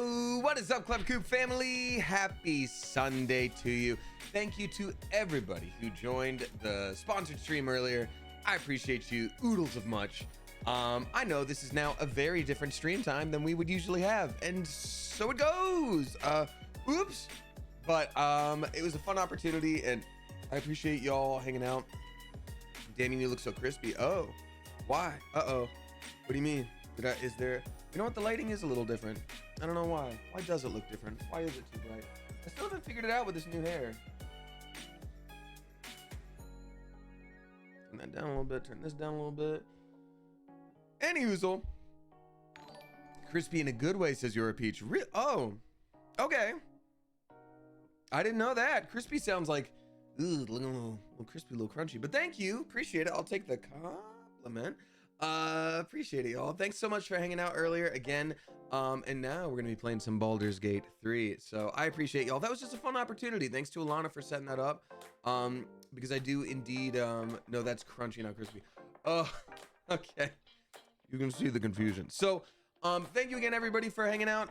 Yo, what is up, Club Coop family? Happy Sunday to you. Thank you to everybody who joined the sponsored stream earlier. I appreciate you oodles of much. I know this is now a very different stream time than we would usually have, and so it goes. Oops. But it was a fun opportunity, and I appreciate y'all hanging out. Damien, you look so crispy. Oh, why? Uh-oh. What do you mean? Is there... You know what? The lighting is a little different. I don't know why. Why does it look different? Why is it too bright? I still haven't figured it out with this new hair. Turn that down a little bit. Turn this down a little bit. Anyhoozle. Crispy in a good way, says You're a Peach. Oh, okay. I didn't know that. Crispy sounds like, ooh, a little crispy, a little crunchy. But thank you. Appreciate it. I'll take the compliment. Appreciate it, y'all. Thanks so much for hanging out earlier again. And now we're gonna be playing some Baldur's Gate 3. So I appreciate y'all. That was just a fun opportunity. Thanks to Alana for setting that up. Because I do indeed no, that's crunchy, not crispy. Oh, okay. You can see the confusion. So thank you again, everybody, for hanging out.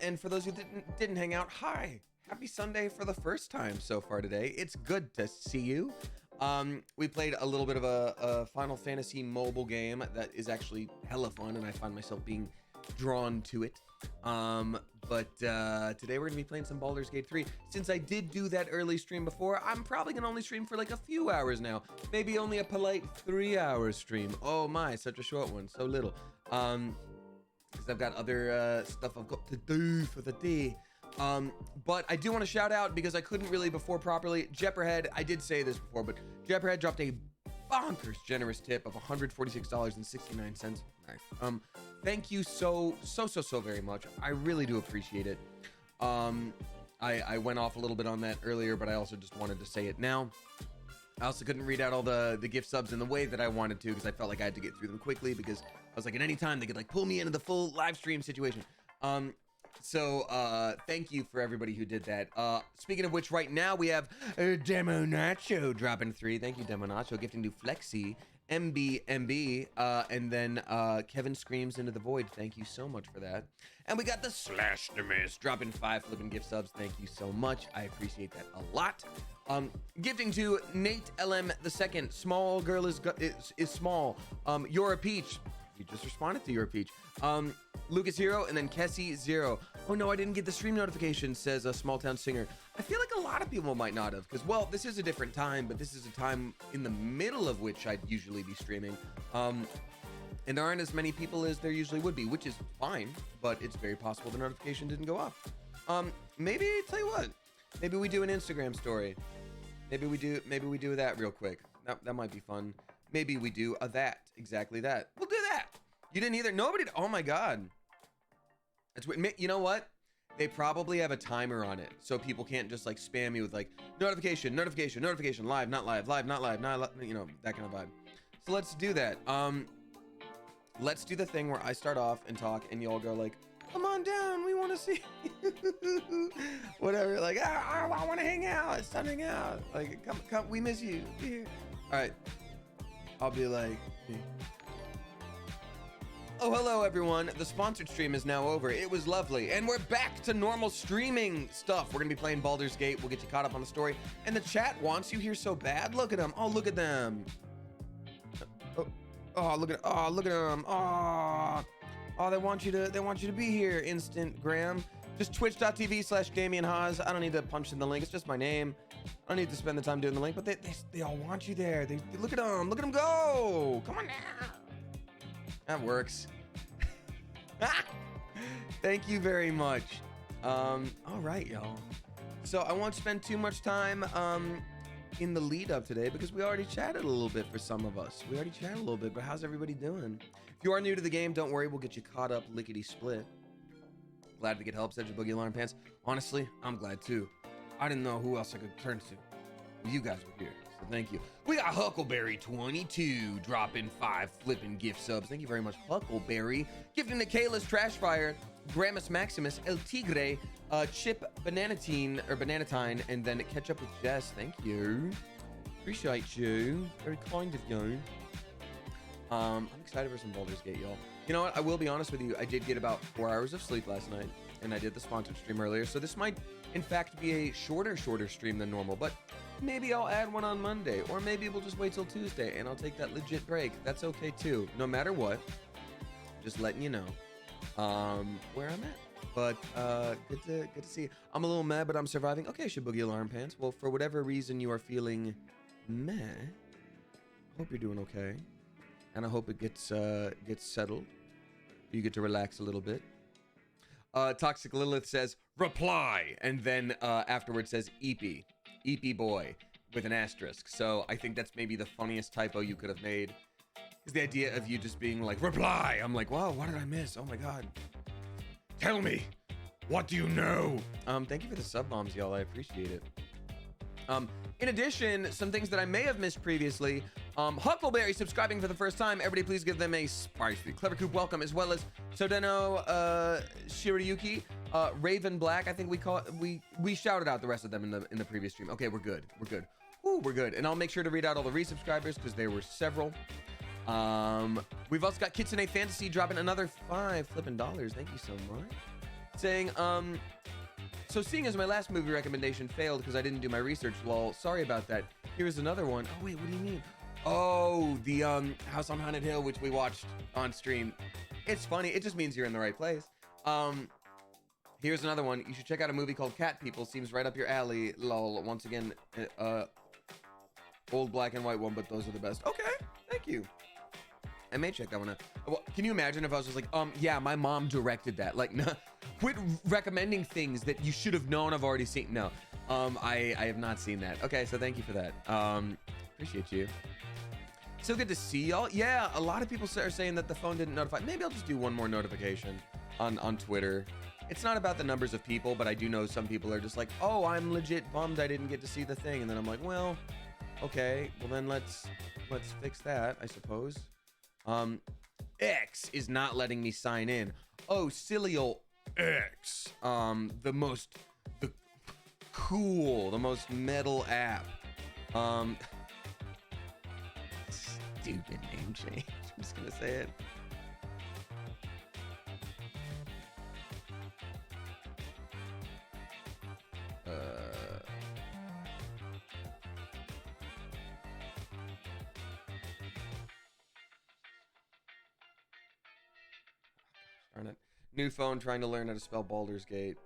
And for those who didn't hang out, hi. Happy Sunday for the first time so far today. It's good to see you. We played a little bit of a Final Fantasy mobile game that is actually hella fun, and I find myself being drawn to it. But today we're gonna be playing some Baldur's Gate 3. Since I did do that early stream before, I'm probably gonna only stream for like a few hours now. Maybe only a polite 3-hour stream. Oh my, such a short one, so little. Because I've got other stuff I've got to do for the day. But I do want to shout out, because I couldn't really before properly. Jepperhead, I did say this before, but Jepperhead dropped a bonkers generous tip of $146.69. Nice. Thank you so very much. I really do appreciate it. I went off a little bit on that earlier, but I also just wanted to say it now. I also couldn't read out all the gift subs in the way that I wanted to, because I felt like I had to get through them quickly, because I was like, at any time they could like pull me into the full live stream situation. So thank you for everybody who did that. Speaking of which, right now we have Demo Nacho dropping 3. Thank you, Demo Nacho, gifting to Flexi, MB, and then Kevin Screams Into the Void. Thank you so much for that. And we got the Slash the Miss dropping 5 flipping gift subs. Thank you so much. I appreciate that a lot. Gifting to Nate LM II. Small girl is small. You're a Peach. You just responded to You're a Peach. Lucas Hero, and then Kessie 0. Oh no, I didn't get the stream notification, says a Small Town Singer. I feel like a lot of people might not have, because, well, this is a different time, but this is a time in the middle of which I'd usually be streaming. And there aren't as many people as there usually would be, which is fine, but it's very possible the notification didn't go off. Maybe, tell you what, maybe we do an Instagram story. Maybe we do that real quick. That might be fun. Maybe we do that, exactly that. We'll do that. You didn't either. Nobody. Oh my God. That's weird. You know what? They probably have a timer on it, so people can't just like spam me with like notification, live, not live, not live, you know, that kind of vibe. So let's do that. Let's do the thing where I start off and talk, and you all go like, "Come on down, we want to see you." Whatever. Like, I want to hang out. It's time to hang out. Like, come, we miss you. Be here. All right. I'll be like. Oh, hello everyone. The sponsored stream is now over. It was lovely. And we're back to normal streaming stuff. We're gonna be playing Baldur's Gate. We'll get you caught up on the story. And the chat wants you here so bad. Look at them. Oh, look at them. Oh, look at them. Oh, they want you to be here. Instagram. Just twitch.tv/Damien Haas. I don't need to punch in the link. It's just my name. I don't need to spend the time doing the link, but they all want you there. They look at them. Look at them go. Come on now. That works. Thank you very much. All right, y'all. So I won't spend too much time in the lead up today, because we already chatted a little bit for some of us. We already chatted a little bit, but how's everybody doing? If you are new to the game, don't worry, we'll get you caught up lickety split. Glad to get help, said your Boogie Alarm Pants. Honestly, I'm glad too. I didn't know who else I could turn to. You guys were here. So thank you. We got Huckleberry22 dropping 5 flipping gift subs. Thank you very much, Huckleberry. Gifting to Kayla's Trashfire, Gramus Maximus, El Tigre, Chip Bananatine, and then Catch Up with Jess. Thank you. Appreciate you. Very kind of you. I'm excited for some Baldur's Gate, y'all. You know what? I will be honest with you. I did get about 4 hours of sleep last night. and I did the sponsored stream earlier, so this might in fact be a shorter stream than normal, but maybe I'll add one on Monday, or maybe we'll just wait till Tuesday and I'll take that legit break. That's okay too. No matter what, just letting you know where I'm at. But good to see you. I'm a little mad, but I'm surviving. Okay, Shibugi Alarm Pants. Well, for whatever reason you are feeling meh, hope you're doing okay, and I hope it gets settled. You get to relax a little bit. Toxic Lilith says reply, and then afterwards says EP boy with an asterisk. So I think that's maybe the funniest typo you could have made, is the idea of you just being like reply. I'm like, wow, what did I miss? Oh my god. Tell me, what do you know? Thank you for the sub bombs, y'all. I appreciate it. In addition, some things that I may have missed previously. Huckleberry subscribing for the first time. Everybody please give them a spicy Clever Coop welcome, as well as Sodeno Shirayuki, Raven Black. I think we call it, we shouted out the rest of them in the previous stream. Okay, we're good. Ooh, we're good. And I'll make sure to read out all the resubscribers because there were several. We've also got Kitsune Fantasy dropping another $5 flipping. Thank you so much. Saying, so seeing as my last movie recommendation failed because I didn't do my research, lol, sorry about that. Here's another one. Oh wait, what do you mean? Oh, the House on Haunted Hill, which we watched on stream. It's funny. It just means you're in the right place. Here's another one. You should check out a movie called Cat People. Seems right up your alley, lol. Once again, old black and white one, but those are the best. Okay, thank you. I may check that one out. Well, can you imagine if I was just like, yeah, my mom directed that. Like, no, quit recommending things that you should have known I've already seen. No, I have not seen that. Okay, so thank you for that. Appreciate you. So good to see y'all. Yeah, a lot of people are saying that the phone didn't notify. Maybe I'll just do one more notification on Twitter. It's not about the numbers of people, but I do know some people are just like, oh, I'm legit bummed I didn't get to see the thing. And then I'm like, well, okay, well then let's fix that, I suppose. X is not letting me sign in. Oh, silly old X. The most metal app. Stupid name change. I'm just gonna say it. Darn it. New phone trying to learn how to spell Baldur's Gate.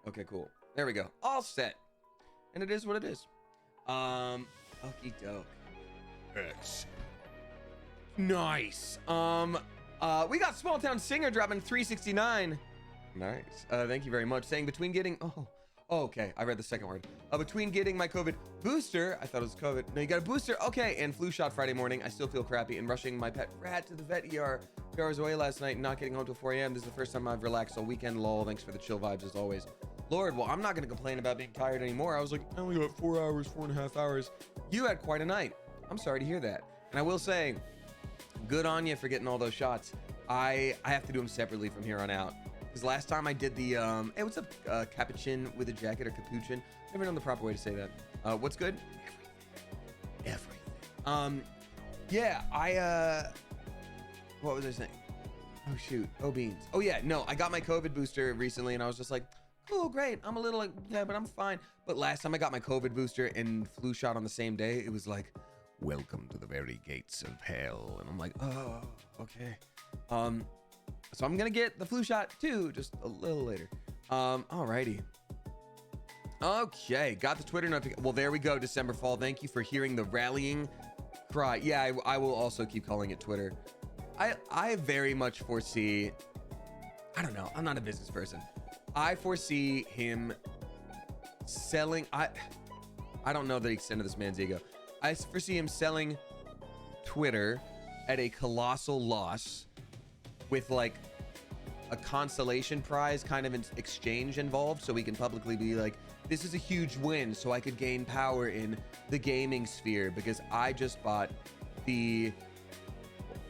Okay, cool. There we go. All set. And it is what it is. Okie doke. X. Nice. We got Small Town Singer dropping 369. Nice. Thank you very much. Saying between getting okay, I read the second word. Between getting my COVID booster, I thought it was COVID. No, you got a booster. Okay, and flu shot Friday morning. I still feel crappy, and rushing my pet rat to the vet ER 2 hours away last night and not getting home till 4 a.m. This is the first time I've relaxed all weekend. Lol. Thanks for the chill vibes as always. Lord, well, I'm not going to complain about being tired anymore. I was like, I only got 4.5 hours. You had quite a night. I'm sorry to hear that. And I will say, good on you for getting all those shots. I have to do them separately from here on out. Because last time I did the, hey, what's up, capuchin with a jacket or capuchin? Never known the proper way to say that. What's good? Everything. Yeah, what was I saying? Oh, shoot. Oh, beans. Oh, yeah, no, I got my COVID booster recently, and I was just like, oh, great. I'm a little like, yeah, but I'm fine. But last time I got my COVID booster and flu shot on the same day, it was like, welcome to the very gates of hell. And I'm like, oh, okay. So I'm gonna get the flu shot too, just a little later. Alrighty. Okay, got the Twitter notification. Well, there we go, December Fall. Thank you for hearing the rallying cry. Yeah, I will also keep calling it Twitter. I very much foresee, I don't know, I'm not a business person. I foresee him selling, I don't know the extent of this man's ego. I foresee him selling Twitter at a colossal loss with like a consolation prize kind of exchange involved, so we can publicly be like, this is a huge win, so I could gain power in the gaming sphere because I just bought the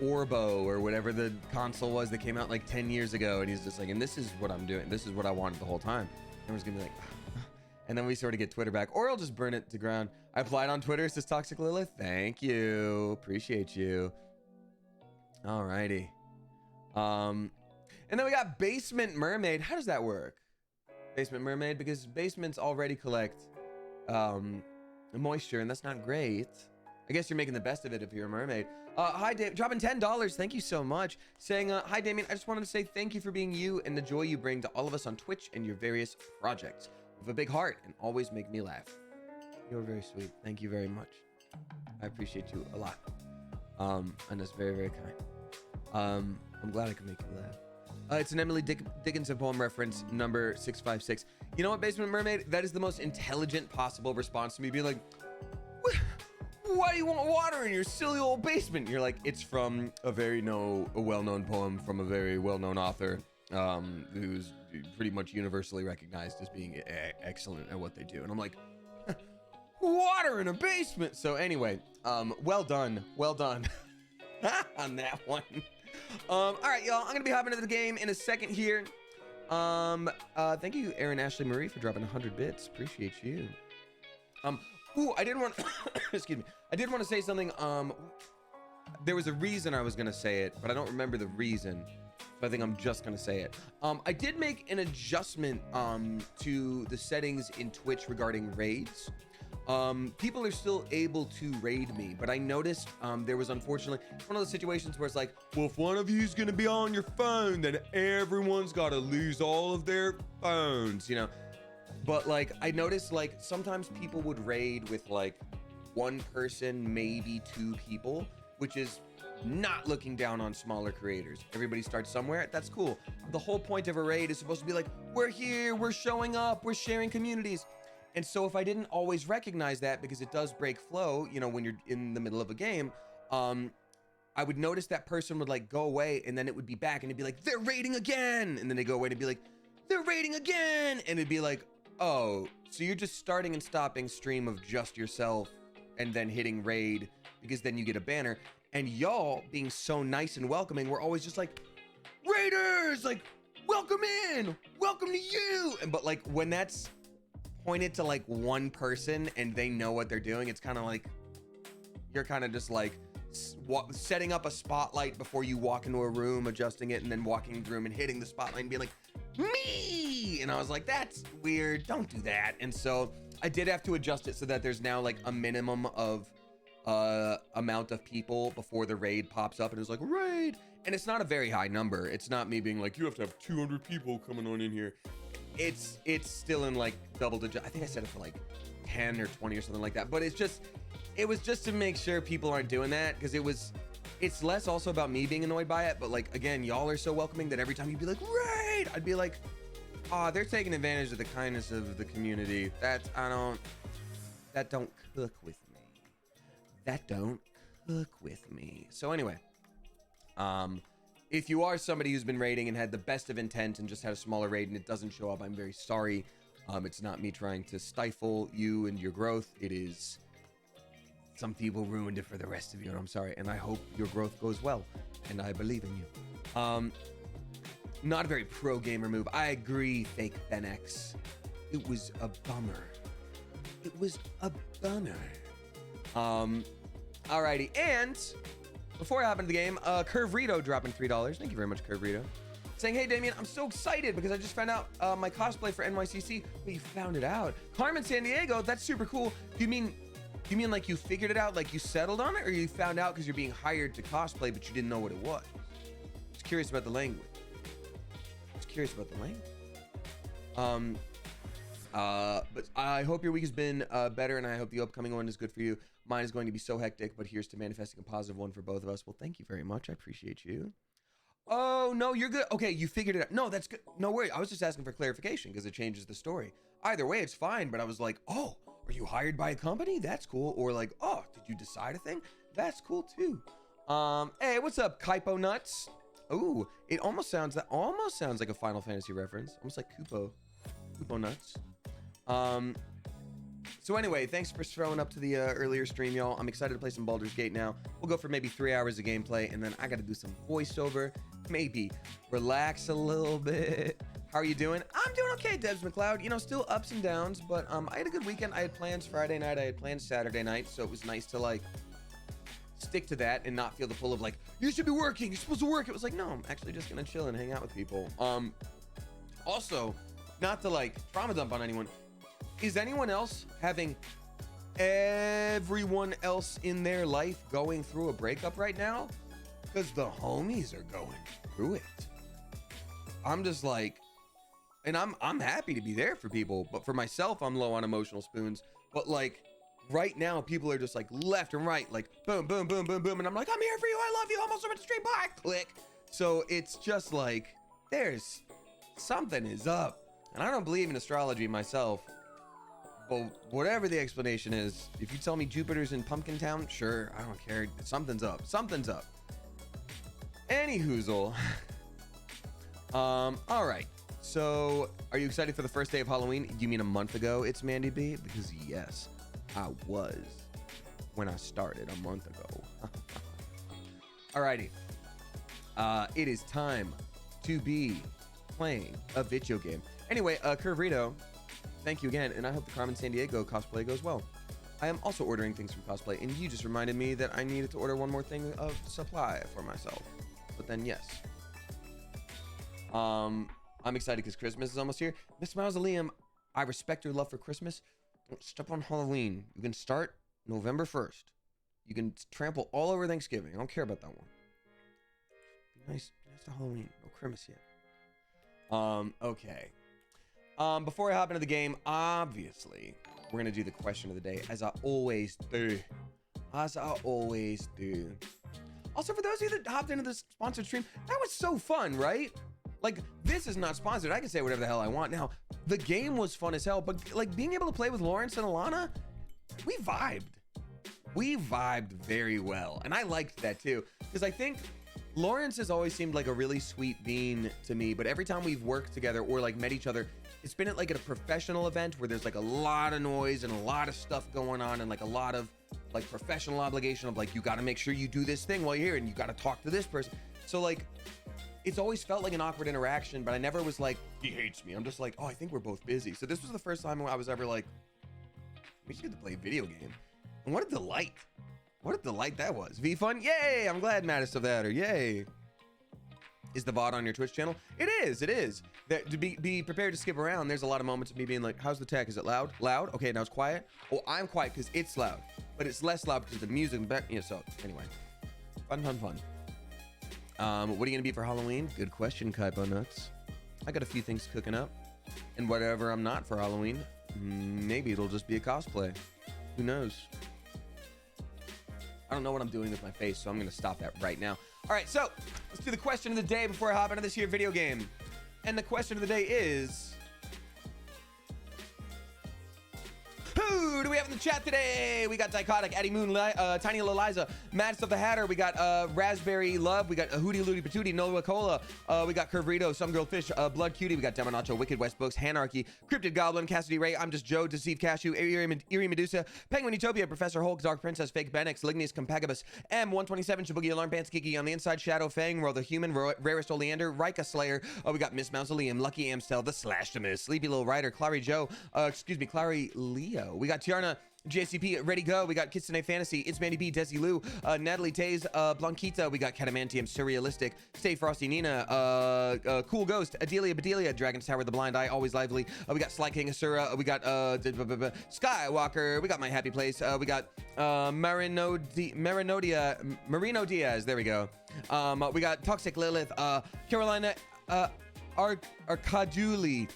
Orbo or whatever the console was that came out like 10 years ago, and he's just like, and this is what I'm doing, this is what I wanted the whole time. Everyone's gonna be like, and then we sort of get Twitter back, or I'll just burn it to ground. I applied on Twitter, says Toxic Lilith. Thank you, appreciate you. Alrighty. And then we got Basement Mermaid. How does that work? Basement Mermaid, because basements already collect moisture, and that's not great. I guess you're making the best of it if you're a mermaid. Hi, Dave, dropping $10. Thank you so much. Saying, hi, Damien. I just wanted to say thank you for being you and the joy you bring to all of us on Twitch and your various projects. You have a big heart and always make me laugh. You're very sweet. Thank you very much. I appreciate you a lot. And that's very, very kind. I'm glad I could make you laugh. It's an Emily Dickinson poem reference, number 656. You know what, Basement Mermaid? That is the most intelligent possible response to me being like, why do you want water in your silly old basement? And you're like, it's from a well-known poem from a very well-known author who's pretty much universally recognized as being excellent at what they do. And I'm like, water in a basement. So anyway, well done on that one. All right, y'all, I'm gonna be hopping into the game in a second here. Thank you, Aaron Ashley Marie, for dropping 100 bits. Appreciate you. I did want excuse me, I did want to say something. There was a reason I was gonna say it, but I don't remember the reason, so I think I'm just gonna say it. I did make an adjustment to the settings in Twitch regarding raids. People are still able to raid me, but I noticed there was unfortunately one of those situations where it's like, well, if one of you is gonna be on your phone, then everyone's gotta lose all of their phones, you know. But like, I noticed like sometimes people would raid with like one person, maybe two people, which is not looking down on smaller creators. Everybody starts somewhere. That's cool. The whole point of a raid is supposed to be like, we're here, we're showing up, we're sharing communities. And so if I didn't always recognize that, because it does break flow, you know, when you're in the middle of a game, I would notice that person would like go away and then it would be back and it'd be like, they're raiding again. And then they go away and it'd be like, they're raiding again. And it'd be like, oh, so you're just starting and stopping stream of just yourself and then hitting raid because then you get a banner. And y'all being so nice and welcoming, we're always just like, raiders, like, welcome in, welcome to you. And but like when that's pointed to like one person and they know what they're doing, it's kind of like you're kind of just like setting up a spotlight before you walk into a room, adjusting it, and then walking into the room and hitting the spotlight and being like, me. And I was like, that's weird, don't do that. And so I did have to adjust it so that there's now like a minimum of amount of people before the raid pops up, and it's like raid, and it's not a very high number. It's not me being like, you have to have 200 people coming on in here. It's still in like double digit. I think I set it for like 10 or 20 or something like that, but it was just to make sure people aren't doing that, because it's less also about me being annoyed by it, but like, again, y'all are so welcoming that every time you'd be like, raid, I'd be like, oh, they're taking advantage of the kindness of the community. That don't cook with me. That don't cook with me. So anyway, if you are somebody who's been raiding and had the best of intent and just had a smaller raid and it doesn't show up, I'm very sorry. It's not me trying to stifle you and your growth. It is some people ruined it for the rest of you, and I'm sorry. And I hope your growth goes well, and I believe in you. Not a very pro gamer move. I agree, fake Benex. It was a bummer. It was a bummer. Alrighty, and before I hop into the game, Curvrito dropping $3. Thank you very much, Curvrito. Saying, hey, Damien, I'm so excited because I just found out my cosplay for NYCC. But you found it out. Carmen San Diego, that's super cool. Do you mean like you figured it out, like you settled on it, or you found out because you're being hired to cosplay, but you didn't know what it was? Just curious about the language. But I hope your week has been better, and I hope the upcoming one is good for you. Mine is going to be so hectic, but here's to manifesting a positive one for both of us. Well, thank you very much. I appreciate you. Oh, no, you're good. Okay, you figured it out. No, that's good. No worry. I was just asking for clarification because it changes the story. Either way, it's fine, but I was like, oh, are you hired by a company? That's cool. Or like, oh, did you decide a thing? That's cool too. Hey, what's up, Kaipo Nuts? Ooh, it almost sounds like a Final Fantasy reference. Almost like Kupo Nuts. So anyway, thanks for throwing up to the earlier stream, y'all. I'm excited to play some Baldur's Gate now. We'll go for maybe 3 hours of gameplay, and then I got to do some voiceover. Maybe relax a little bit. How are you doing? I'm doing okay, Debs McLeod. You know, still ups and downs, but I had a good weekend. I had plans Friday night. I had plans Saturday night, so it was nice to like stick to that and not feel the pull of like, you should be working, you're supposed to work. It was like, no, I'm actually just gonna chill and hang out with people. Also, not to like trauma dump on anyone, is anyone else having everyone else in their life going through a breakup right now? Because the homies are going through it. I'm just like, and I'm happy to be there for people, but for myself, I'm low on emotional spoons. But like right now, people are just like left and right, like boom, boom, boom, boom, boom. And I'm like, I'm here for you. I love you. Almost over the stream. Bye. Click. So it's just like, there's something is up. And I don't believe in astrology myself. But whatever the explanation is, if you tell me Jupiter's in Pumpkin Town, sure, I don't care. Something's up. Something's up. Any hoozle. All right. So, are you excited for the first day of Halloween? You mean a month ago it's Mandy B? Because yes, I was when I started a month ago. Alrighty. It is time to be playing a video game. Anyway, Curvrito, thank you again, and I hope the Carmen Sandiego cosplay goes well. I am also ordering things from cosplay, and you just reminded me that I needed to order one more thing of supply for myself. But then yes. I'm excited because Christmas is almost here. Miss Mausoleum, I respect your love for Christmas. Don't step on Halloween. You can start November 1st. You can trample all over Thanksgiving. I don't care about that one. Be nice to Halloween. No Christmas yet. Okay. Before I hop into the game, obviously, we're gonna do the question of the day, as I always do. As I always do. Also, for those of you that hopped into this sponsored stream, that was so fun, right? Like, this is not sponsored. I can say whatever the hell I want. Now, the game was fun as hell, but like being able to play with Lawrence and Alana, we vibed. We vibed very well. And I liked that too, because I think Lawrence has always seemed like a really sweet being to me, but every time we've worked together or like met each other, it's been at like a professional event where there's like a lot of noise and a lot of stuff going on and like a lot of like professional obligation of like, you got to make sure you do this thing while you're here and you got to talk to this person. So like, it's always felt like an awkward interaction, but I never was like, he hates me. I'm just like, oh, I think we're both busy. So this was the first time I was ever like, we should get to play a video game. And what a delight. What a delight that was. V-Fun, yay! I'm glad Mattis of that, or yay. Is the VOD on your Twitch channel? It is, it is. To be prepared to skip around. There's a lot of moments of me being like, how's the tech? Is it loud? Loud? Okay, now it's quiet. Oh, I'm quiet because it's loud. But it's less loud because the music back. Yeah, so anyway. Fun, fun, fun. What are you gonna be for Halloween? Good question, Kaipo Nuts. I got a few things cooking up. And whatever I'm not for Halloween, maybe it'll just be a cosplay. Who knows? I don't know what I'm doing with my face, so I'm gonna stop that right now. All right, so let's do the question of the day before I hop into this here video game. And the question of the day is, who do we have in the chat today? We got Dichotic, Eddie Moon, Tiny Little Liza, Mads of the Hatter. We got Raspberry Love. We got Hootie Looty Patootie, Nola Cola. We got Curvrito, Some Girl Fish, Blood Cutie. We got Demonacho, Wicked West Books, Hanarchy, Cryptid Goblin, Cassidy Ray. I'm just Joe, Deceived Cashew, Eerie Medusa, Penguin Utopia, Professor Hulk, Dark Princess, Fake Benex, Lignius Compagibus, M127, Shibugi Alarm Pants, Kiki on the inside, Shadow Fang, Roll the Human, Rarest Oleander, Rika Slayer. We got Miss Mausoleum, Lucky Amstel, The Slashtimus, Sleepy Little Rider, Clary Joe, Clary Leo. We got Tiarna, JCP, Ready Go. We got Kitsune Fantasy, It's Mandy B, Desi Lou, Natalie Taze, Blanquita. We got Catamantium, Surrealistic, Stay Frosty Nina, Cool Ghost, Adelia Bedelia, Dragon's Tower, The Blind Eye, Always Lively. We got Sly King Asura. We got Skywalker. We got My Happy Place. We got Marino Diaz. There we go. We got Toxic Lilith, Carolina Arcaduli,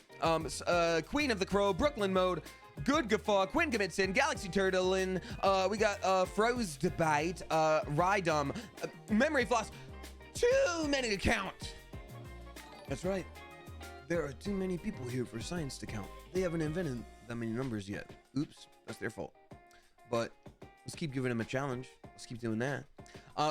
Queen of the Crow, Brooklyn Mode, Good Guffaw, Quinn Gambitson, Galaxy Turtlin, we got Froze Debate, Rydum, Memory Floss. Too many to count. That's right. There are too many people here for science to count. They haven't invented that many numbers yet. Oops, that's their fault. But let's keep giving them a challenge. Let's keep doing that.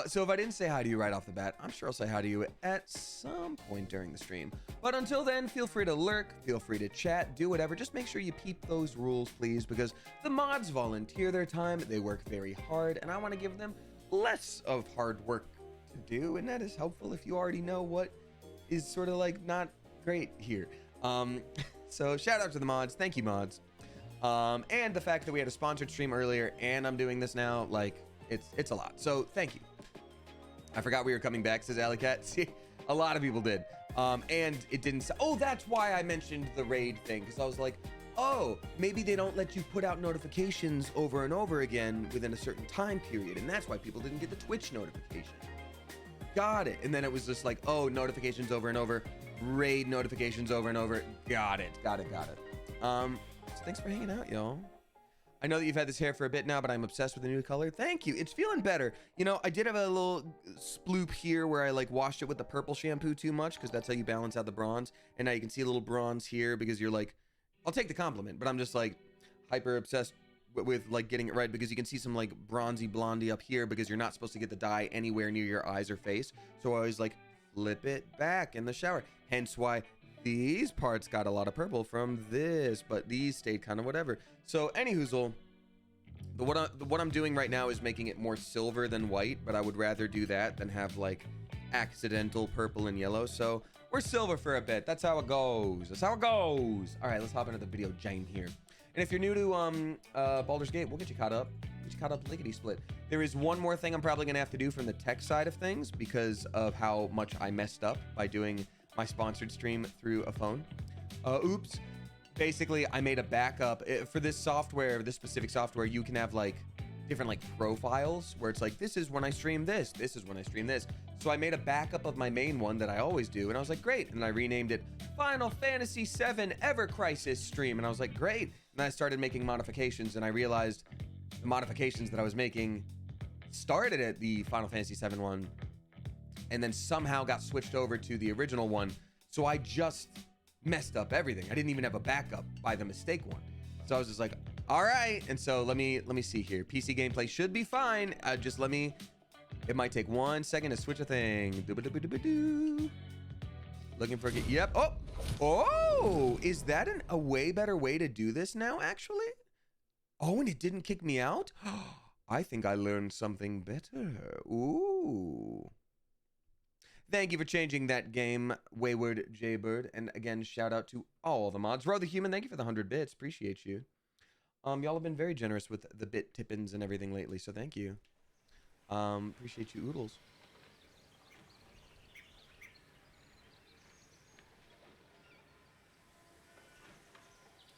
So if I didn't say hi to you right off the bat, I'm sure I'll say hi to you at some point during the stream. But until then, feel free to lurk, feel free to chat, do whatever. Just make sure you peep those rules, please, because the mods volunteer their time. They work very hard, and I want to give them less of hard work to do, and that is helpful if you already know what is sort of like not great here. So shout out to the mods. Thank you, mods. And the fact that we had a sponsored stream earlier, and I'm doing this now, like, It's a lot. So thank you. I forgot we were coming back, says Alley Cat. See, a lot of people did. And it didn't say, oh, that's why I mentioned the raid thing, because I was like, oh, maybe they don't let you put out notifications over and over again within a certain time period, and that's why people didn't get the Twitch notification. Got it. And then it was just like, oh, notifications over and over, raid notifications over and over. Got it. So thanks for hanging out, y'all. I know that you've had this hair for a bit now, but I'm obsessed with the new color. Thank you. It's feeling better. You know, I did have a little sploop here where I like washed it with the purple shampoo too much, because that's how you balance out the bronze. And now you can see a little bronze here because you're like, I'll take the compliment, but I'm just like hyper obsessed with like getting it right, because you can see some like bronzy blondie up here because you're not supposed to get the dye anywhere near your eyes or face. So I always like flip it back in the shower. Hence why these parts got a lot of purple from this, but these stayed kind of whatever. So anywhoozle, what I'm doing right now is making it more silver than white, but I would rather do that than have like accidental purple and yellow. So we're silver for a bit. That's how it goes. All right, let's hop into the video jam here. And if you're new to Baldur's Gate, we'll get you caught up. Lickety split. There is one more thing I'm probably gonna have to do from the tech side of things because of how much I messed up by doing my sponsored stream through a phone. Oops. Basically, I made a backup for this software, this specific software. You can have like different like profiles where it's like, this is when I stream this, this is when I stream this. So I made a backup of my main one that I always do, and I was like, great. And I renamed it Final Fantasy VII Ever Crisis Stream, and I was like, great. And I started making modifications, and I realized the modifications that I was making started at the Final Fantasy VII one, and then somehow got switched over to the original one. So I just messed up everything. I didn't even have a backup by the mistake one. So I was just like, all right. And so let me see here. PC gameplay should be fine. Just let me, it might take 1 second to switch a thing. Looking for, yep. Oh, is that a way better way to do this now, actually? Oh, and it didn't kick me out? I think I learned something better. Ooh. Thank you for changing that game, Wayward Jaybird. And again, shout out to all the mods. Ro the Human, thank you for the 100 bits. Appreciate you. Y'all have been very generous with the bit tippins and everything lately, so thank you. Appreciate you, oodles.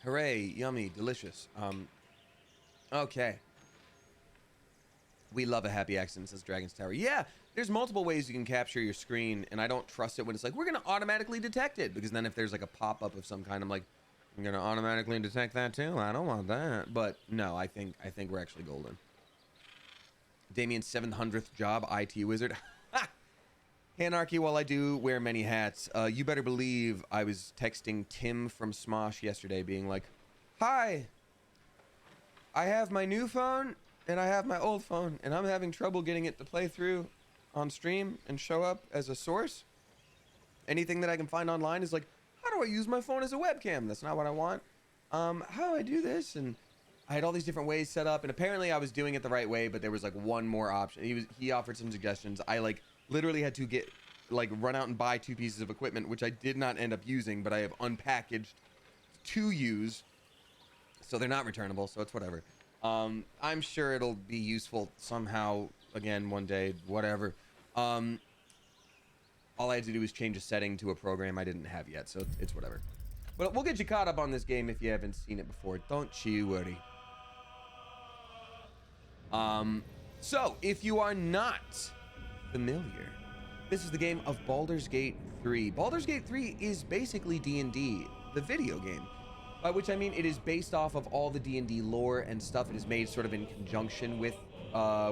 Hooray, yummy, delicious. Okay. We love a happy accident, says Dragon's Tower. Yeah, there's multiple ways you can capture your screen, and I don't trust it when it's like, we're going to automatically detect it, because then if there's like a pop-up of some kind, I'm like, I'm going to automatically detect that too? I don't want that. But no, I think we're actually golden. Damien's 700th job, IT wizard. Anarchy, while I do wear many hats, you better believe I was texting Tim from Smosh yesterday being like, hi, I have my new phone and I have my old phone and I'm having trouble getting it to play through on stream and show up as a source. Anything that I can find online is like, how do I use my phone as a webcam? That's not what I want. How do I do this? And I had all these different ways set up, and apparently I was doing it the right way, but there was like one more option. He offered some suggestions. I like literally had to run out and buy 2 pieces of equipment, which I did not end up using, but I have unpackaged to use. So they're not returnable, so it's whatever. I'm sure it'll be useful somehow again one day, whatever. All I had to do was change a setting to a program I didn't have yet, so it's whatever. But we'll get you caught up on this game if you haven't seen it before. Don't you worry. So, if you are not familiar, this is the game of Baldur's Gate 3. Baldur's Gate 3 is basically D&D, the video game. By which I mean it is based off of all the D&D lore and stuff. It is made sort of in conjunction with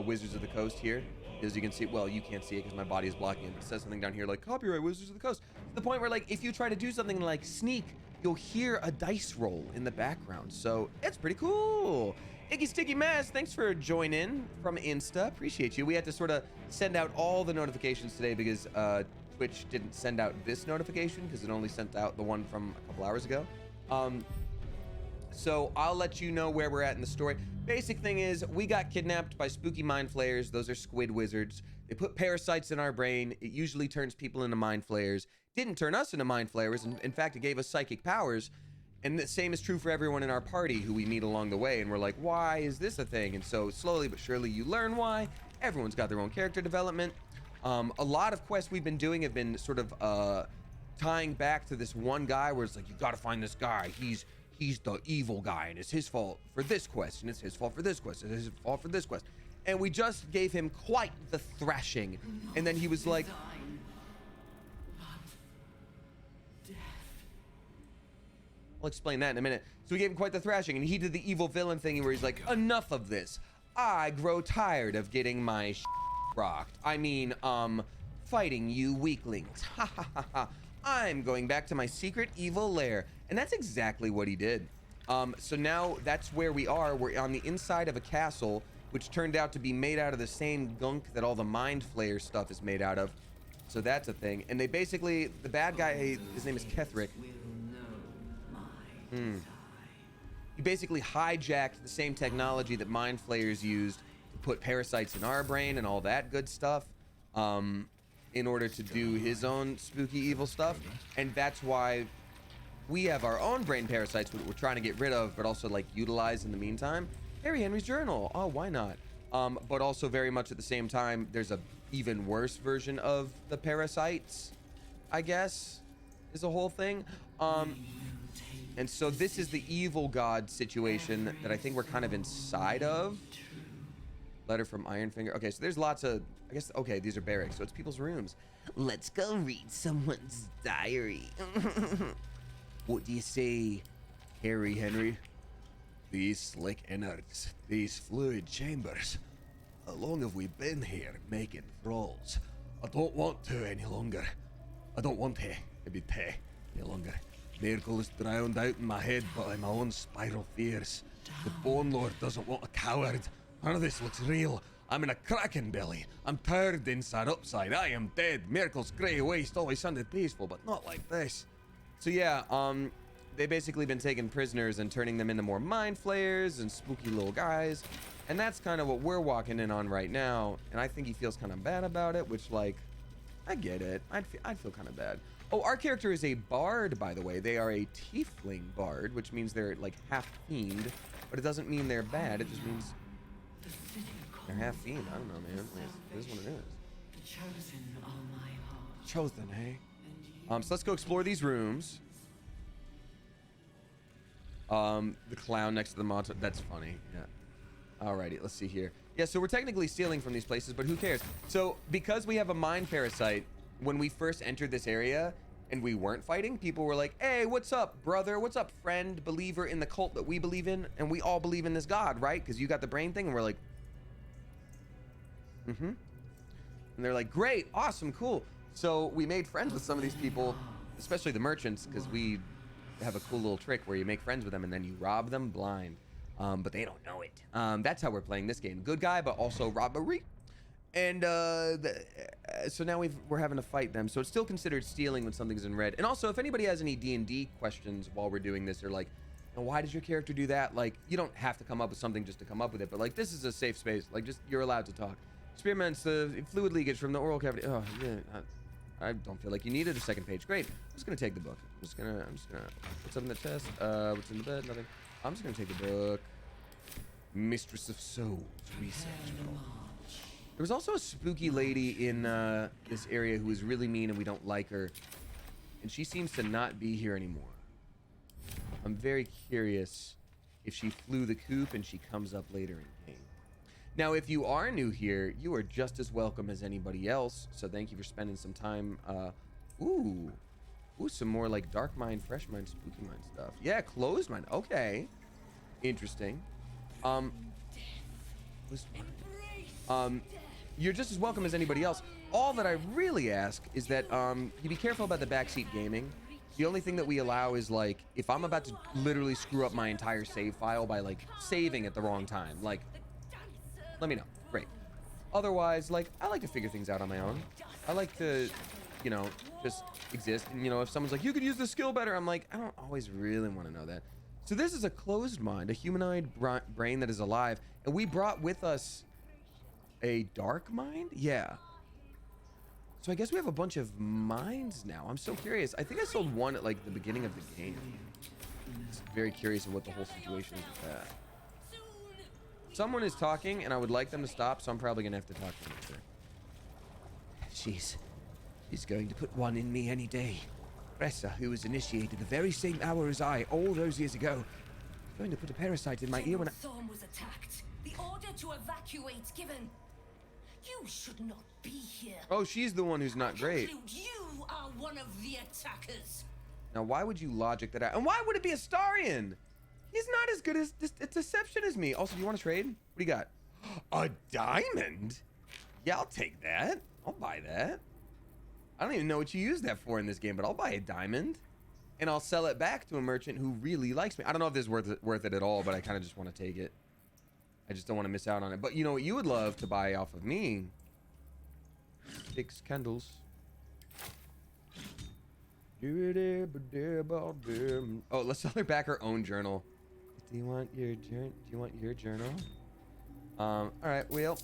Wizards of the Coast here. As you can see, well, you can't see it because my body is blocking it, but it says something down here like copyright Wizards of the Coast. To the point where, like, if you try to do something like sneak, you'll hear a dice roll in the background. So it's pretty cool. Icky Sticky Mass, thanks for joining from Insta. Appreciate you. We had to sort of send out all the notifications today because Twitch didn't send out this notification because it only sent out the one from a couple hours ago. So I'll let you know where we're at in the story. Basic thing is, we got kidnapped by spooky mind flayers. Those are squid wizards. They put parasites in our brain. It usually turns people into mind flayers. Didn't turn us into mind flayers. In fact, it gave us psychic powers. And the same is true for everyone in our party who we meet along the way, and we're like, why is this a thing? And so slowly but surely you learn why. Everyone's got their own character development. A lot of quests we've been doing have been sort of tying back to this one guy where it's like, you gotta find this guy. He's the evil guy, and it's his fault for this quest, and it's his fault for this quest, and it's his fault for this quest. And we just gave him quite the thrashing. And then he was like, I'll explain that in a minute. So we gave him quite the thrashing, and he did the evil villain thing where he's like, enough of this. I grow tired of getting my rocked. I mean, fighting you weaklings. Ha ha ha ha. I'm going back to my secret evil lair. And that's exactly what he did. So now that's where we are. We're on the inside of a castle, which turned out to be made out of the same gunk that all the Mind Flayer stuff is made out of. So that's a thing. And they basically, the bad guy, his name is Ketheric. He basically hijacked the same technology that Mind Flayers used to put parasites in our brain and all that good stuff in order to do his own spooky evil stuff. And that's why we have our own brain parasites that we're trying to get rid of, but also like utilize in the meantime. Harry Henry's journal. Oh, why not? But also very much at the same time, there's a even worse version of the parasites, I guess, is the whole thing. And so this is the evil god situation that I think we're kind of inside of. Letter from Ironfinger. Okay, so there's lots of, I guess, okay, these are barracks, so it's people's rooms. Let's go read someone's diary. What do you say, Harry Henry? These slick innards, these fluid chambers. How long have we been here making thralls? I don't want to any longer. I don't want to be any longer. Miracle is drowned out in my head by my own spiral fears. The Bone Lord doesn't want a coward. None of this looks real. I'm in a kraken belly. I'm tired inside upside. I am dead. Miracle's grey waste always sounded peaceful, but not like this. So yeah, they've basically been taking prisoners and turning them into more mind flayers and spooky little guys. And that's kind of what we're walking in on right now. And I think he feels kind of bad about it, which, like, I get it. I'd feel kind of bad. Oh, our character is a bard, by the way. They are a tiefling bard, which means they're like half fiend, but it doesn't mean they're bad. It just means they're half fiend. I don't know, man. It is what it is. Chosen, hey? So let's go explore these rooms. The clown next to the monitor. That's funny. Yeah. Alrighty, let's see here. Yeah, so we're technically stealing from these places, but who cares? So because we have a mind parasite, when we first entered this area and we weren't fighting, people were like, hey, what's up, brother? What's up, friend, believer in the cult that we believe in? And we all believe in this God, right? Because you got the brain thing. And we're like, and they're like, great, awesome, cool. So we made friends with some of these people, especially the merchants, because we have a cool little trick where you make friends with them and then you rob them blind. But they don't know it. That's how we're playing this game. Good guy, but also robbery. And so now we're having to fight them. So it's still considered stealing when something's in red. And also, if anybody has any D&D questions while we're doing this, they're like, why does your character do that? Like, you don't have to come up with something just to come up with it. But like, this is a safe space. Like, just, you're allowed to talk. Experiments the fluid leakage from the oral cavity. Oh, yeah. I don't feel like you needed a second page. Great. I'm just gonna take the book. I'm just gonna. What's up in the chest? What's in the bed? Nothing. I'm just gonna take the book. Mistress of Souls research. There was also a spooky lady in this area who was really mean and we don't like her. And she seems to not be here anymore. I'm very curious if she flew the coop and she comes up later in game. Now, if you are new here, you are just as welcome as anybody else. So thank you for spending some time. Ooh, some more like dark mind, fresh mind, spooky mind stuff. Yeah, closed mind. Okay. Interesting. You're just as welcome as anybody else. All that I really ask is that you be careful about the backseat gaming. The only thing that we allow is like, if I'm about to literally screw up my entire save file by like saving at the wrong time, like, let me know. Great. Otherwise, like, I like to figure things out on my own. I like to, you know, just exist. And, you know, if someone's like, you could use this skill better, I'm like, I don't always really want to know that. So this is a closed mind, a humanoid brain that is alive. And we brought with us a dark mind? Yeah. So I guess we have a bunch of minds now. I'm so curious. I think I sold one at like the beginning of the game. Just very curious of what the whole situation is with that. Someone is talking, and I would like them to stop, so I'm probably gonna have to talk to them. She's going to put one in me any day. Cressa, who was initiated the very same hour as I, all those years ago, is going to put a parasite in my ear when I... Thorn was attacked. The order to evacuate given. You should not be here. Oh, she's the one who's not great. You are one of the attackers. Now, why would you logic that out? And why would it be Astarion? He's not as good as deception as me. Also, do you want to trade? What do you got? A diamond? Yeah, I'll take that. I'll buy that. I don't even know what you use that for in this game, but I'll buy a diamond. And I'll sell it back to a merchant who really likes me. I don't know if this is worth it at all, but I kind of just want to take it. I just don't want to miss out on it. But you know what you would love to buy off of me? 6 candles. Oh, let's sell her back her own journal. Do you want your journal? All right, Wyll.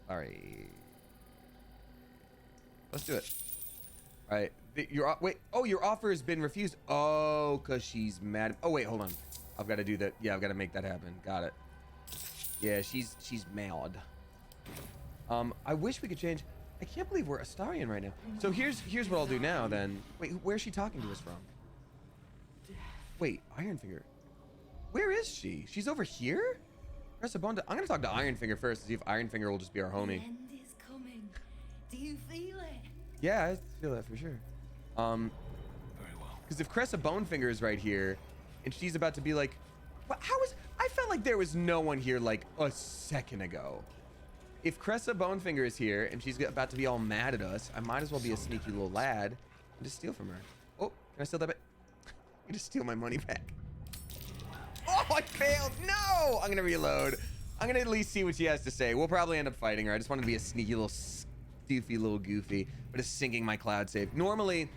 All right. Let's do it. All right. Wait. Oh, your offer has been refused. Oh, cause she's mad. Oh wait, hold on. I've got to do that. Yeah, I've got to make that happen. Got it. Yeah, she's mad. I wish we could change. I can't believe we're Astarion right now. So here's what I'll do now then. Wait, where's she talking to us from? Wait, Ironfinger. Where is she? She's over here? I'm gonna talk to Ironfinger first to see if Ironfinger will just be our homie. The end is coming. Do you feel it? Yeah, I feel that for sure. Very well. Because if Cressa Bonefinger is right here, and she's about to be like, what, I felt like there was no one here like a second ago. If Cressa Bonefinger is here and she's about to be all mad at us, I might as well be a sneaky little lad and just steal from her. Oh, can I steal that bit? You just steal my money back. Oh, I failed. No, I'm gonna reload. I'm gonna at least see what she has to say. We'll probably end up fighting her. I just want to be a sneaky little doofy little goofy, but it's sinking my cloud save. Normally,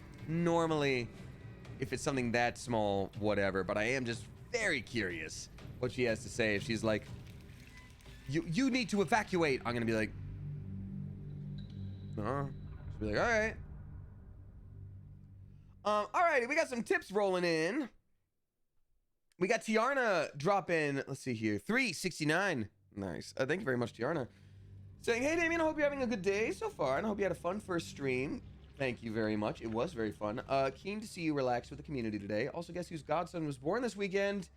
if it's something that small, whatever, but I am just very curious what she has to say. If she's like, you need to evacuate, I'm gonna be like, she'll be like, all right. Alrighty, we got some tips rolling in. We got Tiarna drop in. Let's see here, 369. Nice. Thank you very much, Tiarna. Saying, hey Damien, I hope you're having a good day so far, and I hope you had a fun first stream. Thank you very much. It was very fun. Keen to see you relax with the community today. Also, guess whose godson was born this weekend?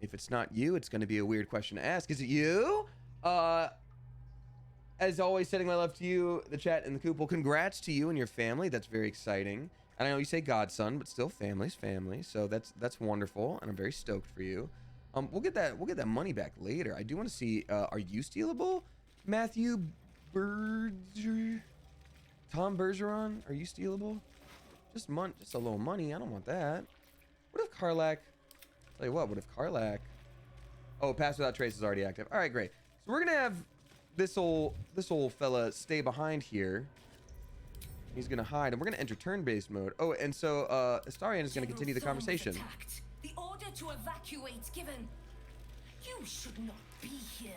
If it's not you, it's going to be a weird question to ask. Is it you? As always, sending my love to you, the chat, and the coop. Well, congrats to you and your family. That's very exciting. And I know you say godson, but still, family's family. So that's wonderful, and I'm very stoked for you. We'll get that money back later. I do want to see. Are you stealable, Matthew Tom Bergeron? Are you stealable? Just a little money. I don't want that. What if Karlak? Tell you what if Karlak? Oh, pass without trace is already active. All right, great. So we're gonna have this old fella stay behind here. He's gonna hide, and we're gonna enter turn-based mode. Oh, and so Astarion is gonna continue the conversation. The order to evacuate given. You should not be here.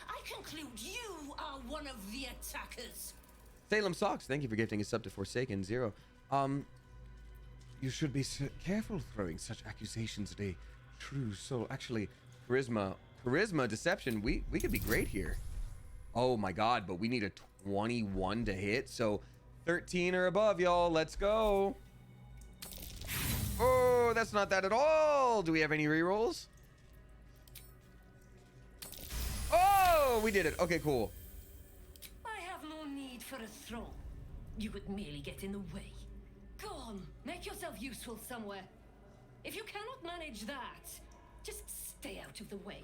I conclude you are one of the attackers. Salem Socks, thank you for gifting a sub to Forsaken Zero. You should be careful throwing such accusations at a true soul. Actually, charisma, deception, we could be great here. Oh my god, but we need a 21 to hit, so 13 or above, y'all. Let's go. Oh, that's not that at all. Do we have any rerolls? Oh, we did it. Okay, cool. I have no need for a throne. You would merely get in the way. Go on, make yourself useful somewhere. If you cannot manage that, just stay out of the way.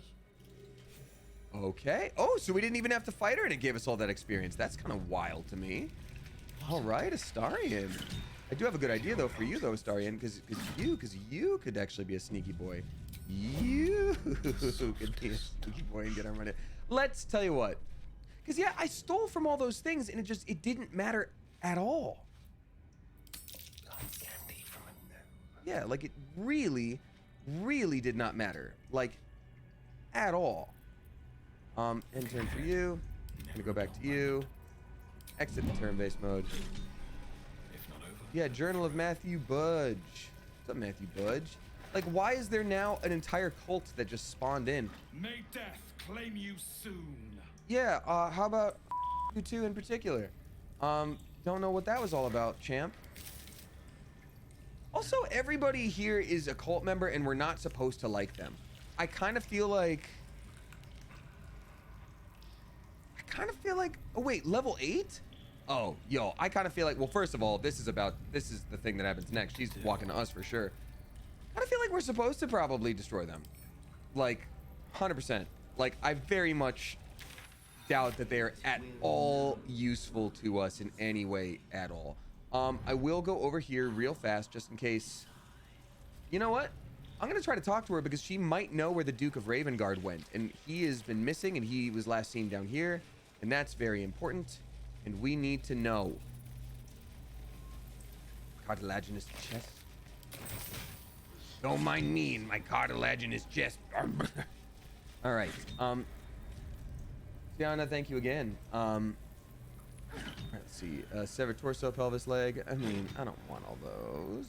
Okay. Oh, so we didn't even have to fight her and it gave us all that experience. That's kind of wild to me. All right, Astarion. I do have a good idea though for you though, Astarion, because you could actually be a sneaky boy. You could be a sneaky boy and get our money. Let's tell you what. Because yeah, I stole from all those things and it didn't matter at all. Yeah, like it really did not matter. Like at all. End turn for you. I'm gonna go back to you. Exit the turn-based mode. If not Yeah, Journal of Matthew Budge. What's up, Matthew Budge? Like, why is there now an entire cult that just spawned in? May death claim you soon. Yeah, how about you two in particular? Don't know what that was all about, champ. Also, everybody here is a cult member and we're not supposed to like them. I kind of feel like... Oh, wait, level 8? Oh, yo, I kind of feel like... Well, first of all, this is the thing that happens next. She's walking to us for sure. I feel like we're supposed to probably destroy them. Like, 100%. Like, I very much doubt that they are at all useful to us in any way at all. I will go over here real fast just in case. You know what? I'm gonna try to talk to her because she might know where the Duke of Ravengard went, and he has been missing, and he was last seen down here, and that's very important, and we need to know. Cartilaginous chest. Don't mind me and my cartilaginous chest. All right. Tiana, thank you again. Let's see. Severed torso, pelvis, leg. I mean, I don't want all those.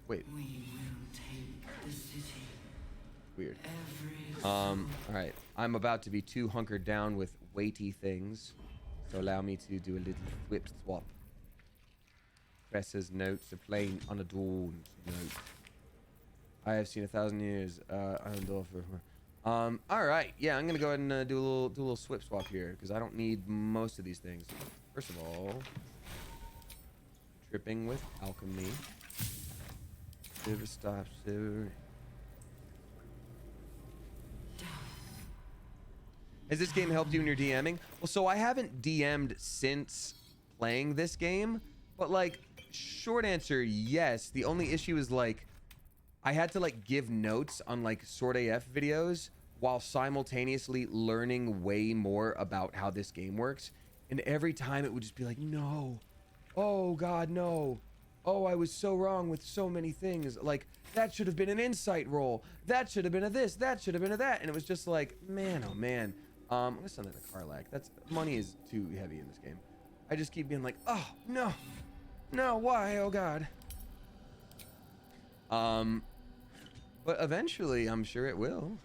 Wait. We will take the city. Weird. All right. I'm about to be too hunkered down with weighty things, so allow me to do a little whip swap. Presses notes, a plain unadorned note. I have seen 1,000 years. All right. Yeah, I'm gonna go ahead and do a little swip swap here because I don't need most of these things. First of all, tripping with alchemy. Silver stop, silver. Has this game helped you in your DMing? Well, so I haven't DM'd since playing this game, but like, short answer, yes. The only issue is like, I had to like give notes on like Sword AF videos while simultaneously learning way more about how this game works. And every time it would just be like, no, oh God, no. Oh, I was so wrong with so many things. Like, that should have been an insight roll. That should have been a this, that should have been a that. And it was just like, man, oh man. I'm gonna send that to Karlak. That's, money is too heavy in this game. I just keep being like, oh, no, no, why, oh God. But eventually, I'm sure it will.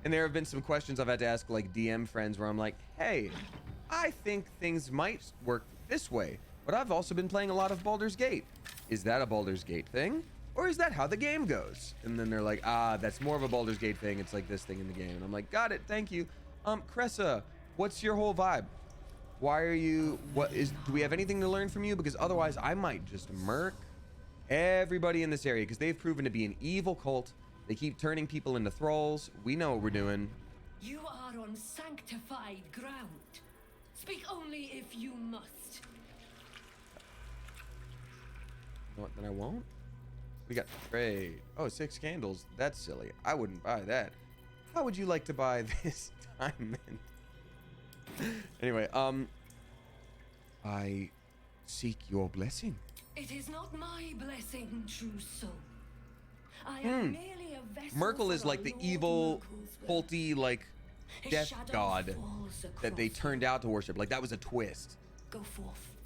And there have been some questions I've had to ask like DM friends where I'm like, hey, I think things might work this way, but I've also been playing a lot of Baldur's Gate. Is that a Baldur's Gate thing? Or is that how the game goes? And then they're like, ah, that's more of a Baldur's Gate thing. It's like this thing in the game. And I'm like, got it, thank you. Cressa, what's your whole vibe? Why are you, do we have anything to learn from you? Because otherwise I might just murk everybody in this area because they've proven to be an evil cult. They keep turning people into thralls. We know what we're doing. You are on sanctified ground. Speak only if you must. You know what, then I won't. We got trade. Oh, 6 candles. That's silly. I wouldn't buy that. How would you like to buy this diamond? Anyway, I seek your blessing. It is not my blessing, true soul. I am merely a vessel. Merkel is for like our the Lord evil, Merkel's will. culty, like His death shadow god falls that they across turned out to worship. Like that was a twist. Go forth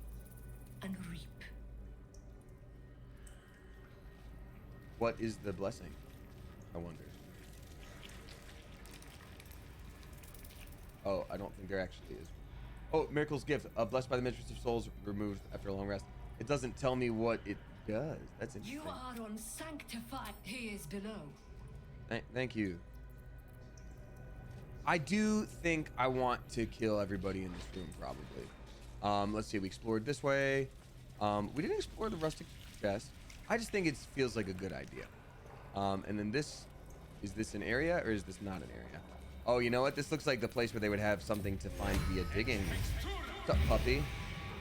and reap. What is the blessing? I wonder. Oh, I don't think there actually is. Oh, Miracle's gift. Blessed by the Mistress of Souls, removed after a long rest. It doesn't tell me what it does. That's interesting. You are on sanctified. He is below. Thank you. I do think I want to kill everybody in this room, probably. Let's see. We explored this way. We didn't explore the rustic chest. I just think it feels like a good idea. And then this, is this an area or is this not an area? Oh, you know what? This looks like the place where they would have something to find via digging. What's up, puppy?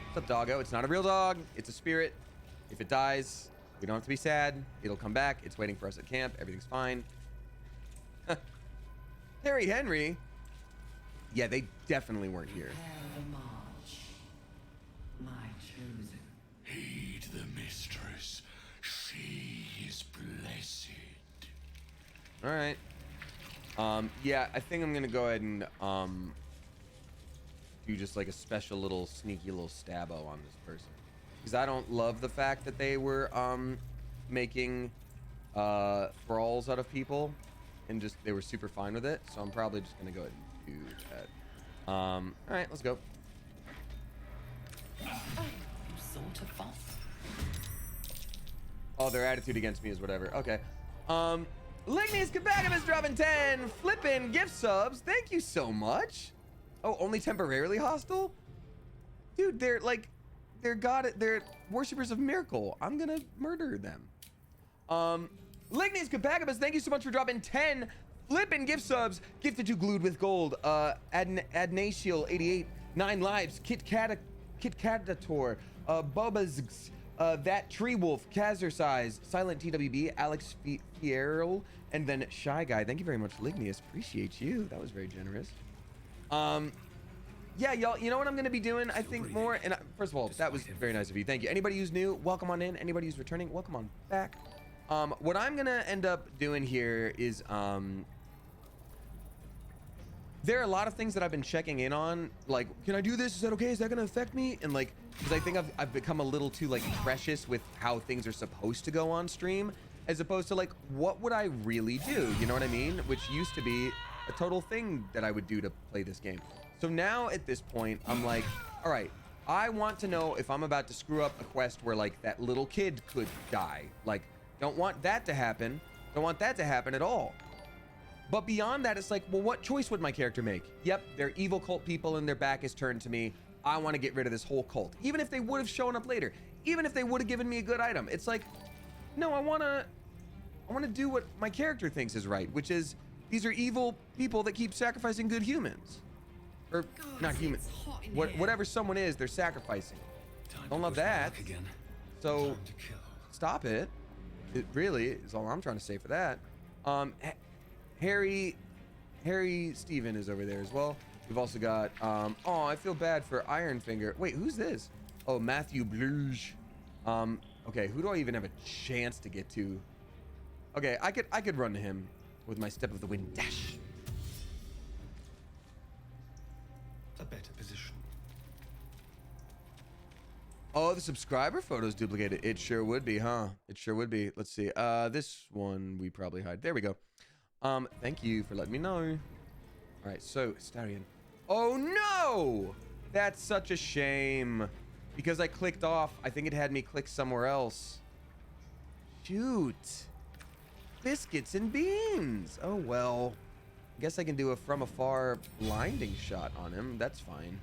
What's up, doggo? It's not a real dog. It's a spirit. If it dies, we don't have to be sad. It'll come back. It's waiting for us at camp. Everything's fine. Harry Henry? Yeah, they definitely weren't here. Prepare the march, my chosen. Heed the mistress. She is blessed. All right. Yeah, I think I'm gonna go ahead and do just like a special little sneaky little stabbo on this person, because I don't love the fact that they were making thralls out of people, and just they were super fine with it. So I'm probably just gonna go ahead and do that. All right, let's go. Sort of false. Oh, their attitude against me is whatever. Okay. Lignius Kabagam is dropping 10 flippin' gift subs. Thank you so much. Oh, only temporarily hostile? Dude, they're worshippers of miracle. I'm gonna murder them. Lignius Kabagam, thank you so much for dropping 10 flippin' gift subs. Gifted to Glued with Gold. Adnatial 88, 9 lives. Kit Catator, Bobazgs, That Tree Wolf, Kazzer Size, Silent TWB, Alex Fierro, and then Shy Guy. Thank you very much, Lignius. Appreciate you. That was very generous. Yeah, y'all, you know what I'm gonna be doing? I think more, and first of all, that was very nice of you. Thank you. Anybody who's new, welcome on in. Anybody who's returning, welcome on back. What I'm gonna end up doing here is, there are a lot of things that I've been checking in on, like, can I do this? Is that okay? Is that gonna affect me? And like, because I think I've become a little too like precious with how things are supposed to go on stream, as opposed to like, what would I really do? You know what I mean? Which used to be a total thing that I would do to play this game. So now at this point, I'm like, all right, I want to know if I'm about to screw up a quest where like that little kid could die. Like, don't want that to happen. Don't want that to happen at all. But beyond that, it's like, well, what choice would my character make? Yep, they're evil cult people and their back is turned to me. I want to get rid of this whole cult. Even if they would have shown up later, even if they would have given me a good item, it's like, no, I want to do what my character thinks is right, which is these are evil people that keep sacrificing good humans. Or not humans. Whatever someone is, they're sacrificing. Don't love that. So stop it. It really is all I'm trying to say for that. Harry Steven is over there as well. We've also got oh, I feel bad for Ironfinger. Wait, who's this? Oh, Matthew Bluge. Okay, who do I even have a chance to get to? Okay, I could run to him with my Step of the Wind dash. A better position. Oh, the subscriber photo's duplicated. It sure would be, huh? It sure would be. Let's see. This one we probably hide. There we go. Thank you for letting me know. All right, so Starion. Oh no! That's such a shame. Because I clicked off. I think it had me click somewhere else. Shoot. Biscuits and beans. Oh well. I guess I can do a from afar blinding shot on him. That's fine.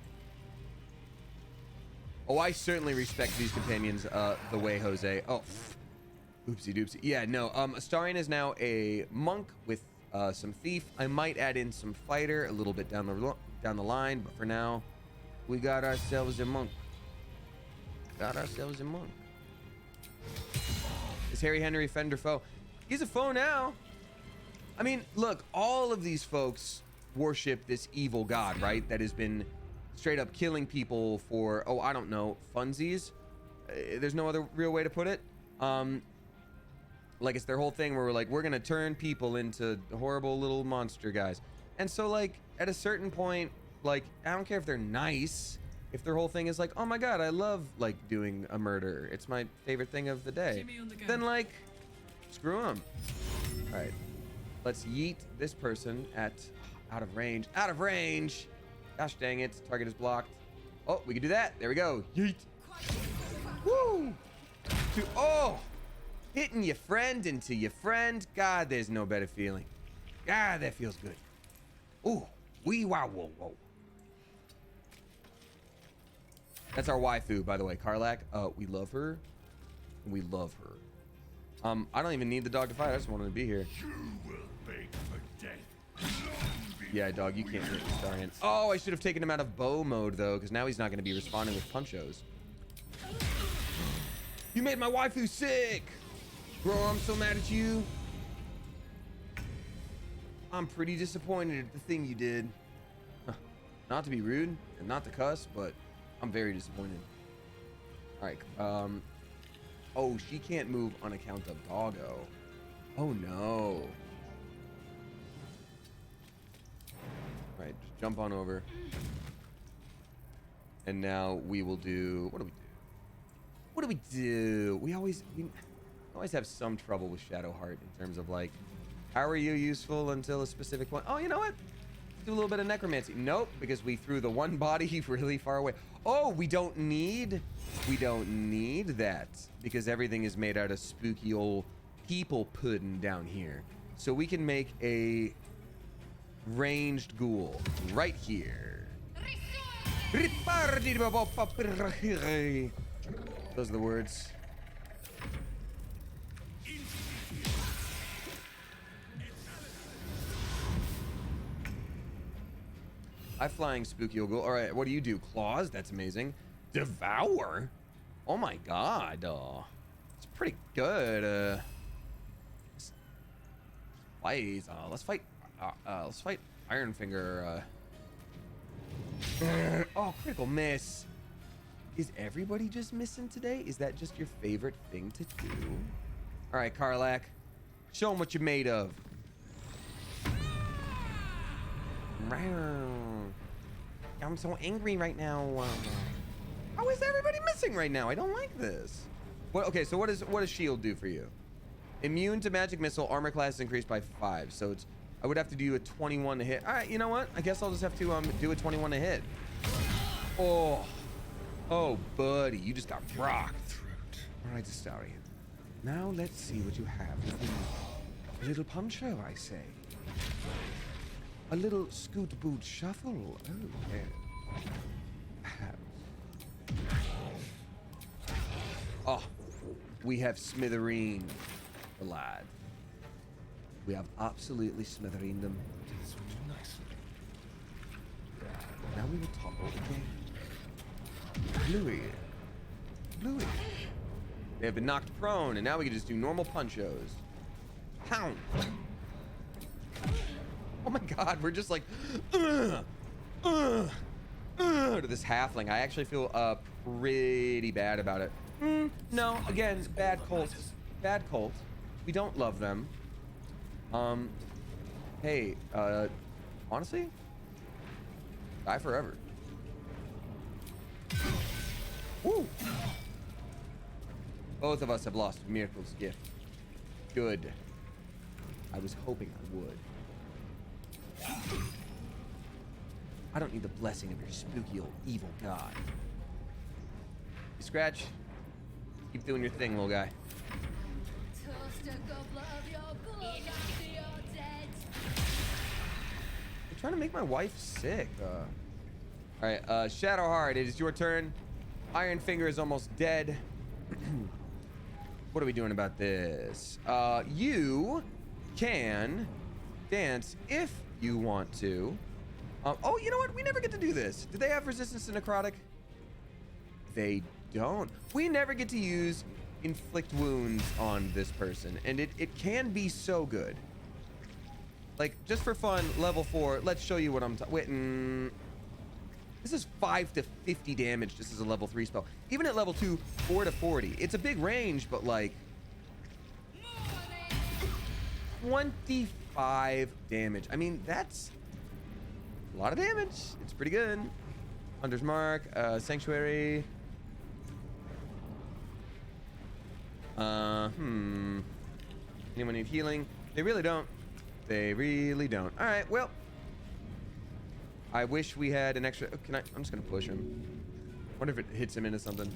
Oh, I certainly respect these companions the way, Jose. Oh, oopsie doopsie. Yeah, no. Astarion is now a monk with some thief. I might add in some fighter a little bit down the line, but for now, we got ourselves a monk. Got ourselves a monk. Is Harry Henry Fender foe? He's a foe now. I mean, look, all of these folks worship this evil god, right? That has been straight up killing people for, oh, I don't know, funsies. There's no other real way to put it. Like, it's their whole thing where we're like, we're gonna turn people into horrible little monster guys. And so, like, at a certain point, like, I don't care if they're nice. If their whole thing is like, oh my god, I love, like, doing a murder. It's my favorite thing of the day. Then, like, screw them. All right. Let's yeet this person at out of range. Out of range! Gosh dang it. Target is blocked. Oh, we can do that. There we go. Yeet. Woo! Oh! Hitting your friend into your friend. God, there's no better feeling. God, that feels good. Ooh. Wee wow whoa whoa. That's our waifu, by the way. Karlak. We love her. We love her. I don't even need the dog to fight. I just wanted to be here. You will beg for death. Yeah, dog, you can't hit Starion. Oh, I should have taken him out of bow mode, though, because now he's not going to be responding with punchos. You made my waifu sick! Bro, I'm so mad at you. I'm pretty disappointed at the thing you did. Not to be rude and not to cuss, but I'm very disappointed. All right, oh, she can't move on account of doggo. Oh, no. All right, just jump on over. And now we will do... What do we do? What do we do? We always have some trouble with Shadowheart in terms of like, how are you useful until a specific point? Oh, you know what? Do a little bit of necromancy. Nope, because we threw the one body really far away. Oh, we don't need that because everything is made out of spooky old people pudding down here. So we can make a ranged ghoul right here. Those are the words. High flying spooky old ghoul. All right, what do you do? Claws? That's amazing. Devour? Oh my god. It's pretty good. Let's fight Ironfinger. Oh, critical miss. Is everybody just missing today? Is that just your favorite thing to do? All right, Karlak. Show them what you're made of. I'm so angry right now. How is everybody missing right now? I don't like this. Okay, so what does shield do for you? Immune to magic missile, armor class is increased by 5. So I would have to do a 21 to hit. All right, you know what? I guess I'll just have to do a 21 to hit. Oh, buddy, you just got rocked. All right, Astarion. Now let's see what you have. A little puncho, I say. A little scoot boot shuffle. Oh, yeah. Oh, we have smithereen the lad. We have absolutely smithereen them. Now we will topple again. Bluey. They have been knocked prone, and now we can just do normal punchos. Pound. Oh my god, we're just like to this halfling. I actually feel pretty bad about it. No, again, bad cult. Bad cult. We don't love them. Hey, honestly, die forever. Woo! Both of us have lost Miracle's gift. Good. I was hoping I would. I don't need the blessing of your spooky old evil god. You scratch. Keep doing your thing, little guy. You're trying to make my wife sick. All right, Shadowheart, it is your turn. Ironfinger is almost dead. What are we doing about this? You can dance if you want to. Oh, you know what? We never get to do this. Do they have resistance to necrotic? They don't. We never get to use inflict wounds on this person, and it can be so good. Like, just for fun, level 4, let's show you what I'm talking. This is 5 to 50 damage just as a level 3 spell. Even at level 2, 4 to 40. It's a big range, but like 25 damage. I mean, that's a lot of damage. It's pretty good. Hunter's Mark, Sanctuary. Anyone need healing? They really don't. They really don't. All right, well. I wish we had an extra... Oh, I'm just gonna push him. Wonder if it hits him into something.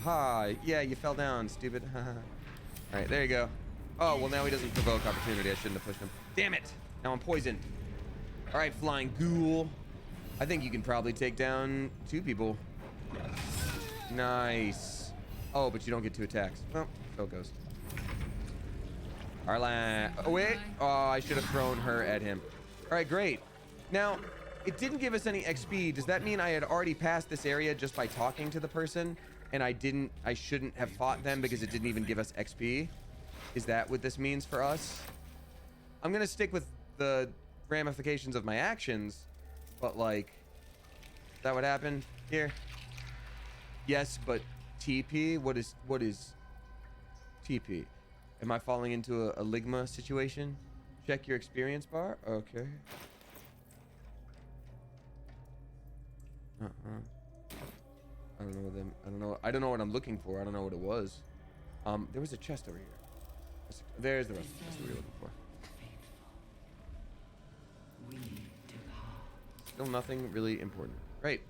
Ha! Yeah, you fell down, stupid. All right, there you go. Oh, well, now he doesn't provoke opportunity. I shouldn't have pushed him. Damn it! Now I'm poisoned. All right, flying ghoul. I think you can probably take down 2 people. Nice. Oh, but you don't get 2 attacks. Well, so it goes. Arlan. Oh, wait. Oh, I should have thrown her at him. All right, great. Now... it didn't give us any XP. Does that mean I had already passed this area just by talking to the person and I shouldn't have fought them because it didn't even give us XP? Is that what this means for us? I'm gonna stick with the ramifications of my actions, but like, is that what happened here? Yes, but TP? What is TP? Am I falling into a Ligma situation? Check your experience bar? Okay. I don't know them. I don't know what I'm looking for. I don't know what it was. There was a chest over here. There's the rest of the chest that we were looking for. Still nothing really important. Great.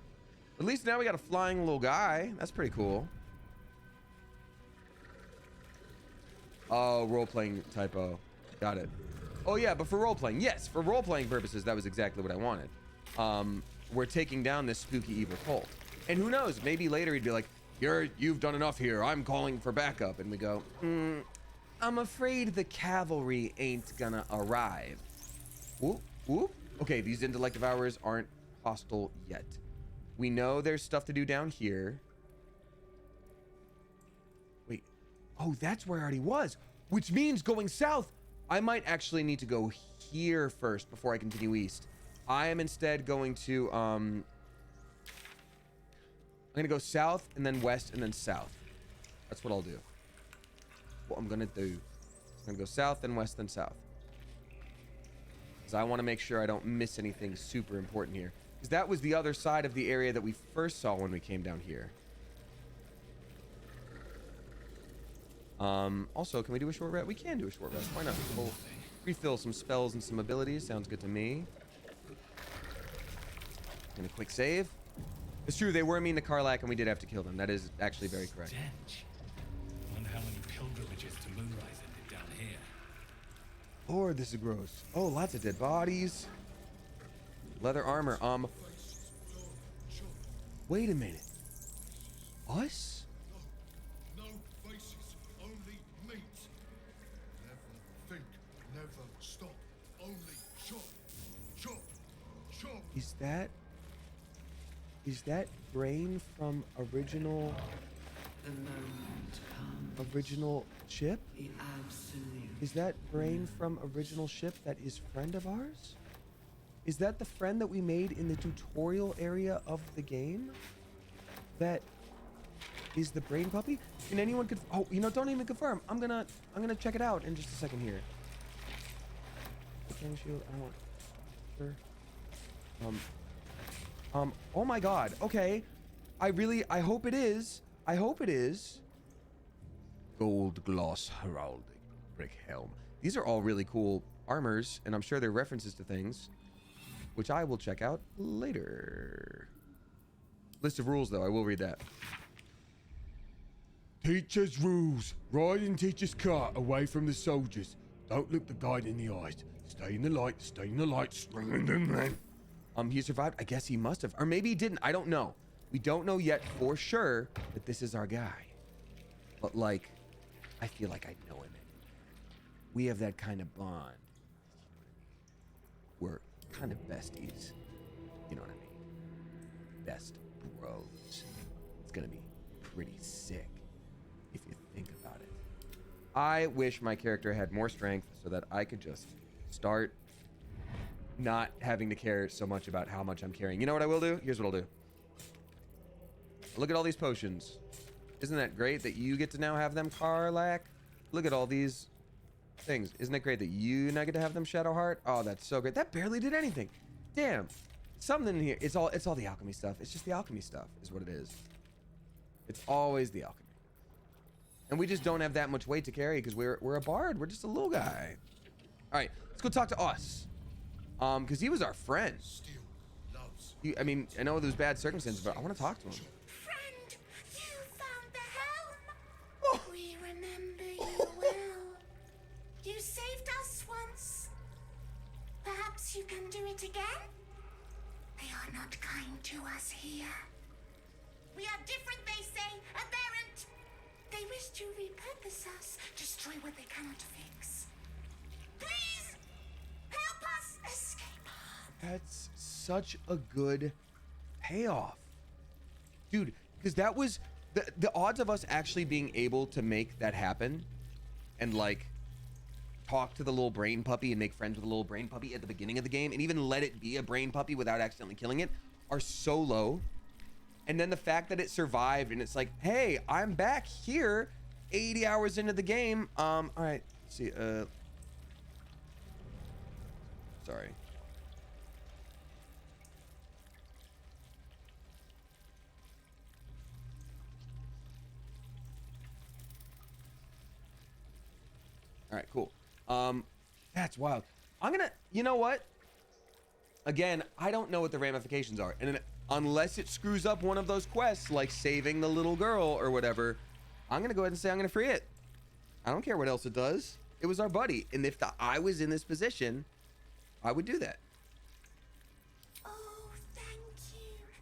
At least now we got a flying little guy. That's pretty cool. Oh, role-playing typo. Got it. Oh yeah, but for role-playing, yes, for role-playing purposes, that was exactly what I wanted. We're taking down this spooky evil cult. And who knows, maybe later he'd be like, you've done enough here, I'm calling for backup. And we go, I'm afraid the cavalry ain't gonna arrive. Whoop, whoop. Okay, these intellect devourers aren't hostile yet. We know there's stuff to do down here. Wait, oh, that's where I already was, which means going south, I might actually need to go here first before I continue east. I am instead going to, I'm gonna go south and then west and then south. That's what I'll do. What I'm gonna do. I'm gonna go south then west then south. Because I want to make sure I don't miss anything super important here. Because that was the other side of the area that we first saw when we came down here. Also, can we do a short rest? We can do a short rest. Why not? We'll refill some spells and some abilities. Sounds good to me. And a quick save. It's true, they were mean to Karlach and we did have to kill them. That is actually very correct. Stench. Wonder how many pilgrimages to Moonrise ended down here. Lord, this is gross. Oh, lots of dead bodies. Leather armor. Wait a minute. Us? No faces, only meat. Never think, never stop. Only chop, chop, chop. Is that brain from original ship? Is that brain from original ship that is friend of ours? Is that the friend that we made in the tutorial area of the game? That is the brain puppy? Can anyone oh, you know, don't even confirm. I'm gonna check it out in just a second here. Shield, I want sure. Oh my god. Okay. I hope it is. I hope it is. Gold gloss heraldic brick helm. These are all really cool armors, and I'm sure they're references to things, which I will check out later. List of rules, though. I will read that. Teacher's rules. Ride in teacher's car away from the soldiers. Don't look the guide in the eyes. Stay in the light. Stay in the light. Swing them, man. He survived. I guess he must have. Or maybe he didn't. I don't know. We don't know yet for sure that this is our guy. But, like, I feel like I know him. We have that kind of bond. We're kind of besties. You know what I mean? Best bros. It's gonna be pretty sick if you think about it. I wish my character had more strength so that I could just start not having to care so much about how much I'm carrying. You know what I will do? Here's what I'll do. Look at all these potions. Isn't that great that you get to now have them, Karlach? Look at all these things. Isn't it great that you now get to have them, Shadowheart? Oh, that's so great. That barely did anything. Damn. Something in here. It's all the alchemy stuff. It's just the alchemy stuff is what it is. It's always the alchemy. And we just don't have that much weight to carry because we're a bard. We're just a little guy. All right, let's go talk to us. Because he was our friend. I mean, I know there's bad circumstances, but I want to talk to him. Friend, you found the helm. We remember you well. You saved us once. Perhaps you can do it again? They are not kind to us here. We are different, they say, aberrant. They wish to repurpose us, destroy what they cannot fix. Please, help us escape. That's such a good payoff. Dude, because that was the odds of us actually being able to make that happen and like talk to the little brain puppy and make friends with the little brain puppy at the beginning of the game and even let it be a brain puppy without accidentally killing it are so low. And then the fact that it survived and it's like, hey, I'm back here 80 hours into the game. All right, let's see, sorry. All right, cool. That's wild. I'm gonna, you know what? Again, I don't know what the ramifications are, and unless it screws up one of those quests, like saving the little girl or whatever, I'm gonna go ahead and say I'm gonna free it. I don't care what else it does. It was our buddy, and if I was in this position, I would do that. Oh, thank you.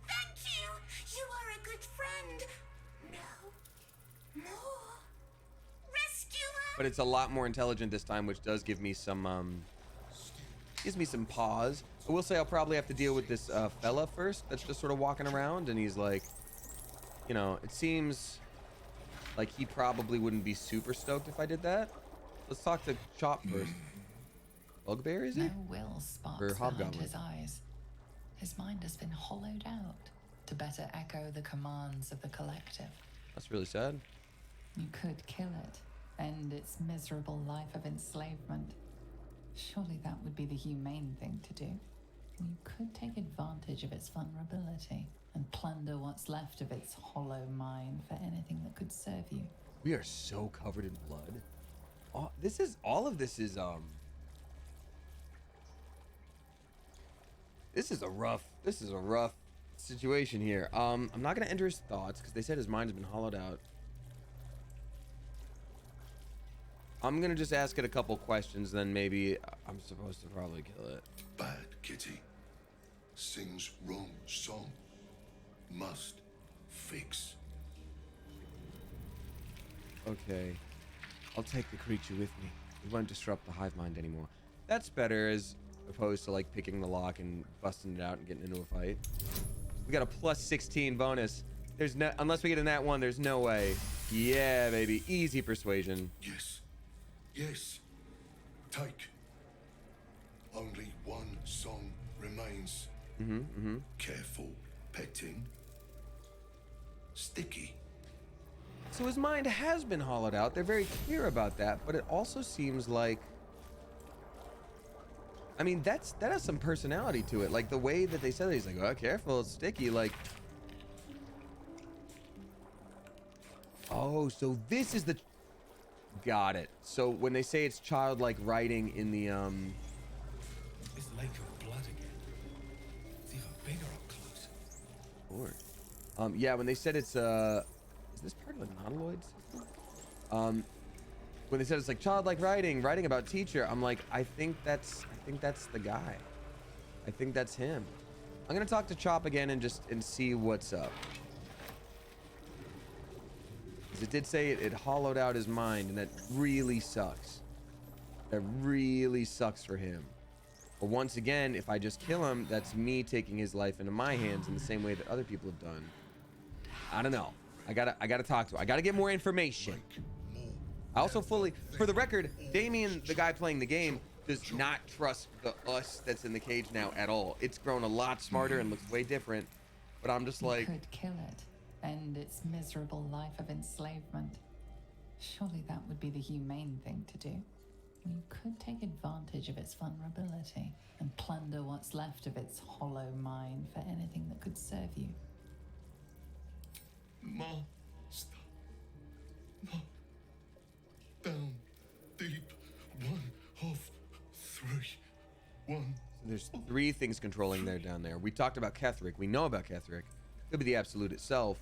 Thank you. You are a good friend. No. More. Rescuer. But it's a lot more intelligent this time, which does give me some gives me some pause. I will say I'll probably have to deal with this fella first that's just sort of walking around, and he's like, you know, it seems like he probably wouldn't be super stoked if I did that. Let's talk to Chop first. Bugbear, is he? No will sparks Or behind Hobgoblin? his eyes. His mind has been hollowed out to better echo the commands of the collective. That's really sad. You could kill it, end its miserable life of enslavement. Surely that would be the humane thing to do. You could take advantage of its vulnerability and plunder what's left of its hollow mind for anything that could serve you. We are so covered in blood. Oh, this is all of this is this is a rough situation here. I'm not gonna enter his thoughts because they said his mind's been hollowed out. I'm gonna just ask it a couple questions, then maybe I'm supposed to probably kill it. Bad kitty. Sings wrong song. Must fix. Okay, I'll take the creature with me. We won't disrupt the hive mind anymore. That's better as opposed to like picking the lock and busting it out and getting into a fight. We got a plus 16 bonus. There's no, unless we get in that one, there's no way. Yeah, baby, easy persuasion. Yes. Yes. Take. Only one song remains. Careful petting. Sticky. So his mind has been hollowed out. They're very clear about that, but it also seems like, I mean, that has some personality to it. Like the way that they said it, he's like, oh, careful, it's sticky. Like, oh, so this is the, got it. So when they say it's childlike writing in the, This lake of blood again. It's even bigger up close. Lord. Yeah, when they said it's, is this part of the nautiloid system? When they said it's like childlike writing about teacher, I'm like, I think that's the guy. I think that's him. I'm gonna talk to Chop again and see what's up. 'Cause it did say it hollowed out his mind, and that really sucks. That really sucks for him. But once again, if I just kill him, that's me taking his life into my hands in the same way that other people have done. I don't know. I gotta talk to him. I gotta get more information. I also fully, for the record, Damien, the guy playing the game, does not trust the us that's in the cage now at all. It's grown a lot smarter and looks way different. But I'm just like, You could kill it, end its miserable life of enslavement. Surely that would be the humane thing to do. You could take advantage of its vulnerability and plunder what's left of its hollow mind for anything that could serve you. Master. Not down deep. One of three. One. there's 3 things controlling there down there. We talked about Ketheric. We know about Ketheric. Could be the Absolute itself.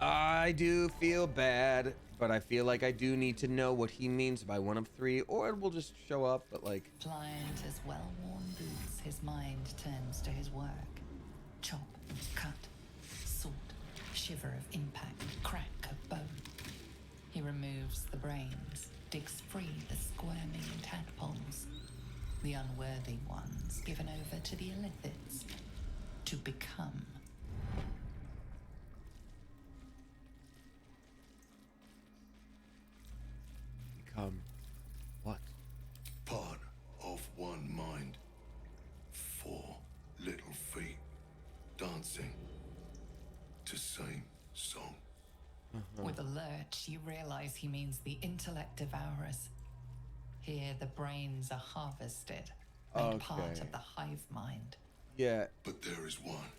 I do feel bad, but I feel like I do need to know what he means by 1 of 3, or it will just show up, but like... Pliant as well-worn boots, his mind turns to his work. Chop, cut, sort, shiver of impact, crack of bone. He removes the brains, digs free the squirming tadpoles, the unworthy ones given over to the illithids to become. Become... what? Part of one mind. 4 little feet dancing to same song. With a lurch, you realize he means the intellect devourers. Here, the brains are harvested, made part Okay. of the hive mind. Yeah, But there is one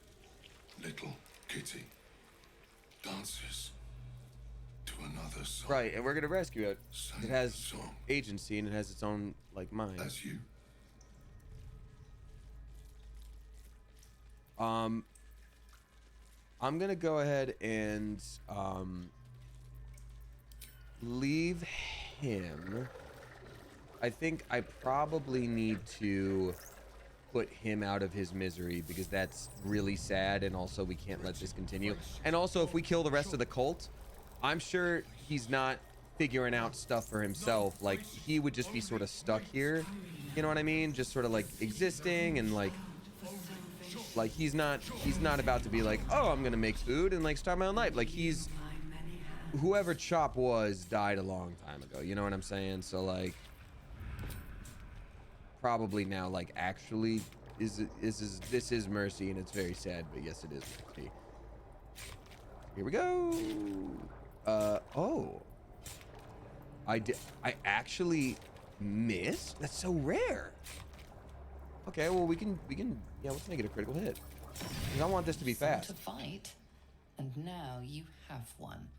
little kitty dances to another song. Right, and we're gonna rescue it. Same It has song agency and it has its own like mind. as you. I'm gonna go ahead and leave him. I think I probably need to put him out of his misery because that's really sad, and also we can't let this continue. And also, if we kill the rest of the cult, I'm sure he's not figuring out stuff for himself. Like, he would just be sort of stuck here, you know what I mean? Just sort of like existing, and like he's not about to be like, oh, I'm gonna make food and like start my own life. Like, he's, whoever Chop was died a long time ago, you know what I'm saying? So like, probably now, like, actually this is mercy, and it's very sad, but yes, it is mercy. Here we go. Oh, I actually missed. That's so rare. Okay, well, we can yeah, let's make it a critical hit, 'cause I want this to be fast. To fight, and now you have one.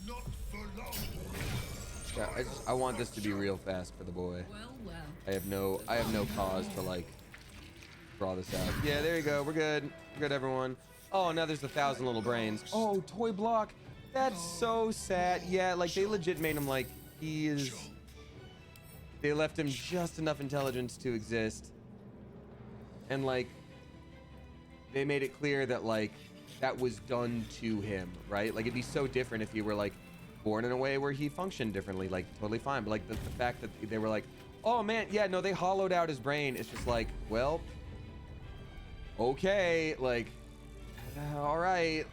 Not for long. Yeah, I want this to be real fast for the boy. Well, well. I have no cause to like draw this out. Yeah, there you go. We're good. We're good, everyone. Oh, now there's 1,000 little brains. Oh, toy block. That's so sad. Yeah, like they legit made him like he is. They left him just enough intelligence to exist, and like they made it clear that like that was done to him, right? Like, it'd be so different if he were like born in a way where he functioned differently, like totally fine. But like the fact that they were like, oh man, yeah, no, they hollowed out his brain. It's just like, well, okay, like, all right,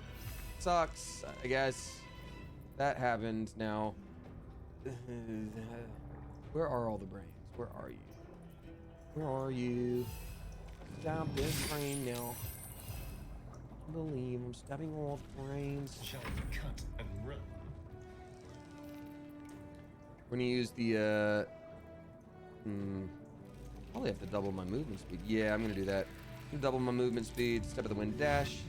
sucks, I guess. That happened. Now, where are all the brains? Where are you? Where are you? Stop this brain now. I believe I'm stabbing off brains. Shall we cut and run? We're gonna use the probably have to double my movement speed. Yeah, I'm gonna do that. I'm gonna double my movement speed, step of the wind dash.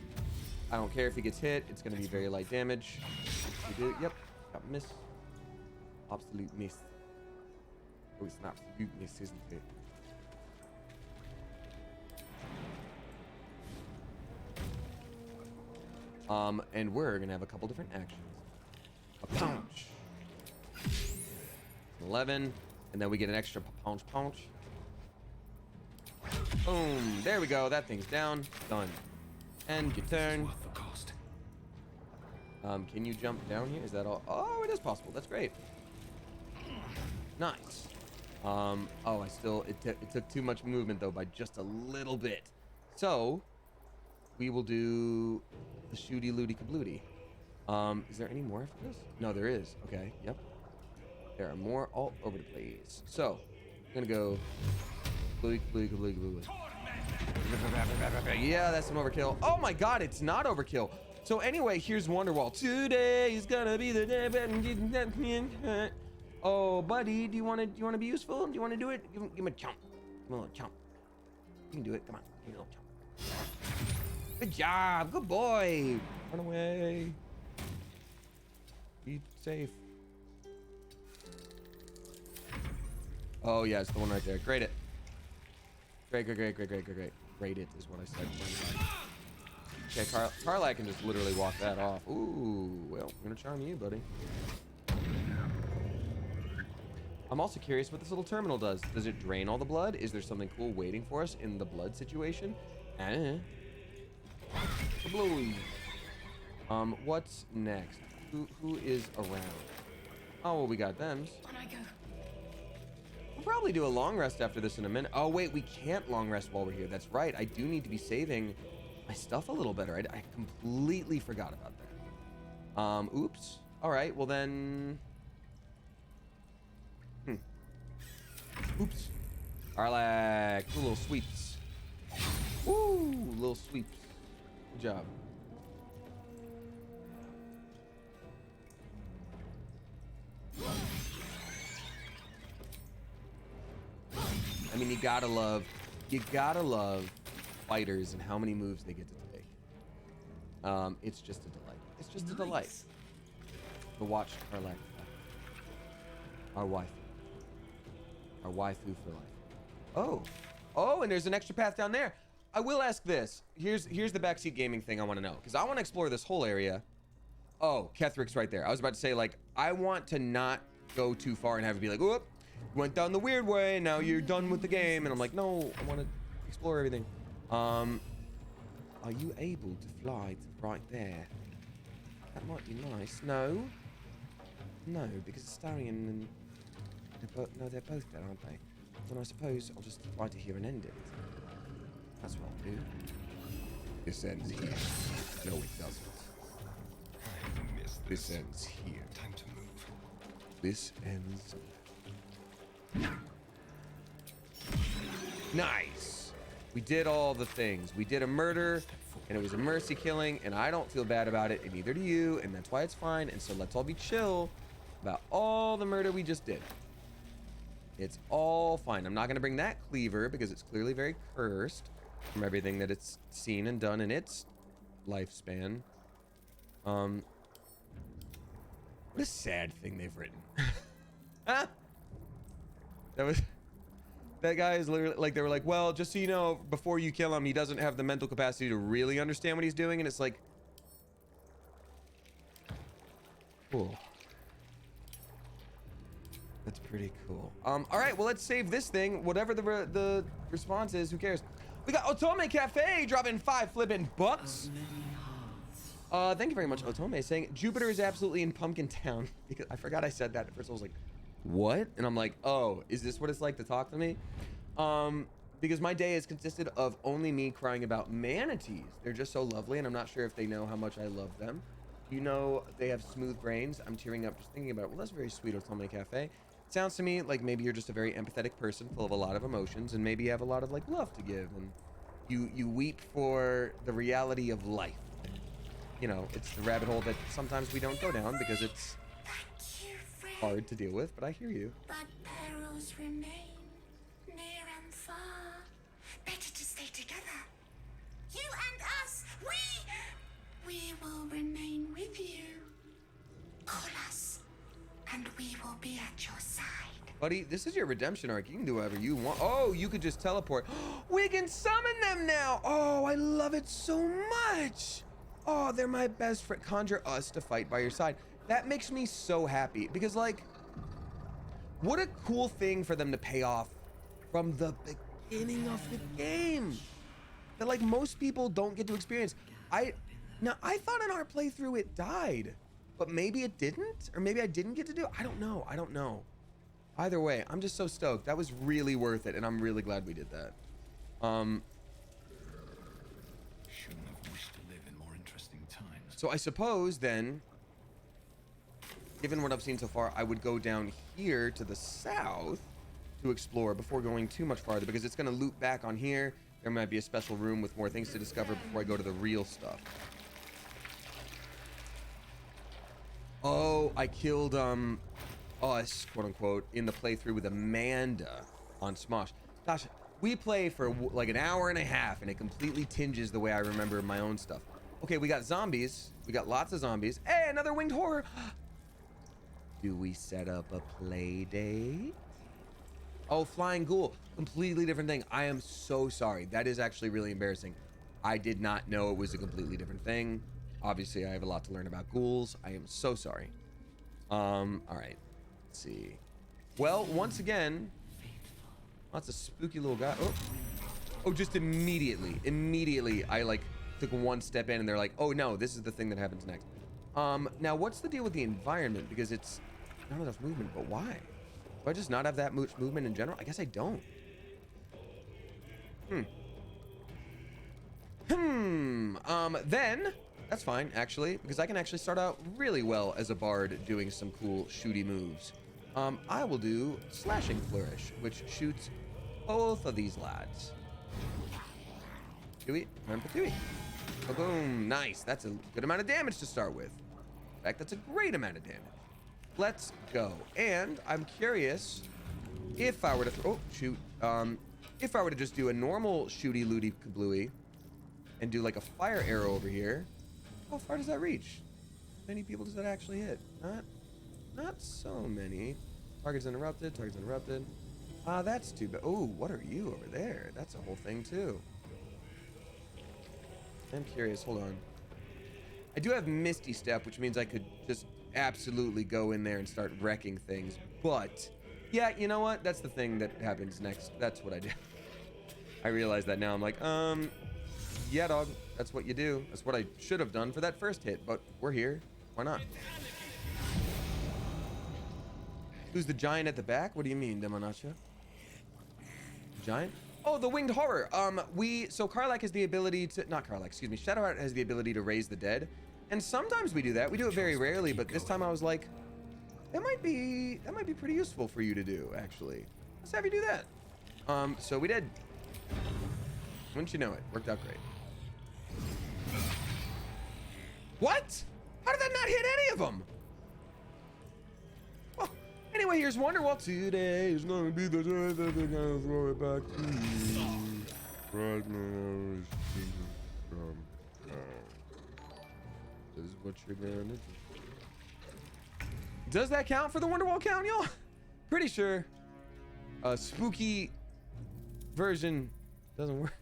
I don't care if he gets hit, it's gonna be very light damage. We do, yep, got miss. Absolute miss. Oh, it's an absolute miss, isn't it? And we're gonna have a couple different actions. A punch. 11, and then we get an extra punch. Boom, there we go. That thing's down. Done. And your turn. Worth the cost. Can you jump down here? Is that all? Oh, it is possible. That's great. Nice. Oh, it took too much movement though by just a little bit. So we will do the shooty looty kablooty. Is there any more after this? No, there is. Okay, yep. There are more all over the place. So I'm gonna go kablooty. Yeah, that's an overkill. Oh my god, it's not overkill. So anyway, here's Wonderwall. Today is gonna be the day. Oh, buddy, do you want to be useful? Do you want to do it? Give him a chomp. Give him a little chomp. You can do it. Come on, give me a little chomp. Good job, good boy. Run away. Be safe. Oh yeah, it's the one right there. Grade it. Great. Grade it is what I said. Okay, Karlak can just literally walk that off. Ooh, well, I'm gonna charm you, buddy. I'm also curious what this little terminal does. Does it drain all the blood? Is there something cool waiting for us in the blood situation? Kablooey. What's next? Who is around? Oh, well, we got them. On I go. We'll probably do a long rest after this in a minute. Oh, wait, we can't long rest while we're here. That's right. I do need to be saving my stuff a little better. I completely forgot about that. Oops. All right, well then... Oops. Karlak, little sweeps. Woo, little sweeps. Good job. I mean, you gotta love fighters and how many moves they get to take. It's just a delight. It's just a delight to watch our life. Our wife. Our waifu for life. Oh, and there's an extra path down there. I will ask this. Here's the backseat gaming thing I want to know, because I want to explore this whole area. Oh, Ketheric's right there. I was about to say, like, I want to not go too far and have it be like, whoop, went down the weird way, now you're done with the game. And I'm like, no, I want to explore everything. Are you able to fly to right there? That might be nice. No, because Astarion and they're both there, aren't they? Then I suppose I'll just fly to here and end it. That's what I'll do. This ends here. No, it doesn't. This ends here. Time to move. This ends. Nice. We did all the things. We did a murder, and it was a mercy killing, and I don't feel bad about it, and neither do you, and that's why it's fine. And so let's all be chill about all the murder we just did. It's all fine. I'm not going to bring that cleaver because it's clearly very cursed from everything that it's seen and done in its lifespan. What a sad thing they've written. Huh? That guy is literally like, they were like, well, just so you know, before you kill him, he doesn't have the mental capacity to really understand what he's doing. And it's like, cool. That's pretty cool. All right, well, let's save this thing. Whatever the response is, who cares? We got Otome Cafe dropping 5 flippin' bucks. Thank you very much, Otome, saying Jupiter is absolutely in Pumpkin Town. Because I forgot I said that at first. I was like, what? And I'm like, oh, is this what it's like to talk to me? Because my day has consisted of only me crying about manatees. They're just so lovely, and I'm not sure if they know how much I love them. You know, they have smooth brains. I'm tearing up just thinking about it. Well, that's very sweet, Otome Cafe. It sounds to me like maybe you're just a very empathetic person full of a lot of emotions, and maybe you have a lot of like love to give, and you weep for the reality of life. You know, it's the rabbit hole that sometimes we don't go down because it's hard to deal with, but I hear you. But perils remain near and far. Better to stay together. You and us, we will remain with you. Call us, and we will be at your side. Buddy, this is your redemption arc. You can do whatever you want. Oh, you could just teleport. We can summon them now. Oh, I love it so much. Oh, they're my best friend. Conjure us to fight by your side. That makes me so happy because, like, what a cool thing for them to pay off from the beginning of the game that, like, most people don't get to experience. I thought in our playthrough it died, but maybe it didn't, or maybe I didn't get to do it. I don't know. Either way, I'm just so stoked. That was really worth it, and I'm really glad we did that. Shouldn't have wished to live in more interesting times. So I suppose then, given what I've seen so far, I would go down here to the south to explore before going too much farther, because it's going to loop back on here. There might be a special room with more things to discover before I go to the real stuff. Oh, I killed us, quote unquote, in the playthrough with Amanda on Smosh. Gosh, we play for like an hour and a half, and it completely tinges the way I remember my own stuff. Okay, we got zombies. We got lots of zombies. Hey, another winged horror. Do we set up a play date? Oh, flying ghoul. Completely different thing. I am so sorry. That is actually really embarrassing. I did not know it was a completely different thing. Obviously, I have a lot to learn about ghouls. I am so sorry. All right. Let's see. Well, once again, lots of spooky little guy. Oh, just immediately, I like took one step in, and they're like, oh no, this is the thing that happens next. Now what's the deal with the environment? Because it's not enough movement, but why? Do I just not have that much movement in general? I guess I don't. Then that's fine, actually, because I can actually start out really well as a bard doing some cool shooty moves. I will do Slashing Flourish, which shoots both of these lads. Patooey, and Patooey. Boom, nice. That's a good amount of damage to start with. In fact, that's a great amount of damage. Let's go. And I'm curious if I were to if I were to just do a normal shooty looty kablooey and do like a fire arrow over here, how far does that reach? many people does that actually hit? Not so many. Target's interrupted. Target's interrupted. That's too bad. Oh, what are you over there? That's a whole thing too. I'm curious. Hold on. I do have Misty Step, which means I could just absolutely go in there and start wrecking things. But yeah, you know what? That's the thing that happens next. That's what I do. I realize that now. I'm like, yeah, dog. That's what you do. That's what I should have done for that first hit. But we're here. Why not? Who's the giant at the back? What do you mean, Demanacha? Giant? Oh, the winged horror. So Karlach has the ability to, not Karlach, excuse me. Shadowheart has the ability to raise the dead. And sometimes we do that. We do it very rarely, but this time I was like, that might be pretty useful for you to do, actually. Let's have you do that. So we did. Wouldn't you know it? Worked out great. What? How did that not hit any of them? Well, anyway, here's Wonderwall. Today is going to be the day that they're going to throw it back to you. Right now, this is what you're going to do. Does that count for the Wonderwall count, y'all? Pretty sure. A spooky version doesn't work.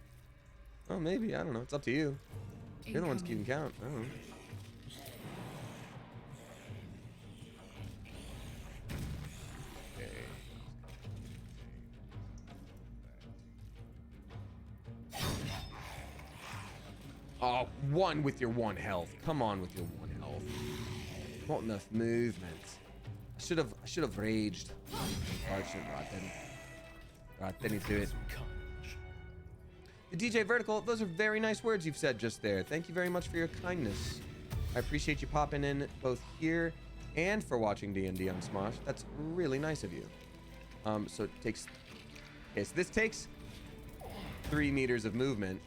Oh, maybe. I don't know. It's up to you. You're the ones keeping count. I don't know. Oh, one with your 1 health. Come on with your 1 health. Not enough movement. I should have raged. Oh, I shouldn't. Right, then you do it. The DJ Vertical, those are very nice words you've said just there. Thank you very much for your kindness. I appreciate you popping in both here and for watching D&D on Smosh. That's really nice of you. So it takes... Okay, so this takes 3 meters of movement,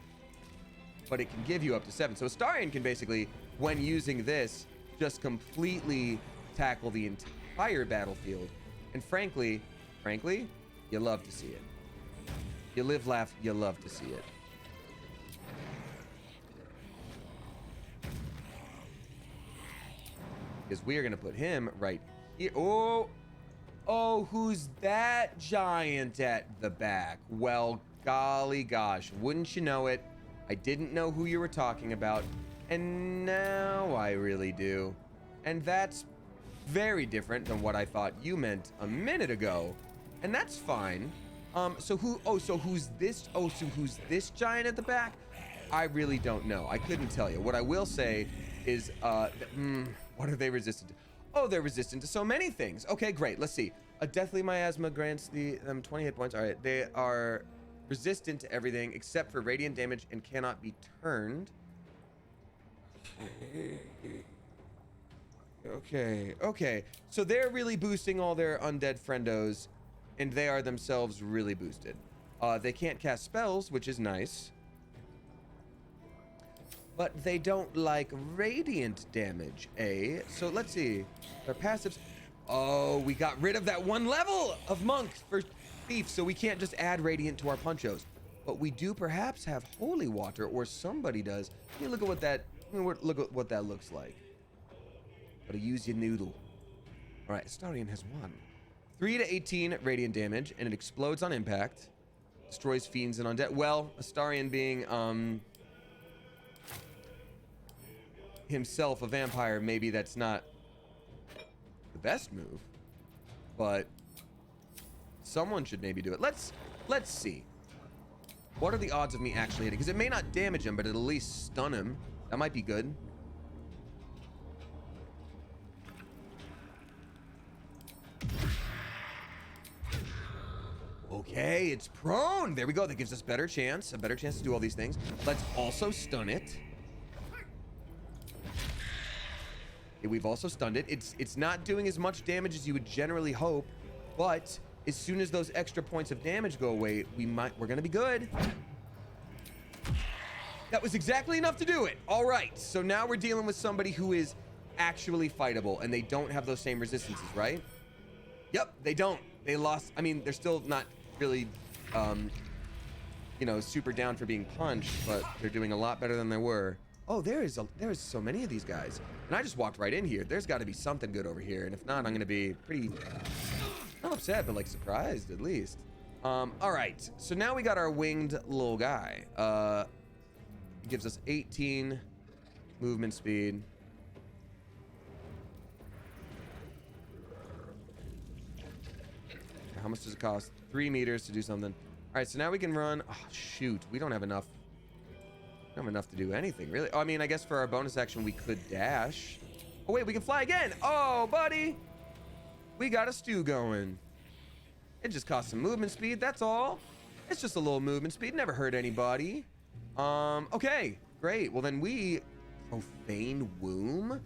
but it can give you up to 7. So Astarion can basically, when using this, just completely tackle the entire battlefield. And frankly, you love to see it. You live, laugh, you love to see it. Because we are going to put him right here. Oh, who's that giant at the back? Well, golly gosh, wouldn't you know it? I didn't know who you were talking about, and now I really do. And that's very different than what I thought you meant a minute ago. And that's fine. So who's this giant at the back? I really don't know. I couldn't tell you. What I will say is, what are they resistant to? Oh, they're resistant to so many things. Okay, great. Let's see. A deathly miasma grants them 20 hit points. All right, they are resistant to everything except for radiant damage and cannot be turned. Okay. So they're really boosting all their undead friendos, and they are themselves really boosted. They can't cast spells, which is nice. But they don't like radiant damage, eh? So let's see. Their passives. Oh, we got rid of that 1 level of monk for thief, so we can't just add radiant to our punchos. But we do perhaps have holy water, or somebody does. Let me look at what that. Look at what that looks like. Gotta use your noodle. All right, Astarion has 1. 3 to 18 radiant damage, and it explodes on impact. Destroys fiends and undead. Well, Astarion being himself a vampire, maybe that's not the best move, but someone should maybe do it. Let's see. What are the odds of me actually hitting? Because it may not damage him, but it'll at least stun him. That might be good. Okay, it's prone. There we go. That gives us a better chance to do all these things. Let's also stun it. Okay, we've also stunned it. It's not doing as much damage as you would generally hope, but as soon as those extra points of damage go away, we're gonna be good. That was exactly enough to do it. All right, so now we're dealing with somebody who is actually fightable, and they don't have those same resistances, right? Yep, they don't. They lost. I mean, they're still not really, super down for being punched, but they're doing a lot better than they were. Oh, there is so many of these guys. And I just walked right in here. There's got to be something good over here. And if not, I'm going to be pretty, not upset, but like surprised at least. All right. So now we got our winged little guy. Gives us 18 movement speed. How much does it cost? 3 meters to do something. All right, so now we can run. Oh, shoot. We don't have enough. We don't have enough to do anything, really. Oh, I mean, I guess for our bonus action, we could dash. Oh, wait, we can fly again. Oh, buddy. We got a stew going. It just costs some movement speed, that's all. It's just a little movement speed. Never hurt anybody. Okay, great. Well, then we... Profane womb?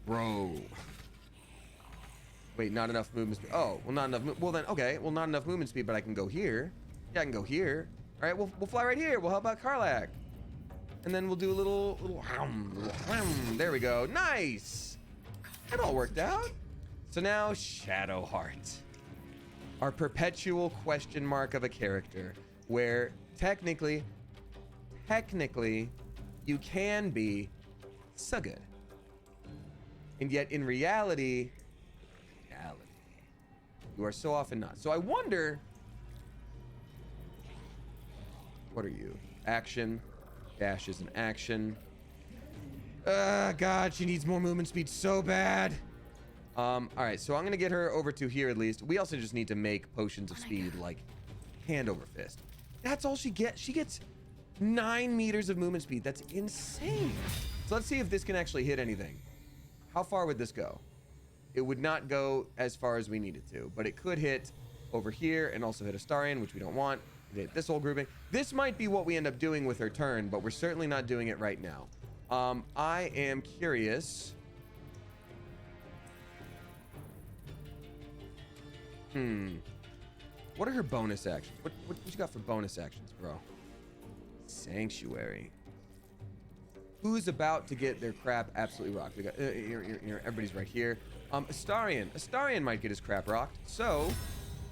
Bro. Wait, not enough movement speed. Oh, well, not enough. Well, then, okay. Well, not enough movement speed, but I can go here. Yeah, I can go here. All right, we'll fly right here. We'll help out Karlach. And then we'll do a little there we go. Nice. It all worked out. So now Shadowheart. Our perpetual question mark of a character where technically, you can be so good. And yet in reality, you are so often not. So I wonder, what are you? Action. Dash is an action. God, she needs more movement speed so bad. All right, so I'm gonna get her over to here at least. We also just need to make potions of speed, like hand over fist. That's all she gets. She gets 9 meters of movement speed. That's insane. So let's see if this can actually hit anything. How far would this go? It would not go as far as we needed to, but it could hit over here and also hit Astarion, which we don't want. Hit this whole grouping. This might be what we end up doing with her turn, but we're certainly not doing it right now. I am curious. What are her bonus actions? What you got for bonus actions, bro? Sanctuary. Who's about to get their crap absolutely rocked? We got everybody's right here. Astarion. Astarion might get his crap rocked. So,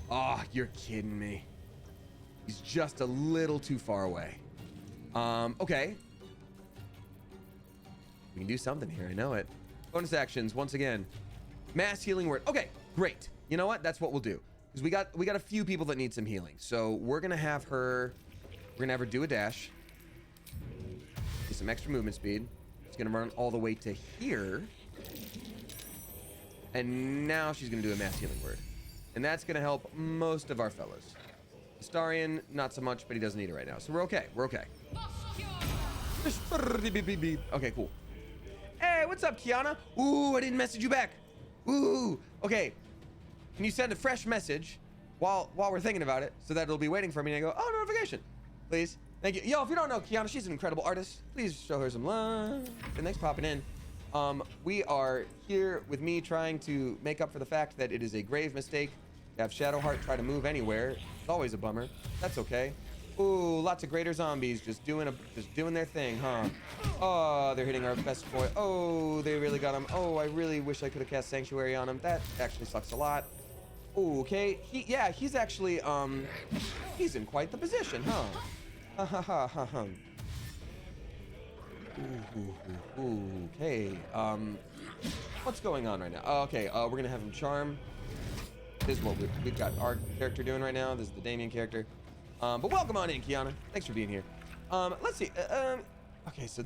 oh, you're kidding me. He's just a little too far away. Okay. We can do something here. I know it. Bonus actions once again. Mass healing word. Okay, great. You know what? That's what we'll do. Because we got a few people that need some healing. So we're gonna have her. We're gonna have her do a dash. Get some extra movement speed. She's gonna run all the way to here. And now she's gonna do a mass healing word. And that's gonna help most of our fellows. Astarion, not so much, but he doesn't need it right now. So we're okay. We're okay. Okay, cool. Hey, what's up, Kiana? Ooh, I didn't message you back. Ooh, okay. Can you send a fresh message while we're thinking about it so that it'll be waiting for me and I go, oh, notification, please. Thank you. Yo, if you don't know Kiana, she's an incredible artist. Please show her some love. And thanks for popping in. We are here with me trying to make up for the fact that it is a grave mistake to have Shadowheart try to move anywhere. It's always a bummer. That's okay. Ooh, lots of greater zombies just doing their thing, huh? Oh, they're hitting our best boy. Oh, they really got him. Oh, I really wish I could have cast Sanctuary on him. That actually sucks a lot. Ooh, okay. He's actually he's in quite the position, huh? Ha ha ha ha ha. Ooh, okay. What's going on right now? Okay, we're gonna have him charm. This is what we've got our character doing right now. This is the Damien character. But welcome on in, Kiana. Thanks for being here. Let's see. Okay, so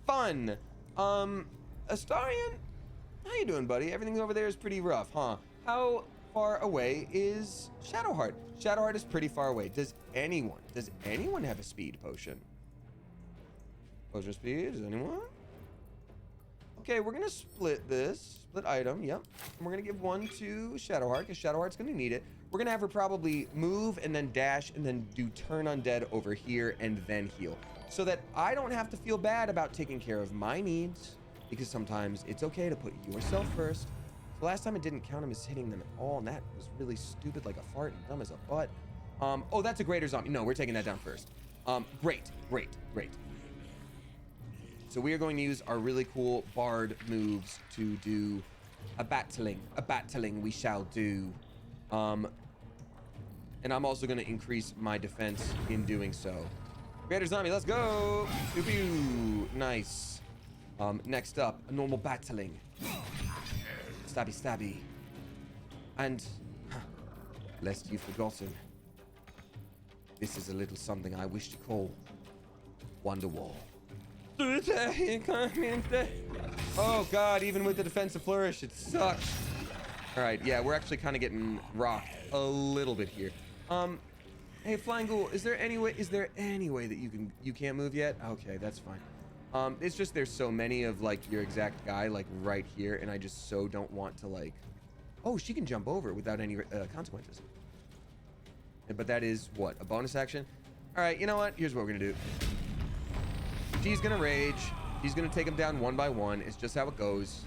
fun. Astarion, how you doing, buddy? Everything over there is pretty rough, huh? How far away is Shadowheart? Shadowheart is pretty far away. Does anyone have a speed potion? Potion speed, does anyone? Okay, we're gonna split this. Split item, yep. And we're gonna give one to Shadowheart, because Shadowheart's gonna need it. We're gonna have her probably move and then dash and then do turn undead over here and then heal. So that I don't have to feel bad about taking care of my needs, because sometimes it's okay to put yourself first. The last time it didn't count him as hitting them at all, and that was really stupid like a fart and dumb as a butt. Oh, that's a greater zombie. No, we're taking that down first. Great. So we are going to use our really cool bard moves to do a battling. A battling we shall do. And I'm also going to increase my defense in doing so. Greater zombie, let's go. Pew pew. Nice. Next up, a normal battling. Stabby stabby. And lest you've forgotten, this is a little something I wish to call Wonderwall. Oh god, even with the defensive flourish, it sucks. All right, yeah, we're actually kind of getting rocked a little bit here. Hey, Flying Ghoul, is there any way that you can't move yet? Okay, that's fine. It's just there's so many of like your exact guy like right here, and I just so don't want to like. Oh, she can jump over without any consequences. But that is what, a bonus action? All right, you know what? Here's what we're gonna do. She's gonna rage. She's gonna take him down one by one. It's just how it goes.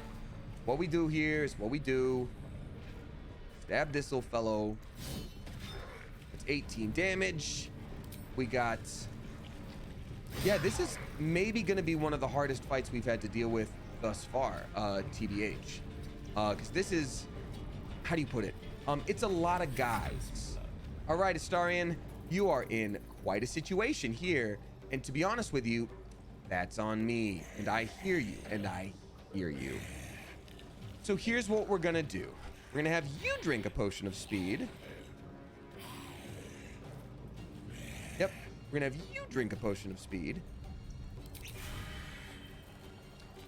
What we do here is what we do. Stab this little fellow. It's 18 damage. We got. Yeah, this is maybe gonna be one of the hardest fights we've had to deal with thus far, TBH. Because this is, how do you put it? It's a lot of guys. All right, Astarion, you are in quite a situation here. And to be honest with you, that's on me. And I hear you, and I hear you. So here's what we're gonna do. We're gonna have you drink a potion of speed. Yep, we're gonna have you drink a potion of speed.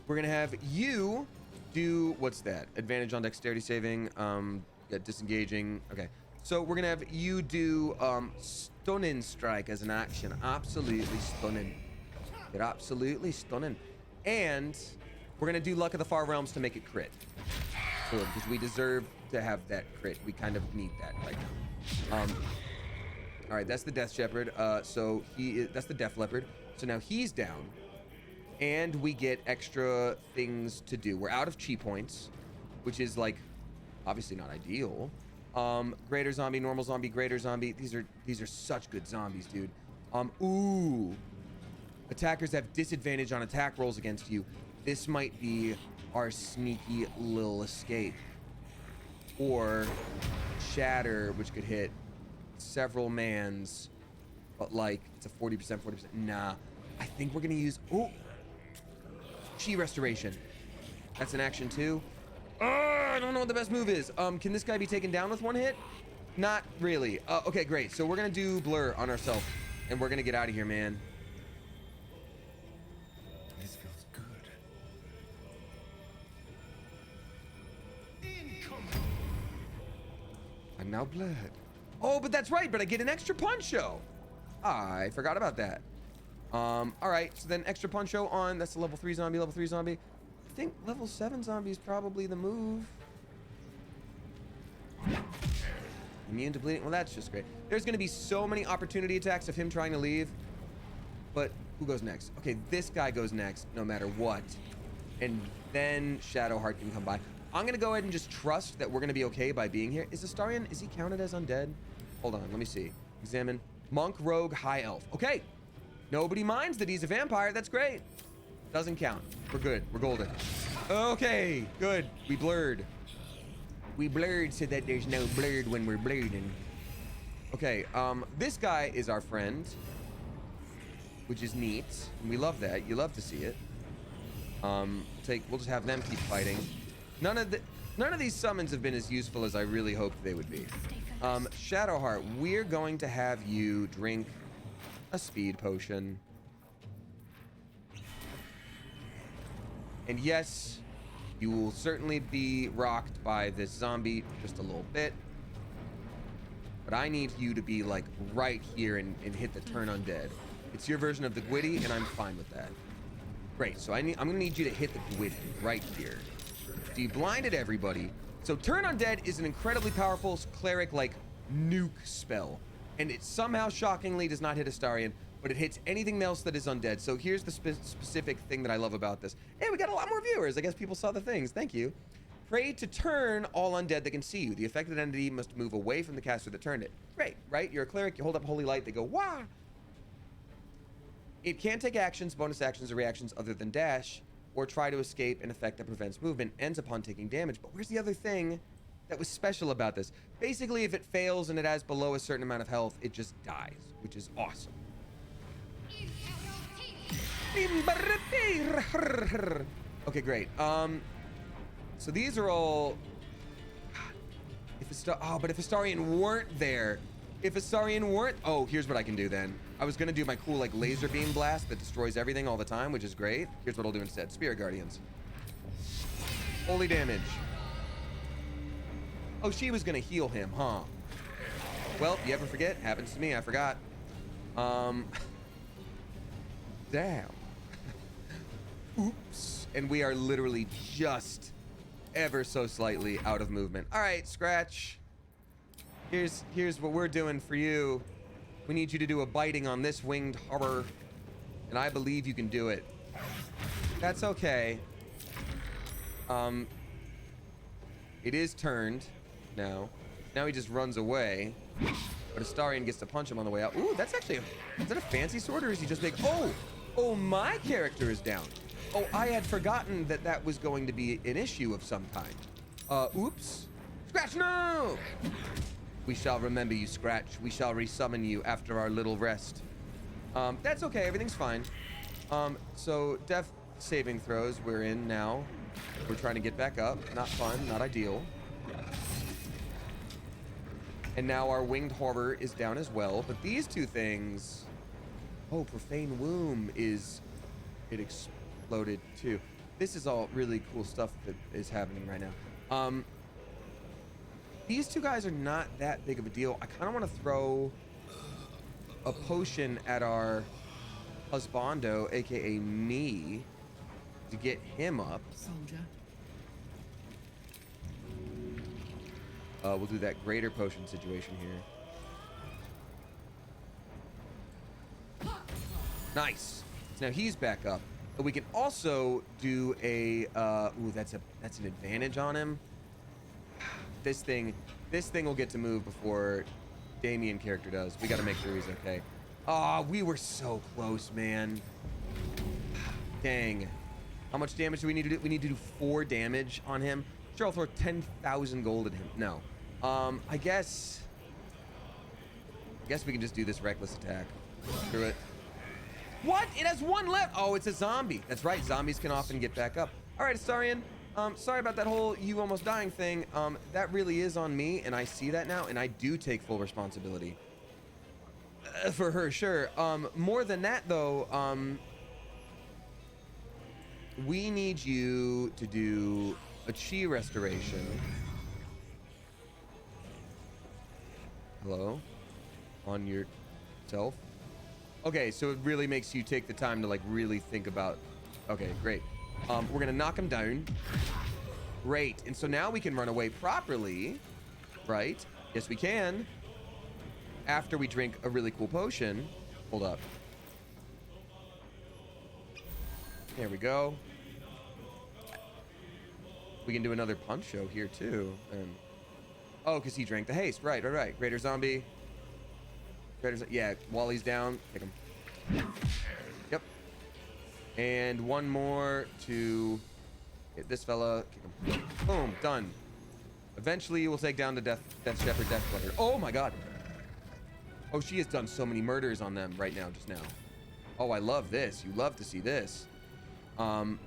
We're gonna have you do, what's that? Advantage on dexterity saving, yeah, disengaging, okay. So we're gonna have you do stunning strike as an action. Absolutely stunning. You're absolutely stunning. And we're gonna do Luck of the Far Realms to make it crit. So, because we deserve to have that crit. We kind of need that right now. All right, that's the Death Shepherd. So that's the Death Leopard. So now he's down. And we get extra things to do. We're out of chi points, which is like obviously not ideal. Greater zombie, normal zombie, greater zombie. These are such good zombies, dude. Ooh. Attackers have disadvantage on attack rolls against you. This might be our sneaky little escape. Or Shatter, which could hit several mans, but like it's a 40%. Nah, I think we're gonna use chi restoration. That's an action too. I don't know what the best move is. Can this guy be taken down with one hit? Not really. Okay, great. So we're gonna do blur on ourselves, and we're gonna get out of here, man. This feels good. I'm now blurred. Oh, but that's right. But I get an extra poncho. I forgot about that. All right. So then extra poncho on. That's a level 3 zombie. Level 3 zombie. I think level 7 zombie is probably the move. Immune to bleeding. Well, that's just great. There's going to be so many opportunity attacks of him trying to leave. But who goes next? Okay, this guy goes next no matter what. And then Shadowheart can come by. I'm going to go ahead and just trust that we're going to be okay by being here. Is Astarion, is he counted as undead? Hold on, let me see. Examine. Monk, rogue, high elf. Okay. Nobody minds that he's a vampire. That's great. Doesn't count. We're good. We're golden. Okay, good. We blurred. We blurred so that there's no blurred when we're blurring. Okay, this guy is our friend, which is neat. And we love that. You love to see it. We'll just have them keep fighting. None of these summons have been as useful as I really hoped they would be. Shadowheart, we're going to have you drink a speed potion. And yes, you will certainly be rocked by this zombie just a little bit. But I need you to be like right here and hit the turn undead. It's your version of the Gwitty, and I'm fine with that. Great, so I'm gonna need you to hit the Gwitty right here. So you blinded everybody. So turn undead is an incredibly powerful cleric like nuke spell. And it somehow shockingly does not hit Astarion, but it hits anything else that is undead. So here's the specific thing that I love about this. Hey, we got a lot more viewers. I guess people saw the things. Thank you. Pray to turn all undead that can see you. The affected entity must move away from the caster that turned it. Great, right? You're a cleric. You hold up holy light. They go, wah! It can't take actions, bonus actions, or reactions other than dash, or try to escape an effect that prevents movement, ends upon taking damage. But where's the other thing that was special about this? Basically, if it fails and it has below a certain amount of health, it just dies, which is awesome. Okay, great. So these are all. But if Astarion weren't there, oh, here's what I can do then. I was gonna do my cool like laser beam blast that destroys everything all the time, which is great. Here's what I'll do instead: Spirit Guardians. Holy damage. Oh, she was gonna heal him, huh? Well, you ever forget? Happens to me. I forgot. Damn. Oops. And we are literally just ever so slightly out of movement. All right, Scratch. Here's what we're doing for you. We need you to do a biting on this winged horror, and I believe you can do it. That's okay. It is turned now. Now he just runs away, but Astarion gets to punch him on the way out. Ooh, that's actually is that a fancy sword, or is he just like, oh, my character is down. Oh, I had forgotten that that was going to be an issue of some kind. Oops. Scratch, no! We shall remember you, Scratch. We shall resummon you after our little rest. That's okay, everything's fine. So death saving throws we're in now. We're trying to get back up. Not fun, not ideal. And now our winged horror is down as well. But these two things... Oh, Profane Womb is... It exploded too. This is all really cool stuff that is happening right now. These two guys are not that big of a deal. I kind of want to throw a potion at our husbando, aka me, to get him up. Soldier. We'll do that greater potion situation here. Nice. So now he's back up. But we can also do a ooh, that's an advantage on him. This thing will get to move before Damien character does. We got to make sure he's okay. Ah, we were so close, man. Dang. How much damage do we need to do? We need to do 4 damage on him. Sure, I'll throw 10,000 gold at him. No. I guess we can just do this reckless attack. Screw it. What? It has 1 left. Oh, it's a zombie. That's right. Zombies can often get back up. All right, Astarion. Sorry about that whole you almost dying thing. That really is on me, and I see that now, and I do take full responsibility for her, sure. More than that, though, we need you to do a chi restoration. Hello? On yourself? Okay, so it really makes you take the time to, like, really think about... Okay, great. We're gonna knock him down. Great. And so now we can run away properly, right? Yes, we can. After we drink a really cool potion. Hold up. There we go. We can do another punch show here too. And oh, because he drank the haste. Right. Greater zombie. Yeah, while he's down, kick him. Yep. And one more to hit this fella. Kick him. Boom. Done. Eventually, we'll take down the Death Shepherd, Death Clutter. Oh my God. Oh, she has done so many murders on them right now, just now. Oh, I love this. You love to see this. I'm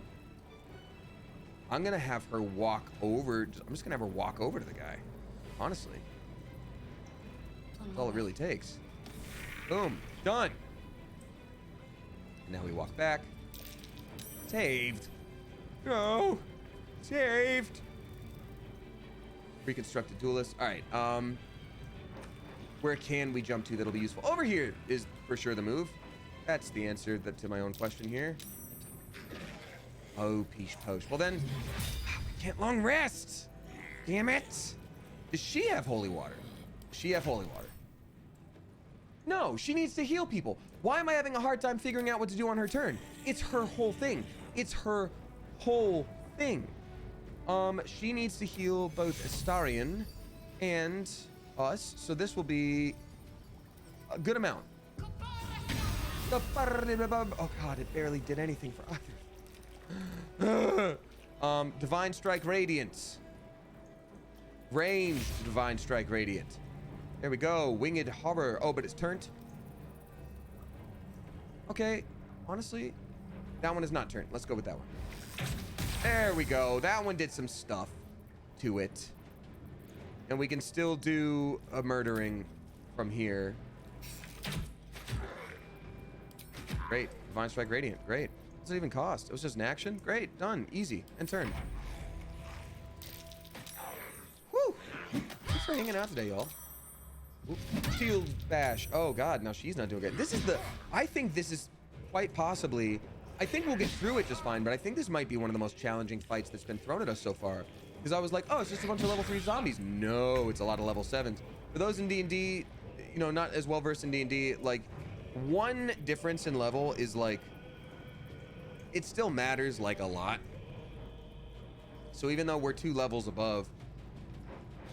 gonna have her walk over. I'm just gonna have her walk over to the guy. Honestly. That's all it really takes. Boom. Done. Now we walk back. Saved. No. Saved. Reconstructed duelist. All right. Where can we jump to that'll be useful? Over here is for sure the move. That's the answer to my own question here. Oh, peach post. Well then, we can't long rest. Damn it. Does she have holy water? Does she have holy water? No, she needs to heal people. Why am I having a hard time figuring out what to do on her turn? It's her whole thing. It's her whole thing. She needs to heal both Astarion and us, so this will be a good amount. Oh God, it barely did anything for either. Divine Strike Radiant. Ranged Divine Strike Radiant. There we go. Winged Horror. Oh, but it's turned. Okay, honestly, that one is not turned. Let's go with that one. There we go. That one did some stuff to it. And we can still do a murdering from here. Great. Divine Strike Radiant. Great. What's it even cost? It was just an action? Great. Done. Easy. And turn. Woo! Thanks for hanging out today, y'all. Shield bash. Oh, God. Now she's not doing good. This is the... I think this is quite possibly... I think we'll get through it just fine, but I think this might be one of the most challenging fights that's been thrown at us so far. Because I was like, oh, it's just a bunch of level 3 zombies. No, it's a lot of level 7s. For those in D&D, you know, not as well versed in D&D, like, one difference in level is like... It still matters, like, a lot. So even though we're 2 levels above,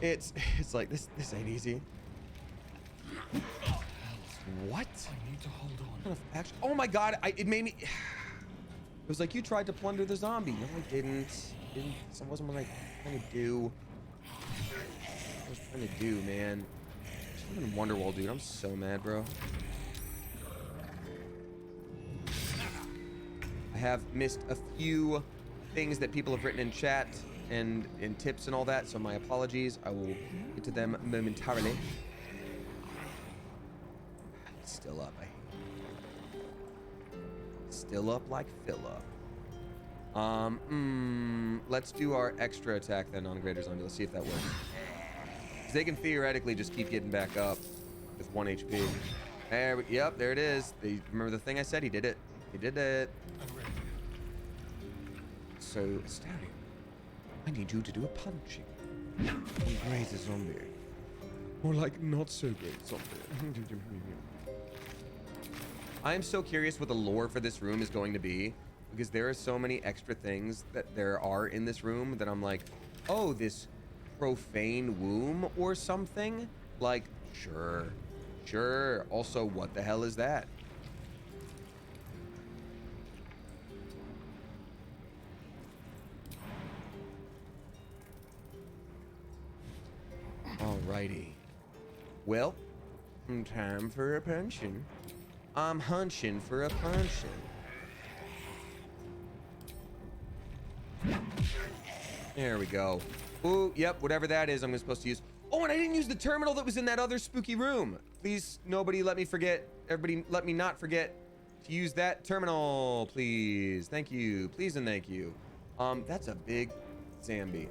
it's like, this ain't easy. What? I need to hold on. Actually, oh my God, it made me... It was like, you tried to plunder the zombie. No, I didn't. That wasn't what I was trying to do. What I was trying to do, man. I just want Wonderwall, dude. I'm so mad, bro. I have missed a few things that people have written in chat and in tips and all that, so my apologies. I will get to them momentarily. It's still up. Still up like Philip. Let's do our extra attack then on Greater Zombie. Let's see if that works. Because they can theoretically just keep getting back up with 1 HP. Yep, there it is. Remember the thing I said? He did it. He did it. So, Stary, I need you to do a punching on Greater Zombie. More like not so great zombie. I am so curious what the lore for this room is going to be, because there are so many extra things that there are in this room that I'm like, oh, this profane womb or something? Like, sure. Also, what the hell is that? Alrighty. Well, time for a punching. I'm hunching for a punching. There we go. Ooh, yep, whatever that is, I'm supposed to use. Oh, and I didn't use the terminal that was in that other spooky room. Please, nobody let me forget. Everybody, let me not forget to use that terminal, please. Thank you. Please and thank you. That's a big zombie.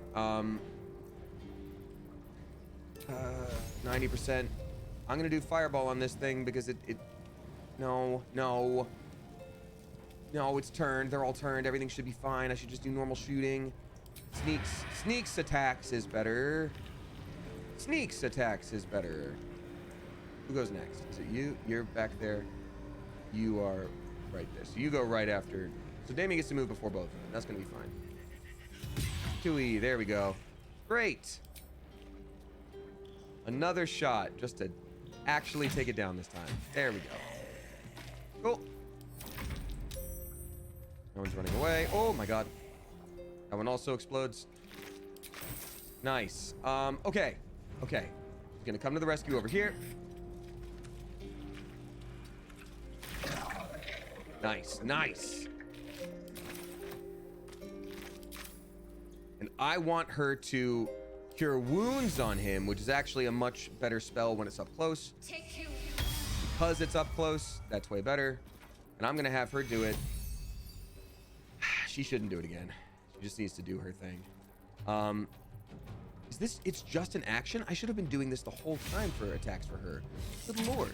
90%. I'm gonna do fireball on this thing because no, it's turned. They're all turned. Everything should be fine. I should just do normal shooting. Sneaks attacks is better. Sneaks attacks is better. Who goes next? Is it you? You're back there. You are right there. So you go right after. So Damien gets to move before both of them. That's gonna be fine. 2E, there we go. Great. Another shot just to actually take it down this time. There we go. Cool. No one's running away. Oh my God. That one also explodes. Nice. Okay. He's gonna come to the rescue over here. Nice. And I want her to cure wounds on him, which is actually a much better spell when it's up close. Because it's up close, that's way better. And I'm gonna have her do it. She shouldn't do it again. She just needs to do her thing. Is this, it's just an action? I should have been doing this the whole time for attacks for her. Good Lord.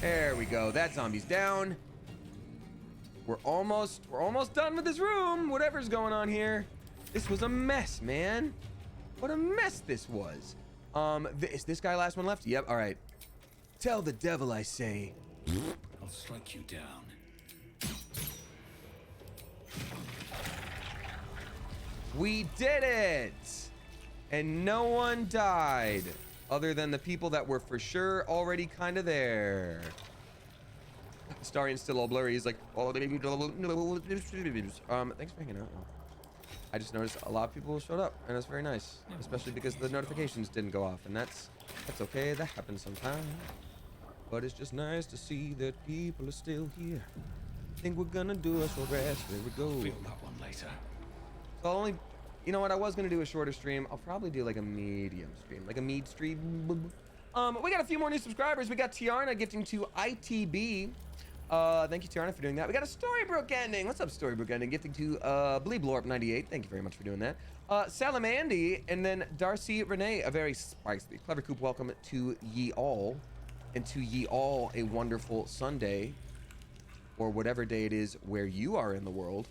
There we go. That zombie's down. We're almost done with this room. Whatever's going on here. This was a mess, man. What a mess this was. Is this guy last one left? Yep, all right. Tell the devil I say. I'll strike you down. We did it! And no one died. Other than the people that were for sure already kind of there. Starian's still all blurry. He's like, oh, thanks for hanging out. I just noticed a lot of people showed up, and that's very nice. Especially because the notifications didn't go off, and that's okay. That happens sometimes. But it's just nice to see that people are still here. Think we're gonna do a short rest. Here we go. Feel that one later. So I'll only, you know what? I was gonna do a shorter stream. I'll probably do like a medium stream, like a mead stream. We got a few more new subscribers. We got Tiarna gifting to ITB. Thank you, Tiarna, for doing that. We got a Storybrooke ending. What's up, Storybrooke ending? Gifting to Bleeblorp98. Thank you very much for doing that. Salamandy, and then Darcy Renee, a very spicy, clever coop. Welcome to ye all, and to ye all a wonderful Sunday, or whatever day it is where you are in the world.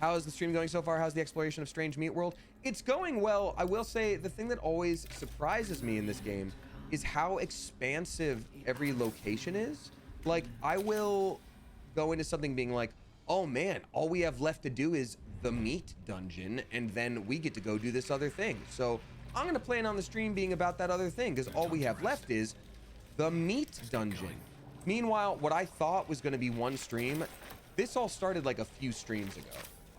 How is the stream going so far? How's the exploration of Strange Meat World? It's going well. I will say the thing that always surprises me in this game is how expansive every location is. Like, I will go into something being like, oh man, all we have left to do is the meat dungeon, and then we get to go do this other thing. So I'm gonna plan on the stream being about that other thing, because all we have left is the meat dungeon. Meanwhile, what I thought was gonna be one stream, this all started like a few streams ago.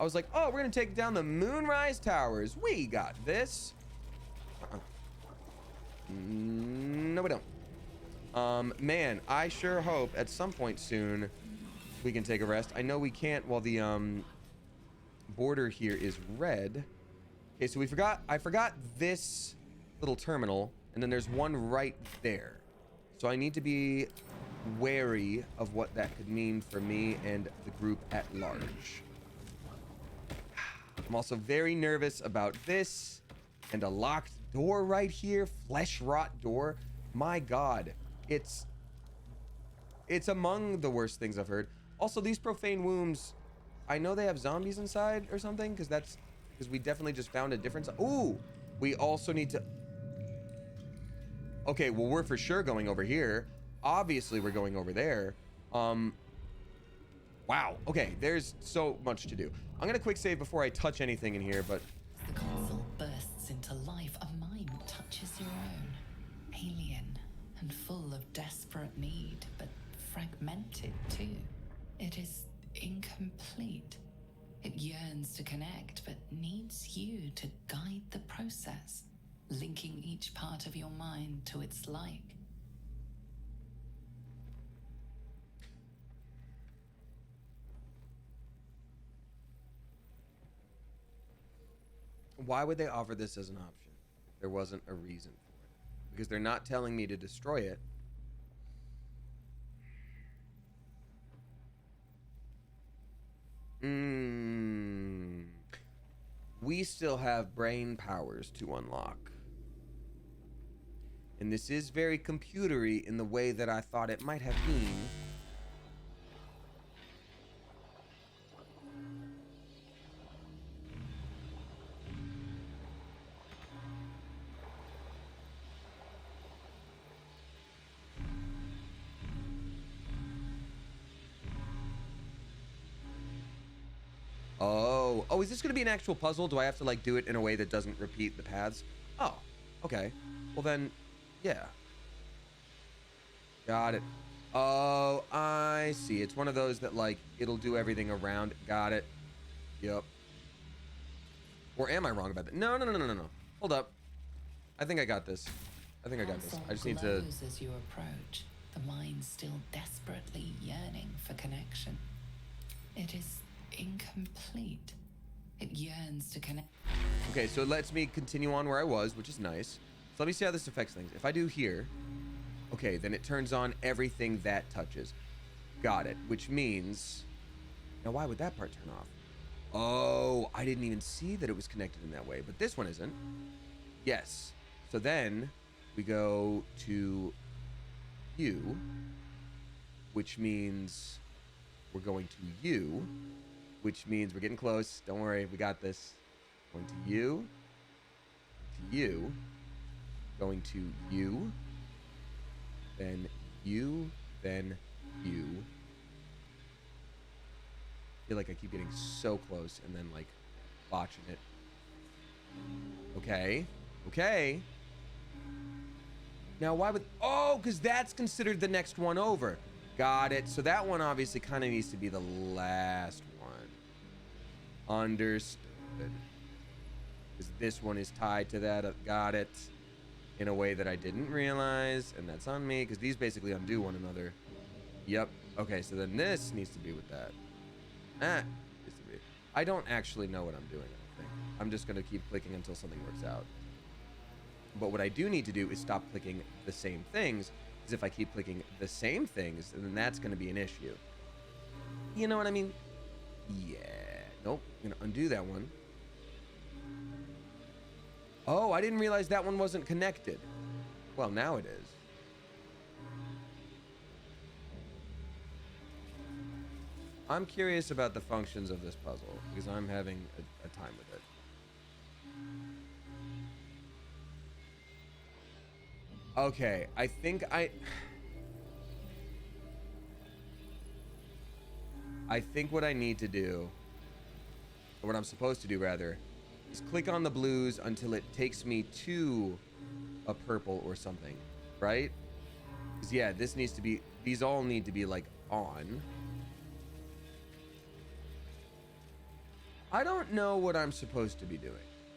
I was like, oh, we're gonna take down the Moonrise Towers. We got this. No, we don't. Man, I sure hope at some point soon we can take a rest. I know we can't while the border here is red. Okay, so I forgot this little terminal, and then there's one right there. So I need to be wary of what that could mean for me and the group at large. I'm also very nervous about this and a locked door right here, flesh rot door. My God, it's among the worst things I've heard. Also, these profane wombs, I know they have zombies inside or something, because we definitely just found a difference. Ooh, we also need to. Okay, well, we're for sure going over here. Obviously, we're going over there. Wow. Okay, there's so much to do. I'm gonna quick save before I touch anything in here, but The console bursts into life. A mind touches your own. Alien and full of desperate need, but fragmented too. It is incomplete. It yearns to connect, but needs you to guide the process, linking each part of your mind to its like. why would they offer this as an option? There wasn't a reason for it. Because they're not telling me to destroy it. We still have brain powers to unlock. And this is very computery in the way that I thought it might have been. Oh, is this going to be an actual puzzle? Do I have to, like, do it in a way that doesn't repeat the paths? Oh, okay. Well, then, yeah. Got it. Oh, I see. It's one of those that, like, it'll do everything around. Got it. Yep. Or am I wrong about that? No. Hold up. I think I got this. I just need to... As you approach, the mind still desperately yearning for connection. It is incomplete. It yearns to connect. Okay, so it lets me continue on where I was, which is nice. So let me see how this affects things. If I do here, okay, then it turns on everything that touches. Got it, which means... Now, why would that part turn off? Oh, I didn't even see that it was connected in that way, but this one isn't. Yes. So then we go to you, which means we're going to you, which means we're getting close. Don't worry, we got this. Going to you, going to you, then you, then you. I feel like I keep getting so close and then, like, botching it. Okay. Now, why would... Oh, because that's considered the next one over. Got it. So that one obviously kind of needs to be the last one. Understood. Because this one is tied to that. Got it. In a way that I didn't realize. And that's on me, because these basically undo one another. Yep. Okay, so then this needs to be with that. Needs to be. I don't actually know what I'm doing, I don't think. I'm just gonna keep clicking until something works out. But what I do need to do is stop clicking the same things, because if I keep clicking the same things, then that's gonna be an issue. You know what I mean? Yeah. Nope. I'm gonna undo that one. Oh, I didn't realize that one wasn't connected. Well, now it is. I'm curious about the functions of this puzzle, because I'm having a time with it. Okay, I think I think what I need to do, or what I'm supposed to do rather, is click on the blues until it takes me to a purple or something, right? Because yeah, this needs to be, these all need to be like on. I don't know what I'm supposed to be doing.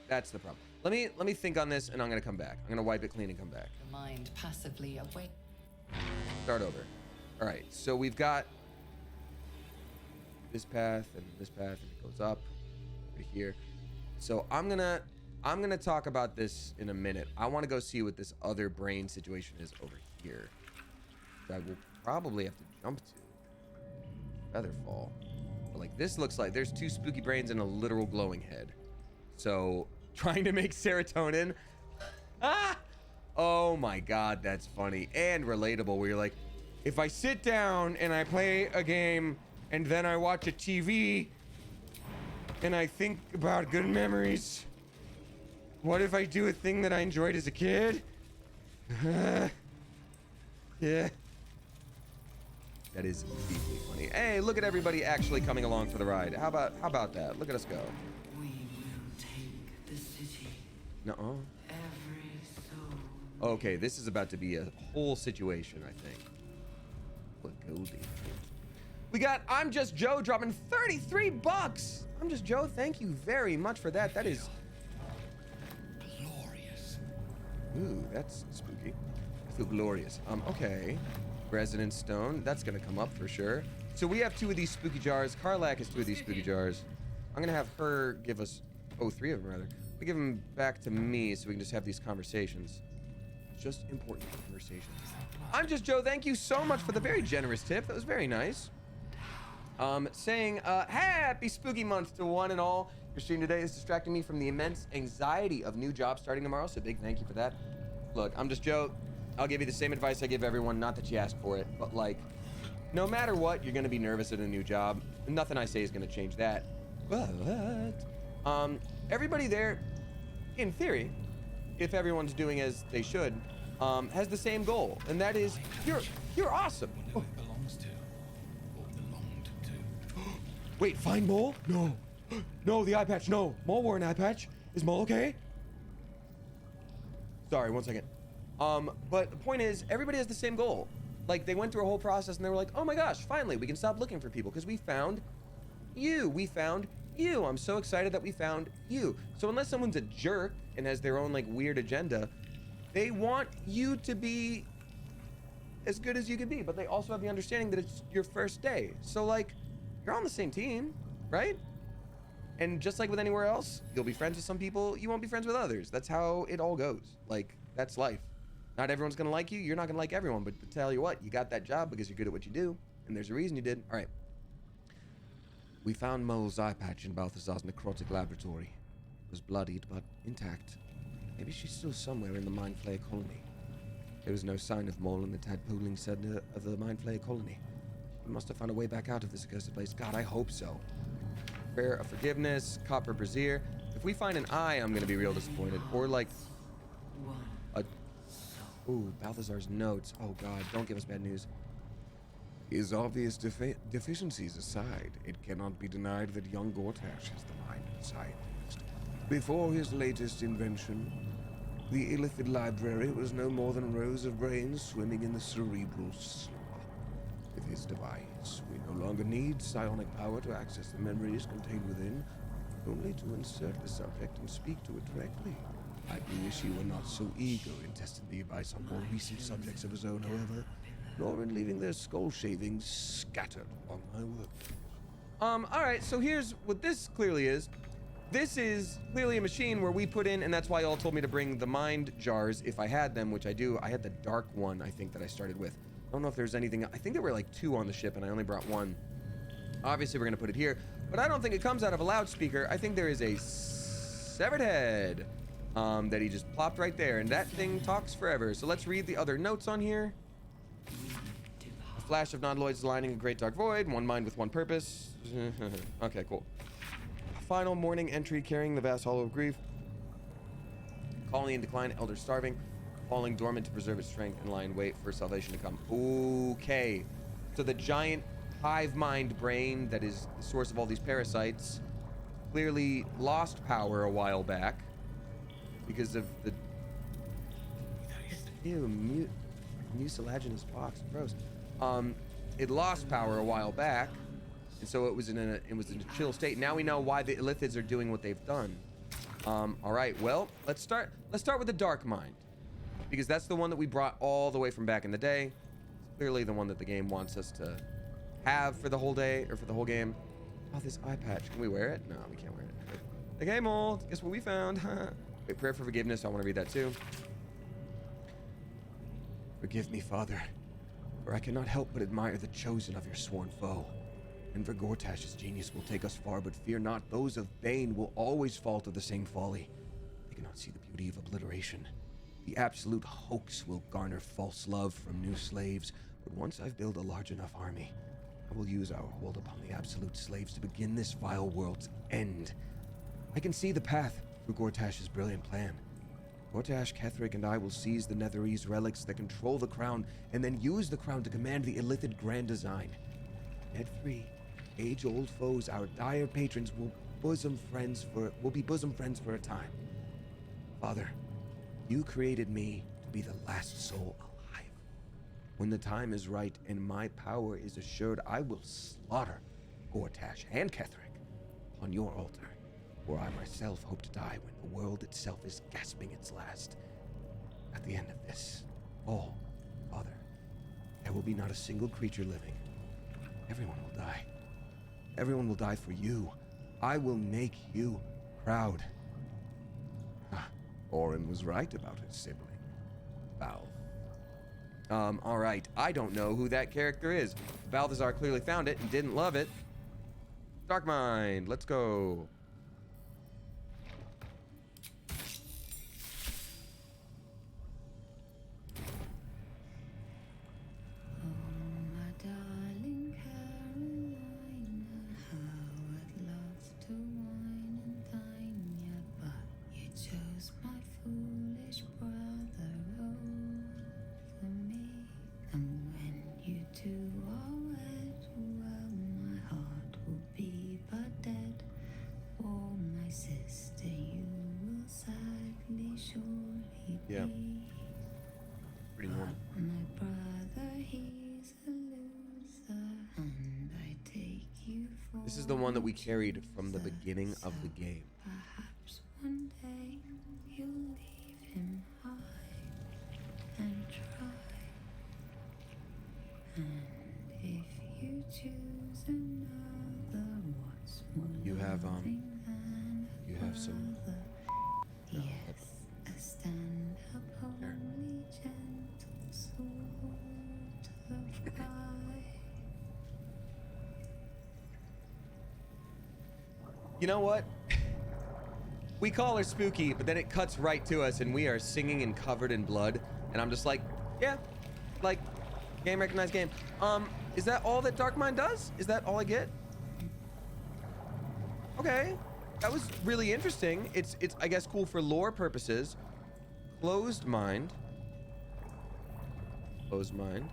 That's the problem. Let me think on this, and I'm gonna come back. I'm gonna wipe it clean and come back. The mind passively awake. Start over. All right, so we've got this path and this path, and it goes up right here. So I'm gonna talk about this in a minute. I want to go see what this other brain situation is over here. I will probably have to jump to Featherfall. But like this looks like there's two spooky brains and a literal glowing head. So trying to make serotonin. Ah! Oh my god, that's funny and relatable, where you're like, if I sit down and I play a game and then I watch a TV and I think about good memories, what if I do a thing that I enjoyed as a kid? Yeah. That is deeply funny. Hey, look at everybody actually coming along for the ride. How about that? Look at us go. We will take the city. Nuh-uh. Every soul. Okay, this is about to be a whole situation, I think. What Goldie? We got I'm Just Joe dropping 33 bucks. I'm Just Joe, thank you very much for that. That is Glorious. ooh, that's spooky. I feel glorious. Okay. Resonance Stone, that's gonna come up for sure. So we have two of these spooky jars. Karlak has two of these spooky jars. I'm gonna have her give us, three of them rather. We give them back to me so we can just have these conversations. Just important conversations. I'm Just Joe, thank you so much for the very generous tip. That was very nice. Saying, happy spooky month to one and all. Your stream today is distracting me from the immense anxiety of new jobs starting tomorrow, so big thank you for that. Look, I'm Just Joe. I'll give you the same advice I give everyone, not that you asked for it, but like, no matter what, you're gonna be nervous at a new job. Nothing I say is gonna change that. But, everybody there, in theory, if everyone's doing as they should, has the same goal, and that is, you're awesome. Wonder who it belongs to. Or belonged to. Wait, find Mole? No. No, the eye patch, no. Mole wore an eye patch. Is Mole okay? Sorry, 1 second. But the point is, everybody has the same goal. Like, they went through a whole process and they were like, oh my gosh, finally, we can stop looking for people because we found you. We found you. I'm so excited that we found you. So unless someone's a jerk and has their own, like, weird agenda, they want you to be as good as you can be, but they also have the understanding that it's your first day. So, like, you're on the same team, right? And just like with anywhere else, you'll be friends with some people, you won't be friends with others. That's how it all goes. Like, that's life. Not everyone's gonna like you, you're not gonna like everyone, but to tell you what, you got that job because you're good at what you do, and there's a reason you did. All right. We found Mole's eye patch in Balthazar's necrotic laboratory. It was bloodied, but intact. Maybe she's still somewhere in the Mind Flayer colony. There was no sign of Mole in the tadpoling center of the Mind Flayer colony. We must have found a way back out of this accursed place. God, I hope so. Prayer of forgiveness, copper brazier. If we find an eye, I'm gonna be real disappointed. Or like a ooh, Balthazar's notes. Oh god, don't give us bad news. His obvious deficiencies aside, it cannot be denied that young Gortash has the mind of a scientist. Before his latest invention, the illithid library was no more than rows of brains swimming in the cerebral slumber. With his device, we no longer need psionic power to access the memories contained within, only to insert the subject and speak to it directly. I do wish he were not so eager in testing the advice on more recent subjects of his own, however. nor in leaving their skull shavings scattered on my work. All right, so here's what this clearly is. This is clearly a machine where we put in, and that's why y'all told me to bring the mind jars if I had them, which I do. I had the dark one, I think, that I started with. I don't know if there's anything. I think there were like 2 on the ship, and I only brought 1. Obviously, we're going to put it here, but I don't think it comes out of a loudspeaker. I think there is a severed head that he just plopped right there, and that thing talks forever. So let's read the other notes on here. A flash of non-Lloyds lining a great dark void, one mind with one purpose. Okay, cool. Final morning entry carrying the vast hollow of grief. Colony in decline, elder starving, falling dormant to preserve its strength and lie in wait for salvation to come. Okay. So the giant hive mind brain that is the source of all these parasites clearly lost power a while back because of the mucilaginous box. Gross. It lost power a while back. And so it was in a chill state. Now we know why the Illithids are doing what they've done. All right, well, let's start with the Dark Mind, because that's the one that we brought all the way from back in the day. It's clearly the one that the game wants us to have for the whole day or for the whole game. Oh, this eye patch. Can we wear it? No, we can't wear it. Okay, mold. Guess what we found? Wait, prayer for forgiveness. I want to read that too. Forgive me, Father, for I cannot help but admire the chosen of your sworn foe. And for Gortash's genius will take us far, but fear not, those of Bane will always fall to the same folly. They cannot see the beauty of obliteration. The absolute hoax will garner false love from new slaves, but once I've built a large enough army, I will use our hold upon the absolute slaves to begin this vile world's end. I can see the path through Gortash's brilliant plan. Gortash, Ketheric, and I will seize the Netherese relics that control the crown, and then use the crown to command the Illithid grand design. Dead free, age-old foes, our dire patrons will be bosom friends for a time. Father, you created me to be the last soul alive. When the time is right and my power is assured, I will slaughter Gortash and Ketheric on your altar, where I myself hope to die when the world itself is gasping its last. At the end of this, all, Father, there will be not a single creature living. Everyone will die. Everyone will die for you. I will make you proud. Orin was right about his sibling, Val. All right. I don't know who that character is. Balthazar clearly found it and didn't love it. Dark Mind, let's go. Yeah. Pretty normal. My brother, he's a loser, and I take you for This is the one that we carried from the beginning of the game. perhaps one day you'll leave him high and try. And if you choose another, what's more You have loving than a you have some brother? Yes, a stand-up, homely, gentle sort of guy. You know what? We call her Spooky, but then it cuts right to us and we are singing and covered in blood. And I'm just like, yeah, like, game recognized game. Is that all that Dark Mind does? Is that all I get? Okay. That was really interesting. It's I guess cool for lore purposes. Closed mind. Closed mind.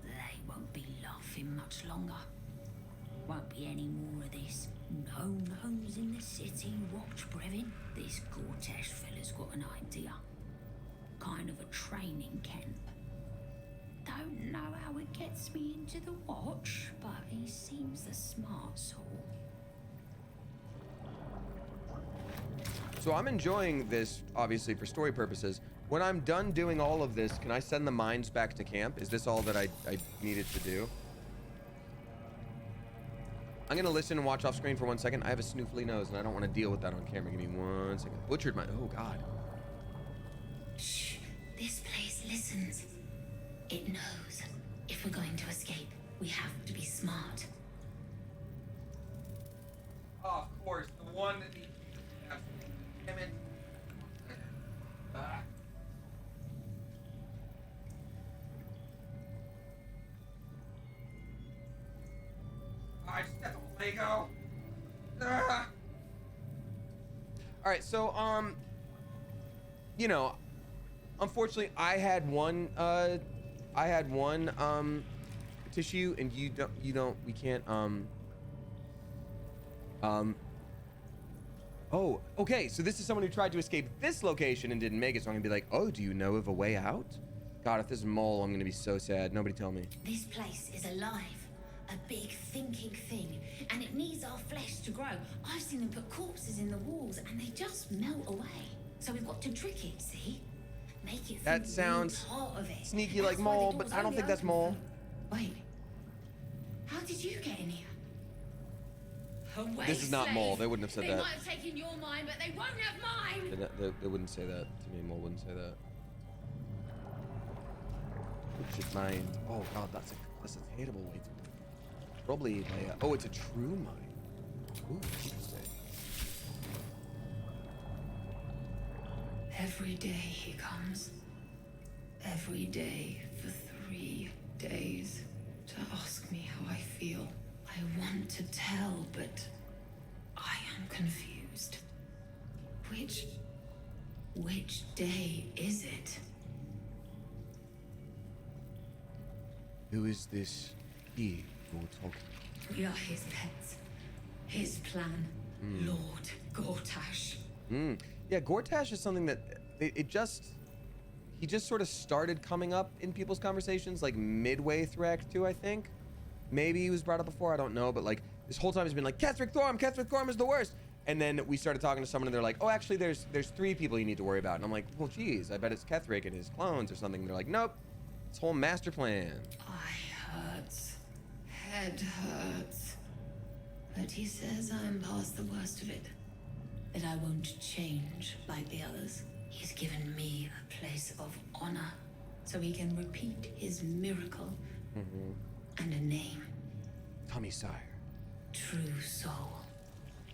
They won't be laughing much longer. Won't be any more of this. No gnomes in the city. Watch, Brevin. This Gortash fella's got an idea. Kind of a training camp. don't know how it gets me into the watch, but he seems the smart sort. So I'm enjoying this, obviously, for story purposes. When I'm done doing all of this, can I send the mines back to camp? Is this all that I needed to do? I'm gonna listen and watch off screen for 1 second. I have a snoofly nose and I don't want to deal with that on camera. Give me 1 second. Butchered my, oh God. Shh, this place listens. It knows. If we're going to escape, we have to be smart. Oh, of course, the one that needs damn it. I stepped on Lego. All right, so you know, unfortunately, I had one tissue, and you don't. We can't. Oh, okay. So this is someone who tried to escape this location and didn't make it. So I'm gonna be like, oh, do you know of a way out? God, if this is mole, I'm gonna be so sad. Nobody tell me. This place is alive. A big thinking thing. And it needs our flesh to grow. I've seen them put corpses in the walls and they just melt away. So we've got to trick it, see? Make it think That we're sounds part of it. sneaky That's like why the mole, door's but I don't only think that's open mole. for- Wait. How did you get in here? This is not mole. They wouldn't have said They that. might have taken your mind, but they won't have mine. They wouldn't say that to me. Mole wouldn't say that. Which is mine. Oh God, that's a hateable way to do it. Probably oh, it's a true mine. Ooh, interesting. Every day he comes. Every day for 3 days to ask me how I feel. I want to tell, but I am confused. Which day is it? Who is this he you're talking? We are his pets. His plan. Lord Gortash. Yeah, Gortash is something that he just sort of started coming up in people's conversations like midway through Act 2, I think. Maybe he was brought up before, I don't know, but like this whole time he's been like, Ketheric Thorm is the worst. And then we started talking to someone and they're like, oh, actually there's 3 people you need to worry about. And I'm like, well, geez, I bet it's Ketheric and his clones or something. And they're like, nope, it's whole master plan. Eye hurts. Head hurts. But he says I'm past the worst of it. That I won't change like the others. He's given me a place of honor so he can repeat his miracle. And a name. Tommy Sire. True Soul.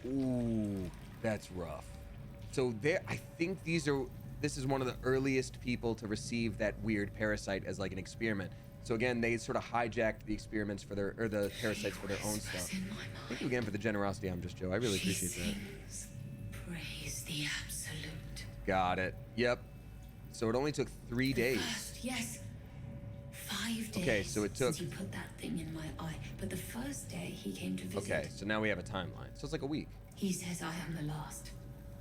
Ooh, that's rough. So I think this is one of the earliest people to receive that weird parasite as like an experiment. So again, they sort of hijacked the experiments for the parasites for their own stuff. Thank you again for the generosity, I'm just Joe. I really appreciate that. Praise the absolute. Got it. Yep. So it only took 3 days. Yes. 5 days. Okay, so it took. Since he put that thing in my eye, but the first day he came to visit. Okay, so now we have a timeline. So it's like a week. He says I am the last.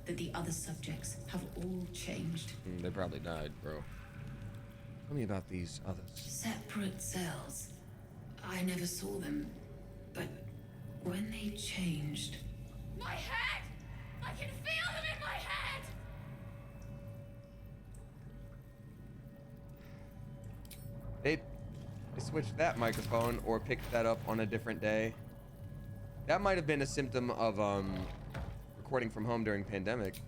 That the other subjects have all changed. They probably died, bro. Tell me about these others. Separate cells. I never saw them, but when they changed. My head! I can feel them in my head! They switched that microphone or picked that up on a different day. That might have been a symptom of recording from home during pandemic.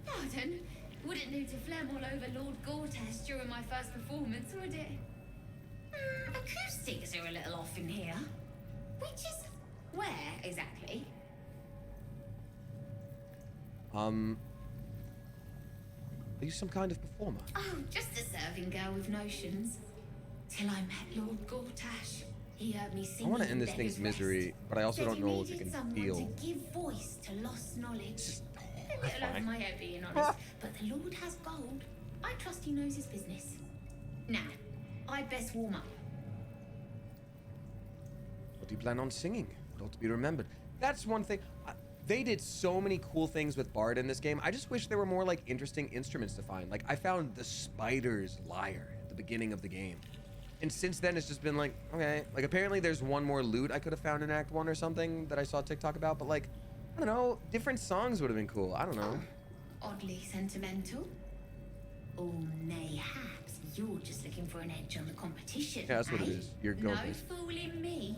Pardon? Wouldn't do to phlegm all over Lord Gortash during my first performance, would it? Acoustics are a little off in here. Which is where exactly? Are you some kind of performer? Oh, just a serving girl with notions. Till I met Lord Gortash. He heard me I singing. want to end in this thing's Beggar's misery, Rest. but I also Said don't he know if it needed can someone feel. to give voice to lost knowledge. A little fine. over my head, being honest. But the Lord has gold. I trust he knows his business. Now, I'd best warm up. What do you plan on singing? It ought to be remembered. That's one thing. They did so many cool things with Bard in this game. I just wish there were more like interesting instruments to find. Like I found the spider's lyre at the beginning of the game. And since then it's just been like, okay, like apparently there's one more loot I could have found in Act 1 or something that I saw TikTok about, but like, I don't know, different songs would have been cool. I don't know. Oddly sentimental. Or mayhaps you're just looking for an edge on the competition. Yeah, that's what it is. You're going. No fooling me.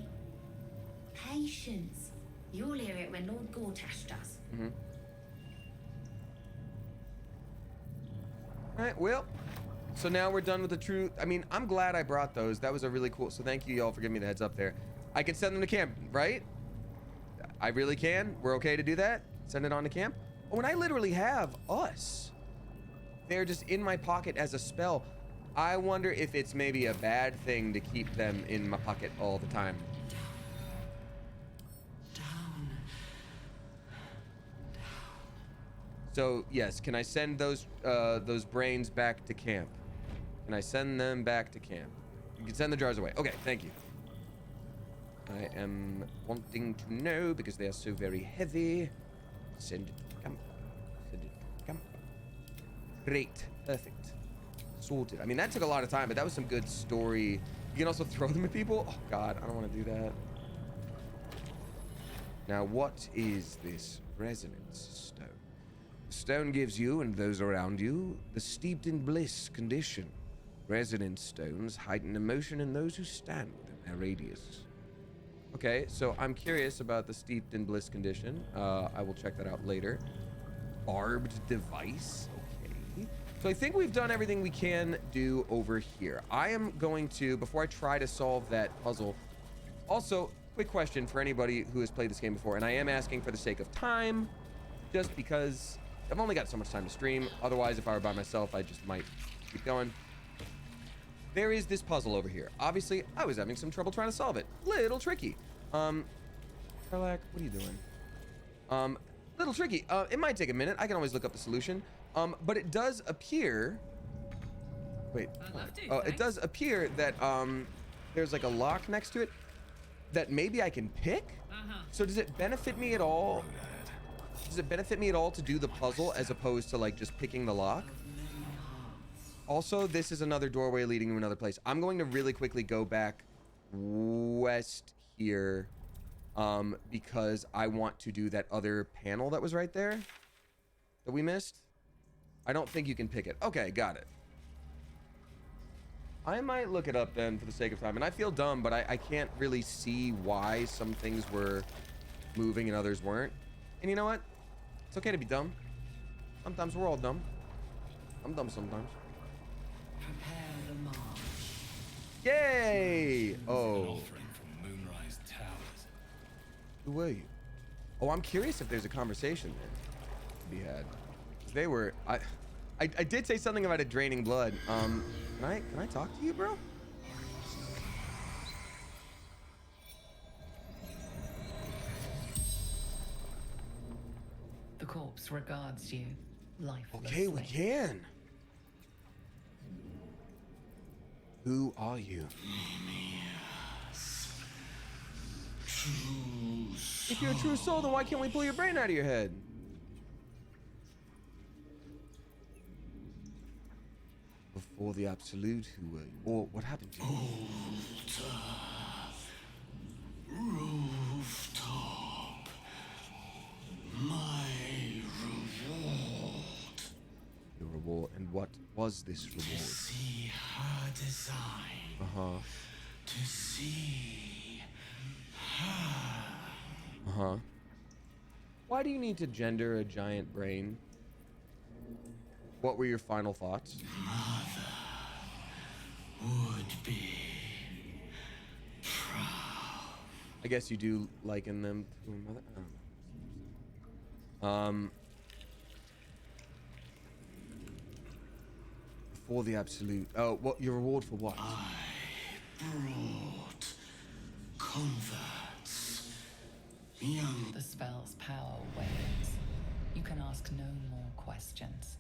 Patience. You'll hear it when Lord Gortash does. Mm-hmm. All right, well, so now we're done with the true. I mean, I'm glad I brought those. That was a really cool. So thank you y'all for giving me the heads up there. I can send them to camp, right? I really can. We're okay to do that. Send it on to camp. Oh, and I literally have us. They're just in my pocket as a spell. I wonder if it's maybe a bad thing to keep them in my pocket all the time. So yes, can I send those brains back to camp? Can I send them back to camp? You can send the jars away. Okay, thank you. I am wanting to know because they are so very heavy. Send it to camp. Send it to camp. Great, perfect, sorted. I mean that took a lot of time, but that was some good story. You can also throw them at people. Oh God, I don't want to do that. Now what is this resonance stone? The stone gives you and those around you the steeped in bliss condition. Resonance stones heighten emotion in those who stand within their radius. Okay, so I'm curious about the steeped in bliss condition. I will check that out later. Barbed device. Okay. So I think we've done everything we can do over here. I am going to, before I try to solve that puzzle, also, quick question for anybody who has played this game before, and I am asking for the sake of time, just because I've only got so much time to stream. Otherwise, if I were by myself, I just might keep going. There is this puzzle over here. Obviously, I was having some trouble trying to solve it. Little tricky. Karlak, what are you doing? Little tricky. It might take a minute. I can always look up the solution. But it does appear. Wait. It does appear that there's like a lock next to it that maybe I can pick. So does it benefit me at all? Does it benefit me at all to do the puzzle as opposed to like just picking the lock? Also, this is another doorway leading to another place. I'm going to really quickly go back west here because I want to do that other panel that was right there that we missed. I don't think you can pick it. Okay, got it. I might look it up then for the sake of time. And I feel dumb, but I can't really see why some things were moving and others weren't. And you know what? It's okay to be dumb. Sometimes we're all dumb. I'm dumb sometimes. Prepare the march. Yay! Oh. Offering from Moonrise Towers. Who were you? Oh, I'm curious if there's a conversation there to be had. 'Cause they were. I did say something about it draining blood. Can I talk to you, bro? The corpse regards you lifelessly. Okay, we can. Who are you? If you're a true soul, then why can't we pull your brain out of your head? Before the Absolute, who were you? Or what happened to you? Rooftop. My reward. Your reward. And what was this reward? See her design. Uh-huh. To see her. Uh-huh. Why do you need to gender a giant brain? What were your final thoughts? Would be proud. I guess you do liken them to a mother. I don't know. Before the Absolute. Oh, what your reward for what? I brought converts. Young. The spell's power wanes. You can ask no more questions.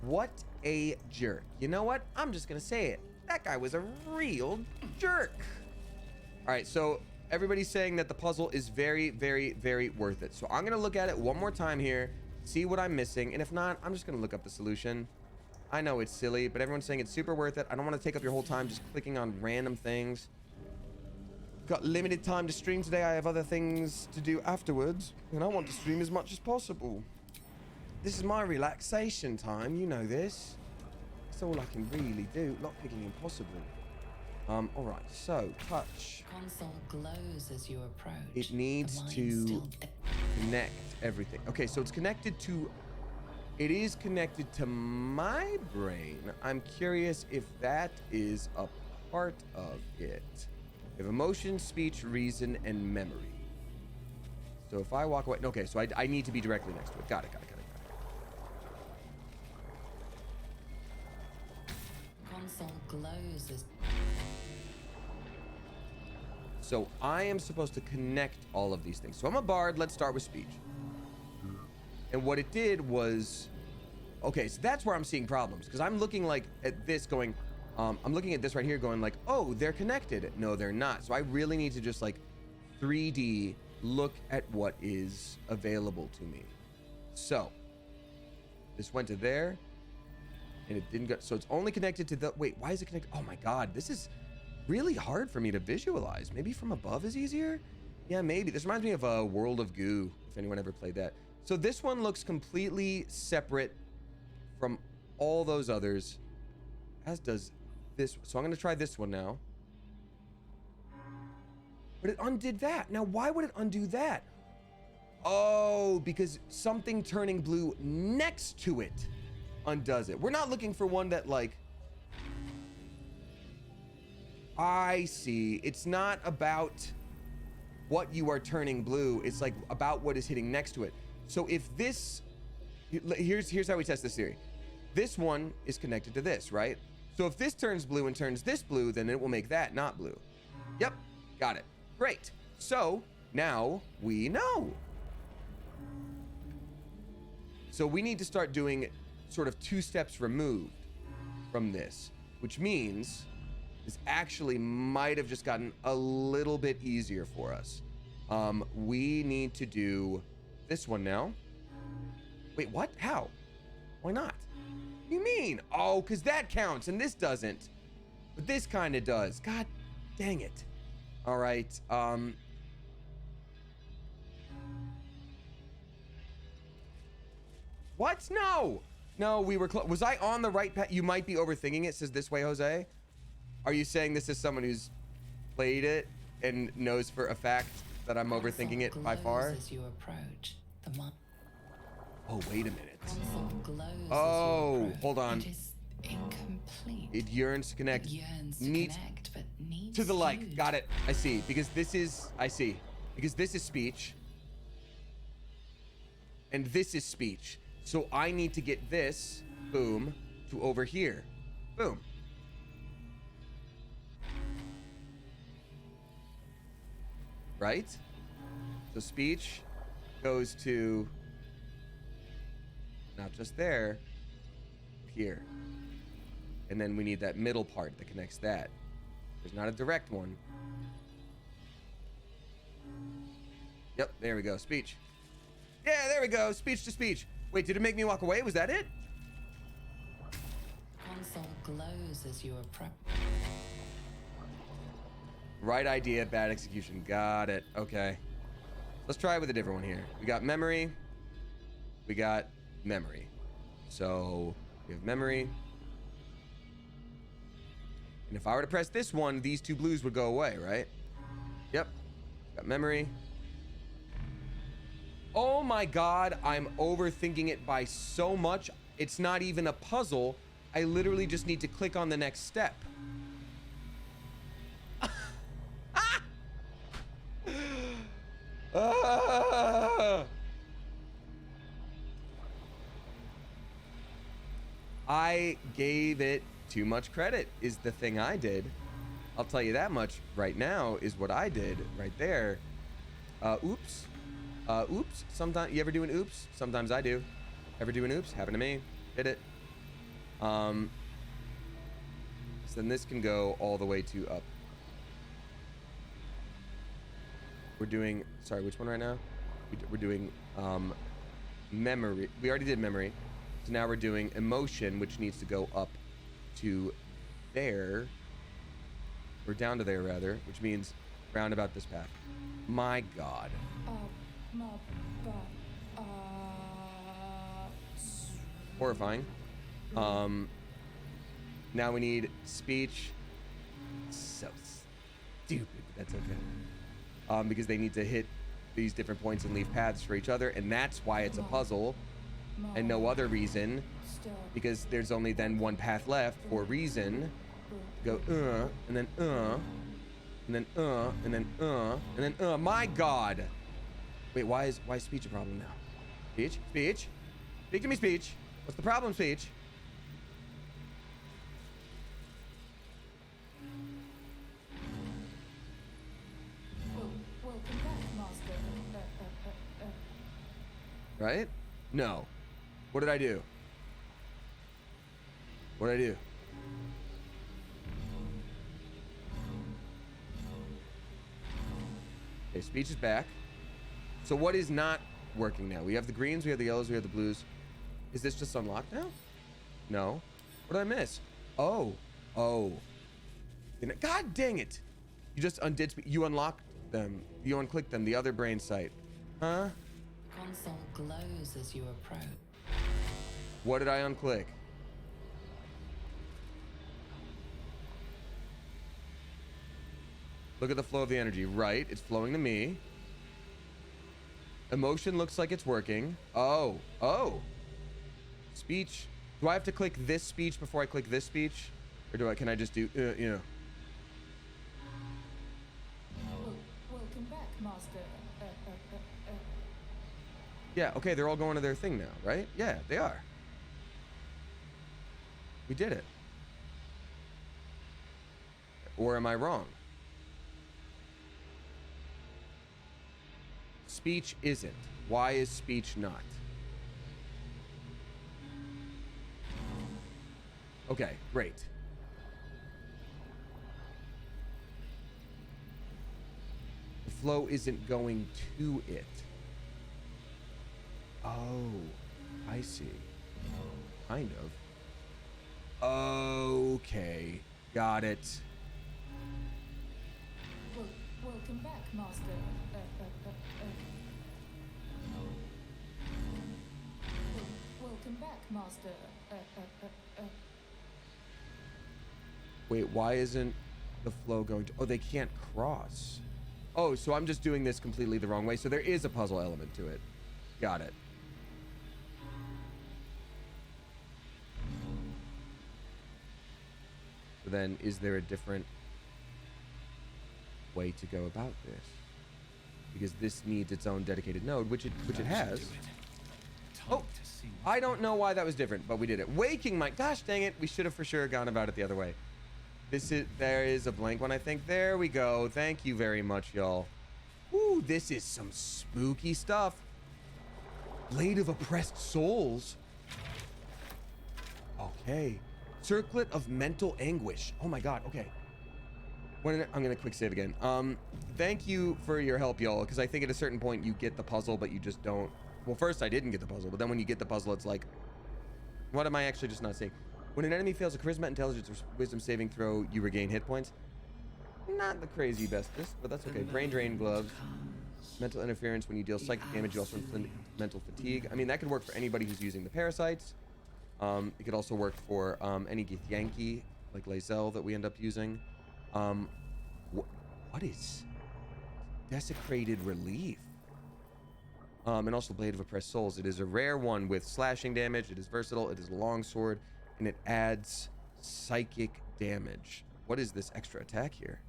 What a jerk. You know what? I'm just gonna say it. That guy was a real jerk. All right, so everybody's saying that the puzzle is very, very, very worth it. So I'm gonna look at it one more time here, see what I'm missing, and if not, I'm just gonna look up the solution. I know it's silly, but everyone's saying it's super worth it. I don't want to take up your whole time just clicking on random things. Got limited time to stream today. I have other things to do afterwards, and I want to stream as much as possible. This is my relaxation time, you know this. It's all I can really do. Lockpicking impossible. Alright, so touch. Console glows as you approach. It needs to connect everything. Okay, so it's connected to... It is connected to my brain. I'm curious if that is a part of it. We have emotion, speech, reason, and memory. So if I walk away... Okay, so I need to be directly next to it. Got it. Console glows as... So I am supposed to connect all of these things. So I'm a bard. Let's start with speech. And what it did was... Okay, so that's where I'm seeing problems. Because I'm looking like at this going... I'm looking at this right here going like, oh, they're connected. No, they're not. So I really need to just like 3D look at what is available to me. So this went to there. And it didn't go... So it's only connected to the... Wait, why is it connected? Oh my God, this is really hard for me to visualize. Maybe from above is easier? Yeah, maybe. This reminds me of a World of Goo, if anyone ever played that. So this one looks completely separate from all those others, as does this. So I'm going to try this one now. But it undid that. Now, why would it undo that? Oh, because something turning blue next to it undoes it. We're not looking for one that like... I see. It's not about what you are turning blue. It's like about what is hitting next to it. So if this... Here's how we test this theory. This one is connected to this, right? So if this turns blue and turns this blue, then it will make that not blue. Yep, got it. Great. So now we know. So we need to start doing sort of 2 steps removed from this, which means this actually might have just gotten a little bit easier for us. We need to do this one now. Wait, what? How? Why not? What do you mean? Oh, because that counts and this doesn't. But this kind of does. God dang it. All right. What? No. No, we were close. Was I on the right path? You might be overthinking it. Says this way, Jose. Are you saying this is someone who's played it and knows for a fact that I'm overthinking it by far? As you approach, Oh, wait a minute. glows Oh, as you approach. hold on. It is incomplete. It yearns to connect. It yearns to connect, but needs to the like. you. Got it. I see. Because this is... I see. Because this is speech. And this is speech. So I need to get this, boom, to over here. Boom. Right? So speech goes to... Not just there, here. And then we need that middle part that connects that. There's not a direct one. Yep, there we go, speech. Yeah, there we go, speech to speech. Wait, did it make me walk away? Was that it? Console glows as you approach. Right idea, bad execution. Got it, okay. Let's try it with a different one here. We got memory. We got memory. So we have memory. And if I were to press this one, these 2 blues would go away, right? Yep. Got memory. Oh my God, I'm overthinking it by so much. It's not even a puzzle. I literally just need to click on the next step. I gave it too much credit is the thing I did. I'll tell you that much right now is what I did right there. Oops. Oops. Sometimes you ever do an oops? Sometimes I do. Ever do an oops? Happened to me. Hit it. So then this can go all the way to up. We're doing, sorry, which one right now? We're doing memory. We already did memory. So now we're doing emotion, which needs to go up to there. Or down to there, rather, which means round about this path. My God. Horrifying. Now we need speech. So stupid, but that's okay. Because they need to hit these different points and leave paths for each other, and that's why it's a puzzle, and no other reason. Because there's only then one path left for reason. Go and then and then and then and then my God. Wait, why is speech a problem now? Speech? Speak to me, speech. What's the problem, speech? Right? No. What did I do? What did I do? Okay, speech is back. So what is not working now? We have the greens, we have the yellows, we have the blues. Is this just unlocked now? No. What did I miss? Oh. God dang it. You just undid, you unlocked them. You unclicked them, the other brain site. Huh? Console glows as you approach. What did I unclick? Look at the flow of the energy. Right, it's flowing to me. Emotion looks like it's working. Oh. Speech. Do I have to click this speech before I click this speech? Or can I just do, Welcome back, Master. Yeah, okay, they're all going to their thing now, right? Yeah, they are. We did it. Or am I wrong? Speech isn't. Why is speech not? Okay, great. The flow isn't going to it. Oh, I see. Kind of. Okay, got it. Welcome back, Master. Welcome back, Master. Wait, why isn't the flow going to... Oh, they can't cross. Oh, so I'm just doing this completely the wrong way. So there is a puzzle element to it. Got it. So then, is there a different way to go about this? Because this needs its own dedicated node, which it has. Oh, I don't know why that was different, but we did it. Waking my... Gosh dang it, we should have for sure gone about it the other way. There is a blank one, I think. There we go. Thank you very much, y'all. Ooh, this is some spooky stuff. Blade of Oppressed Souls. Okay. Circlet of Mental Anguish. Oh my God, okay. I'm gonna quick save again. Thank you for your help, y'all, because I think at a certain point you get the puzzle, but you just don't. Well, first I didn't get the puzzle, but then when you get the puzzle, it's like, what am I actually just not seeing? When an enemy fails a charisma, intelligence, or wisdom saving throw, you regain hit points. Not the crazy bestest, but that's okay. Brain drain gloves. Mental interference. When you deal psychic damage, you also inflict mental fatigue. I mean, that could work for anybody who's using the parasites. It could also work for any Githyanki, like Lae'zel, that we end up using. What is Desecrated Relief? And also Blade of Oppressed Souls. It is a rare one with slashing damage. It is versatile. It is a longsword, and it adds psychic damage. What is this extra attack here?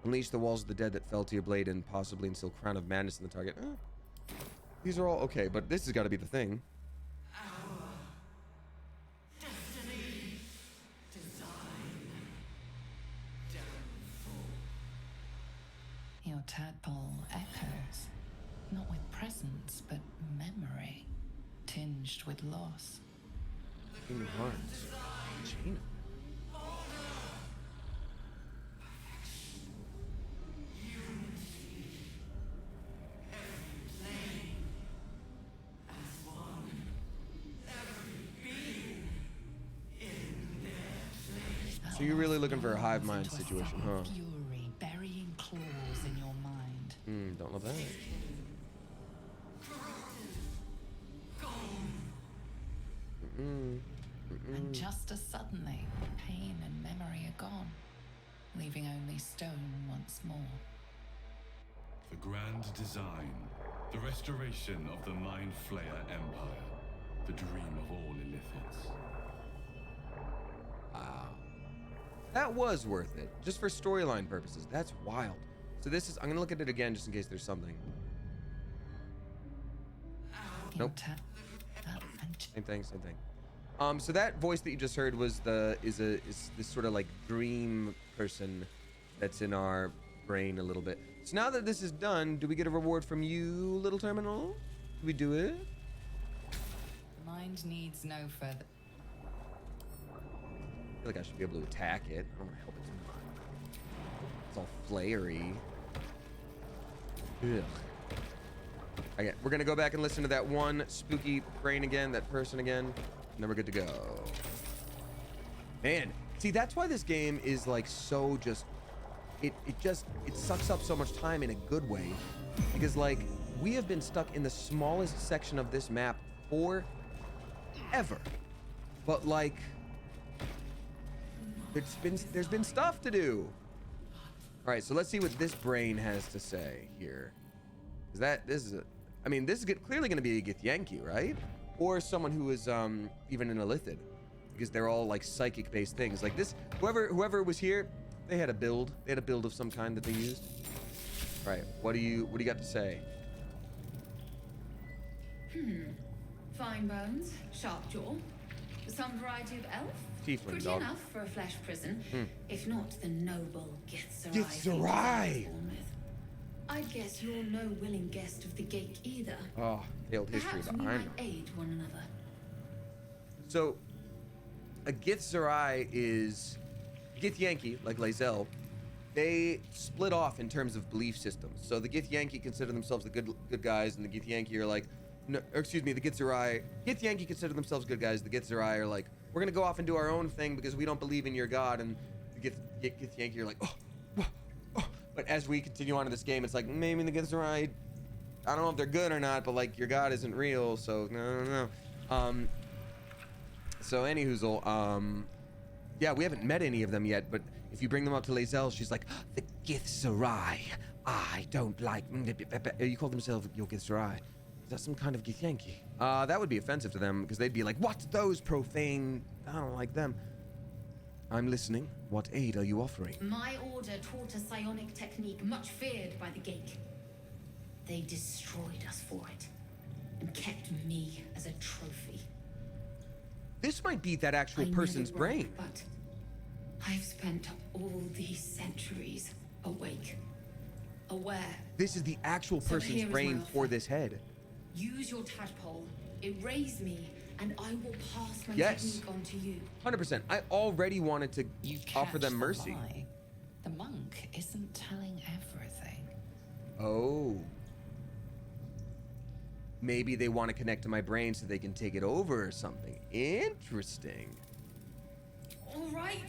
Unleash the walls of the dead that fell to your blade and possibly instill Crown of Madness in the target. These are all okay, but this has got to be the thing. Your tadpole echoes, not with presence, but memory, tinged with loss. King of Hearts. Chain. So you're really looking for a hive mind Into a situation, sudden huh? Fury, burying claws in your mind. Don't love that. And just as suddenly, pain and memory are gone, leaving only stone once more. The grand design. The restoration of the Mind Flayer Empire. The dream of all Illithids. Wow. That was worth it. Just for storyline purposes. That's wild. So this is, I'm gonna look at it again just in case there's something. Nope. Same thing, same thing. So that voice that you just heard was is this sort of like dream person that's in our brain a little bit. So now that this is done, do we get a reward from you, little terminal? Do we do it? Mind needs no further. I feel like I should be able to attack it. I don't want to help it too much. It's all flayery. Ugh. Okay, we're gonna go back and listen to that one spooky brain again, that person again, and then we're good to go. Man, see, that's why this game is like so just, it sucks up so much time in a good way, because like we have been stuck in the smallest section of this map forever, but like there's been stuff to do. All right, so let's see what this brain has to say here. Is that this is clearly going to be a Githyanki, right? Or someone who is even an Illithid, because they're all like psychic based things. Like this, whoever was here, they had a build. They had a build of some kind that they used. All right, what do you got to say? Fine bones, sharp jaw, some variety of elf. Tiefling Pretty dog. enough for a flesh prison. If not the noble Githzerai. Githzerai! I'd guess you're no willing guest of the gate either. Oh, the old history Perhaps we behind might them. aid one another. So, a Githzerai is Githyanki, like Lae'zel. They split off in terms of belief systems. So the Githyanki consider themselves the good guys, and the Githyanki are like, no, or excuse me, the Githzerai. Githyanki consider themselves good guys. The Githzerai are like, we're gonna go off and do our own thing because we don't believe in your god. And the Githyanki are like, oh. But as we continue on in this game, it's like maybe the Githzerai, I don't know if they're good or not, but like your god isn't real, so no. So anyhoozle, yeah, we haven't met any of them yet, but if you bring them up to Lae'zel, she's like, the Githzerai, I don't like. You call themselves your Githzerai. Is that some kind of Githyanki? That would be offensive to them because they'd be like, what? Those profane? I don't like them. I'm listening. What aid are you offering? My order taught a psionic technique much feared by the gate. They destroyed us for it and kept me as a trophy. This might be that actual I knew person's it wrong, brain. But I've spent all these centuries awake, aware. This is the actual So person's here is brain my for offer. this head. Use your tadpole, erase me, and I will pass my Yes. technique on to you. 100%. I already wanted to You offer catch them the mercy. lie. The monk isn't telling everything. Oh. Maybe they want to connect to my brain so they can take it over or something. Interesting. All right,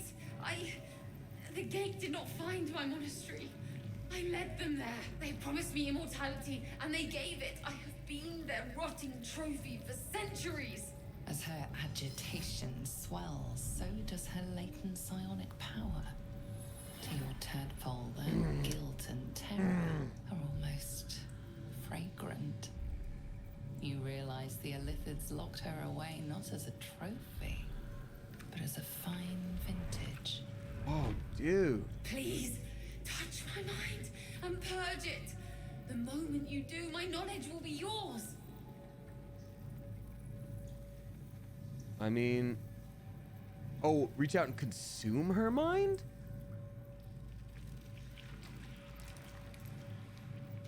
the gate did not find my monastery. I led them there. They promised me immortality, and they gave it. I have been their rotting trophy for centuries. As her agitation swells, so does her latent psionic power. To your tadpole, then, guilt and terror are almost fragrant. You realize the Illithids locked her away not as a trophy, but as a fine vintage. Oh, dude. Please, touch my mind and purge it. The moment you do, my knowledge will be yours. I mean... Oh, reach out and consume her mind?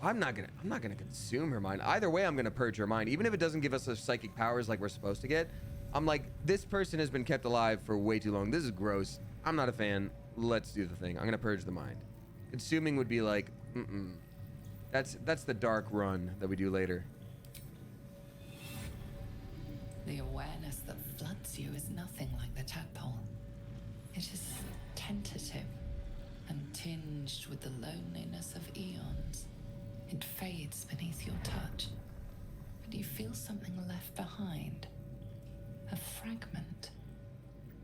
I'm not gonna consume her mind. Either way, I'm gonna purge her mind. Even if it doesn't give us those psychic powers like we're supposed to get. I'm like, this person has been kept alive for way too long. This is gross. I'm not a fan. Let's do the thing. I'm gonna purge the mind. Consuming would be like, That's the dark run that we do later. The awareness that floods you is nothing like the tadpole. It is with the loneliness of eons. It fades beneath your touch, but you feel something left behind. A fragment.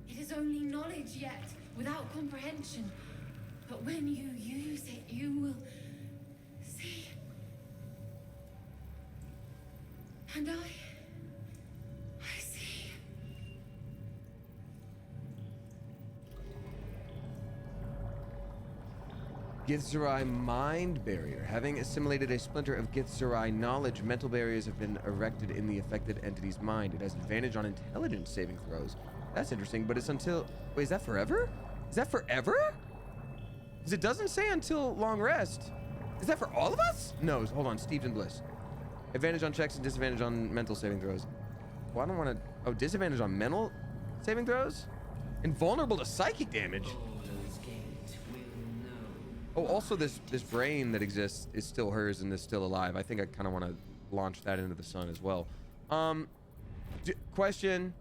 It is only knowledge yet, without comprehension. But when you use it, you will see. And I see. Githzerai mind barrier. Having assimilated a splinter of Githzerai knowledge, mental barriers have been erected in the affected entity's mind. It has advantage on intelligence saving throws. That's interesting, but it's until... Wait, is that forever? Is that forever? Because it doesn't say until long rest. Is that for all of us? No, hold on. Steeped in bliss. Advantage on checks and disadvantage on mental saving throws. Well, I don't want to... Oh, disadvantage on mental saving throws? Invulnerable to psychic damage. Oh, also this brain that exists is still hers and is still alive. I think I kind of want to launch that into the sun as well. Question.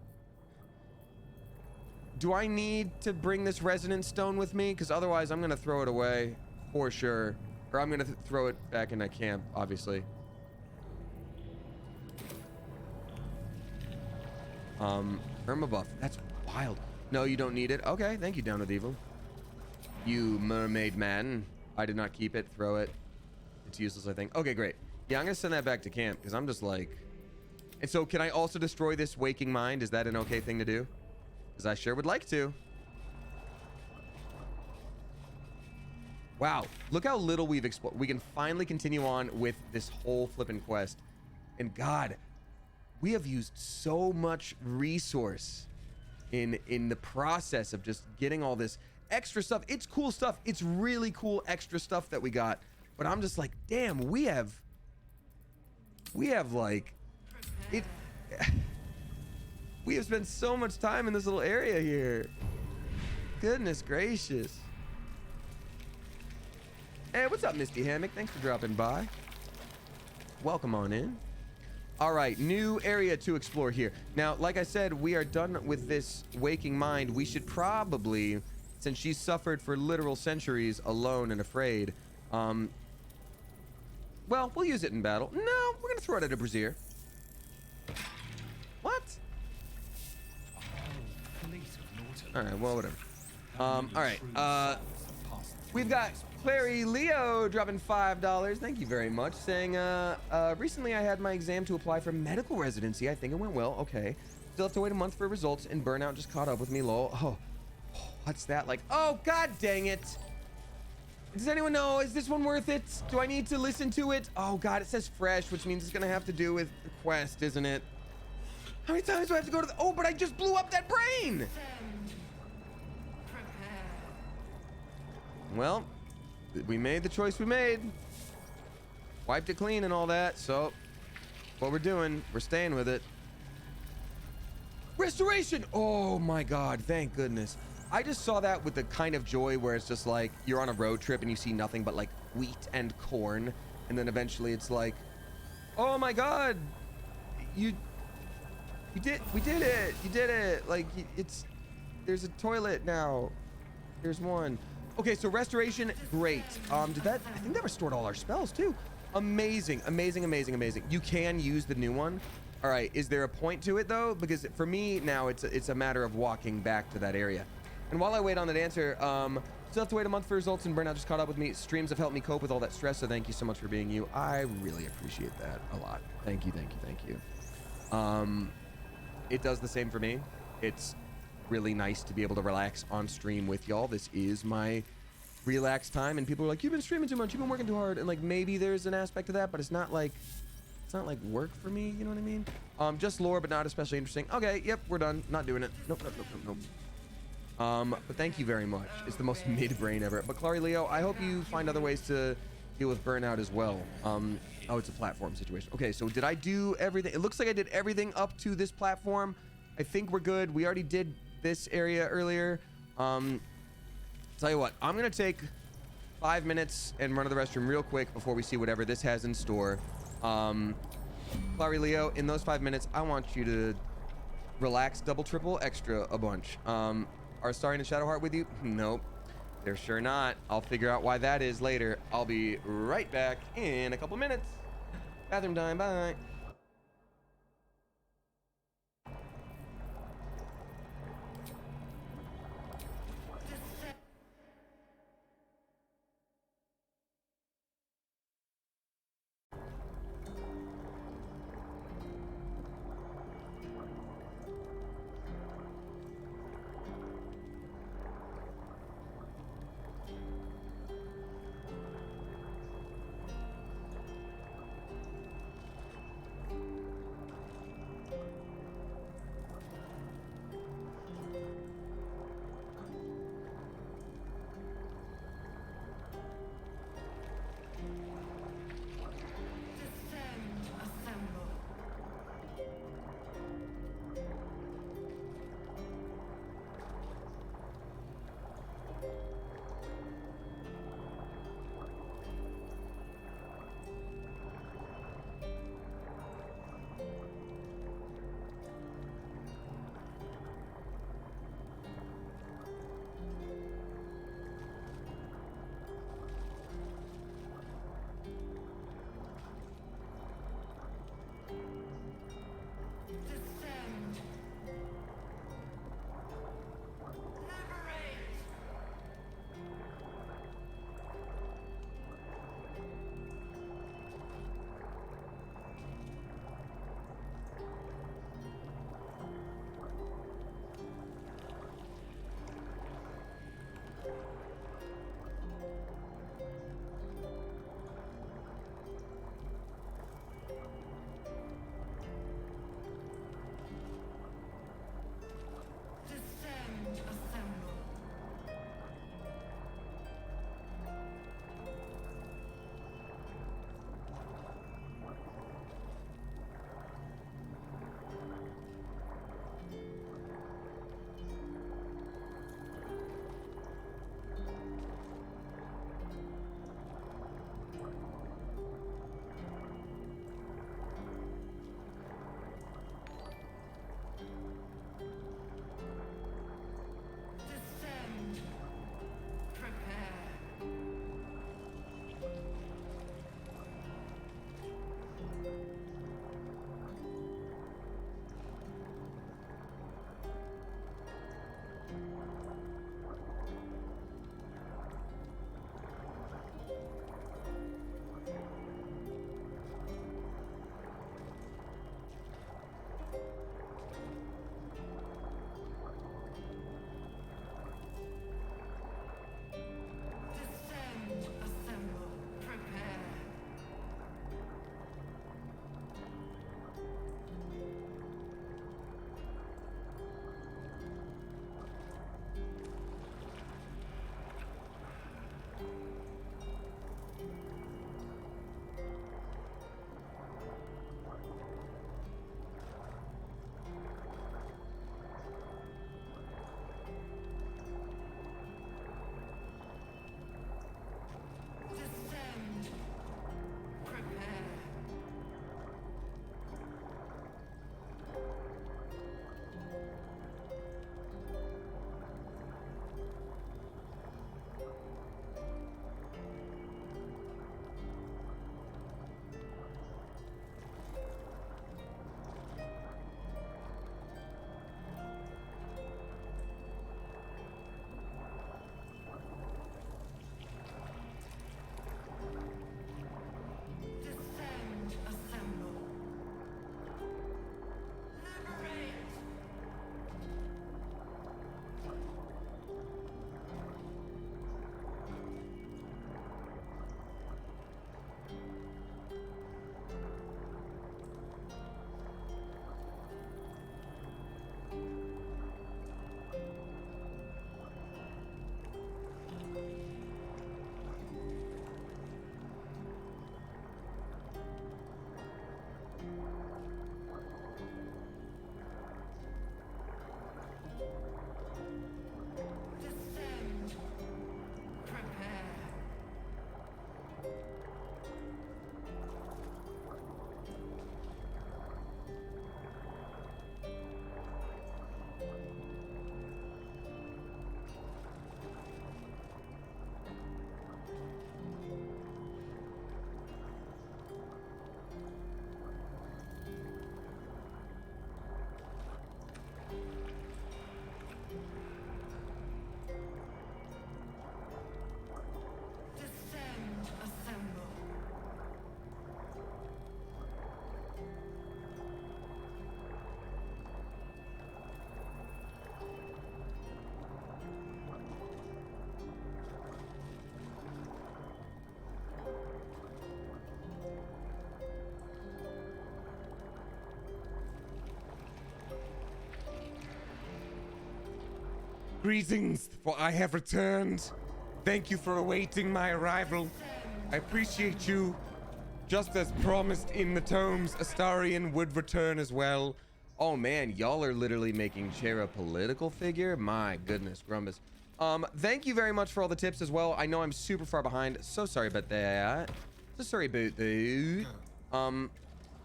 Do I need to bring this resonance stone with me? Because otherwise I'm going to throw it away for sure. Or I'm going to throw it back in my camp, obviously. Irma buff. That's wild. No, you don't need it. Okay, thank you, Down with Evil. You mermaid man. I did not keep it. Throw it. It's useless, I think. Okay, great. Yeah, I'm gonna send that back to camp because I'm just like... And so can I also destroy this waking mind? Is that an okay thing to do? Because I sure would like to. Wow, look how little we've explored. We can finally continue on with this whole flippin' quest. And God, we have used so much resource in the process of just getting all this extra stuff. It's cool stuff. It's really cool extra stuff that we got. But I'm just like, damn, we have like it. We have spent so much time in this little area here. Goodness gracious. Hey, what's up, Misty Hammock? Thanks for dropping by. Welcome on in. All right, new area to explore here. Now, like I said, we are done with this waking mind. We should probably, since she's suffered for literal centuries alone and afraid, well, we'll use it in battle. No, we're gonna throw it at a brazier. What? All right, well, whatever. All right, we've got Clary Leo dropping $5. Thank you very much. Saying, recently I had my exam to apply for medical residency. I think it went well. Okay. Still have to wait a month for results, and burnout just caught up with me. Lol. Oh, what's that like? Oh, God dang it. Does anyone know? Is this one worth it? Do I need to listen to it? Oh, God, it says fresh, which means it's going to have to do with the quest, isn't it? How many times do I have to go to the... Oh, but I just blew up that brain. Well, we made the choice we made. Wiped it clean and all that, so what we're doing, we're staying with it. Restoration! Oh my God, thank goodness. I just saw that with the kind of joy where it's just like you're on a road trip and you see nothing but like wheat and corn, and then eventually it's like, oh my God, we did it. Like, there's a toilet now. There's one. Okay, so restoration, great. I think that restored all our spells too. Amazing, amazing, amazing, amazing. You can use the new one. All right, is there a point to it though? Because for me now, it's a matter of walking back to that area. And while I wait on that answer, still have to wait a month for results, and burnout just caught up with me. Streams have helped me cope with all that stress, so thank you so much for being you. I really appreciate that a lot. Thank you, thank you, thank you. It does the same for me. It's really nice to be able to relax on stream with y'all. This is my relaxed time, and people are like, you've been streaming too much, you've been working too hard, and like maybe there's an aspect of that, but it's not like work for me, you know what I mean? Just lore, but not especially interesting. Okay, yep, we're done. Not doing it. Nope. But thank you very much. It's the most mid-brain ever. But Clary Leo, I hope you find other ways to deal with burnout as well. Oh, it's a platform situation. Okay, so did I do everything? It looks like I did everything up to this platform. I think we're good. We already did this area earlier. Tell you what, I'm gonna take 5 minutes and run to the restroom real quick before we see whatever this has in store. Clary Leo, in those 5 minutes, I want you to relax, double, triple, extra a bunch. Are starting to Shadowheart with you? Nope. They're sure not. I'll figure out why that is later. I'll be right back in a couple minutes. Bathroom time, bye. Greetings, for I have returned. Thank you for awaiting my arrival. I appreciate you. Just as promised in the tomes, Astarion would return as well. Oh man, y'all are literally making Chair a political figure. My goodness, Grumbus. Thank you very much for all the tips as well. I know I'm super far behind. So sorry about that. So sorry about that.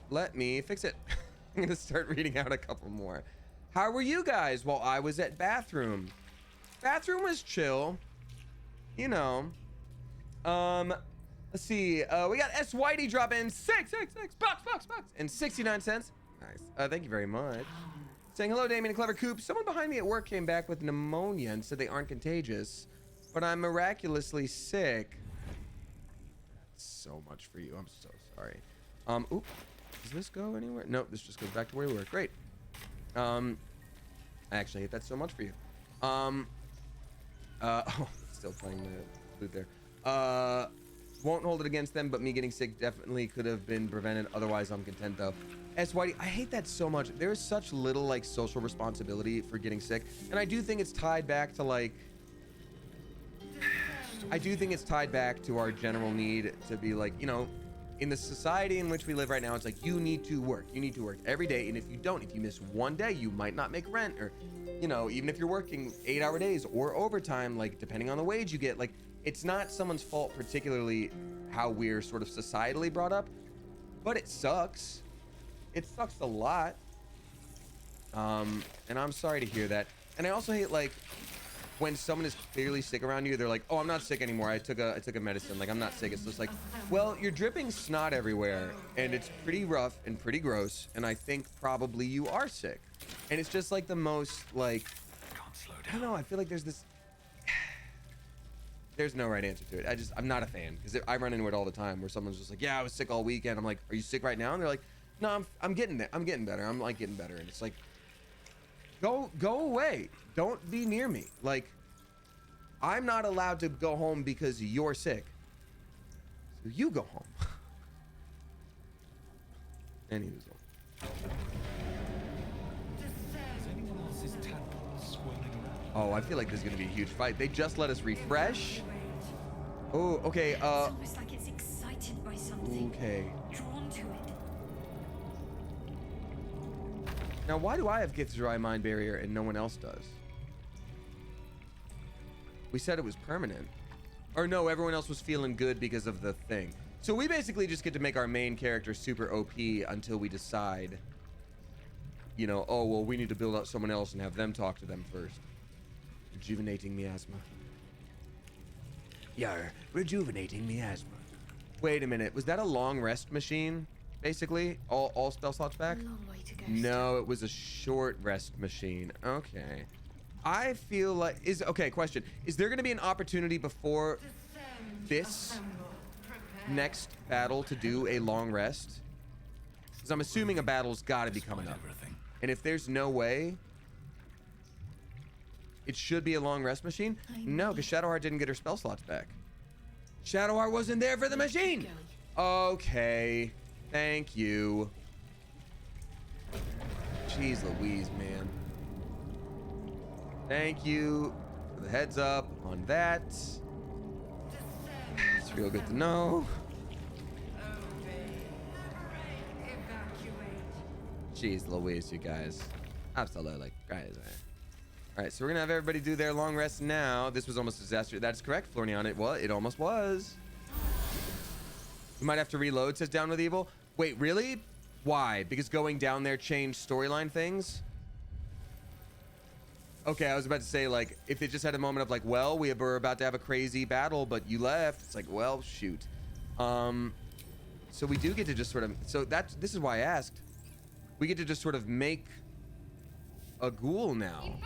Let me fix it. I'm gonna start reading out a couple more. How were you guys while I was at bathroom? Bathroom was chill. You know. Let's see. We got S Whitey drop in 666 bucks and 69 cents. Nice. Thank you very much. Saying hello, Damien and Clever Coop. Someone behind me at work came back with pneumonia and said they aren't contagious, but I'm miraculously sick. So much for you. I'm so sorry. Oop. Does this go anywhere? Nope. This just goes back to where we were. Great. I actually hate that so much for you. Oh, still playing the flute there. Won't hold it against them, but me getting sick definitely could have been prevented. Otherwise, I'm content though. S Whitey, I hate that so much. There is such little like social responsibility for getting sick, and I do think it's tied back to like. I do think it's tied back to our general need to be like, you know, in the society in which we live right now, it's like you need to work. You need to work every day, and if you don't, if you miss one day, you might not make rent, or, you know, even if you're working 8-hour days or overtime, like depending on the wage you get, like. It's not someone's fault, particularly how we're sort of societally brought up, but it sucks. It sucks a lot. And I'm sorry to hear that. And I also hate like when someone is clearly sick around you, they're like, "Oh, I'm not sick anymore. I took a medicine. Like I'm not sick." It's just like, well, you're dripping snot everywhere, and it's pretty rough and pretty gross. And I think probably you are sick. And it's just like the most like, I don't know. I feel like there's this. There's no right answer to it. I'm not a fan because I run into it all the time where someone's just like, yeah, I was sick all weekend. I'm like, are you sick right now? And they're like, no, I'm getting there. I'm getting better. I'm like getting better. And it's like, go away. Don't be near me. Like, I'm not allowed to go home because you're sick. So you go home. Anyways. Oh, I feel like this is gonna be a huge fight. They just let us refresh. Oh, okay. It's almost like it's excited by something. Okay. Drawn to it. Now, why do I have Githzerai Mind Barrier and no one else does? We said it was permanent. Or no, everyone else was feeling good because of the thing. So we basically just get to make our main character super OP until we decide, you know, oh, well, we need to build out someone else and have them talk to them first. Rejuvenating miasma. Yar, rejuvenating miasma. Wait a minute, was that a long rest machine? Basically, all spell slots back? A long way to go. No, it was a short rest machine. Okay. I feel like okay, question. Is there gonna be an opportunity before this next battle to do a long rest? Because I'm assuming a battle's gotta be coming up. And if there's no way, it should be a long rest machine? No, because Shadowheart didn't get her spell slots back. Shadowheart wasn't there for the machine! Okay. Thank you. Jeez Louise, man. Thank you for the heads up on that. It's real good to know. Jeez Louise, you guys. Absolutely. Guys. All right, so we're gonna have everybody do their long rest now. This was almost a disaster. That's correct, Florian. It almost was. We might have to reload, says Down with Evil. Wait, really? Why? Because going down there changed storyline things? Okay, I was about to say, like, if they just had a moment of like, well, we were about to have a crazy battle, but you left. It's like, well, shoot. So we do get to just sort of, so this is why I asked. We get to just sort of make a ghoul now.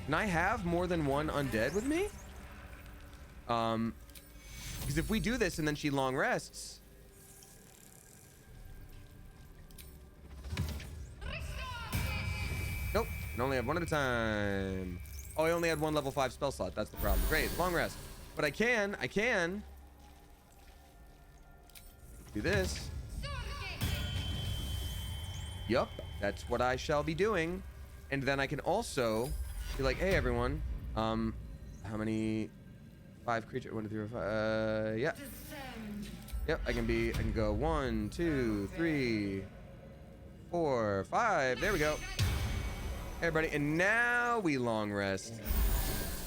Can I have more than one undead with me? Because if we do this and then she long rests. Nope, can only have one at a time. Oh, I only had one level 5 spell slot. That's the problem. Great, long rest. But I can do this. Yup, that's what I shall be doing. And then I can also be like, hey everyone, how many 5 creatures? 1, 2, 3, 4, 5. Yeah. Yep, I can go 1, 2, 3, 4, 5. There we go. Hey everybody, and now we long rest.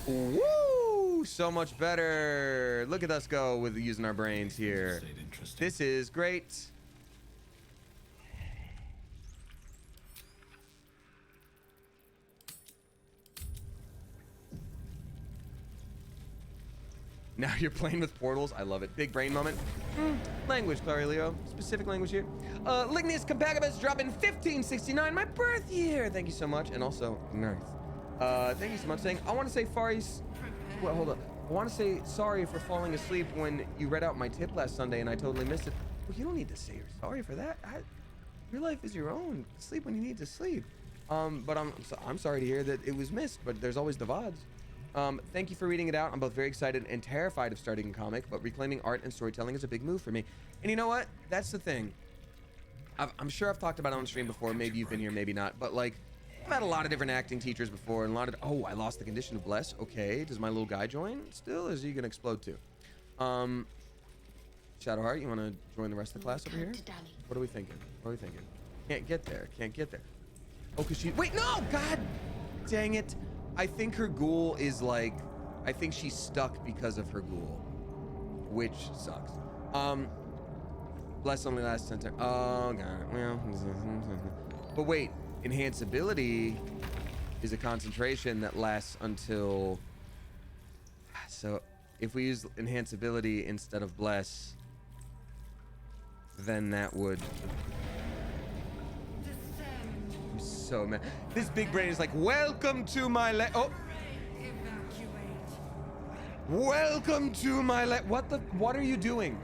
Woo! So much better. Look at us go with using our brains here. This is great. Now you're playing with portals. I love it. Big brain moment. Language, Clarilio. Specific language here. Lignius Compagibus dropping 1569. My birth year. Thank you so much. And also, nice. Thank you so much. Saying, I want to say well, hold up. I want to say sorry for falling asleep when you read out my tip last Sunday and I totally missed it. Well, you don't need to say you're sorry for that. Your life is your own. Sleep when you need to sleep. But I'm sorry to hear that it was missed, but there's always the VODs. Thank you for reading it out. I'm both very excited and terrified of starting a comic, but reclaiming art and storytelling is a big move for me. And you know what? That's the thing. I'm sure I've talked about it on stream before. Maybe you've been here, maybe not. But like, I've had a lot of different acting teachers before, and a lot of, oh, I lost the condition of bless. Okay, does my little guy join still? Or is he gonna explode too? Shadowheart, you want to join the rest of the class over here? What are we thinking? What are we thinking? Can't get there. Can't get there. Oh, cause she. Wait, no! God, dang it! I think her ghoul is like, I think she's stuck because of her ghoul, which sucks. Bless only lasts 10 turns. Oh god. Well, but wait, enhanceability is a concentration that lasts until. So if we use enhanceability instead of bless, then that would. I'm so mad. This big brain is like, welcome to my welcome to my what are you doing?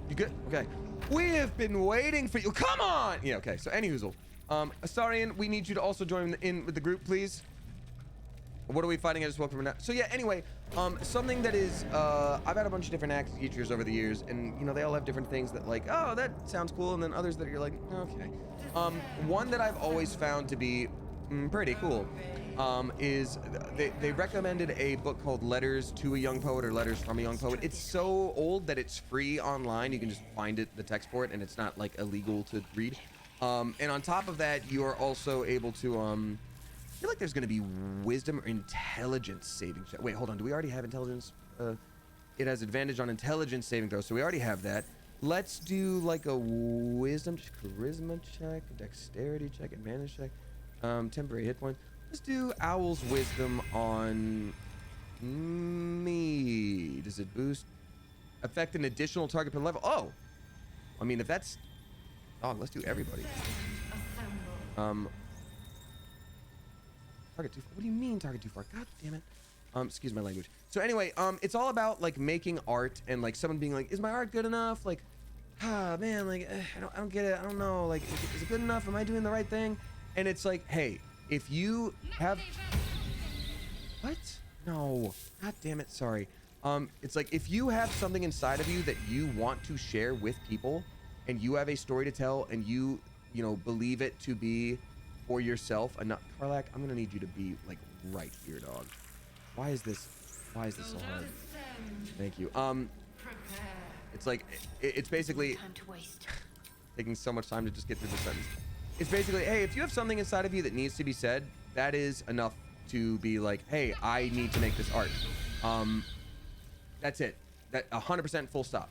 You good? Okay. We have been waiting for you. Come on! Yeah, okay. So, anyhoozle. Astarian, we need you to also join in with the group, please. What are we fighting? I just woke from now. So, yeah, anyway, something that is, I've had a bunch of different acting teachers over the years, and, you know, they all have different things that, like, oh, that sounds cool, and then others that you're like, okay. One that I've always found to be pretty cool is they recommended a book called Letters to a Young Poet or Letters from a Young Poet. It's so old that it's free online. You can just find it, the text for it, and it's not like illegal to read. And on top of that, you are also able to I feel like there's going to be wisdom or intelligence saving. Wait, hold on. Do we already have intelligence? It has advantage on intelligence saving throws, so we already have that. Let's do like a wisdom, charisma check, dexterity check, advantage check, temporary hit points. Let's do Owl's wisdom on me. Does it boost? Affect an additional target per level. Oh, I mean, if that's, oh, let's do everybody. Target too far. What do you mean target too far? God damn it. Excuse my language. So anyway, it's all about like making art and like someone being like, is my art good enough? Like, man, like I don't get it. I don't know. Like, is it good enough? Am I doing the right thing? And it's like, hey, if you have, what? No. God damn it. Sorry. It's like if you have something inside of you that you want to share with people, and you have a story to tell, and you know, believe it to be for yourself. And not, Karlak, I'm gonna need you to be like right here, dog. Why is this so hard? Thank you. It's like it's basically Time to waste. taking so much time to just get through the sentence. It's basically, hey, if you have something inside of you that needs to be said, that is enough to be like, hey, I need to make this art. That's it. That 100% full stop.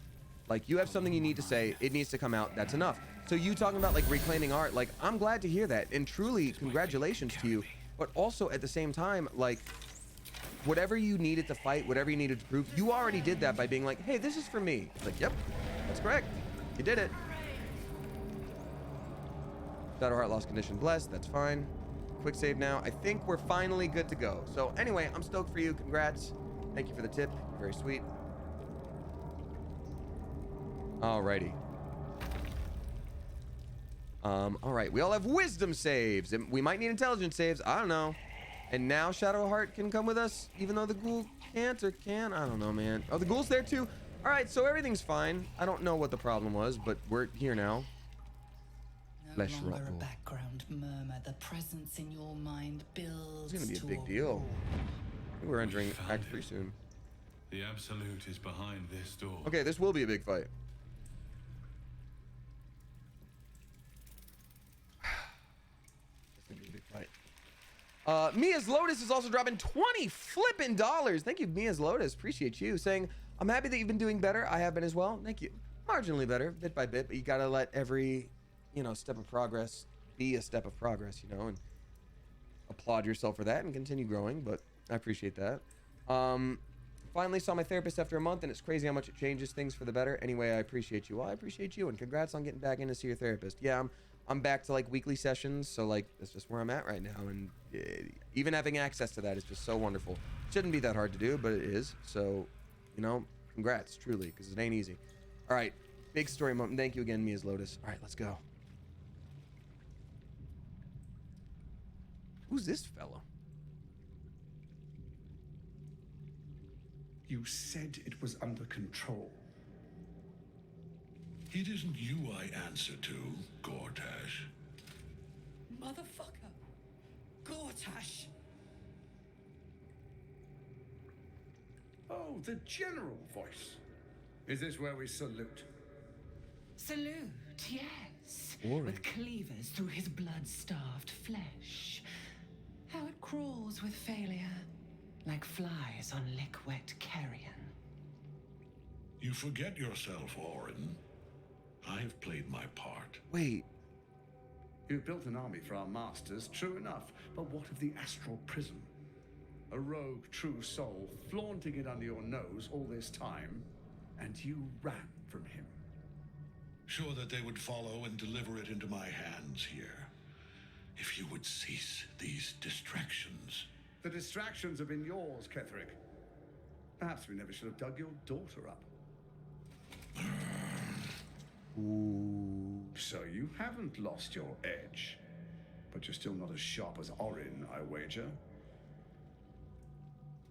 Like, you have something you need to say, it needs to come out, that's enough. So you talking about like reclaiming art, like, I'm glad to hear that, and truly congratulations to you. But also at the same time, like, whatever you needed to fight, whatever you needed to prove, you already did that by being like, hey, this is for me. It's like, yep, that's correct. You did it. Shadowheart lost condition blessed, that's fine. Quick save now. I think we're finally good to go. So anyway, I'm stoked for you. Congrats. Thank you for the tip. You're very sweet. Alrighty. Alright, we all have wisdom saves, and we might need intelligence saves. I don't know. And now Shadowheart can come with us, even though the ghoul can't or can. I don't know, man. Oh, the ghoul's there too. Alright, so everything's fine. I don't know what the problem was, but we're here now. No longer a background presence in your mind builds. It's gonna be a to big deal. wall. I think we're entering found Act it. 3 soon. The Absolute is behind this door. Okay, this will be a big fight. This is gonna be a big fight. Mia's Lotus is also dropping 20 flippin' dollars. Thank you, Mia's Lotus. Appreciate you. Saying, I'm happy that you've been doing better. I have been as well. Thank you. Marginally better, bit by bit, but you gotta let every, step of progress be a step of progress, and applaud yourself for that and continue growing, but I appreciate that. Finally saw my therapist after a month, and it's crazy how much it changes things for the better. Anyway, I appreciate you. Well, I appreciate you, and congrats on getting back in to see your therapist. Yeah, I'm back to like weekly sessions, so like that's just where I'm at right now, and even having access to that is just so wonderful. Shouldn't be that hard to do, but it is. So, congrats, truly, because it ain't easy. All right, big story moment. Thank you again, Mia's Lotus. All right, let's go. Who's this fella? You said it was under control. It isn't you I answer to, Gortash. Motherfucker! Gortash! Oh, the general voice. Is this where we salute? Salute, yes. Boring. With cleavers through his blood-starved flesh. How it crawls with failure, like flies on lick-wet carrion. You forget yourself, Orin. I have played my part. Wait. You've built an army for our masters, true enough. But what of the astral prism? A rogue true soul flaunting it under your nose all this time, and you ran from him. Sure that they would follow and deliver it into my hands here. If you would cease these distractions. The distractions have been yours, Ketheric. Perhaps we never should have dug your daughter up. Ooh. So you haven't lost your edge. But you're still not as sharp as Orin, I wager.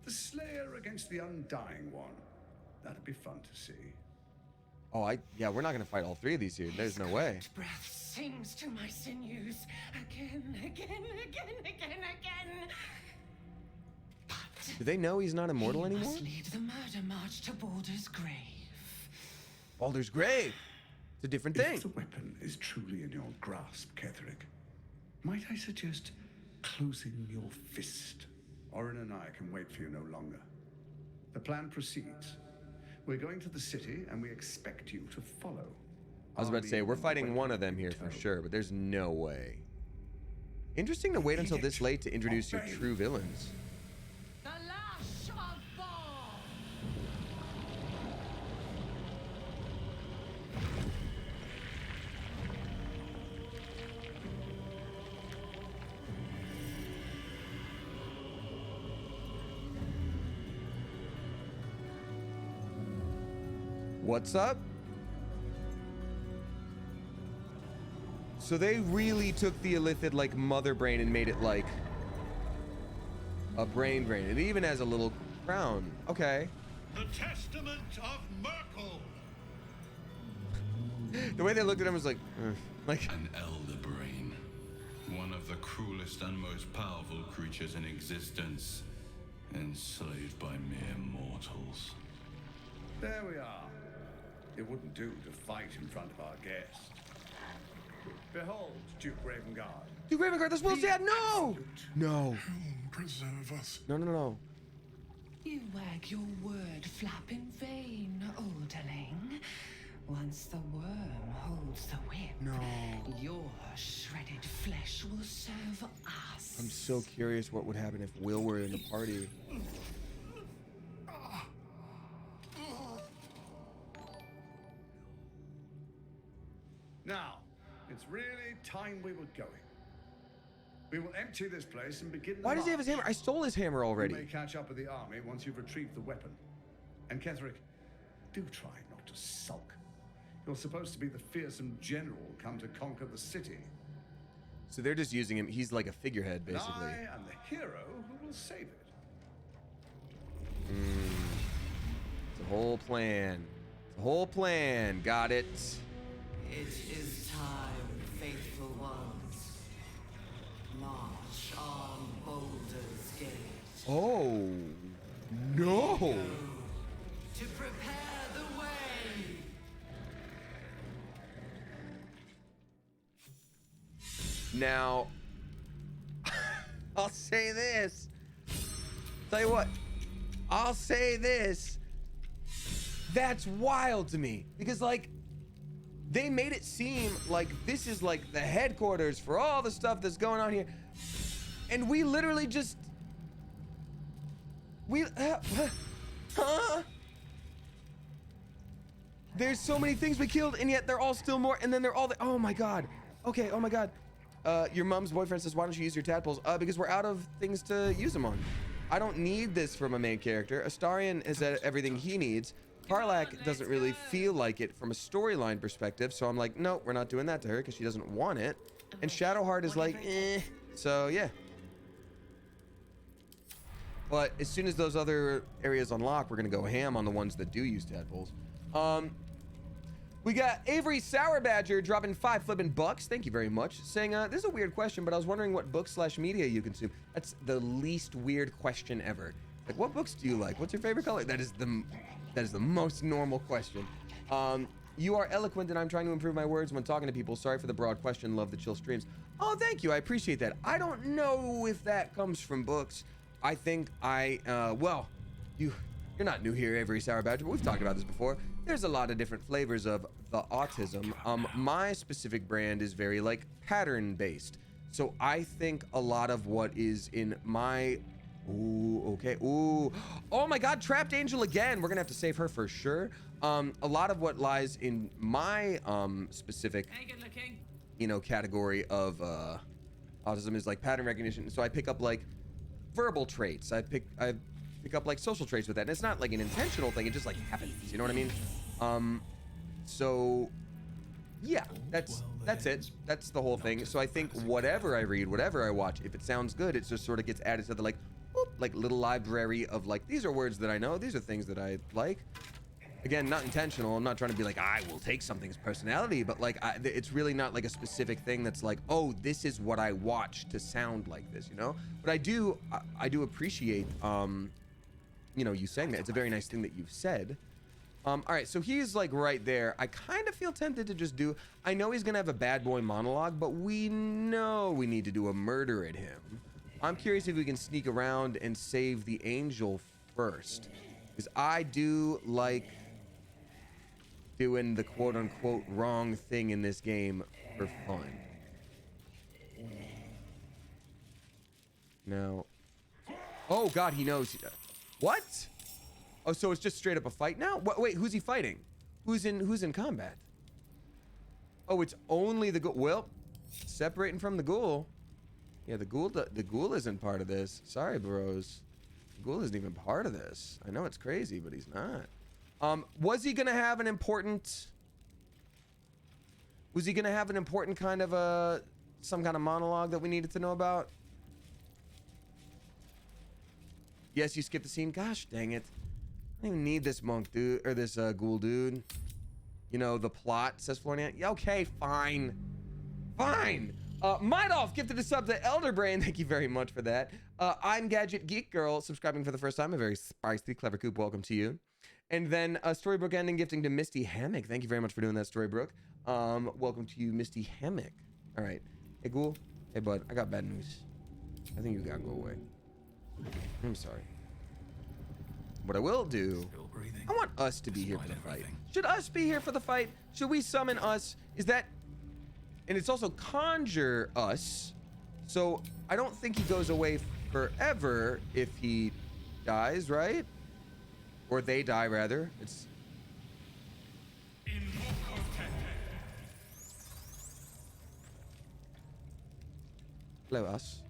The Slayer against the Undying One. That'd be fun to see. Oh, yeah, we're not gonna fight all three of these here. There's no way. His breath sings to my sinews again. But Do they know he's not immortal he anymore? must lead the murder march to Baldur's grave. Baldur's grave. It's a different If thing. the weapon is truly in your grasp, Ketheric, might I suggest closing your fist? Orin and I can wait for you no longer. The plan proceeds. We're going to the city, and we expect you to follow. I was about to say, we're fighting one of them here for sure, but there's no way. Interesting to wait until this late to introduce your true villains. The lash of Thor! What's up? So they really took the Illithid like mother brain and made it like a brain. It even has a little crown. Okay. The Testament of Merkel! The way they looked at him was like, like An elder brain. One of the cruelest and most powerful creatures in existence. Enslaved by mere mortals. There we are. It wouldn't do to fight in front of our guest. Behold, Duke Ravengard. Duke Ravengard, that's Will's dad. No! No. Preserve us. No. You wag your word flap in vain, olderling. Once the worm holds the whip, No. your shredded flesh will serve us. I'm so curious what would happen if Will were in the party. Now, it's really time we were going. We will empty this place and begin the Why does he have his march. hammer? I stole his hammer You already. may catch up with the army once you've retrieved the weapon. And Ketheric, do try not to sulk. You're supposed to be the fearsome general come to conquer the city. So they're just using him. He's like a figurehead, And basically. I am the hero who will save it. It's a whole plan. It's a whole plan. Got it. It is time, faithful ones. Oh, no. To prepare the way. Now, I'll say this. Tell you what, I'll say this. That's wild to me because, like, they made it seem like this is like the headquarters for all the stuff that's going on here. And we literally just, there's so many things we killed, and yet they're all still more, and then they're all, oh my God. Okay, oh my God. Your mom's boyfriend says, why don't you use your tadpoles? Because we're out of things to use them on. I don't need this from a main character. Astarion has everything he needs. Karlak doesn't really feel like it from a storyline perspective, so I'm like, no, we're not doing that to her because she doesn't want it. And Shadowheart is like, eh. So yeah. But as soon as those other areas unlock, we're gonna go ham on the ones that do use tadpoles. We got Avery Sour Badger dropping 5 flipping bucks. Thank you very much. Saying, this is a weird question, but I was wondering what books/media you consume. That's the least weird question ever. Like, what books do you like? What's your favorite color? That is the most normal question. You are eloquent, and I'm trying to improve my words when talking to people. Sorry for the broad question. Love the chill streams. Oh, thank you. I appreciate that. I don't know if that comes from books. I think well, you're not new here, Avery Sour Badger, but we've talked about this before. There's a lot of different flavors of the autism. My specific brand is very like pattern based. So I think a lot of what is in my, ooh, okay, ooh, oh my God, Trapped Angel again. We're gonna have to save her for sure. A lot of what lies in my specific, you know, category of autism is like pattern recognition. So I pick up like verbal traits. I pick up like social traits with that, and it's not like an intentional thing. It just like happens. You know what I mean? So yeah, that's it. That's the whole thing. So I think whatever I read, whatever I watch, if it sounds good, it just sort of gets added to the like, whoop, like little library of like, these are words that I know. These are things that I like. Again, not intentional. I'm not trying to be like, I will take something's personality, but like, it's really not like a specific thing that's like, oh, this is what I watch to sound like this, you know? But I do appreciate, you know, you saying that. It's a very nice thing that you've said. All right, so he's like right there. I kind of feel tempted to just do, I know he's gonna have a bad boy monologue, but we know we need to do a murder at him. I'm curious if we can sneak around and save the angel first, because I do like doing the quote unquote wrong thing in this game for fun. Now, oh God, he knows. What? Oh, so it's just straight up a fight now? Wait, who's he fighting? Who's in combat? Oh, it's only the ghoul. Well, separating from the ghoul. Yeah, the ghoul isn't part of this. Sorry, bros. The ghoul isn't even part of this. I know it's crazy, but he's not. Was he gonna have an important? Was he gonna have an important kind of some kind of monologue that we needed to know about? Yes, you skipped the scene. Gosh, dang it! I don't even need this monk dude or this ghoul dude. You know the plot, says Florian. Yeah, okay, fine, fine. Maidolf gifted a sub to Elderbrain. Thank you very much for that. I'm Gadget Geek Girl subscribing for the first time. A very spicy, clever coop. Welcome to you. And then Storybrooke ending gifting to Misty Hammock. Thank you very much for doing that, Storybrooke. Welcome to you, Misty Hammock. All right. Hey, ghoul. Hey, bud. I got bad news. I think you gotta go away. I'm sorry. What I will do, I want us to be here for the fight. Should us be here for the fight? Should we summon us? Is that... And it's also conjure us. So I don't think he goes away forever if he dies, right? Or they die, rather. It's... Hello, us.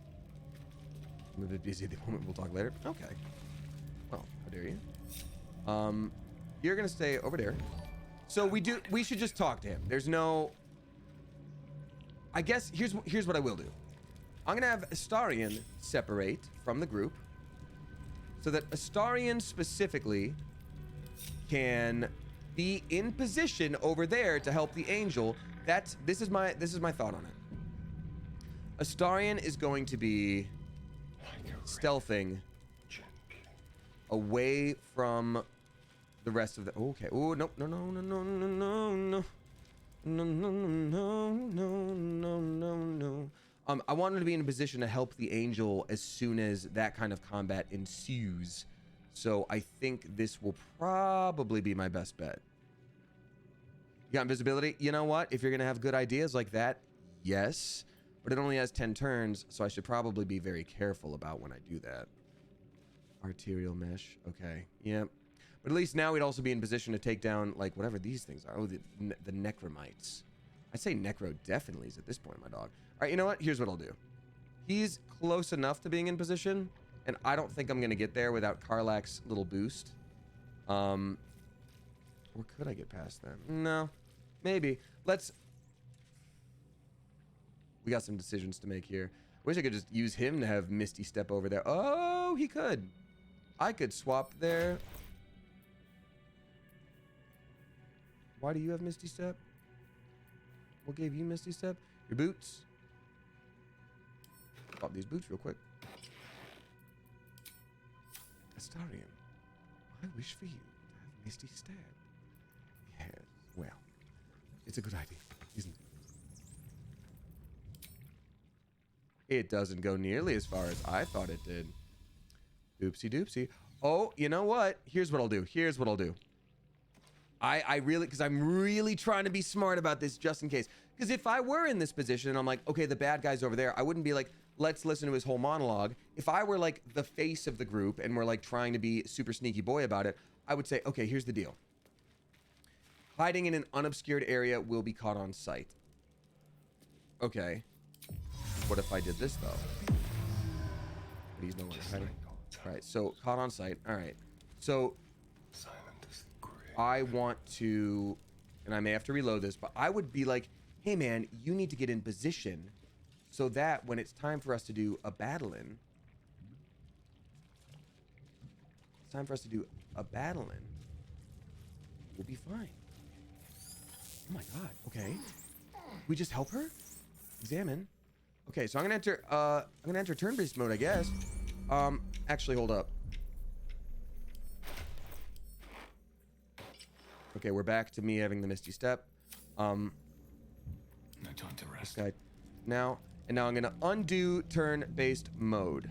I'm a bit busy at the moment. We'll talk later. Okay. Well, how dare you? You're gonna stay over there. So we should just talk to him. There's no... I guess here's what I will do. I'm gonna have Astarion separate from the group, so that Astarion specifically can be in position over there to help the angel. This is my thought on it. Astarion is going to be stealthing away from the rest of the. Okay. Oh no no no no no no no no. No, no, no, no, no, no, no. I want him to be in a position to help the angel as soon as that kind of combat ensues. So I think this will probably be my best bet. You got invisibility? You know what? If you're going to have good ideas like that, yes. But it only has 10 turns, so I should probably be very careful about when I do that. Arterial mesh. Okay. Yep. But at least now we'd also be in position to take down, like, whatever these things are. Oh, the necromites. I'd say necro definitely is at this point, my dog. All right, you know what? Here's what I'll do. He's close enough to being in position, and I don't think I'm going to get there without Karlach's little boost. Or could I get past them? No. Maybe. Let's... We got some decisions to make here. Wish I could just use him to have Misty Step over there. Oh, he could. I could swap there. Why do you have Misty Step? What gave you Misty Step? Your boots? Pop these boots real quick. Astarion, I wish for you to have Misty Step. Yes, well, it's a good idea, isn't it? It doesn't go nearly as far as I thought it did. Oopsie doopsie. Oh, you know what? Here's what I'll do. Here's what I'll do. I really, because I'm really trying to be smart about this just in case. Because if I were in this position and I'm like, okay, the bad guy's over there, I wouldn't be like, let's listen to his whole monologue. If I were like the face of the group and we're like trying to be super sneaky boy about it, I would say, okay, here's the deal. Hiding in an unobscured area will be caught on sight. Okay. What if I did this though? But he's no longer hiding. All right, so caught on sight. All right. So I want to, and I may have to reload this, but I would be like, hey man, you need to get in position so that when it's time for us to do a battle-in, we'll be fine. Oh my god, okay. We just help her? Examine. Okay, so I'm gonna enter turn-based mode, I guess. Actually, hold up. Okay, we're back to me having the Misty Step. No time to rest. Okay, now, and now I'm gonna undo turn-based mode.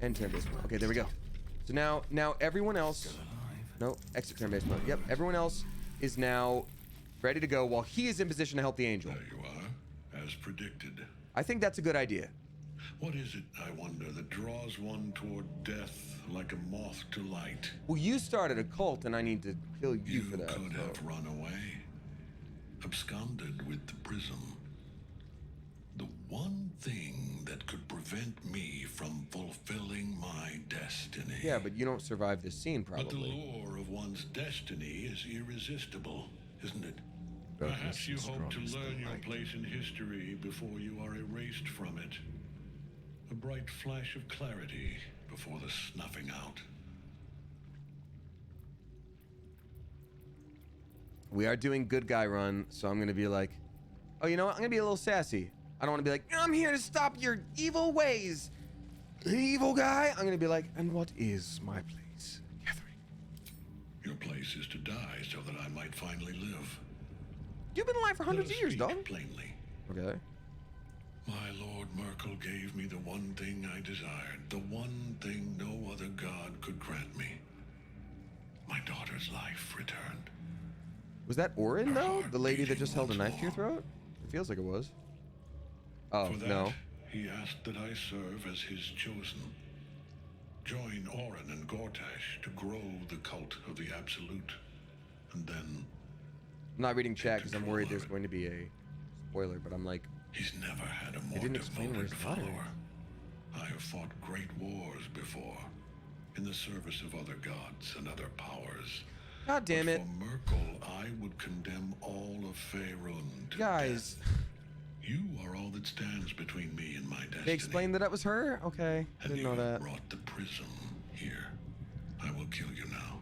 And turn-based mode. Okay, there we go. So now everyone else. No, exit turn-based mode. Yep, everyone else is now ready to go while he is in position to help the angel. There you are, as predicted. I think that's a good idea. What is it, I wonder, that draws one toward death like a moth to light? Well, you started a cult, and I need to kill you for that. You could have run away, absconded with the prism. The one thing that could prevent me from fulfilling my destiny. Yeah, but you don't survive this scene, probably. But the lure of one's destiny is irresistible, isn't it? Perhaps you hope to learn your place in history before you are erased from it. A bright flash of clarity before the snuffing out. We are doing good guy run, so I'm gonna be like, oh, you know what? I'm gonna be a little sassy. I don't want to be like, I'm here to stop your evil ways, evil guy. I'm gonna be like, and what is my place, Ketheric? Your place is to die so that I might finally live. You've been alive for hundreds of years, dog. Plainly. Okay. My Lord Merkel gave me the one thing I desired, the one thing no other god could grant me. My daughter's life returned. Was that Orin, though? The lady that just held a knife to your throat? It feels like it was. Oh, For that, no. He asked that I serve as his chosen. Join Orin and Gortash to grow the cult of the Absolute. And then... I'm not reading chat because I'm worried there's going to be a spoiler, but I'm like... He's never had a more didn't explain where devoted his daughter follower. I have fought great wars before, in the service of other gods and other powers. God damn it. For Merkel, I would condemn all of Faerun to Guys. death. You are all that stands between me and my destiny. They explained that it was her? Okay. I didn't know that. Brought the prism here. I will kill you now.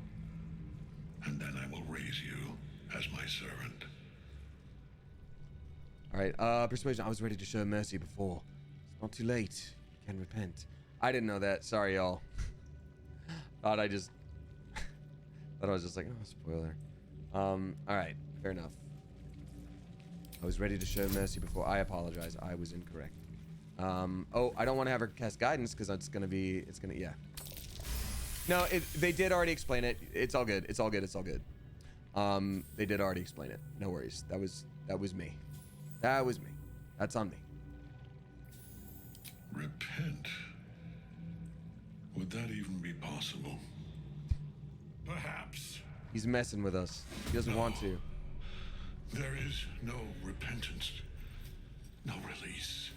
And then I will raise you as my servant. All right, persuasion. I was ready to show mercy before. It's not too late. You can repent. I didn't know that. Sorry, y'all. Thought I was just like, oh, spoiler. All right, fair enough. I was ready to show mercy before. I apologize. I was incorrect. Oh, I don't want to have her cast guidance because yeah. No, they did already explain it. It's all good. It's all good. It's all good. They did already explain it. No worries. That was me. That was me. That's on me. Repent? Would that even be possible? Perhaps. He's messing with us. He doesn't want to. There is no repentance. No release.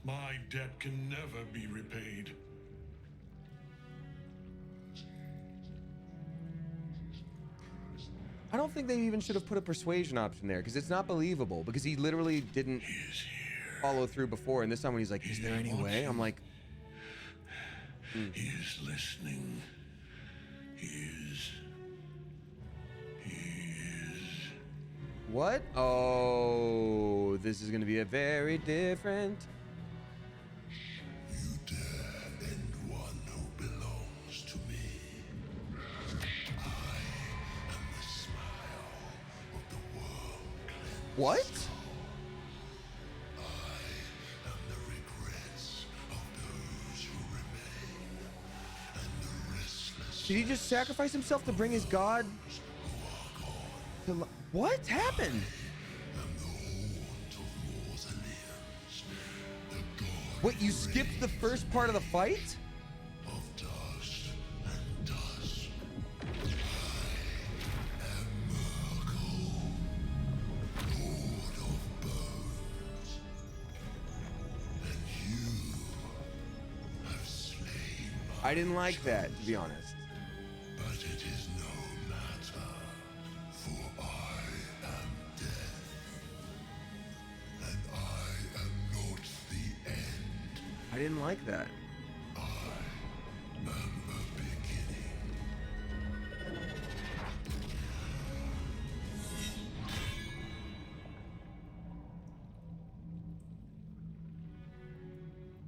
My debt can never be repaid. I don't think they even should have put a persuasion option there because it's not believable because he literally didn't follow through before, and this time when he's like, is there any way? I'm like, He is listening. He is. what? Oh, this is gonna be a very different. You dare end one who belongs to me. I am the smile of the world. What? I am the regrets of those who remain, and the restless. Did he just sacrifice himself to bring his god? What happened? What, you skipped the first part of the fight? Of dust and dust. I am Murkle, Lord of Bones. And you have slain my I didn't like that, to be honest. But it is no matter, for I am death. And I am not the end. I didn't like that. I am the beginning.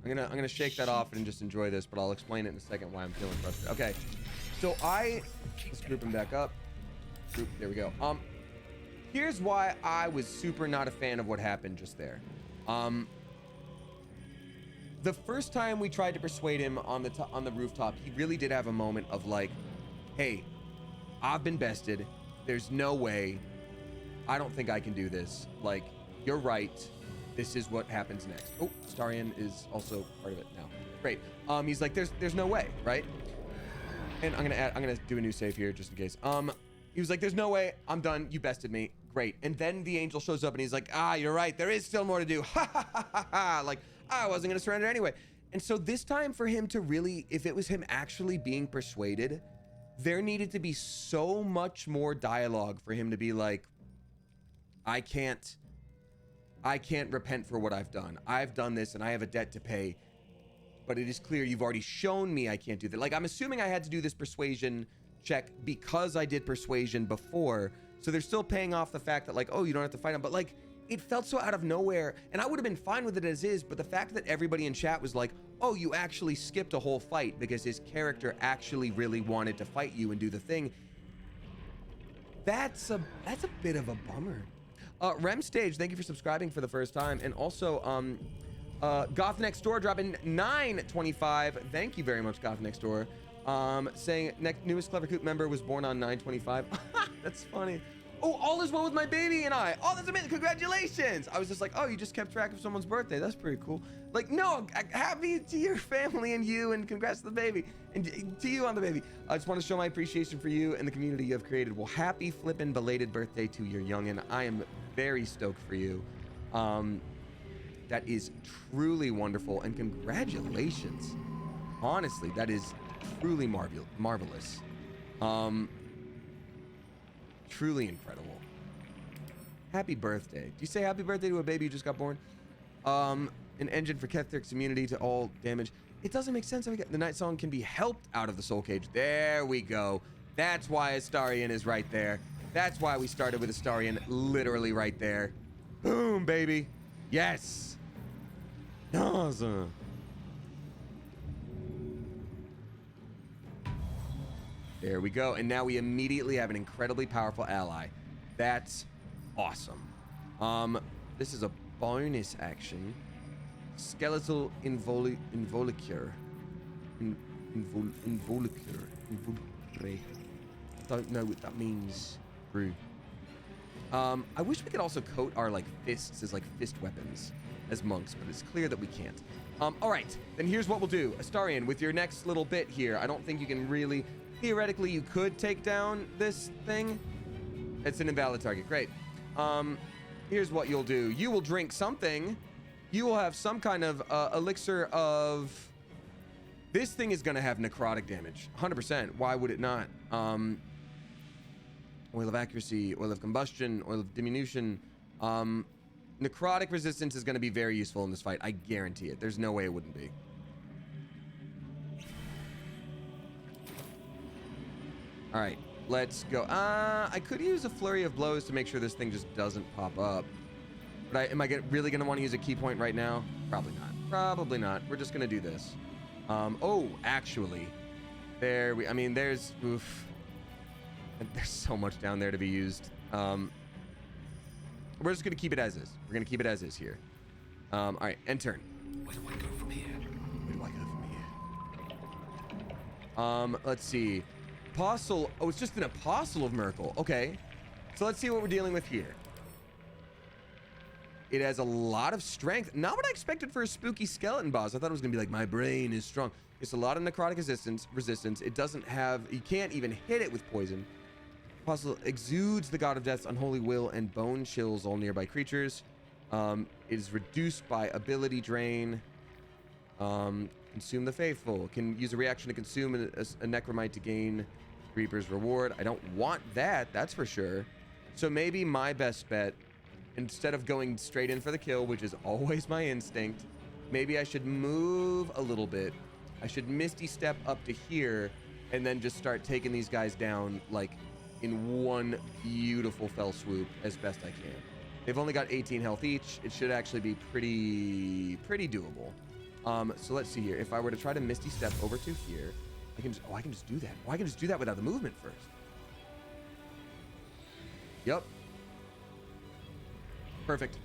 I'm gonna shake that off and just enjoy this, but I'll explain it in a second why I'm feeling frustrated. Okay, so let's group him back up. There we go. Here's why I was super not a fan of what happened just there. The first time we tried to persuade him on the rooftop, he really did have a moment of like, hey, I've been bested. There's no way. I don't think I can do this. Like, you're right. This is what happens next. Oh, Starion is also part of it now. Great. He's like, there's no way, right? And I'm gonna do a new save here just in case. He was like, there's no way. I'm done. You bested me. Great. And then the angel shows up and he's like, you're right. There is still more to do. Ha ha ha ha ha. Like, I wasn't gonna surrender anyway. And so this time for him to really, if it was him actually being persuaded, there needed to be so much more dialogue for him to be like, I can't repent for what I've done. I've done this and I have a debt to pay. But it is clear you've already shown me I can't do that. Like, I'm assuming I had to do this persuasion check because I did persuasion before. So they're still paying off the fact that like, oh, you don't have to fight him. But like, it felt so out of nowhere. And I would have been fine with it as is. But the fact that everybody in chat was like, oh, you actually skipped a whole fight because his character actually really wanted to fight you and do the thing. That's a bit of a bummer. Rem Stage, thank you for subscribing for the first time. And also, Goth Next Door dropping 9/25. Thank you very much, Goth Next Door. Saying newest Clever Coop member was born on 9/25. That's funny. Oh, all is well with my baby and I. Oh, that's amazing. Congratulations. I was just like, oh, you just kept track of someone's birthday. That's pretty cool. Like, no, happy to your family and you, and congrats to the baby. And to you on the baby. I just want to show my appreciation for you and the community you have created. Well, happy flippin' belated birthday to your youngin'. I am very stoked for you. That is truly wonderful, and congratulations. Honestly, that is truly marvelous. Truly incredible. Happy birthday. Do you say happy birthday to a baby who just got born? An engine for Ketheric's immunity to all damage. It doesn't make sense how the Night Song can be helped out of the soul cage. There we go. That's why Astarion is right there. That's why we started with Astarion literally right there. Boom, baby. Yes. Awesome. There we go. And now we immediately have an incredibly powerful ally. That's awesome. This is a bonus action. Skeletal involucre. Involucre. Don't know what that means. Brew. I wish we could also coat our like fists as like fist weapons as monks, but it's clear that we can't. All right, then here's what we'll do. Astarion, with your next little bit here, I don't think you can really, theoretically you could take down this thing. It's an invalid target, great. Here's what you'll do. You will drink something. You will have some kind of elixir of, this thing is gonna have necrotic damage, 100%, why would it not? Oil of accuracy, oil of combustion, oil of diminution. Necrotic resistance is going to be very useful in this fight. I guarantee it. There's no way it wouldn't be. All right, let's go. I could use a flurry of blows to make sure this thing just doesn't pop up. But am I really going to want to use a key point right now? Probably not. Probably not. We're just going to do this. Oh, actually, there's, oof. There's so much down there to be used. We're just going to keep it as is. We're going to keep it as is here. All right, end turn. Where do I go from here? Where do I go from here? Let's see. Apostle. Oh, it's just an apostle of Merkel. Okay. So let's see what we're dealing with here. It has a lot of strength. Not what I expected for a spooky skeleton boss. I thought it was going to be like, my brain is strong. It's a lot of necrotic resistance. It doesn't have, you can't even hit it with poison. Apostle exudes the god of death's unholy will and bone chills all nearby creatures. It is reduced by ability drain. Consume the faithful. Can use a reaction to consume a necromite to gain Reaper's reward. I don't want that, that's for sure. So maybe my best bet, instead of going straight in for the kill, which is always my instinct, maybe I should move a little bit. I should Misty Step up to here and then just start taking these guys down like in one beautiful fell swoop as best I can. They've only got 18 health each. It should actually be pretty doable. So let's see here. If I were to try to Misty Step over to here, I can just do that. Oh, I can just do that without the movement first. Yep. Perfect.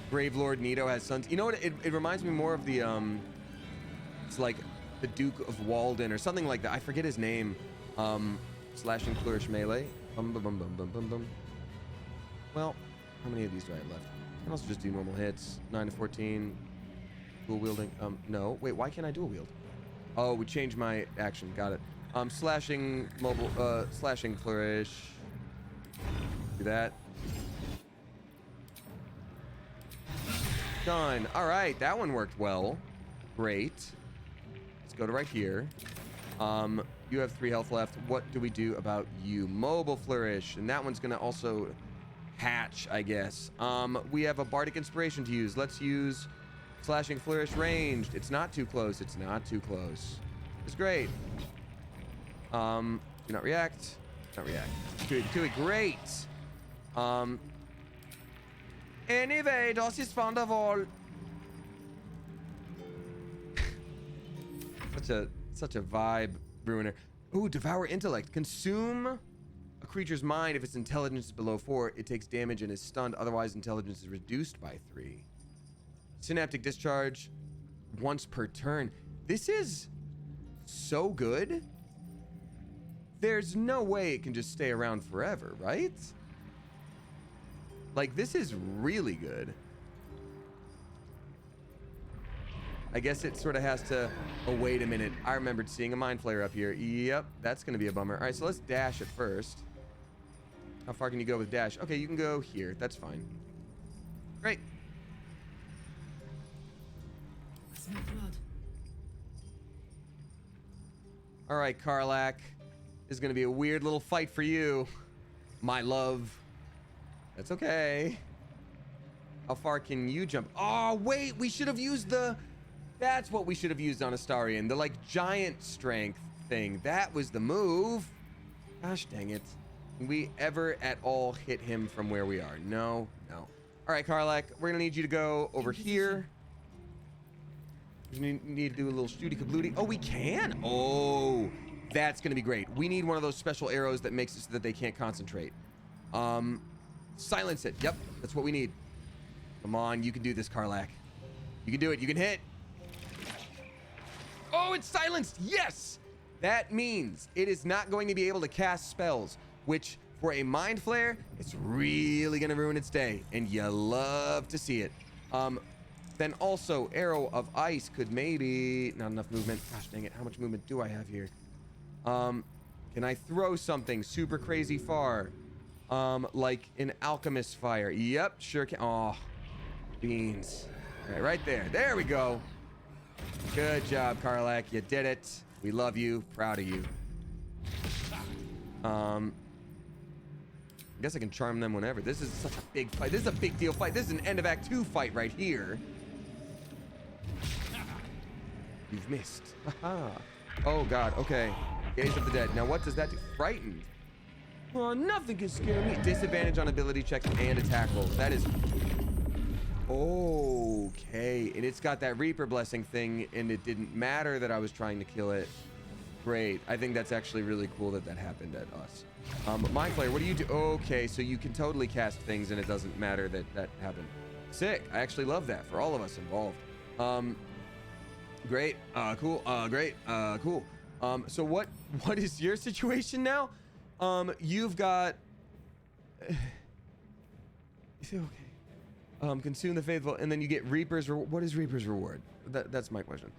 Brave Lord Nito has sons. You know what? It reminds me more of the it's like the Duke of Walden or something like that. I forget his name. Slashing flourish melee. Bum bum bum bum bum bum bum. Well, how many of these do I have left? I can also just do normal hits. 9 to 14. Dual wielding. No. Wait, why can't I dual wield? Oh, we changed my action. Got it. Slashing mobile. Slashing flourish. Do that. Done. All right, that one worked well. Great. Let's go to right here. You have 3 health left. What do we do about you? Mobile flourish, and that one's gonna also hatch, I guess. We have a bardic inspiration to use. Let's use slashing flourish ranged. It's not too close. It's not too close. It's great. Do not react. Not react. Good. Great. Anyway, das ist wundervoll. Such a vibe ruiner. Ooh, devour intellect. Consume a creature's mind if its intelligence is below 4. It takes damage and is stunned. Otherwise, intelligence is reduced by 3. Synaptic discharge once per turn. This is so good. There's no way it can just stay around forever, right? Like, this is really good. I guess it sort of has to... Oh, wait a minute. I remembered seeing a mind flayer up here. Yep, that's going to be a bummer. All right, so let's dash it first. How far can you go with dash? Okay, you can go here. That's fine. Great. All right, Karlak. This is going to be a weird little fight for you, my love. That's okay. How far can you jump? Oh, wait, we should have used the... That's what we should have used on Astarion. The, like, giant strength thing. That was the move. Gosh dang it. Can we ever at all hit him from where we are? No. All right, Karlak, we're going to need you to go over here. We need to do a little shooty kablooty. Oh, we can. Oh, that's gonna be great. We need one of those special arrows that makes it so that they can't concentrate. Silence it. Yep, that's what we need. Come on, you can do this, Karlach. You can do it. You can hit. Oh, it's silenced. Yes. That means it is not going to be able to cast spells, which for a mind flare, it's really gonna ruin its day, and you love to see it. Then also Arrow of Ice could maybe not enough movement. Gosh dang it, how much movement do I have here? Can I throw something super crazy far? Like an alchemist fire. Yep, sure can. Oh, beans. All right, right there. There we go. Good job, Karlach. You did it. We love you. Proud of you. I guess I can charm them whenever. This is such a big fight. This is a big deal fight. This is an end of Act 2 fight right here. You've missed. Haha. Oh, God. Okay. Gaze of the Dead. Now, what does that do? Frightened. Oh, nothing can scare me. Disadvantage on ability checks and attack rolls. That is... Okay. And it's got that Reaper Blessing thing, and it didn't matter that I was trying to kill it. Great. I think that's actually really cool that that happened at us. Mind Flayer, what do you do? Okay, so you can totally cast things, and it doesn't matter that that happened. Sick. I actually love that for all of us involved. Great. Cool. Great. Cool. So what is your situation now? You've got... Okay. Consume the faithful, and then you get Reaper's reward. What is Reaper's reward? That's my question.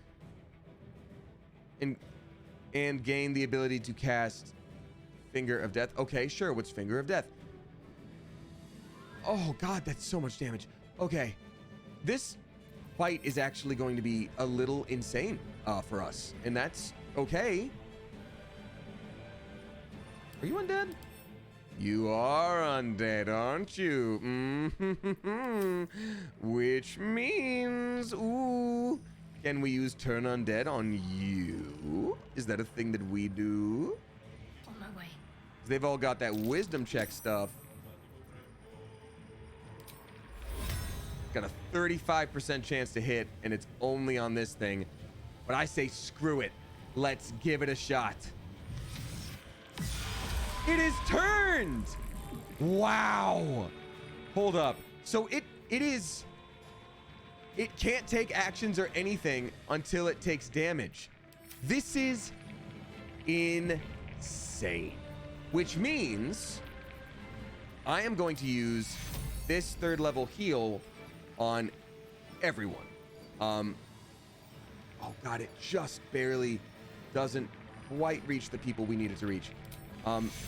And gain the ability to cast Finger of Death. Okay, sure. What's Finger of Death? Oh, God, that's so much damage. Okay. This fight is actually going to be a little insane for us, and that's okay. Are you undead? You are undead, aren't you? Mm-hmm. Which means, ooh, can we use turn undead on you? Is that a thing that we do? On my way. They've all got that wisdom check stuff. Got a 35% chance to hit, and it's only on this thing. But I say screw it. Let's give it a shot. It is turned! Wow! Hold up. So it can't take actions or anything until it takes damage. This is insane. Which means I am going to use this 3rd level heal on everyone. Oh God, it just barely doesn't quite reach the people we need it to reach.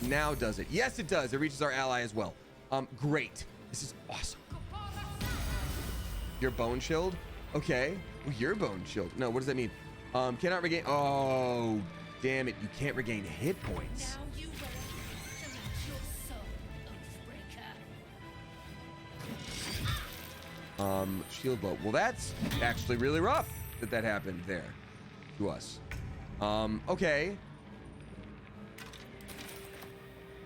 Now does it? Yes, it does. It reaches our ally as well. Great. This is awesome. Your bone shield? Okay. Well, your bone shield. No, what does that mean? Cannot regain. Oh, damn it. You can't regain hit points. Now you will have to meet your soul, Oathbreaker. Shield blow. Well, that's actually really rough that happened there to us. Okay.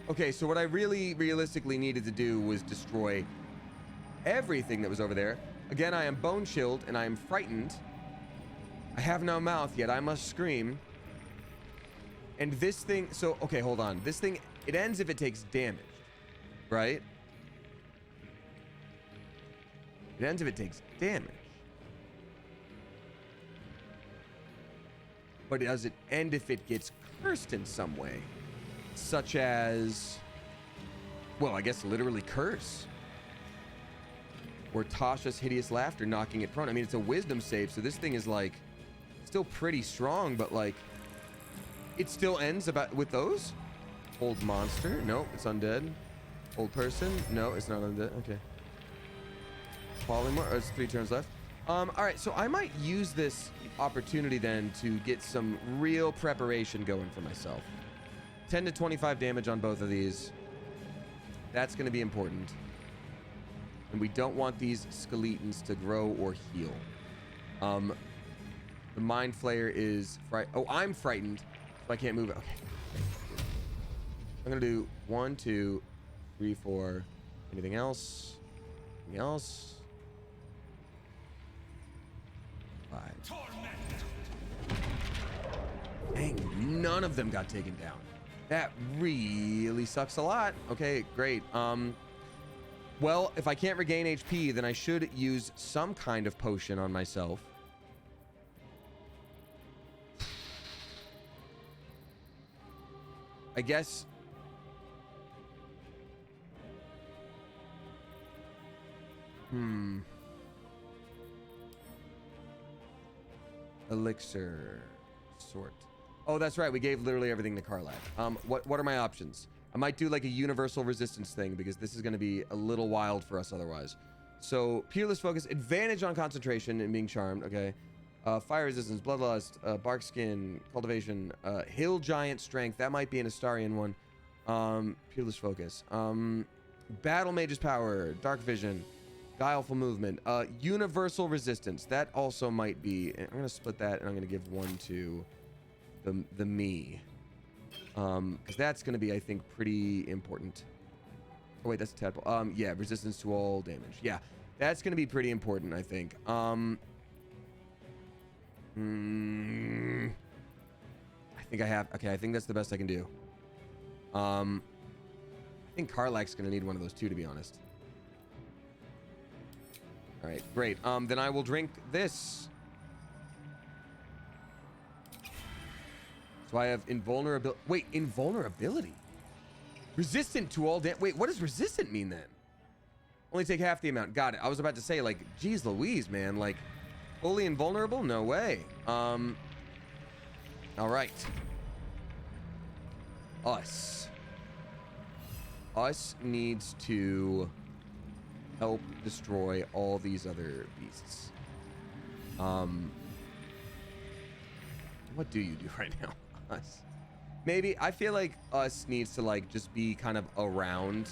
Okay, so what I really realistically needed to do was destroy everything that was over there. Again, I am bone shield and I am frightened. I have no mouth yet. I must scream. And this thing, so, okay, hold on. This thing, it ends if it takes damage, right? It ends if it takes damage. But does it end if it gets cursed in some way? Such as, well, I guess literally curse. Or Tasha's hideous laughter knocking it prone. I mean, it's a wisdom save, so this thing is like still pretty strong, but like it still ends with those. Old monster. Nope, it's undead. Old person. No, it's not undead. Okay. Polymorph. Oh, it's 3 turns left. All right, so I might use this opportunity then to get some real preparation going for myself. 10 to 25 damage on both of these. That's going to be important. And we don't want these skeletons to grow or heal. The Mind Flayer is... Oh, I'm frightened, so I can't move it. Okay. I'm going to do 1, 2, 3, 4. Anything else? Anything else? Dang, none of them got taken down. That really sucks a lot. Okay, great. Well, if I can't regain HP, then I should use some kind of potion on myself. I guess. Elixir. Sort. Oh, that's right. We gave literally everything to Karlach. What are my options? I might do like a universal resistance thing because this is going to be a little wild for us otherwise. So, peerless focus, advantage on concentration and being charmed. Okay. Fire resistance, bloodlust, bark skin, cultivation, hill giant strength. That might be an Astarian one. Peerless focus. Battle mage's power, dark vision, guileful movement, universal resistance. That also might be. I'm gonna split that, and I'm gonna give one to the me, because that's gonna be, I think, pretty important. Oh wait, that's a tadpole. Yeah, resistance to all damage. Yeah, that's gonna be pretty important, I think. I think I have. Okay, I think that's the best I can do. I think Karlach's gonna need one of those too, to be honest. All right, great. Then I will drink this. So I have invulnerability. Wait, invulnerability? Resistant to all wait, what does resistant mean then? Only take half the amount. Got it. I was about to say, like, geez Louise, man. Like, fully invulnerable? No way. All right. Us needs to help destroy all these other beasts. What do you do right now? Us. Maybe, I feel like us needs to, like, just be kind of around.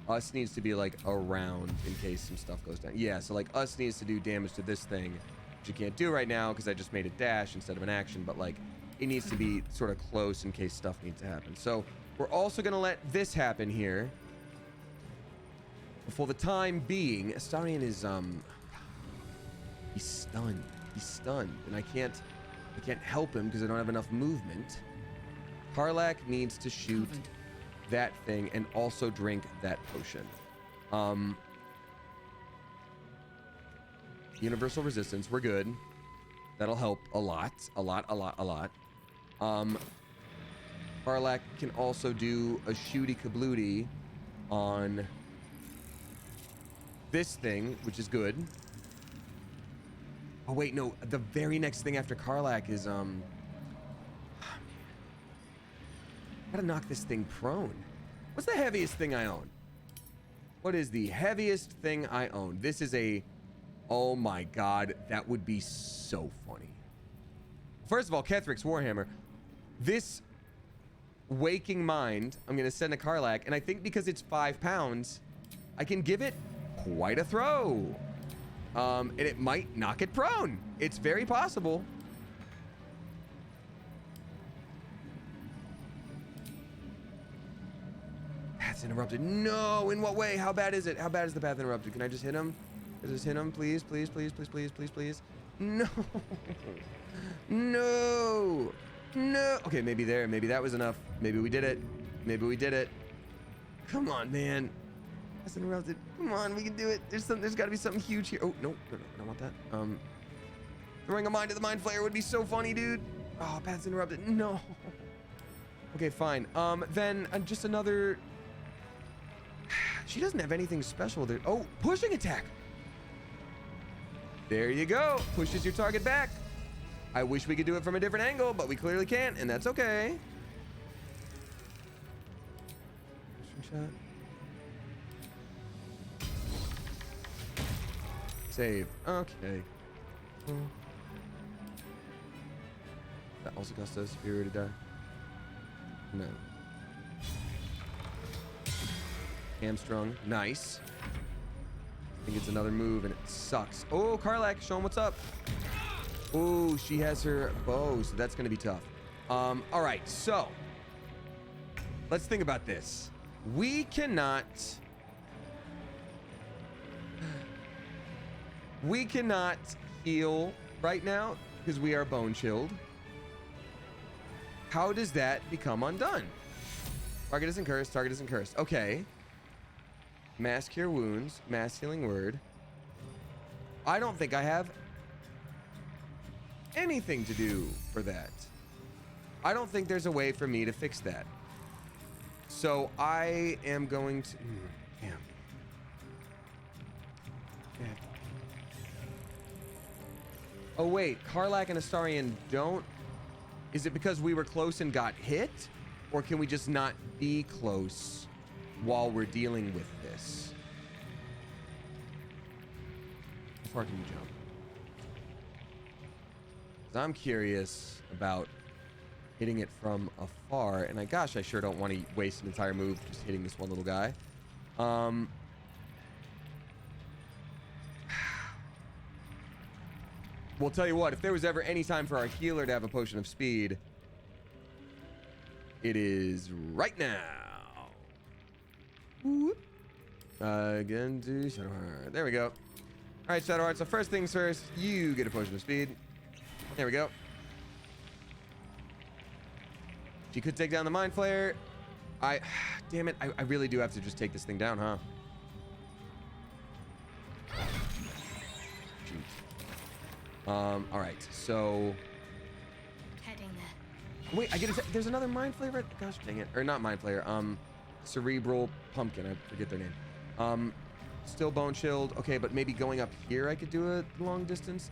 Us needs to be, like, around in case some stuff goes down. Yeah, so, like, us needs to do damage to this thing, which you can't do right now because I just made a dash instead of an action, but, like, it needs to be sort of close in case stuff needs to happen. So, we're also going to let this happen here. For the time being, Astarion is, he's stunned. He's stunned, and I can't help him because I don't have enough movement. Karlach needs to shoot that thing and also drink that potion. Universal resistance, we're good. That'll help a lot. Karlach can also do a shooty kablooty on this thing, which is good. Oh wait, no, the very next thing after Karlach is gotta knock this thing prone. What's the heaviest thing I own? What is the heaviest thing I own? This is a, oh my god, that would be so funny. First of all, Ketheric's Warhammer. This Waking Mind, I'm gonna send to Karlach, and I think because it's 5 pounds, I can give it quite a throw. And it might knock it prone. It's very possible. Path's interrupted. No, in what way? How bad is it? How bad is the path interrupted? Can I just hit him? Can I just hit him? Please, please, please, please, please, please, please. No. No. No. Okay, maybe there. Maybe that was enough. Maybe we did it. Maybe we did it. Come on, man. That's interrupted. Come on, we can do it. There's got to be something huge here. Oh, no, I don't want that. Throwing a mind to the mind flayer would be so funny, dude. Oh, path's interrupted. No. Okay, fine. Then just another. She doesn't have anything special there. Oh, pushing attack. There you go. Pushes your target back. I wish we could do it from a different angle, but we clearly can't, and that's okay. Shot. Save. Okay. That also costs us superior to die. No. Hamstrung. Nice. I think it's another move and it sucks. Oh, Karlach, show him what's up. Oh, she has her bow, so that's gonna be tough. All right, so let's think about this. We cannot We cannot heal right now because we are bone chilled. How does that become undone? Target isn't cursed. Target isn't cursed. Okay. Mass cure wounds. Mass healing word. I don't think I have anything to do for that. I don't think there's a way for me to fix that. So I am going to... damn. Yeah. Oh wait, Karlak and Astarion don't... Is it because we were close and got hit? Or can we just not be close while we're dealing with this? How far can you jump? 'Cause I'm curious about hitting it from afar. And gosh, I sure don't want to waste an entire move just hitting this one little guy. We'll tell you what, if there was ever any time for our healer to have a potion of speed, it is right now. Whoop. Again to Shadowheart. There we go. All right, Shadowheart. So first things first, you get a potion of speed. There we go. She could take down the Mind Flayer. Damn it. I really do have to just take this thing down, huh? All right, so Heading there. wait, I get it. There's another Mind Flayer. Gosh dang it, or not Mind Flayer. Cerebral Pumpkin. I forget their name. Still bone chilled. Okay, but maybe going up here, I could do a long distance.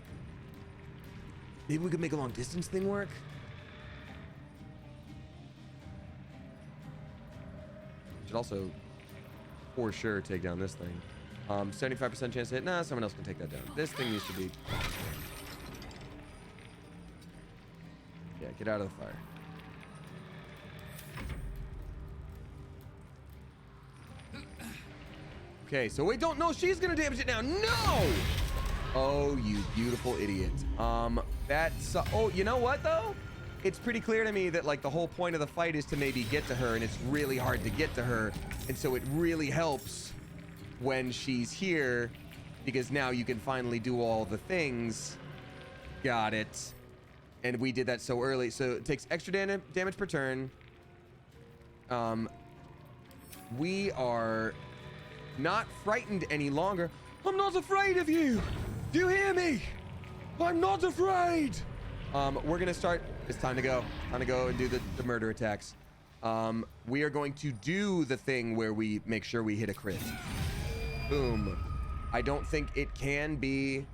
Maybe we could make a long distance thing work. Should also, for sure, take down this thing. 75% chance to hit. Nah, someone else can take that down. This thing needs to be. Yeah, get out of the fire. Okay, so wait, don't know she's gonna damage it now. No! Oh, you beautiful idiot. That's oh, you know what though? It's pretty clear to me that like the whole point of the fight is to maybe get to her, and it's really hard to get to her, and so it really helps when she's here because now you can finally do all the things. Got it. And we did that so early. So it takes extra damage per turn. We are not frightened any longer. I'm not afraid of you. Do you hear me? I'm not afraid. We're gonna start. It's time to go. Time to go and do the murder attacks. We are going to do the thing where we make sure we hit a crit. Boom. I don't think it can be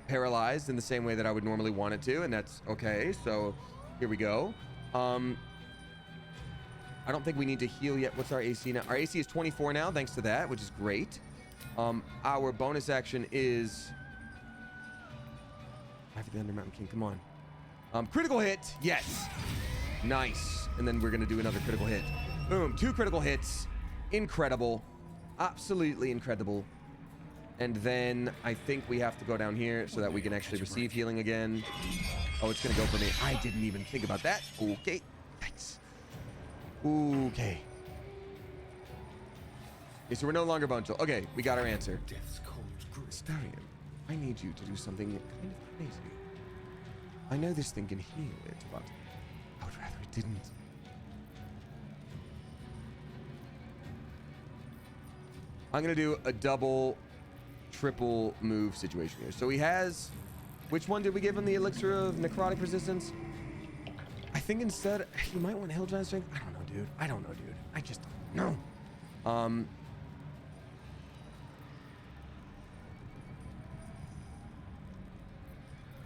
paralyzed in the same way that I would normally want it to, and that's okay. So here we go. I don't think we need to heal yet. What's our AC now? Our AC is 24 now, thanks to that, which is great. Our bonus action is Eye for the Under Mountain King. Come on. Critical hit. Yes. Nice. And then we're gonna do another critical hit. Boom. 2 critical hits. Incredible. Absolutely incredible. And then I think we have to go down here so that we can actually receive healing again. Oh, it's gonna go for me. I didn't even think about that. Okay. Thanks. Okay. Okay, so we're no longer bone chill. Okay, we got our answer. Astarion, I need you to do something kind of crazy. I know this thing can heal it, but I would rather it didn't. I'm gonna do a double, triple move situation here. So he has, which one did we give him the elixir of necrotic resistance? I think instead he might want Hill Giant Strength. I don't know, dude. I don't know, dude. I just don't know.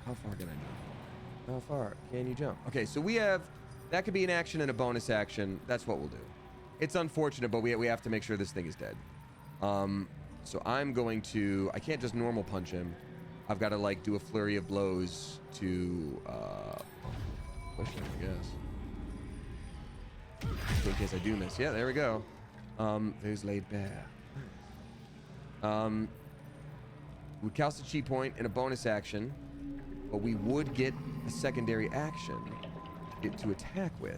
How far can I jump? How far can you jump? Okay, so we have, that could be an action and a bonus action. That's what we'll do. It's unfortunate, but we have to make sure this thing is dead. So I'm going to, I can't just normal punch him. I've got to like do a flurry of blows to push him, I guess. In case I do miss. Yeah, there we go. There's laid bare. We cast a chi point in a bonus action, but we would get a secondary action to attack with.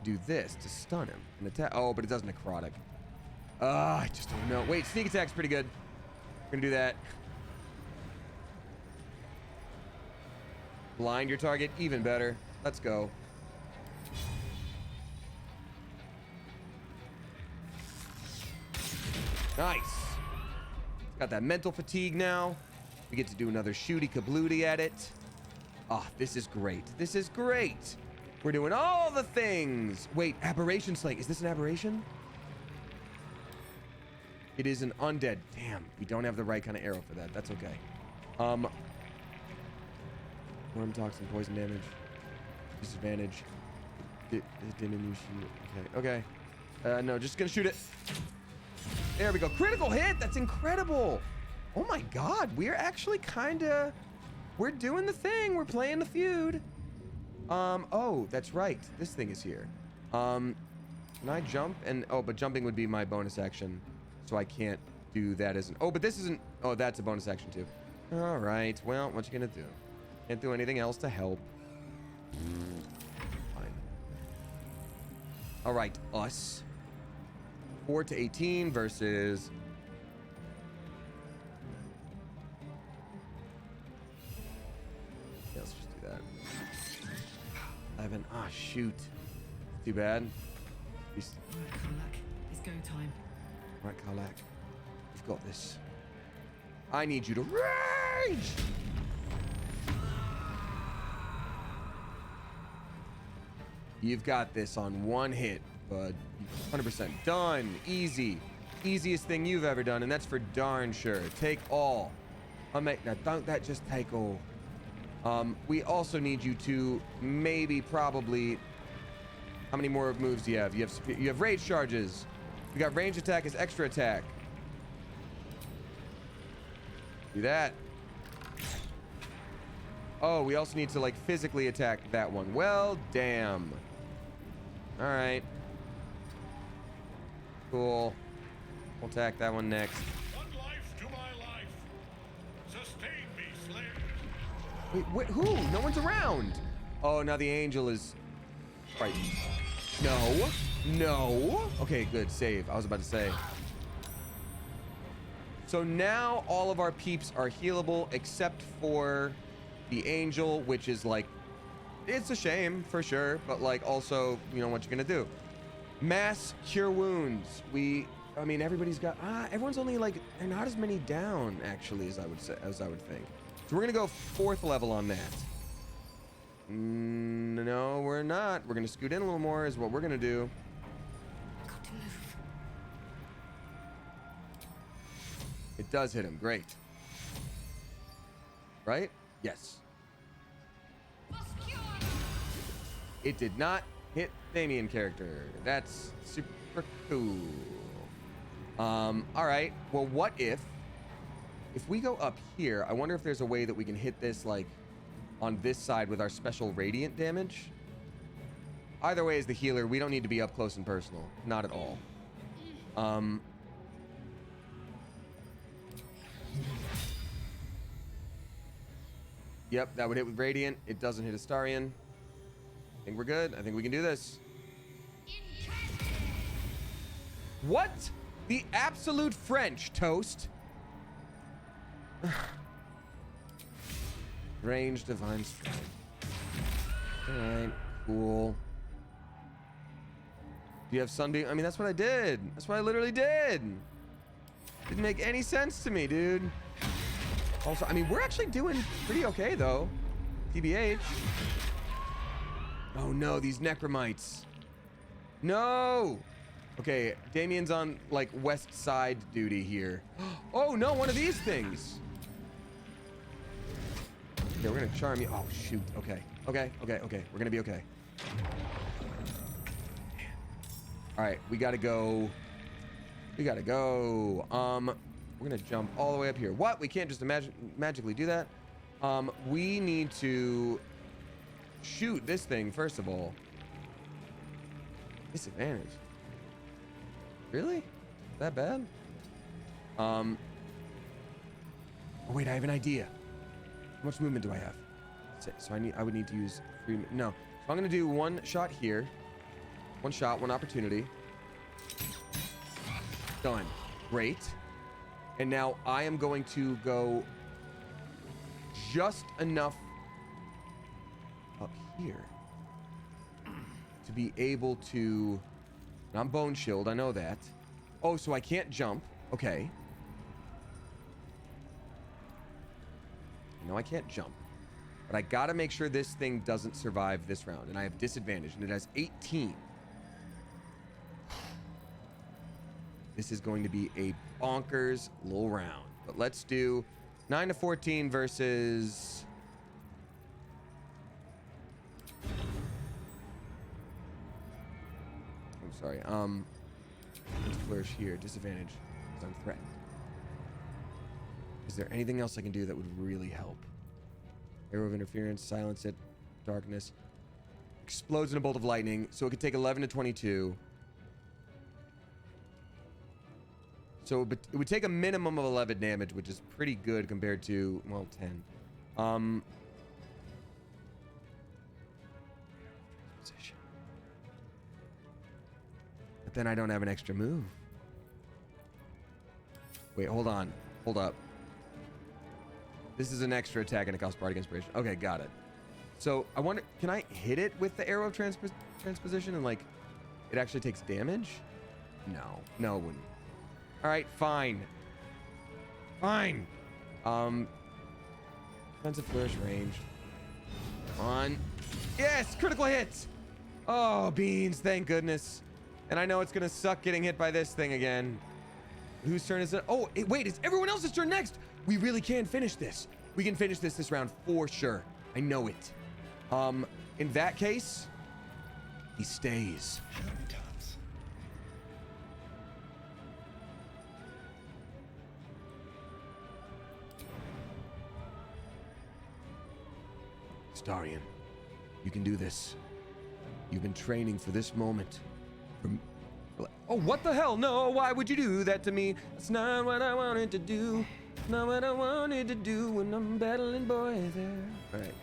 Do this to stun him and attack. Oh, but it does necrotic. I just don't know. Wait, sneak attack's pretty good. We're gonna do that. Blind your target, even better. Let's go. Nice. Got that mental fatigue now. We get to do another shooty kablooty at it. Ah, this is great. This is great. We're doing all the things. Wait, aberration slaying. Is this an aberration? It is an undead. Damn, we don't have the right kind of arrow for that. That's okay. Worm toxin, poison damage, disadvantage. Didn't you shoot? Okay. No, just gonna shoot it. There we go. Critical hit. That's incredible. Oh my God, we're actually kinda. We're doing the thing. We're playing the feud. Oh, that's right. This thing is here. Can I jump? And oh, but jumping would be my bonus action, so I can't do that as an. Oh, but this isn't. Oh, that's a bonus action too. All right. Well, what you gonna do? Can't do anything else to help. Fine. All right, us. 4 to 18 versus. Yeah, let's just do that. 11. Ah, shoot. Too bad. Alright, Karlak. It's go time. Right, Karlak. You've got this. I need you to rage! You've got this on one hit, bud. 100% done. Easy. Easiest thing you've ever done, and that's for darn sure. Take all. Now, don't that just take all. We also need you to maybe, probably. How many more moves do you have? You have rage charges. You got range attack as extra attack. Do that. Oh, we also need to like physically attack that one. Well, damn. All right. Cool. We'll attack that one next. One life to my life. Sustain me, Slayer. Wait, who? No one's around. Oh, now the angel is frightened. No. No. Okay, good. Save. I was about to say. So now all of our peeps are healable except for the angel, which is like, it's a shame for sure, but like also, you know what you're gonna do. Mass cure wounds. I mean, everybody's got, everyone's only like, they're not as many down actually as I would think. So we're gonna go 4th level on that. No, we're not. We're gonna scoot in a little more is what we're gonna do. Got to move. It does hit him. Great. Right? Yes. It did not hit Damien character. That's super cool. All right. Well, what if we go up here? I wonder if there's a way that we can hit this like on this side with our special radiant damage. Either way, as the healer, we don't need to be up close and personal. Not at all. Yep, that would hit with radiant. It doesn't hit Astarion. I think we're good. I think we can do this. What? The absolute French, Toast. Range divine strike. Alright, cool. Do you have Sunbeam? I mean, that's what I did. That's what I literally did. Didn't make any sense to me, dude. Also, I mean, we're actually doing pretty okay, though. TBH. Oh, no, these necromites. No! Okay, Damien's on, like, west side duty here. Oh, no, one of these things. Okay, we're gonna charm you. Oh, shoot. Okay. Okay. We're gonna be okay. All right, we gotta go. We're gonna jump all the way up here. What? We can't just magically do that. We need to shoot this thing first of all. Disadvantage. Really? That bad? Oh wait, I have an idea. How much movement do I have? So I would need to use 3. No. So I'm gonna do one shot here. One shot, one opportunity. Done. Great. And now I am going to go just enough up here to be able to... I'm bone shield, I know that. Oh, so I can't jump. Okay. No, I can't jump. But I gotta make sure this thing doesn't survive this round. And I have disadvantage, and it has 18. This is going to be a bonkers little round. But let's do 9 to 14 versus... I'm sorry. Let's flourish here. Disadvantage. Because I'm threatened. Is there anything else I can do that would really help? Arrow of interference. Silence it. Darkness. Explodes in a bolt of lightning. So it could take 11 to 22. So it would take a minimum of 11 damage, which is pretty good compared to, well, 10. Position. But then I don't have an extra move. Wait, hold on. Hold up. This is an extra attack and it costs Bardic Inspiration. Okay, got it. So I wonder, can I hit it with the arrow of transposition and like it actually takes damage? No, no, it wouldn't. All right, fine. Fine. Defensive flourish ranged. Come on. Yes, critical hits. Oh, beans, thank goodness. And I know it's gonna suck getting hit by this thing again. Whose turn is it? Oh, wait, it's everyone else's turn next. We really can finish this. We can finish this round for sure. I know it. In that case, he stays. Starion, you can do this. You've been training for this moment. Oh, what the hell? No, why would you do that to me? That's not what I wanted to do. Not what I wanted to do when I'm battling boy there. All right.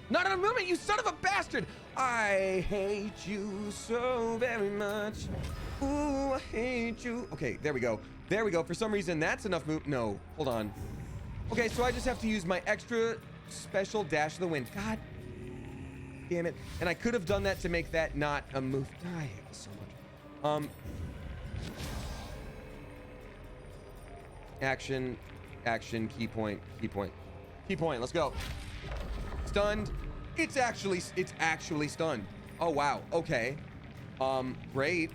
Not a movement, you son of a bastard! I hate you so very much. Ooh, I hate you. Okay, there we go. There we go. For some reason, that's enough move. No, hold on. Okay, so I just have to use my extra special dash of the wind. God damn it. And I could have done that to make that not a move. I hate this so much. Action, action, key point, key point. Key point, let's go. Stunned. It's actually stunned. Oh wow, okay. Great.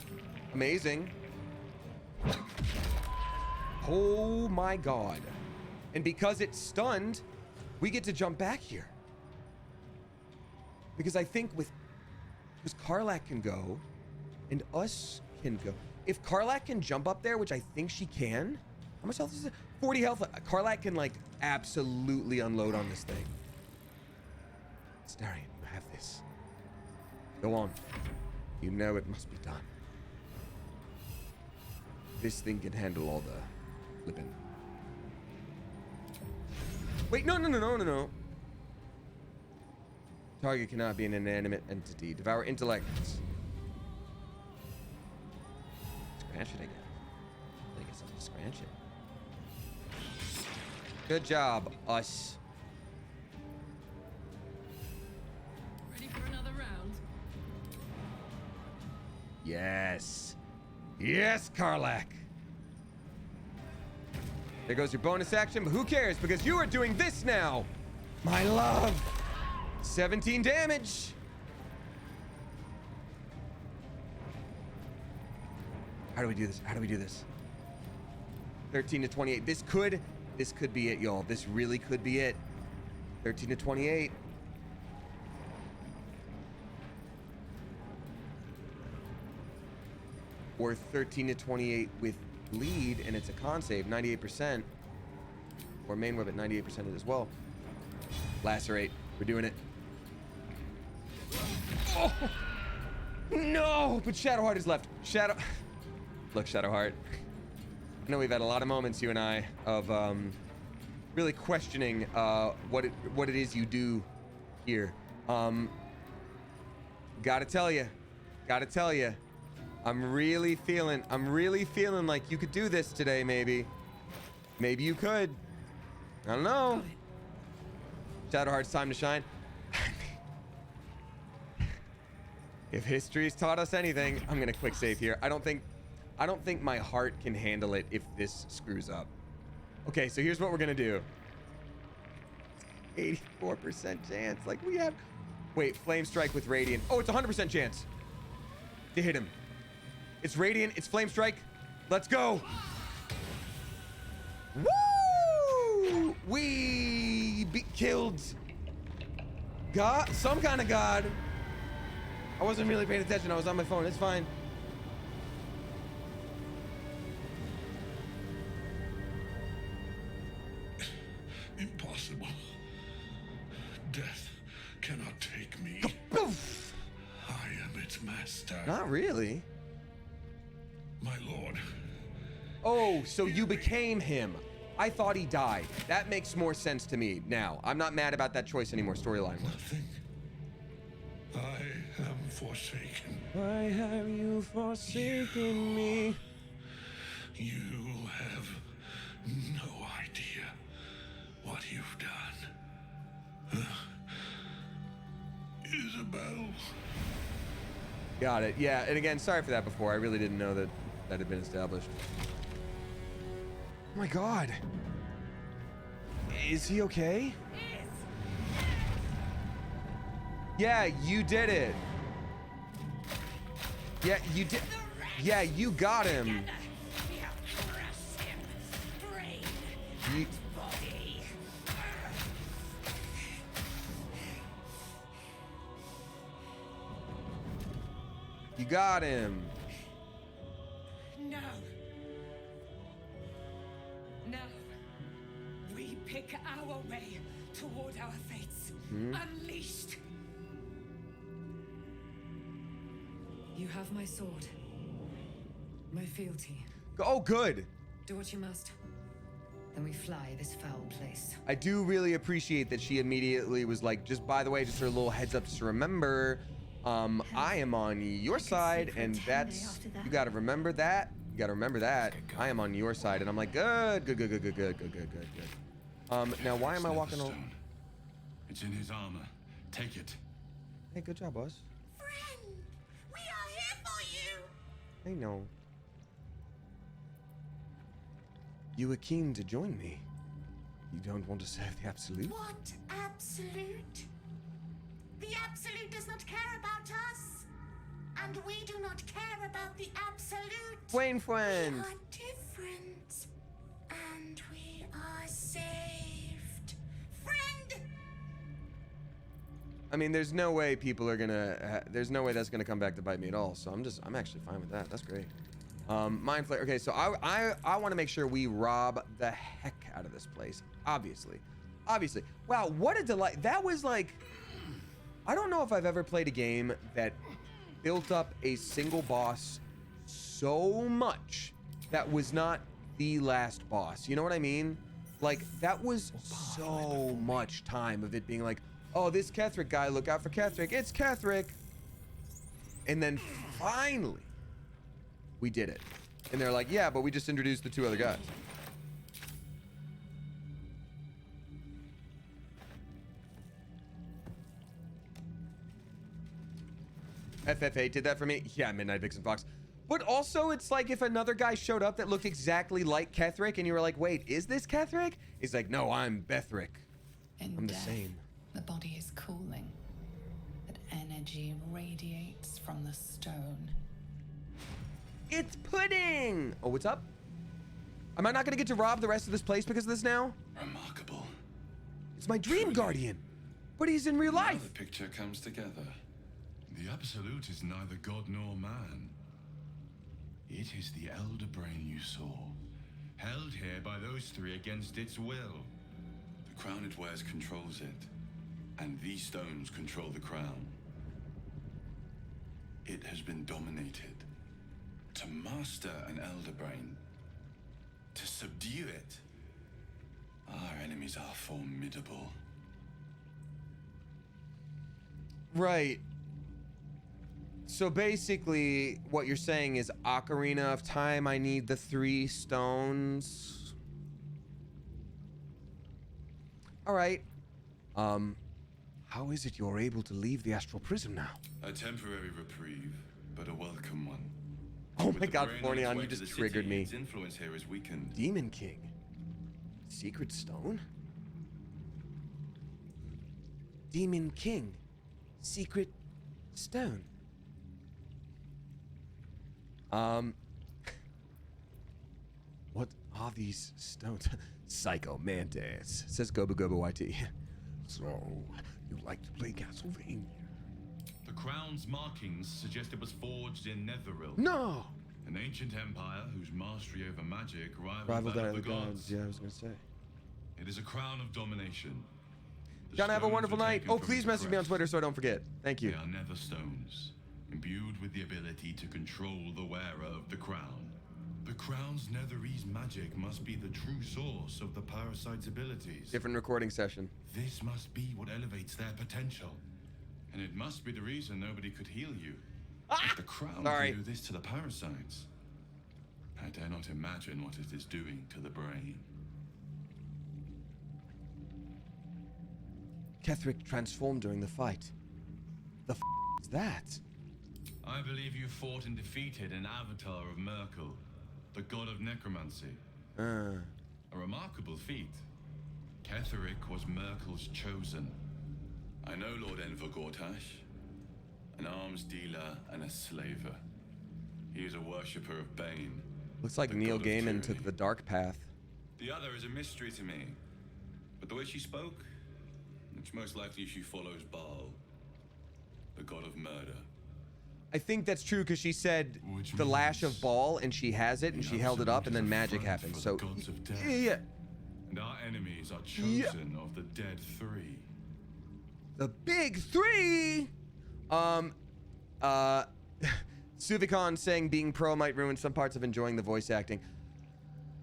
Amazing. Oh my god. And because it's stunned, we get to jump back here. Because I think because Karlach can go, and us can go. If Karlach can jump up there, which I think she can, how much health is it? 40 health. Karlach can like absolutely unload on this thing. Starion, you have this. Go on. You know it must be done. This thing can handle all the flipping. Wait, no. Target cannot be an inanimate entity. Devour intellect. Scratch it, I guess. I guess I'll just scratch it. Good job, us. Ready for another round? Yes. Yes, Karlach. There goes your bonus action, but who cares? Because you are doing this now. My love. 17 damage. How do we do this? How do we do this? 13 to 28. This could be it, y'all. This really could be it. 13 to 28. Or 13 to 28 with lead, and it's a con save, 98%. Or main web at 98% as well. Lacerate. We're doing it. Oh! No! But Shadowheart is left. Look, Shadowheart. I know we've had a lot of moments, you and I, of really questioning what it is you do here. Gotta tell you. I'm really feeling like you could do this today, maybe. Maybe you could. I don't know. Shadowheart's time to shine. If history's taught us anything, I'm gonna quick save here. I don't think my heart can handle it if this screws up. Okay, so here's what we're gonna do. 84% chance. Like we have. Wait, flame strike with radiant. Oh, it's 100% chance to hit him. It's radiant. It's flame strike. Let's go. Woo! We killed God, some kind of god. I wasn't really paying attention. I was on my phone. It's fine. Impossible. Death cannot take me. Poof! I am its master. Not really. My lord. Oh, so you became him. I thought he died. That makes more sense to me now. I'm not mad about that choice anymore, storyline. Nothing. I am forsaken. Why have you forsaken me? You have no idea what you've done. Isobel. Got it. Yeah, and again, sorry for that before. I really didn't know that had been established. Oh my god. Is he okay? Yeah, you did it. Yeah, you did. Yeah, you got him. You... You got him. No. No. We pick our way toward our fates. Unleashed. You have my sword. My fealty. Oh, good. Do what you must. Then we fly this foul place. I do really appreciate that she immediately was like, just by the way, just her little heads up, just remember, I am on your side, and that's, you gotta remember that. You gotta remember that. I am on your side, and I'm like, good. Now why am I walking over? It's in his armor. Take it. Hey, good job, boss. Friend, we are here for you. I know. You were keen to join me. You don't want to serve the Absolute? What Absolute? The Absolute does not care about us. And we do not care about the Absolute. Friend. We are different. And we are saved. Friend! I mean, there's no way people are gonna, there's no way that's gonna come back to bite me at all. So I'm actually fine with that. That's great. Mind Flayer. Okay, so I want to make sure we rob the heck out of this place. Obviously. Wow, what a delight. That was like, I don't know if I've ever played a game that built up a single boss so much that was not the last boss. You know what I mean? Like, that was so much time of it being like, oh, this Ketheric guy, look out for Ketheric. It's Ketheric. And then finally, we did it. And they're like, yeah, but we just introduced the two other guys. FF8 did that for me. Yeah, Midnight Vixen Fox. But also, it's like if another guy showed up that looked exactly like Ketheric and you were like, wait, is this Ketheric? He's like, no, I'm Bethric. I'm the same. The body is cooling, but energy radiates from the stone. It's pudding! Oh, what's up? Am I not gonna get to rob the rest of this place because of this now? Remarkable. It's my dream guardian, but he's in real life. Now the picture comes together. The Absolute is neither god nor man. It is the elder brain you saw, held here by those three against its will. The crown it wears controls it, and these stones control the crown. It has been dominated. To master an elder brain, to subdue it, our enemies are formidable. Right. So basically, what you're saying is Ocarina of Time, I need the 3 stones. All right. How is it you're able to leave the astral prison now? A temporary reprieve, but a welcome one. Oh my god, Forneon, you just triggered me. Its influence here is weakened. Demon King. Secret stone? Demon King. Secret stone. What are these stones? Psycho Mantis, says Goba Goba YT. So, you like to play Castlevania? The crown's markings suggest it was forged in Netheril. No! An ancient empire whose mastery over magic Rivals that that of the of the gods. Yeah, I was gonna say. It is a crown of domination. The John, have a stones wonderful were night. taken Oh, from please its message me on crest. Twitter so I don't forget. Thank you. They are nether stones, imbued with the ability to control the wearer of the crown. The crown's netherese magic must be the true source of the parasite's abilities. Different recording session. This must be what elevates their potential. And it must be the reason nobody could heal you. If the crown Sorry. can do this to the parasites, I dare not imagine what it is doing to the brain. Ketheric transformed during the fight. The f is that? I believe you fought and defeated an avatar of Merkel, the god of necromancy. A remarkable feat. Ketheric was Merkel's chosen. I know Lord Enver Gortash, an arms dealer and a slaver. He is a worshipper of Bane. Looks like the Neil god of Gaiman tyranny. took the dark path. The other is a mystery to me. But the way she spoke, it's most likely she follows Baal, the god of murder. I think that's true because she said Which the lash of means Baal and she has it and she held it up and then magic happened. So gods of death. yeah, And our enemies are chosen of the dead 3. the big 3. Suvikon saying being pro might ruin some parts of enjoying the voice acting.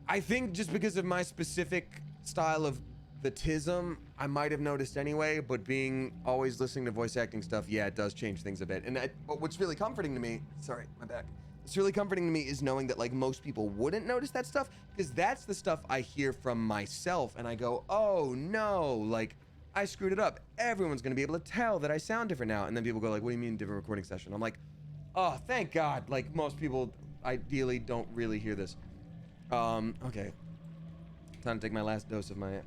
I think just because of my specific style of the tism, I might have noticed anyway, but being always listening to voice acting stuff, yeah, it does change things a bit. And but what's really comforting to me, sorry, my back. What's really comforting to me is knowing that like most people wouldn't notice that stuff, because that's the stuff I hear from myself and I go, oh no, like I screwed it up. Everyone's gonna be able to tell that I sound different now. And then people go like, what do you mean different recording session? I'm like, oh, thank God. Like most people ideally don't really hear this. Okay. Time to take my last dose of my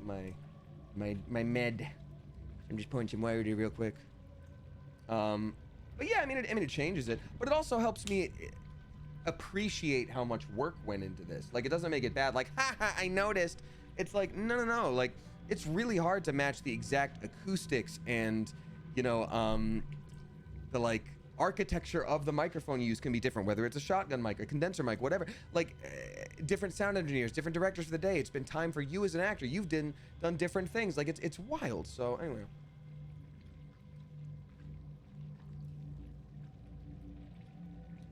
med. I'm just pouring some water real quick. But yeah, I mean, it changes it, but it also helps me appreciate how much work went into this. Like, it doesn't make it bad. Like, haha, I noticed. It's like, no. Like, it's really hard to match the exact acoustics and, you know, the like architecture of the microphone you use can be different, whether it's a shotgun mic, a condenser mic, whatever. Like, different sound engineers, different directors for the day. It's been time for you as an actor. You've done different things. Like, it's wild. So anyway.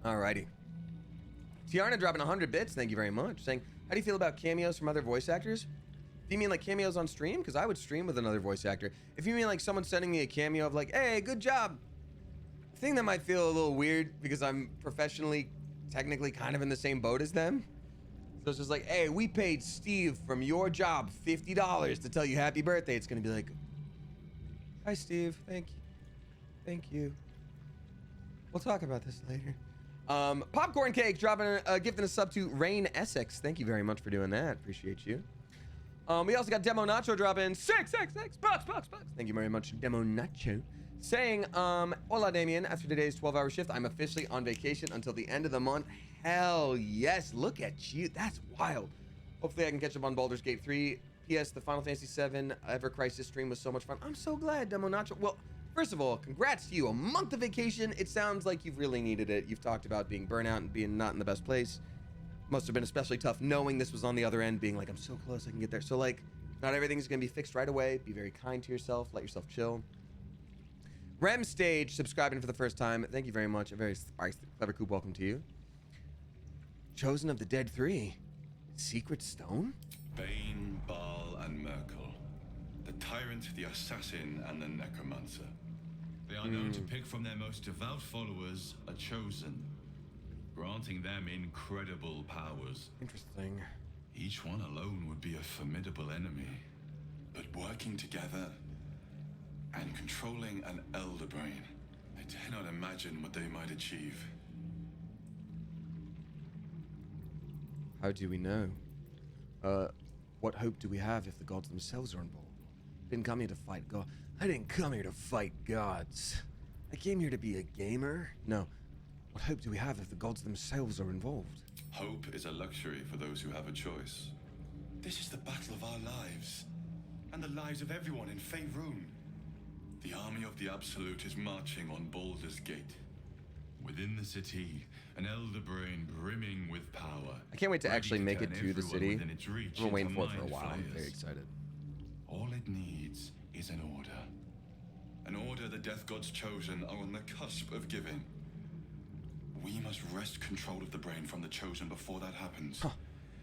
Alrighty. Tiarna dropping 100 bits. Thank you very much. Saying, how do you feel about cameos from other voice actors? Do you mean like cameos on stream? Because I would stream with another voice actor. If you mean like someone sending me a cameo of like, hey, good job. I think that might feel a little weird because I'm professionally, technically kind of in the same boat as them. So it's just like, hey, we paid Steve from your job $50 to tell you happy birthday. It's going to be like, hi, Steve. Thank you. Thank you. We'll talk about this later. Popcorn Cake dropping a gift and a sub to Rain Essex. Thank you very much for doing that. Appreciate you. We also got Demo Nacho dropping 666 bucks. Thank you very much, Demo Nacho. Saying, hola Damien, after today's 12-hour shift, I'm officially on vacation until the end of the month. Hell yes, look at you. That's wild. Hopefully I can catch up on Baldur's Gate 3. P.S. The Final Fantasy VII Ever Crisis stream was so much fun. I'm so glad, Demo Nacho. Well, first of all, congrats to you. A month of vacation. It sounds like you've really needed it. You've talked about being burnout and being not in the best place. Must have been especially tough knowing this was on the other end, being like, I'm so close, I can get there. So like, not everything's gonna be fixed right away. Be very kind to yourself. Let yourself chill. Rem Stage subscribing for the first time. Thank you very much. A very clever coop welcome to you. Chosen of the Dead 3. Secret Stone? Bane, Baal, and Merkel. The tyrant, the assassin, and the necromancer. They are known to pick from their most devout followers a chosen, granting them incredible powers. Interesting. Each one alone would be a formidable enemy, but working together and controlling an elder brain, I dare not imagine what they might achieve. How do we know? What hope do we have if the gods themselves are involved? Didn't come here to fight God. I didn't come here to fight gods. I came here to be a gamer. No. What hope do we have if the gods themselves are involved? Hope is a luxury for those who have a choice. This is the battle of our lives, and the lives of everyone in Faerun. The army of the Absolute is marching on Baldur's Gate. Within the city, an elder brain brimming with power. I can't wait to actually make it turn to the everyone city. within its reach I've been waiting into for it for a mind while. I'm flayers. very excited. All it needs is an order. An order the Death Gods chosen are on the cusp of giving. We must wrest control of the brain from the chosen before that happens. We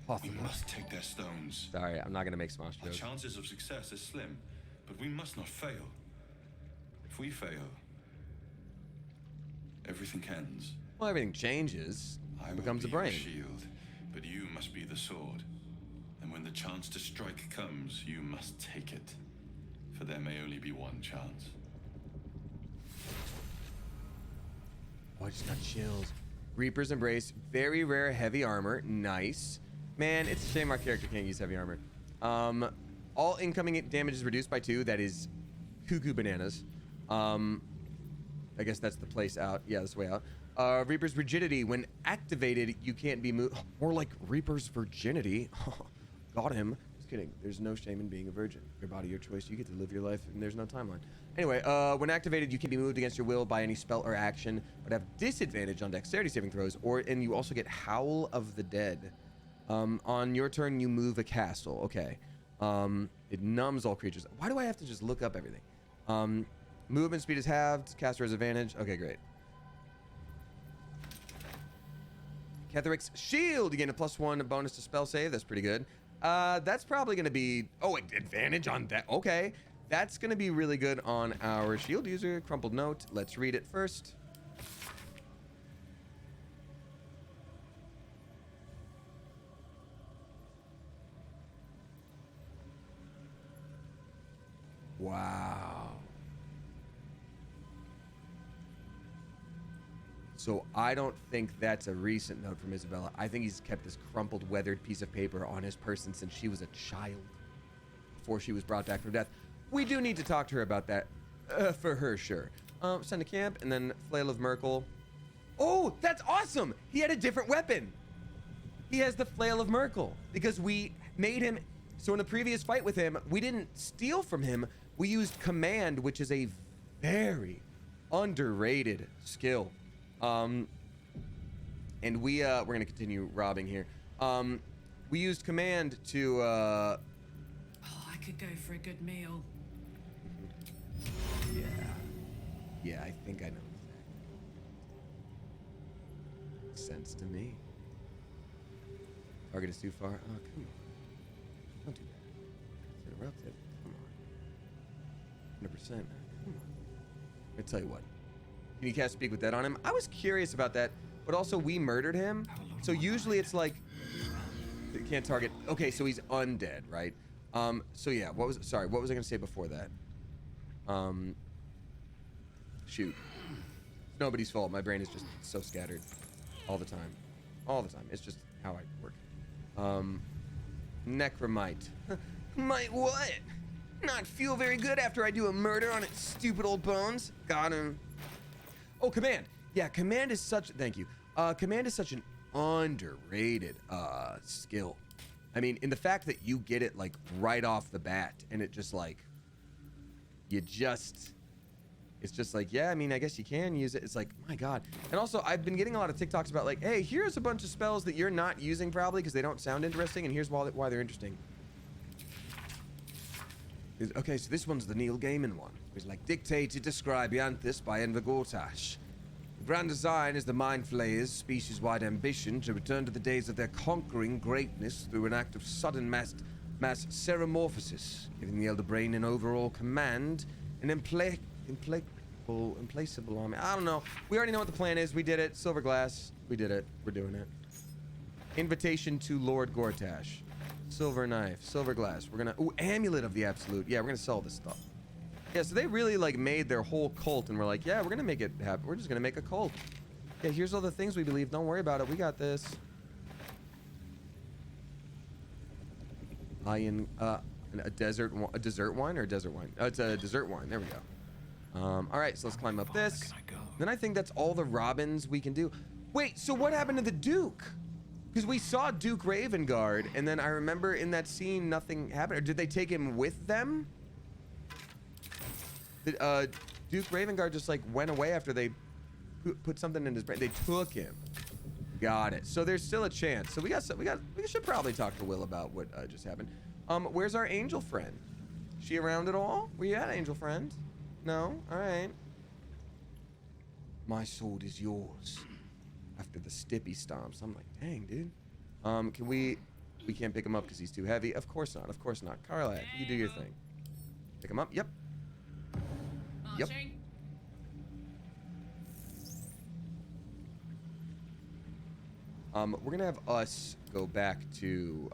Possible. must take their stones. Sorry, I'm not gonna make Smosh Our jokes. chances of success are slim, but we must not fail. If we fail, everything ends. Well, everything changes. I It will becomes a be your brain. shield, but you must be the sword. And when the chance to strike comes, you must take it. For there may only be one chance. Oh, I just got chills. Reaper's Embrace. Very rare heavy armor. Nice. Man, it's a shame our character can't use heavy armor. All incoming damage is reduced by 2. That is cuckoo bananas. I guess that's the place out. Yeah, that's the way out. Reaper's Rigidity. When activated, you can't be moved. More like Reaper's Virginity. Got him. Just kidding. There's no shame in being a virgin. Your body, your choice. You get to live your life, and there's no timeline. Anyway, when activated, you can be moved against your will by any spell or action, but have disadvantage on dexterity saving throws, and you also get Howl of the Dead. On your turn, you move a castle. Okay. It numbs all creatures. Why do I have to just look up everything? Movement speed is halved. Caster has advantage. Okay, great. Ketheric's Shield. You gain a +1 bonus to spell save. That's pretty good. That's probably going to be... Oh, advantage on that. Okay. That's going to be really good on our shield user. Crumpled note. Let's read it first. Wow. So I don't think that's a recent note from Isabella. I think he's kept this crumpled, weathered piece of paper on his person since she was a child, before she was brought back from death. We do need to talk to her about that, for her, sure. Send to camp, and then Flail of Merkel. Oh, that's awesome! He had a different weapon. He has the Flail of Merkel, because we made him... So in the previous fight with him, we didn't steal from him. We used Command, which is a very underrated skill. And we're gonna continue robbing here. We used Command to Oh, I could go for a good meal. Yeah, I think I know exactly. Makes sense to me. Target is too far. Oh, come on. Don't do that. It's interrupted. Come on. 100%. Come on. I'll tell you what. Can you cast Speak with Dead on him? I was curious about that, but also we murdered him. So usually it's like... It can't target... Okay, so he's undead, right? So yeah, what was I going to say before that? Shoot. It's nobody's fault. My brain is just so scattered. All the time. All the time. It's just how I work. Necromite. Might what? Not feel very good after I do a murder on its stupid old bones. Got him. Oh, Command. Yeah, Command is such... Thank you. Command is such an underrated skill. I mean, in the fact that you get it, like, right off the bat, and it just, like... You just... It's just like, yeah, I mean, I guess you can use it. It's like, my God. And also, I've been getting a lot of TikToks about, like, hey, here's a bunch of spells that you're not using, probably, because they don't sound interesting, and here's why they're interesting. Okay, so this one's the Neil Gaiman one. It's like, dictate to describe Yanthus by Enver Gortash. The grand design is the Mind Flayers' species-wide ambition to return to the days of their conquering greatness through an act of sudden mass seromorphosis, giving the Elder Brain an overall command and Implacable army. I don't know. We already know what the plan is. We did it. Silver glass. We did it. We're doing it. Invitation to Lord Gortash. Silver knife. Silver glass. We're gonna... Ooh, amulet of the absolute. Yeah, we're gonna sell this stuff. Yeah, so they really, like, made their whole cult, and we're like, yeah, we're gonna make it happen. We're just gonna make a cult. Yeah, here's all the things we believe. Don't worry about it. We got this. Lion... a dessert wine or a desert wine? It's a dessert wine. There we go. All right, so let's climb up this. Then I think that's all the Robins we can do. Wait, so what happened to the Duke? Because we saw Duke Ravengard, and then I remember in that scene nothing happened. Or did they take him with them? Did, Duke Ravengard just like went away after they put something in his brain. They took him. Got it. So there's still a chance. So we should probably talk to Wyll about what just happened. Where's our angel friend? She around at all? Where you at, angel friend? No? All right. My sword is yours. After the stippy stomps. I'm like, dang, dude. Can we can't pick him up because he's too heavy. Of course not. Of course not. Carla, you do your thing. Pick him up. Yep. Yep. We're gonna have us go back to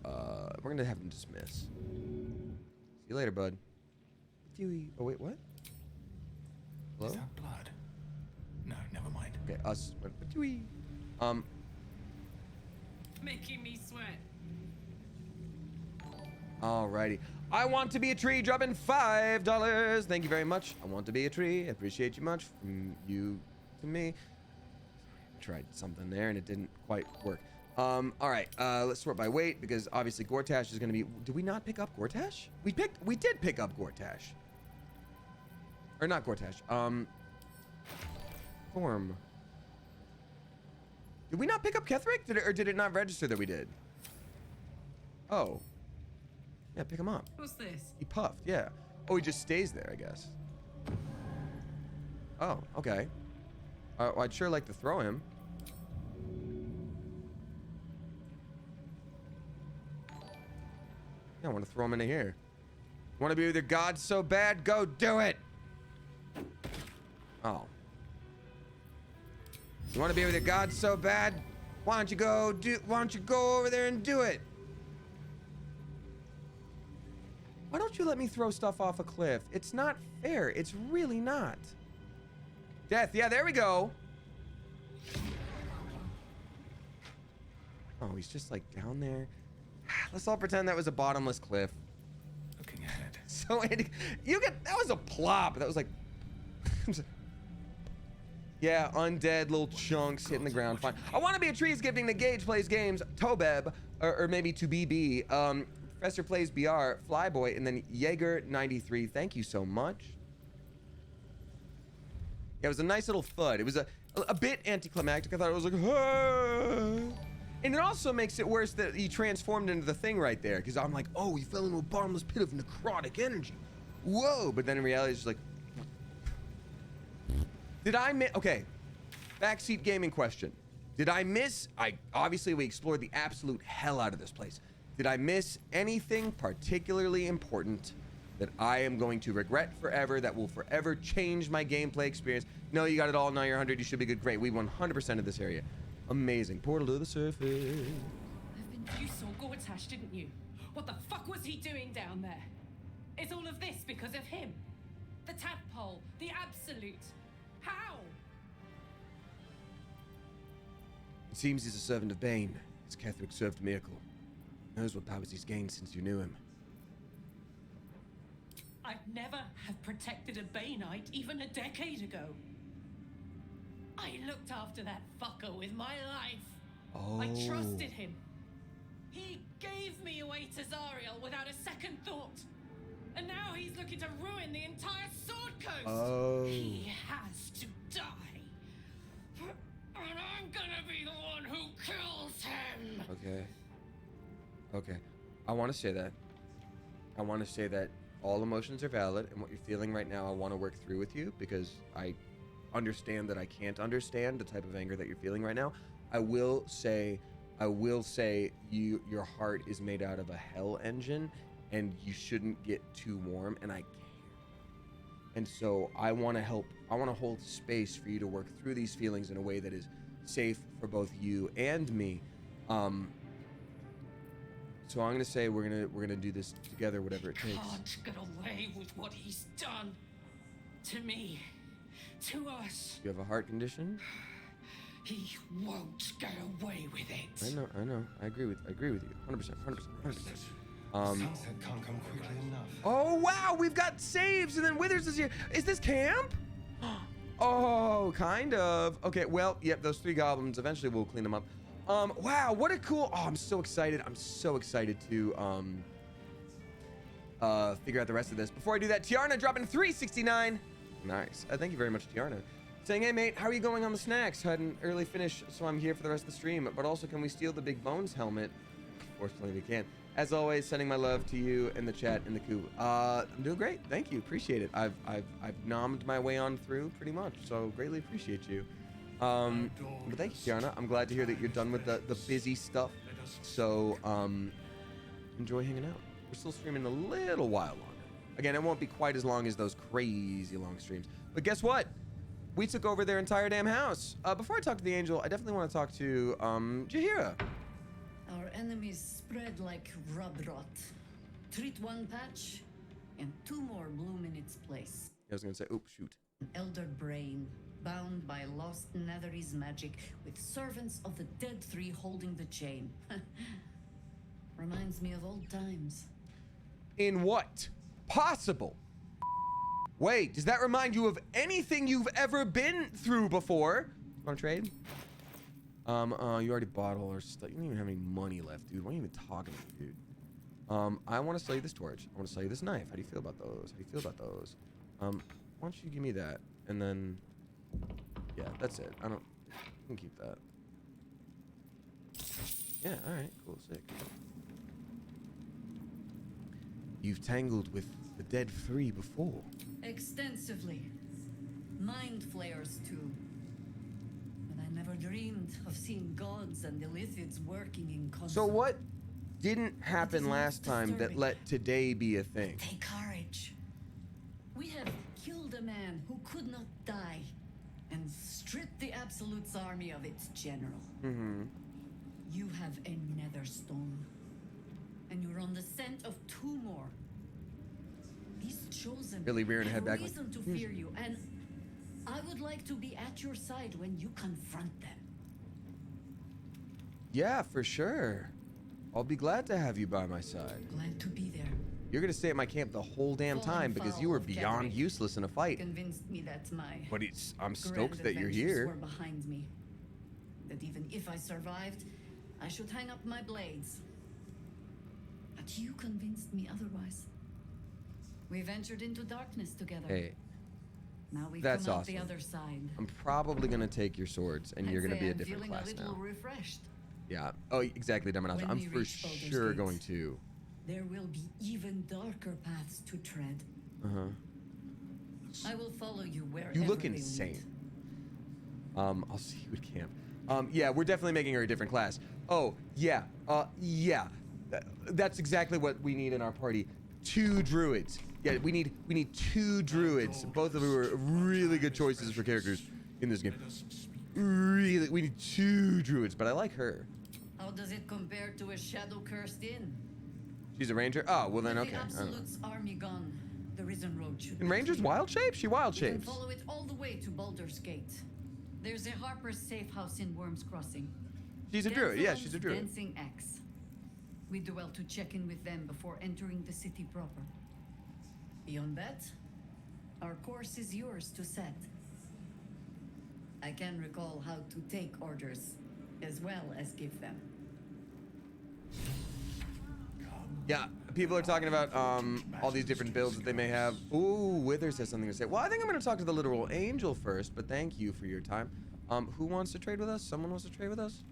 we're gonna have him dismiss. See you later, bud. Oh wait, what? Hello? Is that blood? No, never mind. Okay, us. Making me sweat. Alrighty. I want to be a tree, dropping $5. Thank you very much. I want to be a tree. I appreciate you much. From you to me. Tried something there and it didn't quite work. All right. Let's sort by weight because obviously Gortash is going to be. Did we not pick up Gortash? We did pick up Gortash. Or not Gortash. Form. Did we not pick up Ketheric? Or did it not register that we did? Oh. Yeah, pick him up. What's this? He puffed, yeah. Oh, he just stays there, I guess. Oh, okay. Well, I'd sure like to throw him. Yeah, I want to throw him into here. Want to be with your god so bad? Go do it! Oh. You want to be with your god so bad? Why don't you go over there and do it? Why don't you let me throw stuff off a cliff? It's not fair. It's really not. Death. Yeah, there we go. Oh, he's just like down there. Let's all pretend that was a bottomless cliff. Looking ahead. So that was a plop. That was like yeah, undead little chunks hitting the ground. Fine. I want to be a trees gifting to Gage plays games, Tobeb, or maybe to BB. Professor plays BR, Flyboy, and then Jaeger93. Thank you so much. Yeah, it was a nice little thud. It was a bit anticlimactic. I thought it was like, ah. And it also makes it worse that he transformed into the thing right there. Because I'm like, oh, he fell into a bottomless pit of necrotic energy. Whoa. But then in reality, it's just like, did I miss? Okay, backseat gaming question. Did I miss? Obviously we explored the absolute hell out of this place. Did I miss anything particularly important that I am going to regret forever, that will forever change my gameplay experience? No, you got it all. Now you're 100. You should be good. Great. We 100% of this area. Amazing. Portal to the surface. You saw Gortash, didn't you? What the fuck was he doing down there? Is all of this because of him? The tadpole, the absolute. How? It seems he's a servant of Bane. His Ketheric served miracle. Knows what powers he's gained since you knew him. I'd never have protected a Baneite even a decade ago. I looked after that fucker with my life. Oh. I trusted him. He gave me away to Zariel without a second thought. And now he's looking to ruin the entire Sword Coast. Oh. He has to die. And I'm gonna be the one who kills him. Okay. Okay. I want to say that. I want to say that all emotions are valid, and what you're feeling right now, I want to work through with you because I understand that I can't understand the type of anger that you're feeling right now. I will say your heart is made out of a hell engine, and you shouldn't get too warm, and I care. And so I want to help. I want to hold space for you to work through these feelings in a way that is safe for both you and me. So I'm gonna say we're gonna do this together, whatever it takes. Can't get away with what he's done to me, to us. You have a heart condition? He won't get away with it. I know. I agree with you. 100%. Sunset can't come quickly enough. Oh wow, we've got saves, and then Withers is here. Is this camp? Oh, kind of. Okay, well, yep, those 3 goblins. Eventually, we'll clean them up. Wow, what a cool. Oh, I'm so excited. I'm so excited to figure out the rest of this. Before I do that, Tiarna dropping 369. Nice. Thank you very much, Tiarna. Saying, hey mate, how are you going on the snacks? Had an early finish, so I'm here for the rest of the stream. But also, can we steal the Big Bones helmet? Fortunately, we can. As always, sending my love to you and the chat and the coup. I'm doing great. Thank you. Appreciate it. I've nommed my way on through pretty much, so greatly appreciate you. But thank you, Tiarna. I'm glad to hear that you're done with the busy stuff. So enjoy hanging out. We're still streaming a little while longer. Again, it won't be quite as long as those crazy long streams. But guess what? We took over their entire damn house. Before I talk to the angel, I definitely want to talk to Jaheira. Our enemies spread like rub rot. Treat one patch, and 2 more bloom in its place. I was gonna say, oops, shoot. An elder brain, bound by lost Netherese magic, with servants of the dead 3 holding the chain. Reminds me of old times. In what possible way does that remind you of anything you've ever been through before? Want to trade? You already bought all our stuff. You don't even have any money left, dude. What are you even talking about, dude? I want to sell you this torch. I want to sell you this knife. How do you feel about those? How do you feel about those? Why don't you give me that? And then, yeah, that's it. You can keep that. Yeah, all right, cool, sick. You've tangled with the dead 3 before. Extensively. Mind flayers, too. But I never dreamed of seeing gods and Illithids working in concert. So what didn't happen last time that let today be a thing? Take courage. We have killed a man who could not die and stripped the Absolute's army of its general. Mm-hmm. You have a nether stone, and you're on the scent of 2 more. These chosen Really rearing have head back reason like, to fear you, and I would like to be at your side when you confront them. Yeah, for sure. I'll be glad to have you by my side. Glad to be there. You're gonna stay at my camp the whole damn time because you were beyond useless in a fight. Convinced me that my But I'm grand stoked that you're adventures here. were behind me. That even if I survived, I should hang up my blades. But you convinced me otherwise. We ventured into darkness together. Hey, now we've that's come out awesome. the other side. I'm probably gonna take your swords, and you're gonna be a different class I'm feeling a little now. refreshed. Yeah. Oh, exactly, Demonata. When I'm we for reach Baldur's sure Gate, going to. There will be even darker paths to tread. I will follow you wherever You look they lead. insane. I'll see you at camp. Yeah, we're definitely making her a different class. Oh, yeah. Yeah. That's exactly what we need in our party. 2 druids. Yeah, we need 2 druids. Both of them are really good choices for characters in this game. Really, we need 2 druids, but I like her. How does it compare to a shadow cursed inn? She's a ranger? Oh, well then, With okay. the I don't know. Absolute's army gone, the Risen Road should And be Ranger's clear. wild shape? She wild We can shapes. follow it all the way to Baldur's Gate. There's a Harper's safe house in Worm's Crossing. She's a druid. Yeah, she's a Danzelon's druid. Dancing Axe. We do well to check in with them before entering the city proper. Beyond that, our course is yours to set. I can recall how to take orders, as well as give them. Yeah, people are talking about all these different builds that they may have. Ooh, Withers has something to say. Well, I think I'm going to talk to the literal angel first, but thank you for your time. Who wants to trade with us? Someone wants to trade with us?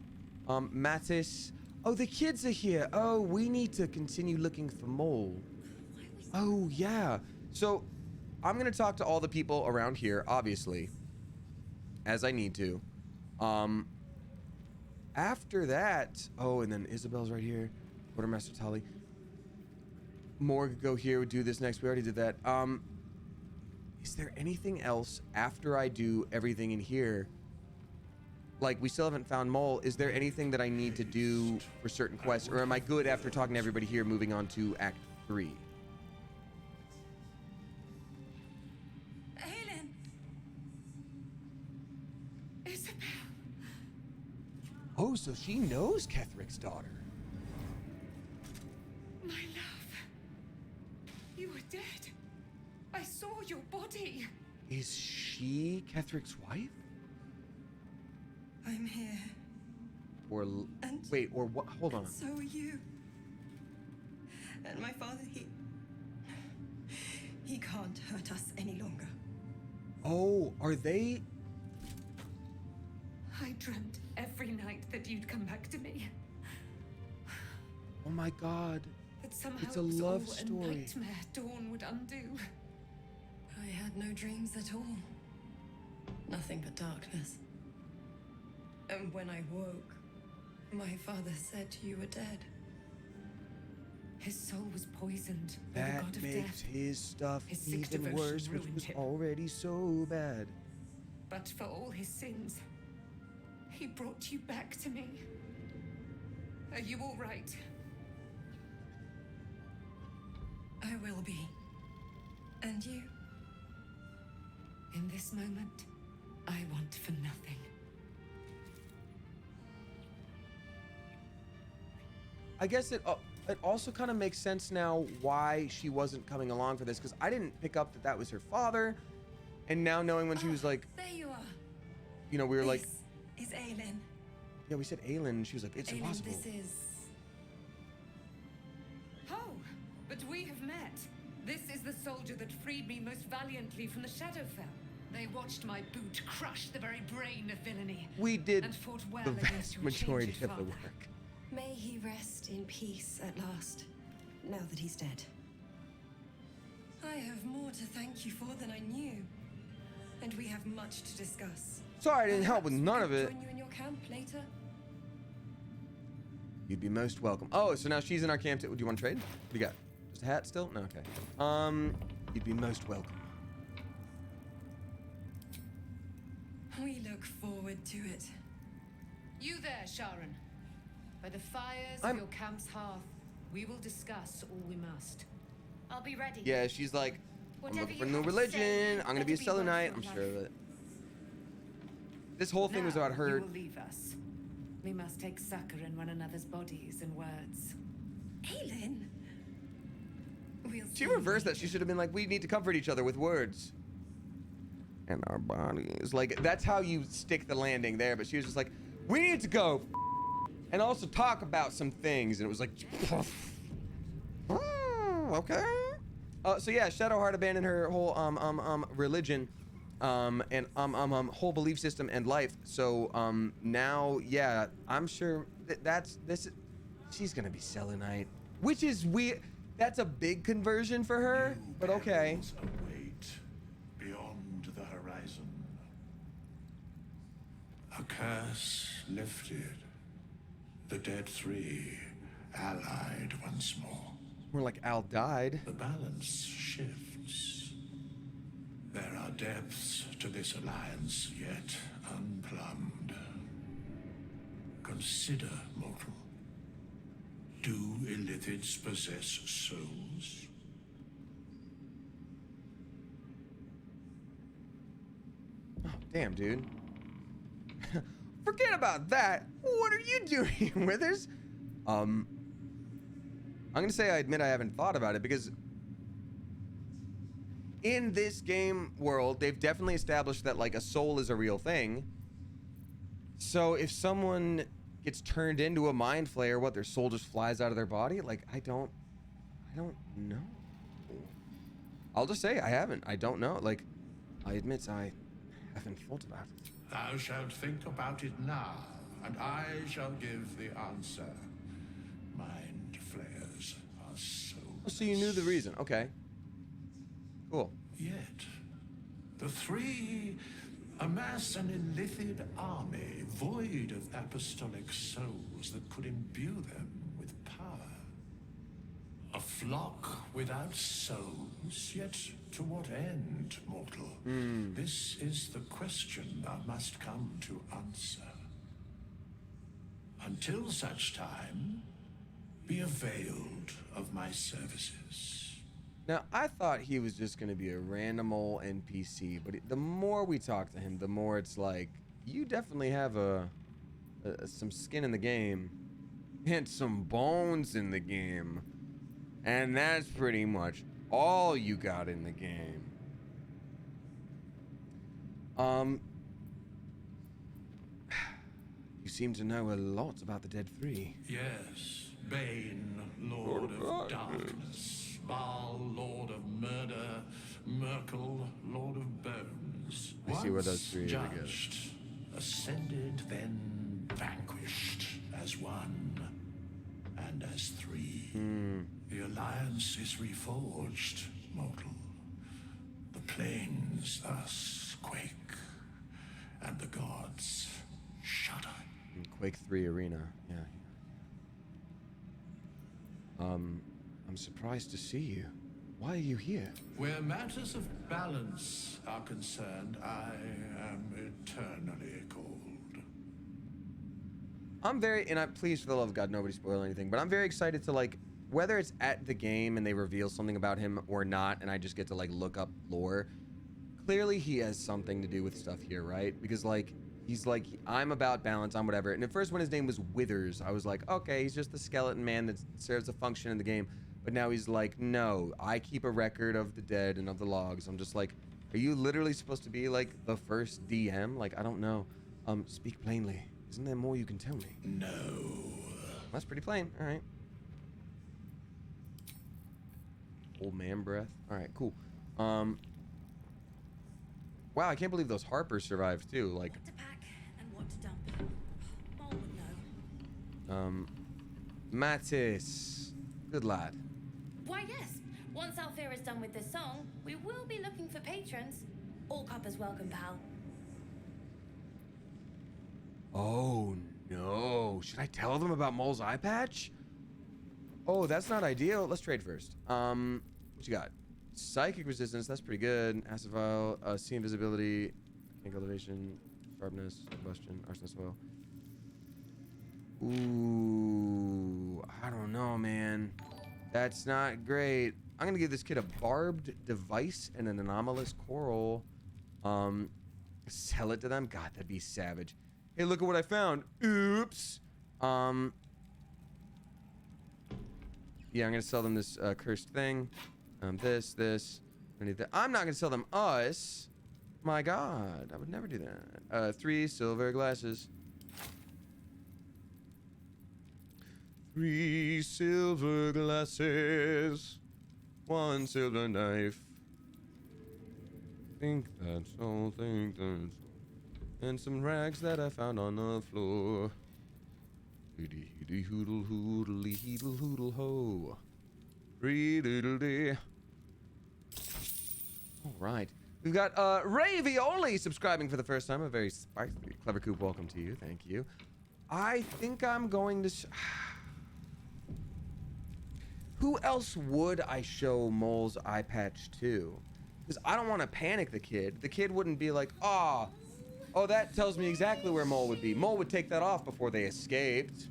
Mattis. Oh, the kids are here. Oh, we need to continue looking for mole. Oh, yeah. So I'm going to talk to all the people around here, obviously, as I need to. After that, oh, and then Isabel's right here. Quartermaster Tully. Morg go here, do this next. We already did that. Is there anything else after I do everything in here? Like, we still haven't found Mole. Is there anything that I need to do for certain quests? Or am I good after talking to everybody here, moving on to Act 3? Aelin! Isobel! Oh, so she knows Ketheric's daughter. My love. You were dead. I saw your body. Is she Ketheric's wife? I'm here. Or And wait, or what? Hold on. So are you. And my father, he can't hurt us any longer. Oh, are they? I dreamt every night that you'd come back to me. Oh my God. That somehow It's a it was love all story. a nightmare Dawn would undo. I had no dreams at all. Nothing but darkness. And when I woke, my father said you were dead. His soul was poisoned by the That god of makes death. his stuff His sick even devotion worse, which ruined was him. already so bad. But for all his sins, he brought you back to me. Are you all right? I will be. And you? In this moment, I want for nothing. I guess it also kind of makes sense now why she wasn't coming along for this, because I didn't pick up that that was her father, and now knowing when she was like, There you are. you know, we were like, This is Aelin. yeah, we said Aelin, and she was like, it's Aelin, impossible. this is... Oh, but we have met. This is the soldier that freed me most valiantly from the Shadowfell. They watched my boot crush the very brain of villainy. We did and fought well the against vast your majority changed of the father. work. May he rest in peace at last, now that he's dead. I have more to thank you for than I knew. And we have much to discuss. Sorry, I didn't help with Perhaps we none could of it. Join you in your camp later? You'd be most welcome. Oh, so now she's in our camp too. Do you want to trade? What do you got? Just a hat still? No, okay. You'd be most welcome. We look forward to it. You there, Sharon. By the fires of your camp's hearth, we will discuss all we must. I'll be ready. Yeah, she's like, I'm Whatever looking for you new have to religion. say, I'm gonna be a better be worth Sellenite. your I'm sure life. of it. This whole thing was Now about her. You will leave us. We must take succor in one another's bodies and words. Aelin! We'll She see reversed you that. She should have been like, we need to comfort each other with words. And our bodies. Like, that's how you stick the landing there. But she was just like, we need to go and also talk about some things. And it was like, okay. So yeah, Shadowheart abandoned her whole religion and whole belief system and life. So now, yeah, I'm sure she's gonna be Sellenite, which is weird. That's a big conversion for her, but okay. Await beyond the horizon. A curse lifted. The dead three allied once more. More like Al died. The balance shifts. There are depths to this alliance yet unplumbed. Consider, mortal. Do illithids possess souls? Oh, damn, dude. Forget about that. What are you doing, Withers? I'm gonna say I admit I haven't thought about it, because in this game world, they've definitely established that like a soul is a real thing. So if someone gets turned into a mind flayer, what, their soul just flies out of their body? Like, I don't know. I'll just say I haven't. I don't know. Like, I admit I haven't thought about it. Thou shalt think about it now, and I shall give the answer. Mind flayers are souls. Oh, so you knew the reason. Okay. Cool. Yet, the three amass an illithid army void of apostolic souls that could imbue them with power. A flock without souls, yet To what end, mortal? This is the question thou must come to answer. Until such time, be availed of my services. Now, I thought he was just going to be a random old NPC, but the more we talk to him, the more it's like, you definitely have some skin in the game and some bones in the game. And that's pretty much all you got in the game. You seem to know a lot about the Dead Three. Yes, Bane, Lord of Darkness, Baal, Lord of Murder, Merkel, Lord of Bones. I see where those three are together. Judged, ascended, then vanquished as one and as three. The alliance is reforged, mortal. The plains thus quake, and the gods shudder. Quake 3 Arena, yeah. I'm surprised to see you. Why are you here? Where matters of balance are concerned, I am eternally cold. I'm very, and please, for the love of God, nobody spoil anything, but I'm very excited to, like, whether it's at the game and they reveal something about him or not, and I just get to, like, look up lore, clearly he has something to do with stuff here, right? Because, like, he's like, I'm about balance, I'm whatever. And at first when his name was Withers, I was like, okay, he's just the skeleton man that serves a function in the game. But now he's like, no, I keep a record of the dead and of the logs. I'm just like, are you literally supposed to be like the first DM? Like, I don't know. Speak plainly. Isn't there more you can tell me? No. That's pretty plain. All right. Old man breath. All right, cool. Wow, I can't believe those Harpers survived too. Like, What to pack and what to dump. Mole would know. Mattis. Good lad. Why, yes. Once Alfira is done with this song, we will be looking for patrons. All cuppers welcome, pal. Oh, no. Should I tell them about Mole's eye patch? Oh, that's not ideal. Let's trade first. What you got? Psychic resistance. That's pretty good. Acid vial. Sea invisibility. Ink elevation. Sharpness. Combustion. Arsonist oil. Ooh. I don't know, man. That's not great. I'm going to give this kid a barbed device and an anomalous coral. Sell it to them? God, that'd be savage. Hey, look at what I found. Oops. Yeah, I'm gonna sell them this cursed thing. This. I'm not gonna sell them us. My God, I would never do that. 3 silver glasses. 3 silver glasses. 1 silver knife. Think that's all. Think that's all. And some rags that I found on the floor. Hoodly hoodle hoodly heedle hoodle ho. All right. We've got Ravioli subscribing for the first time. A very spicy, clever coop. Welcome to you. Thank you. I think I'm going to... Who else would I show Mole's eye patch to? Because I don't want to panic the kid. The kid wouldn't be like, oh, that tells me exactly where Mole would be. Mole would take that off before they escaped.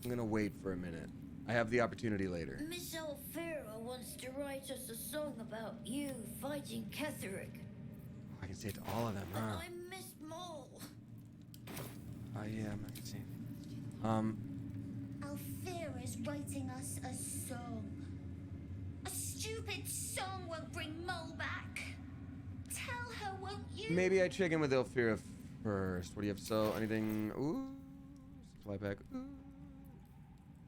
I'm gonna wait for a minute. I have the opportunity later. Miss Alfira wants to write us a song about you fighting Ketheric. I can say it to all of them, huh? I miss Mole. Oh yeah, I'm not gonna say anything. Alfira's writing us a song. A stupid song won't bring Mole back. Tell her, won't you? Maybe I check in with Alfira first. What do you have to sell? Anything? Ooh, supply pack. Ooh,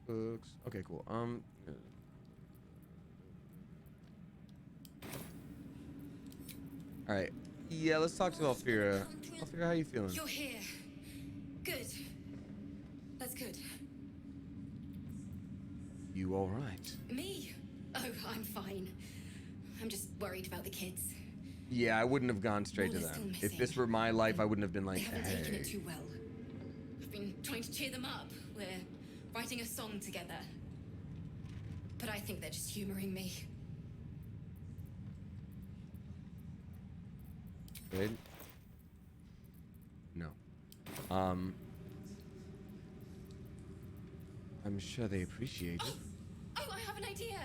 books. Okay, cool. All right. Yeah, let's talk to Alfira. Alfira, how you feeling? You're here. Good. That's good. You all right? Me? Oh, I'm fine. I'm just worried about the kids. Yeah, I wouldn't have gone straight to Mole is still them. If missing. this were my life, I wouldn't have been They like, haven't taken it hey. too well. to cheer them up. We're writing a song together. But I think they're just humoring me. Good. No. I'm sure they appreciate it. Oh, I have an idea.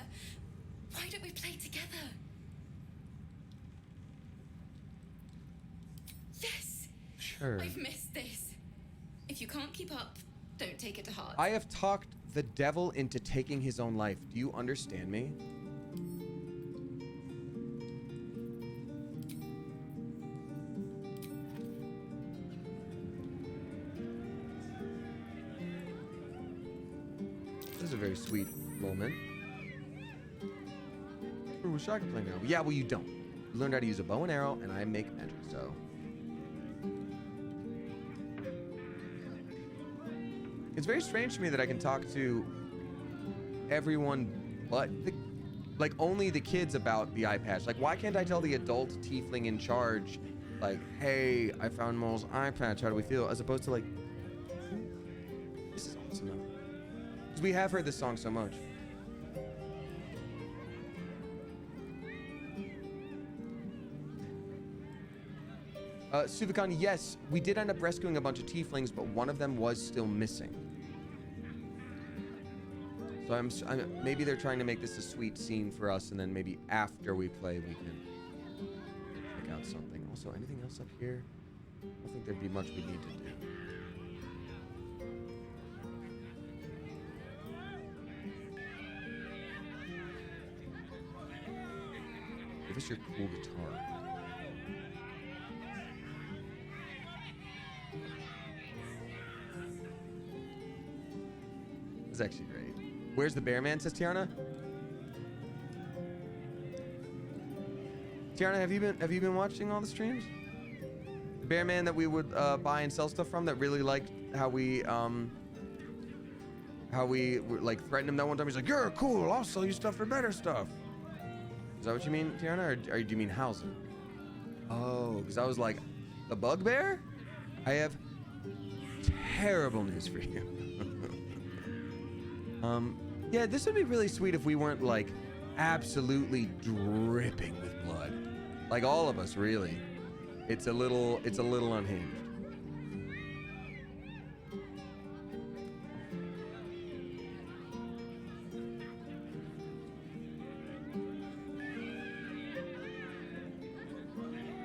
Why don't we play together? Yes! Sure. I've missed this. If you can't keep up, don't take it to heart. I have talked the devil into taking his own life. Do you understand me? This is a very sweet moment. Ooh, wish I could play now. Yeah, well, you don't. You learned how to use a bow and arrow, and I make magic, so. It's very strange to me that I can talk to everyone but like only the kids about the eye patch. Like, why can't I tell the adult tiefling in charge, like, hey, I found Mole's eye patch, how do we feel? As opposed to like, this is awesome though. Because we have heard this song so much. Suvikan, yes, we did end up rescuing a bunch of tieflings, but one of them was still missing. So I'm maybe they're trying to make this a sweet scene for us, and then maybe after we play, we can pick out something. Also, anything else up here? I don't think there'd be much we need to do. Give us your cool guitar. That's actually great. Where's the bear man, says Tiana? Tiana, have you been watching all the streams? The bear man that we would buy and sell stuff from, that really liked how we like threatened him that one time. He's like, "You're cool, I'll sell you stuff for better stuff." Is that what you mean, Tiana, or do you mean Hauser? Oh, because I was like, the bugbear? I have terrible news for you. Yeah, this would be really sweet if we weren't like absolutely dripping with blood. Like all of us, really. It's a little unhinged.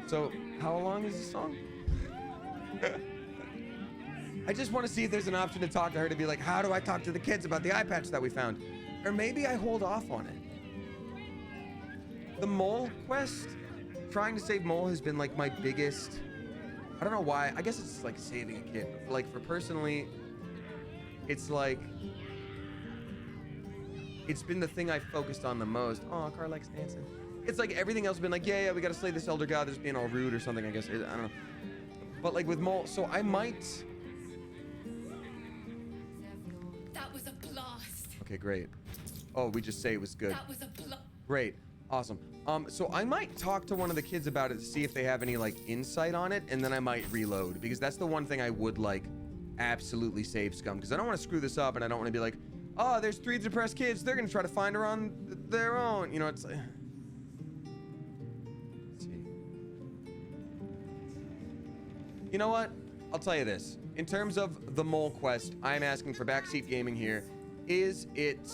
So, how long is the song? I just want to see if there's an option to talk to her, to be like, how do I talk to the kids about the eye patch that we found? Or maybe I hold off on it. The mole quest, trying to save Mole has been like my biggest, I don't know why, I guess it's like saving a kid, but like for personally, it's like, it's been the thing I focused on the most. Oh, Car likes dancing. It's like everything else has been like, yeah, we gotta slay this elder god, that's being all rude or something, I guess, I don't know. But like with Mole, so I might, okay, great. Oh, we just say it was good. That was a great. Awesome. So I might talk to one of the kids about it to see if they have any like insight on it, and then I might reload, because that's the one thing I would like absolutely save Scum, because I don't want to screw this up, and I don't want to be like, oh, there's 3 depressed kids, they're gonna try to find her on their own. You know, it's like, let's see. You know what? I'll tell you this. In terms of the mole quest, I'm asking for backseat gaming here. Is it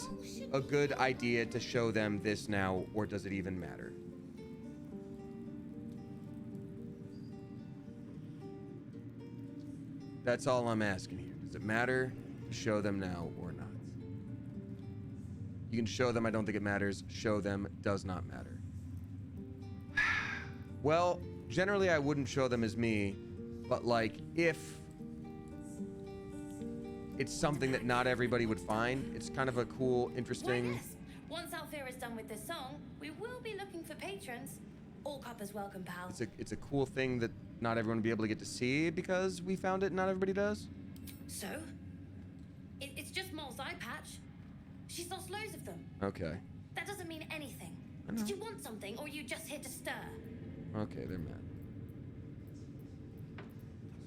a good idea to show them this now, or does it even matter? That's all I'm asking here. Does it matter to show them now or not? You can show them, I don't think it matters. Show them, does not matter. Well, generally I wouldn't show them as me, but like if it's something that not everybody would find, it's kind of a cool, interesting... Why, yes. Once Alfira is done with this song, we will be looking for patrons. All cuppers welcome, pal. It's a cool thing that not everyone will be able to get to see because we found it and not everybody does. So? It's just Mole's eye patch. She's lost loads of them. Okay. That doesn't mean anything. I know. Did you want something, or are you just here to stir? Okay, they're mad.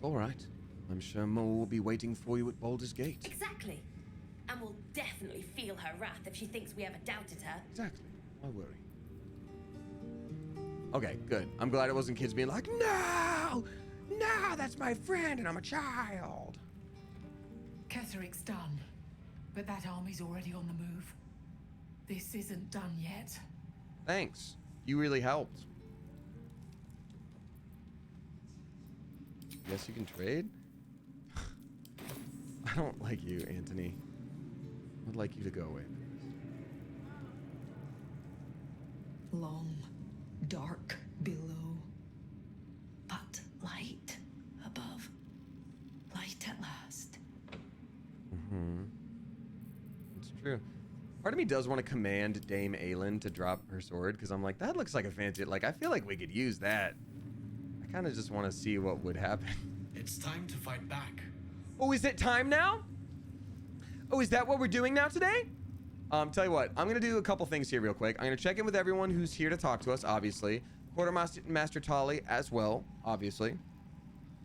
All right. I'm sure Mo will be waiting for you at Baldur's Gate. Exactly. And we'll definitely feel her wrath if she thinks we ever doubted her. Exactly. Why worry? Okay, good. I'm glad it wasn't kids being like, no! No, that's my friend and I'm a child. Ketheric's done, but that army's already on the move. This isn't done yet. Thanks. You really helped. Guess you can trade? I don't like you, Anthony. I'd like you to go away. Long, dark below, but light above. Light at last. It's true. Part of me does want to command Dame Aelin to drop her sword, because I'm like, that looks like a fancy... Like, I feel like we could use that. I kind of just want to see what would happen. It's time to fight back. Oh, is it time now? Oh, is that what we're doing now today? Tell you what, I'm going to do a couple things here real quick. I'm going to check in with everyone who's here to talk to us, obviously. Quartermaster Tolly as well, obviously. I'm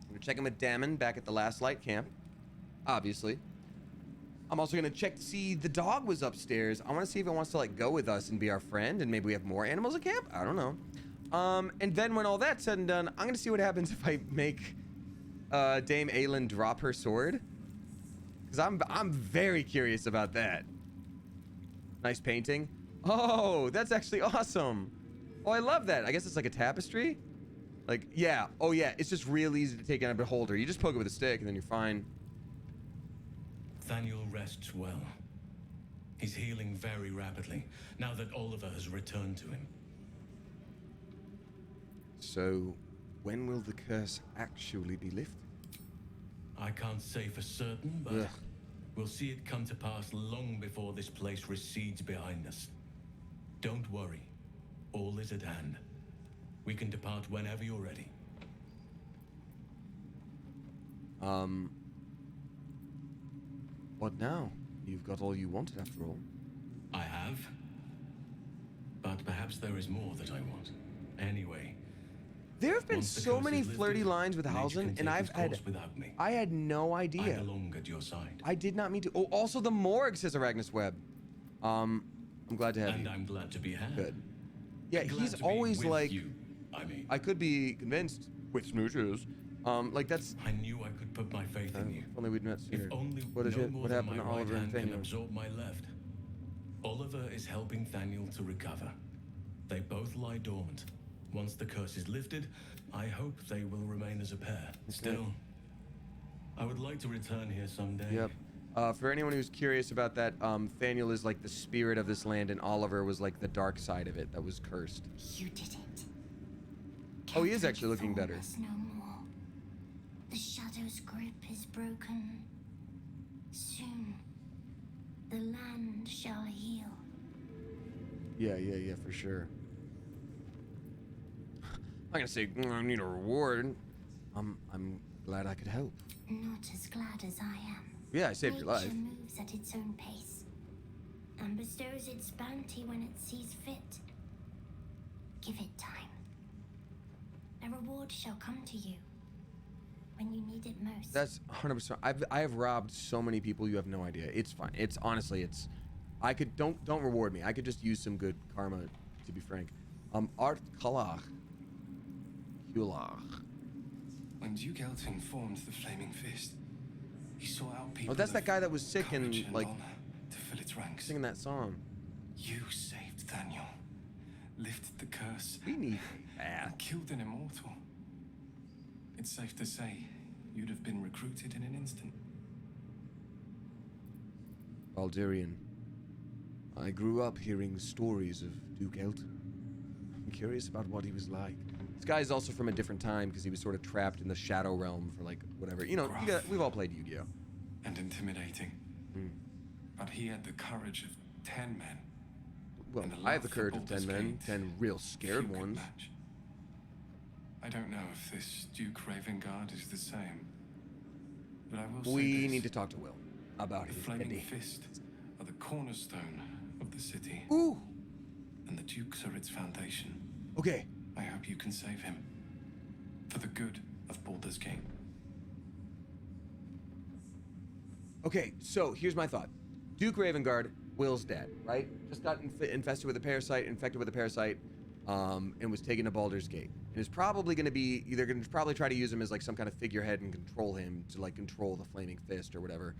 going to check in with Damon back at the Last Light camp, obviously. I'm also going to check to see the dog was upstairs. I want to see if it wants to, like, go with us and be our friend, and maybe we have more animals at camp? I don't know. And then when all that's said and done, I'm going to see what happens if I make Dame Aelin drop her sword. Because I'm very curious about that. Nice painting. Oh, that's actually awesome. Oh, I love that. I guess it's like a tapestry. Like, yeah. Oh, yeah. It's just real easy to take out a beholder. You just poke it with a stick and then you're fine. Thaniel rests well. He's healing very rapidly, now that Oliver has returned to him. So, when will the curse actually be lifted? I can't say for certain, but we'll see it come to pass long before this place recedes behind us. Don't worry. All is at hand. We can depart whenever you're ready. What now? You've got all you wanted after all. I have. But perhaps there is more that I want. Anyway. There have been so many flirty lines with Halsin, and I had no idea. I belong at your side. I did not mean to. Oh, also the morgue, says Arachnus Webb. I'm glad to have you. And I'm glad to be had. Good. Yeah, he's always like, I could be convinced with smooches. Like that's. I knew I could put my faith in you. If only we'd met sooner. If only What happened to Oliver and can Thaniel? absorb my left. Oliver is helping Thaniel to recover. They both lie dormant. Once the curse is lifted, I hope they will remain as a pair. Still, I would like to return here someday. Yep. For anyone who's curious about that, Thaniel is like the spirit of this land, and Oliver was like the dark side of it that was cursed. You did it. Oh, he is actually looking better. Us no more. The shadow's grip is broken. Soon, the land shall heal. Yeah, for sure. I'm gonna say I need a reward. I'm glad I could help. Not as glad as I am. Yeah, I saved your life. Nature moves at its own pace and bestows its bounty when it sees fit. Give it time. A reward shall come to you when you need it most. That's 100%. I have robbed so many people. You have no idea. It's fine. It's honestly, it's. I could don't reward me. I could just use some good karma, to be frank. Art Kalach. When Duke Elton formed the Flaming Fist, he sought out people. Oh, that's that guy that was sick and like to fill its ranks. Singing that song. You saved Thaniel, lifted the curse, we need and killed an immortal. It's safe to say you'd have been recruited in an instant. Baldurian. I grew up hearing stories of Duke Elton. I'm curious about what he was like. This guy's also from a different time because he was sort of trapped in the Shadow Realm for like whatever. You know, we've all played Yu-Gi-Oh! And intimidating. But he had the courage of 10 men. Well, I have the courage of 10 men, 10 real scared ones. I don't know if this Duke Ravengard is the same. But I will say We need to talk to Wyll about the his Flaming Eddie. Fist are the cornerstone of the city. Ooh! And the Dukes are its foundation. Okay. I hope you can save him. For the good of Baldur's Gate. Okay, so here's my thought. Duke Ravengard, Wyll's dead, right? Just got infected with a parasite, and was taken to Baldur's Gate. And is probably going to be, they're going to probably try to use him as like some kind of figurehead and control him to like control the Flaming Fist or whatever.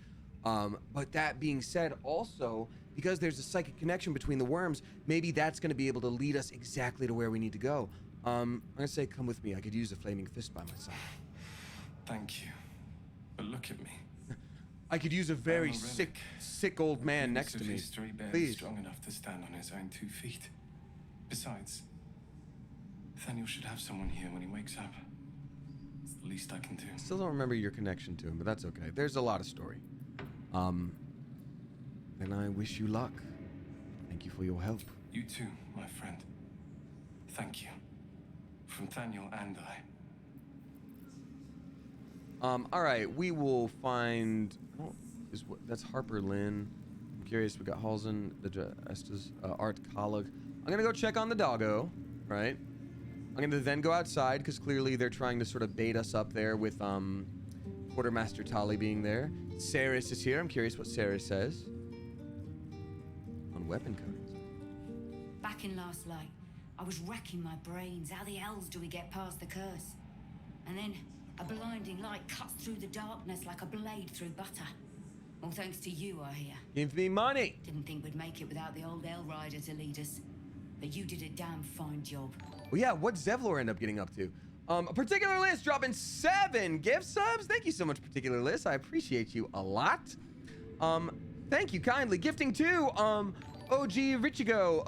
But that being said, also, because there's a psychic connection between the worms, maybe that's going to be able to lead us exactly to where we need to go. I'm going to say, come with me. I could use a Flaming Fist by my side. Thank you. But look at me. I could use a very sick old man next to me. History barely Please. Strong enough to stand on his own 2 feet. Besides, Nathaniel should have someone here when he wakes up. It's the least I can do. Still don't remember your connection to him, but that's okay. There's a lot of story. Then I wish you luck. Thank you for your help. You too, my friend. Thank you. From Nathaniel and I. All right, we will find. Oh, that's Harper Lynn. I'm curious. We got Halzen, the Estes, Art Kallig. I'm gonna go check on the doggo, right? I'm gonna then go outside because clearly they're trying to sort of bait us up there with Quartermaster Tali being there. Saris is here. I'm curious what Saris says on weapon codes. Back in last light, I was racking my brains. How the hells do we get past the curse? And then a blinding light cuts through the darkness like a blade through butter. All thanks to you, I hear. Give me money. Didn't think we'd make it without the old Hell Rider to lead us. But you did a damn fine job. Well, yeah, what'd Zevlor end up getting up to? A particular list dropping 7 gift subs. Thank you so much, particular list. I appreciate you a lot. Thank you kindly. Gifting to OG Richigo,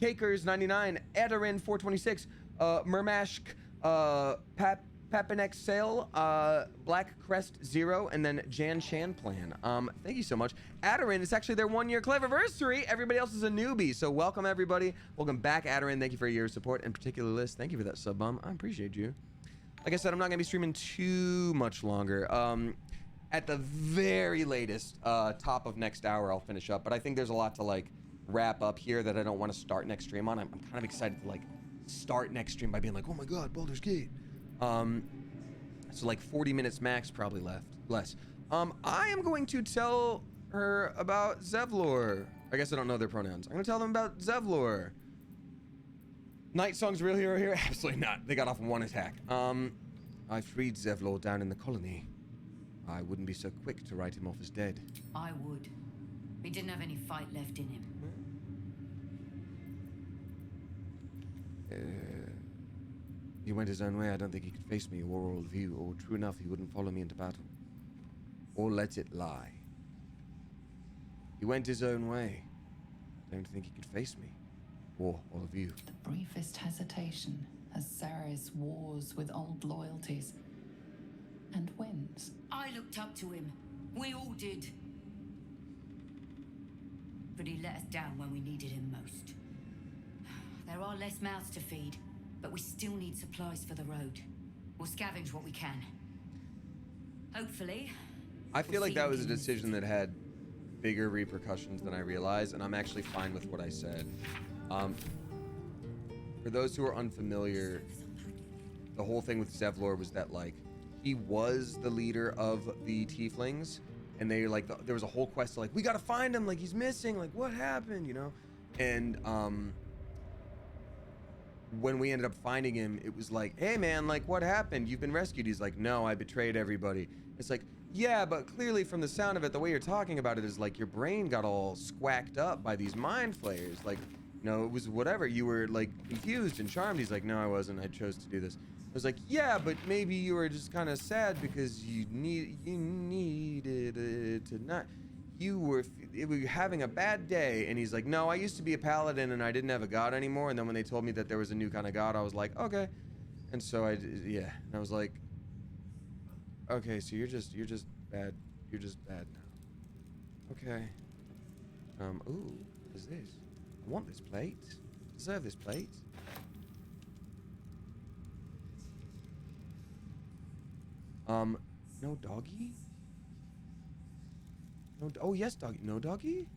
Cupcakers 99, Adarin 426, Mermashk, Papinex Sale, Black Crest 0, and then Jan Chan Plan. Thank you so much. Adarin, it's actually their 1-year Cleverversary. Everybody else is a newbie, so welcome everybody. Welcome back, Adarin. Thank you for your support and particular list. Thank you for that sub bum. I appreciate you. Like I said, I'm not gonna be streaming too much longer. At the very latest, top of next hour, I'll finish up. But I think there's a lot to like wrap up here that I don't want to start next stream on. I'm kind of excited to like start next stream by being like, oh my god, Baldur's Gate. So like 40 minutes max, probably less. I am going to tell her about Zevlor. I guess I don't know their pronouns. I'm gonna tell them about Zevlor. Night Song's real hero here? Absolutely not. They got off in 1 attack. I freed Zevlor down in the colony. I wouldn't be so quick to write him off as dead. I would. He didn't have any fight left in him. He went his own way. I don't think he could face me or all of you, or true enough, he wouldn't follow me into battle. Or let it lie. He went his own way. Don't think he could face me, or all of you. The briefest hesitation as Saris wars with old loyalties and wins. I looked up to him. We all did. But he let us down when we needed him most. There are less mouths to feed, but we still need supplies for the road. We'll scavenge what we can. Hopefully. I feel like that was a decision that had bigger repercussions than I realized, and I'm actually fine with what I said. For those who are unfamiliar, the whole thing with Zevlor was that, like, he was the leader of the Tieflings, and they, like, there was a whole quest to, like, we gotta find him, like, he's missing, like, what happened, you know? And, when we ended up finding him, it was like, hey man, like, what happened? You've been rescued. He's like, no, I betrayed everybody. It's like, yeah, but clearly from the sound of it, the way you're talking about it is like your brain got all squacked up by these mind flayers. Like, you know, it was whatever. You were like confused and charmed. He's like, no, I wasn't. I chose to do this. I was like, yeah, but maybe you were just kind of sad because you needed it to not. You were having a bad day. And he's like, no, I used to be a paladin and I didn't have a god anymore. And then when they told me that there was a new kind of god, I was like, okay. And so and I was like, okay, so you're just bad. You're just bad now. Okay. Ooh, what is this? I want this plate. Deserve this plate. No doggy? No, oh yes, doggy. No doggy?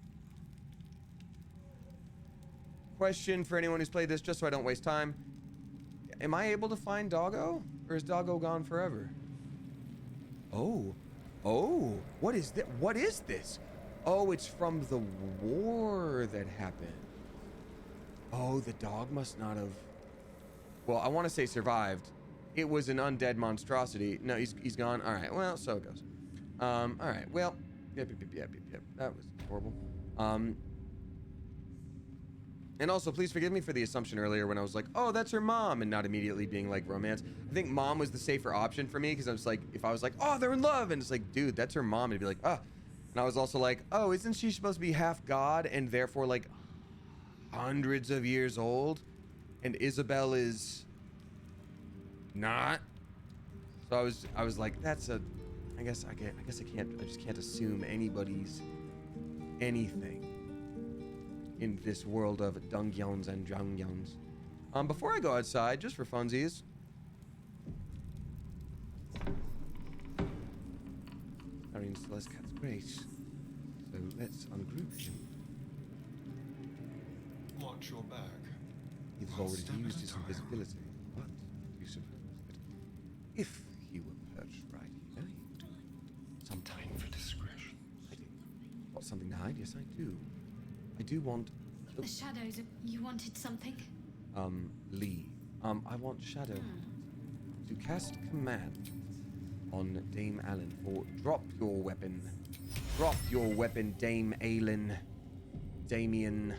Question for anyone who's played this, just so I don't waste time. Am I able to find Doggo? Or is Doggo gone forever? Oh. Oh, what is that? What is this? Oh, it's from the war that happened. Oh, the dog must not have... Well, I want to say survived. It was an undead monstrosity. No, he's gone. All right, well, so it goes. All right, well, yep. That was horrible. And also, please forgive me for the assumption earlier when I was like, oh, that's her mom, and not immediately being like romance. I think mom was the safer option for me, because I was like, if I was like, oh, they're in love, and it's like, dude, that's her mom, it'd be like, oh. And I was also like, oh, isn't she supposed to be half god and therefore like hundreds of years old? And Isobel is not. So I was like, that's a, I guess I just can't assume anybody's anything in this world of dungyons and jungyons. Before I go outside, just for funsies, carrying Celeste Cat's grace. So let's ungroup him. Watch your back. He's already used his invisibility. But do you suppose that if he were perched right here, he would some time for discretion? I do. Want something to hide? Yes, I do. I do want... The shadows, you wanted something? Lee. I want Shadowheart to cast command on Dame Allen for drop your weapon. Drop your weapon, Dame Aelin. Damien.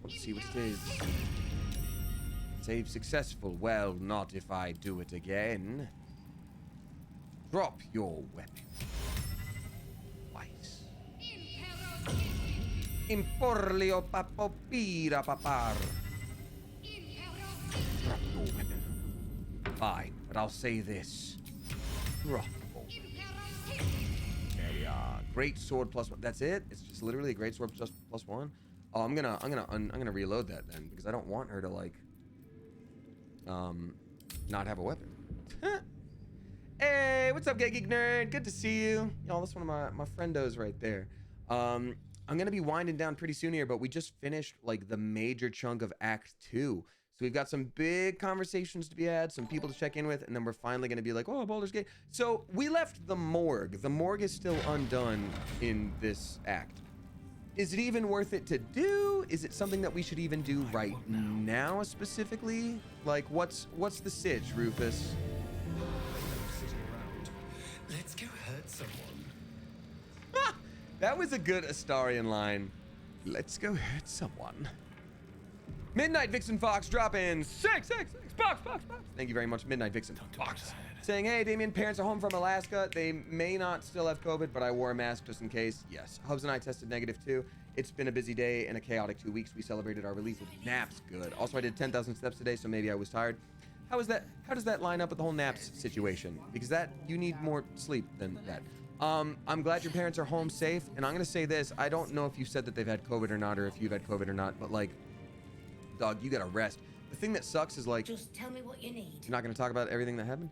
Let's see what it is. Save successful. Well, not if I do it again. Drop your weapon. Twice. Imporlio papopira papar. Drop your weapon. Fine, but I'll say this. Drop your weapon. There we are. Great sword +1. That's it? It's just literally a great sword just +1? Oh, I'm gonna reload that then, because I don't want her to like not have a weapon. Hey, what's up, Gay Geek Nerd? Good to see you. Y'all, that's one of my friendos right there. I'm gonna be winding down pretty soon here, but we just finished like the major chunk of Act 2. So we've got some big conversations to be had, some people to check in with, and then we're finally gonna be like, oh, Baldur's Gate. So we left the morgue. The morgue is still undone in this act. Is it even worth it to do? Is it something that we should even do right now specifically? Like, what's the sitch, Rufus? Let's go hurt someone. That was a good Astarian line. Let's go hurt someone. Midnight Vixen Fox drop in 666 box. Thank you very much, Midnight Vixen Fox. Saying, hey, Damien, parents are home from Alaska. They may not still have COVID, but I wore a mask just in case. Yes, Hubs and I tested negative too. It's been a busy day and a chaotic 2 weeks. We celebrated our release with naps. Good. Also, I did 10,000 steps today, so maybe I was tired. How is that? How does that line up with the whole naps situation? Because that, you need more sleep than that. I'm glad your parents are home safe, and I'm gonna say this. I don't know if you said that they've had COVID or not, or if you've had COVID or not, but like, dog, you gotta rest. The thing that sucks is like, just tell me what you need. You're not gonna talk about everything that happened?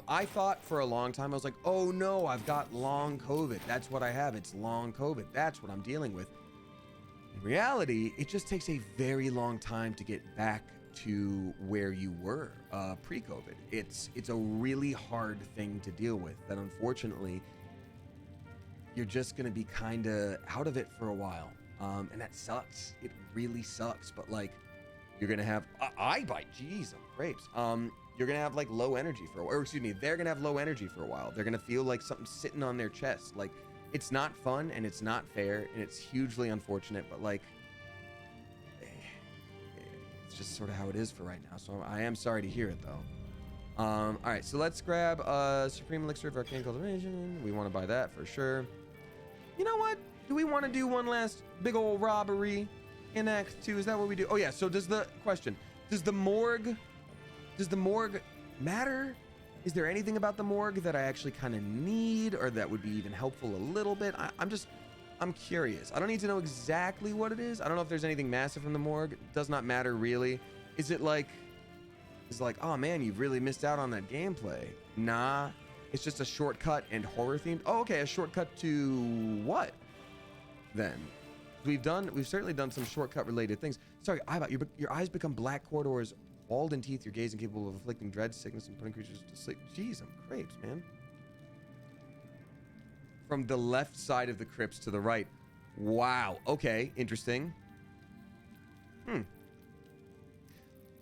I thought for a long time, I was like, oh no, I've got long COVID. That's what I have. It's long COVID. That's what I'm dealing with. In reality, it just takes a very long time to get back to where you were pre-COVID. It's a really hard thing to deal with that unfortunately you're just gonna be kind of out of it for a while. And that sucks. It really sucks. But like, you're gonna have eye bite. Jeez, grapes. You're gonna have like low energy for a while. Or excuse me, they're gonna have low energy for a while. They're gonna feel like something's sitting on their chest. Like, it's not fun and it's not fair and it's hugely unfortunate. But like, it's just sort of how it is for right now. So I am sorry to hear it though. All right, so let's grab Supreme Elixir of Arcane Cultivation. We want to buy that for sure. You know what? Do we want to do one last big old robbery in Act 2? Is that what we do? Oh yeah, so does the morgue matter? Is there anything about the morgue that I actually kind of need or that would be even helpful a little bit? I'm curious. I don't need to know exactly what it is. I don't know if there's anything massive from the morgue. It does not matter really. Is it like, oh man, you've really missed out on that gameplay? Nah, it's just a shortcut and horror themed. Oh, okay, a shortcut to what? Then we've certainly done some shortcut related things. Sorry, your eyes become black corridors, walled in teeth, your gaze incapable of inflicting dread, sickness, and putting creatures to sleep. Jeez, I'm crepes, man. from the left side of the crypts to the right. Wow. Okay. Interesting.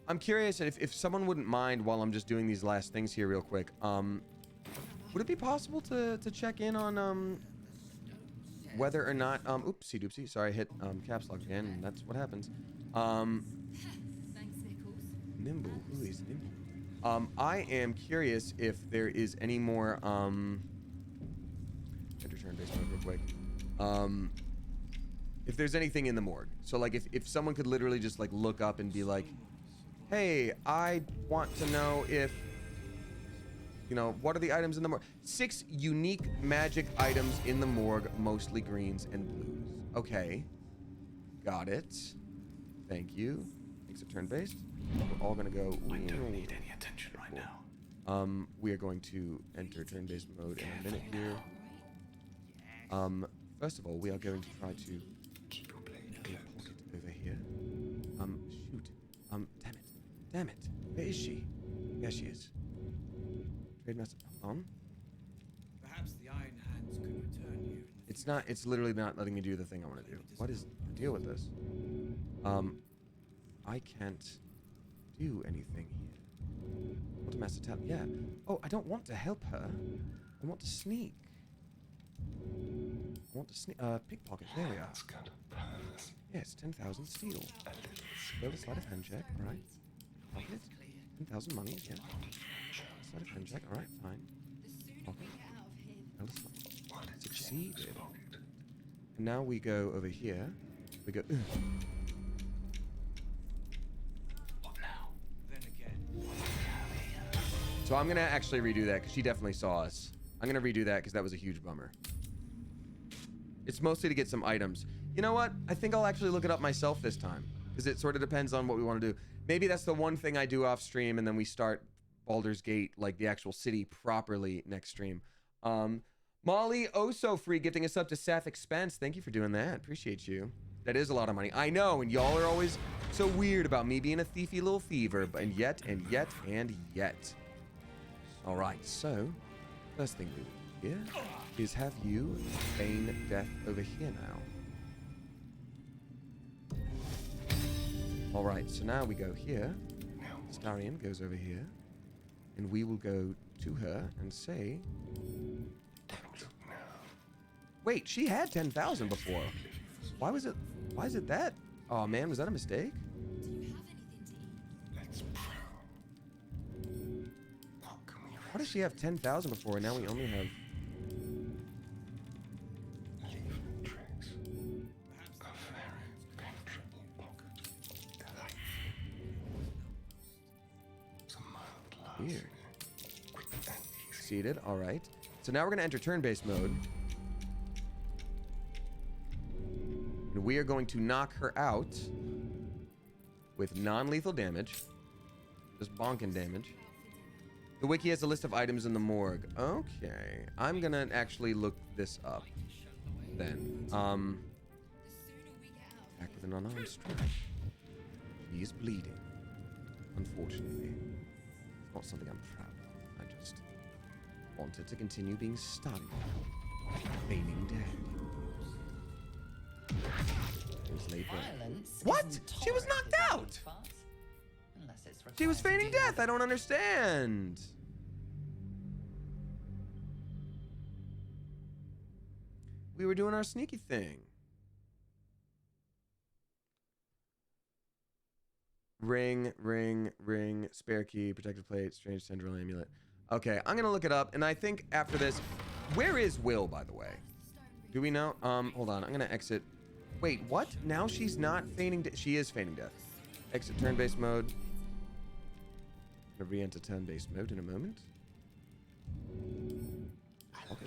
I'm curious if someone wouldn't mind while I'm just doing these last things here real quick. Would it be possible to check in on whether or not oopsie doopsie, sorry, I hit caps lock again, and that's what happens. Nimble, who is Nimble? I am curious if there is any more enter turn-based mode real quick. If there's anything in the morgue. So like if someone could literally just like look up and be like, hey, I want to know if, you know, what are the items in the morgue? 6 unique magic items in the morgue, mostly greens and blues. Okay. Got it. Thank you. Makes it turn-based. We're all gonna go. I don't need any attention right now. We are going to enter turn-based mode in a minute here. First of all, we are going to try to keep your blade over here. Shoot. Damn it. Where is she? There she is. Trade master. On. Perhaps the Iron Hands could return you. It's not. It's literally not letting me do the thing I want to do. What is the deal with this? I can't do anything here. What a master talent. Yeah. Oh, I don't want to help her. I want to sneak. I want to sneak. Pickpocket. There we are. Yes, 10,000 steel. Build a sleight of hand check. All right. Pocket. 10,000 money. Yeah. Sleight of hand check. All right. Fine. Pocket. Build a sleight. Succeeded. And now we go over here. We go. What now? Then again. So I'm gonna actually redo that because she definitely saw us. I'm gonna redo that because that was a huge bummer. It's mostly to get some items. You know what? I think I'll actually look it up myself this time because it sort of depends on what we want to do. Maybe that's the one thing I do off stream and then we start Baldur's Gate, like the actual city, properly next stream. Molly Oso Free gifting us up to Sapphic Spence. Thank you for doing that. Appreciate you. That is a lot of money. I know, and y'all are always so weird about me being a thiefy little thiever, and yet. All right, so first thing we do here is have you feign death over here now. All right, so now we go here. Starion goes over here, and we will go to her and say, wait, she had 10,000 before. Why is it that? Oh man, was that a mistake? Why does she have 10,000 before and now we only have... Weird. Succeeded, alright. So now we're gonna enter turn-based mode. And we are going to knock her out with non-lethal damage. Just bonking damage. The wiki has a list of items in the morgue. Okay. I'm gonna actually look this up then. Back with an unarmed strike. He is bleeding. Unfortunately. It's not something I'm proud of. I just wanted to continue being stunned. Feigning death. What? She was knocked out! She was feigning death! I don't understand! We were doing our sneaky thing. Ring, spare key, protective plate, strange tendril amulet. Okay, I'm gonna look it up, and I think after this... Where is Wyll, by the way? Do we know? Hold on, I'm gonna exit... Wait, what? Now she's not feigning death. She is feigning death. Exit turn-based mode. Gonna re-enter turn-based mode in a moment. Okay.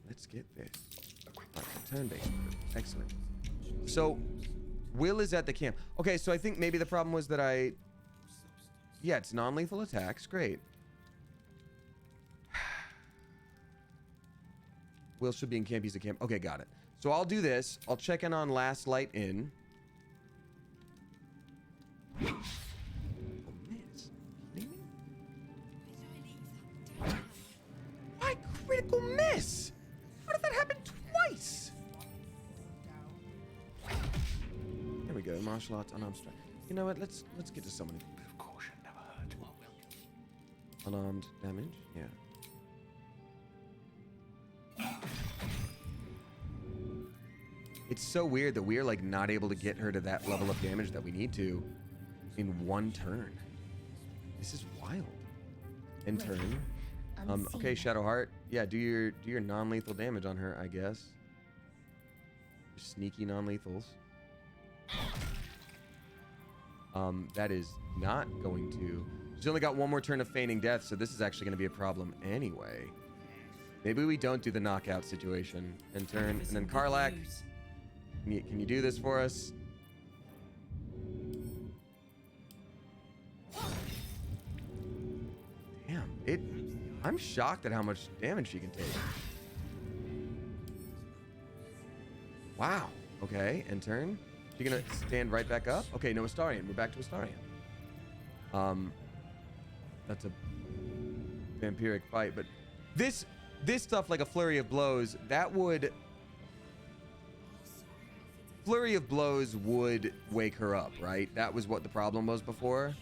Let's get this. Right, turn-based mode. Excellent. So, Wyll is at the camp. Okay, so I think maybe the problem was that I... Yeah, it's non-lethal attacks. Great. Wyll should be in camp. He's at camp. Okay, got it. So I'll do this. I'll check in on Last Light In. Oh, miss. Why critical miss? martial arts, unarmed strike. You know what? Let's get to summoning. Of caution never hurt. Unarmed damage. Yeah. It's so weird that we're like not able to get her to that level of damage that we need to in one turn. This is wild. In turn. Okay, Shadowheart. Yeah, do your non-lethal damage on her, I guess. Your sneaky non-lethals. That is not going to... She's only got one more turn of feigning death, so this is actually going to be a problem anyway. Maybe we don't do the knockout situation and turn, and then Karlach, can you do this for us? Damn, I'm shocked at how much damage she can take. Wow. Okay, and turn. She gonna stand right back up? Okay, no Astarion. We're back to Astarion. That's a vampiric fight, but this stuff like a flurry of blows, flurry of blows would wake her up, right? That was what the problem was before.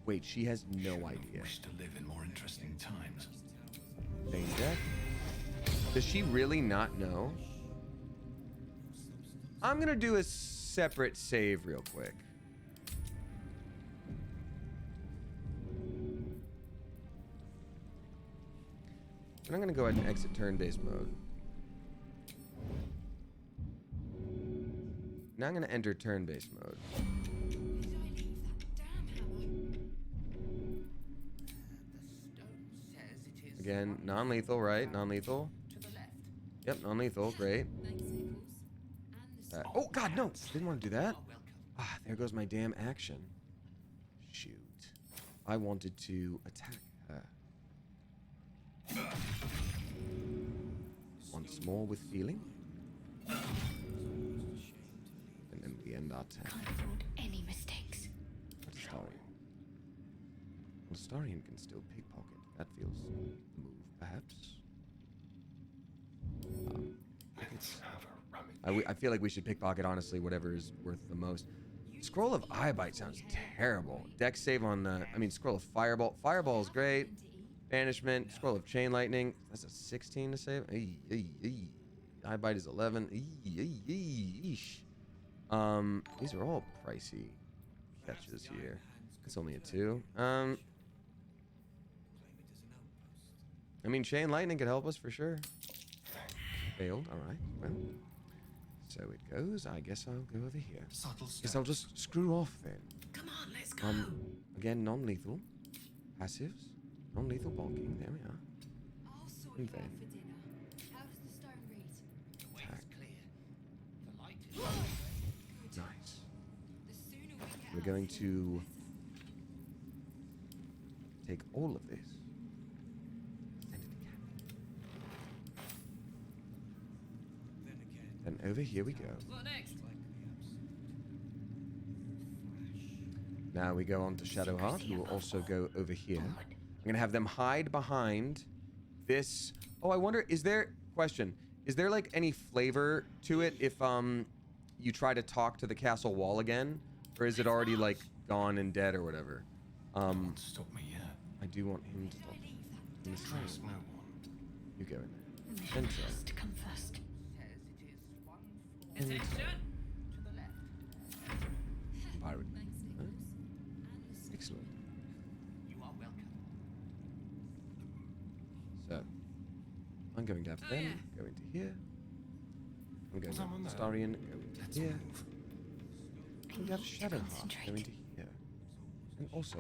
Wait, she has no idea. Wish to live in more interesting times. Feign death. Does she really not know? I'm gonna do a separate save real quick. And I'm gonna go ahead and exit turn-based mode. Now I'm gonna enter turn-based mode. Again, non-lethal, right? Non-lethal. Yep, non-lethal. Great. Oh, God, no. Didn't want to do that. Ah, there goes my damn action. Shoot. I wanted to attack her. Once more with feeling. And then we end our turn. Can't afford any mistakes. What Astarion? Well, Astarion can still pickpocket. That feels the move, perhaps. I feel like we should pickpocket, honestly, whatever is worth the most. Scroll of Eyebite sounds terrible. Dex save on the... I mean, Scroll of Fireball. Fireball is great. Banishment. Scroll of Chain Lightning. That's a 16 to save. Eyebite is 11. These are all pricey catches here. It's only a 2. I mean, Chain Lightning could help us for sure. Failed. All right. Well, so it goes. I guess I'll go over here. Guess I'll just screw off then. Come on, let's go. Again, non-lethal. Passives. Non-lethal bonking. There we are. I'll sort And you out then for dinner. How does the stone read? attack. The light is Nice. The sooner we get We're going to take all of this. And over here we go. What next? Now we go on to Shadowheart, who will also go over here. I'm gonna have them hide behind this. Oh, I wonder, is there, question, is there like any flavor to it if you try to talk to the castle wall again? Or is it already like gone and dead or whatever? Stop me yet. I do want him to talk. Trust no one. You go in The there. mission has to come first. Attention! Pirate. Huh? Excellent. You are welcome. So, I'm going to have them go into here. I'm going to have Astarion go into here. I'm going to have Shadowheart go into here. And also,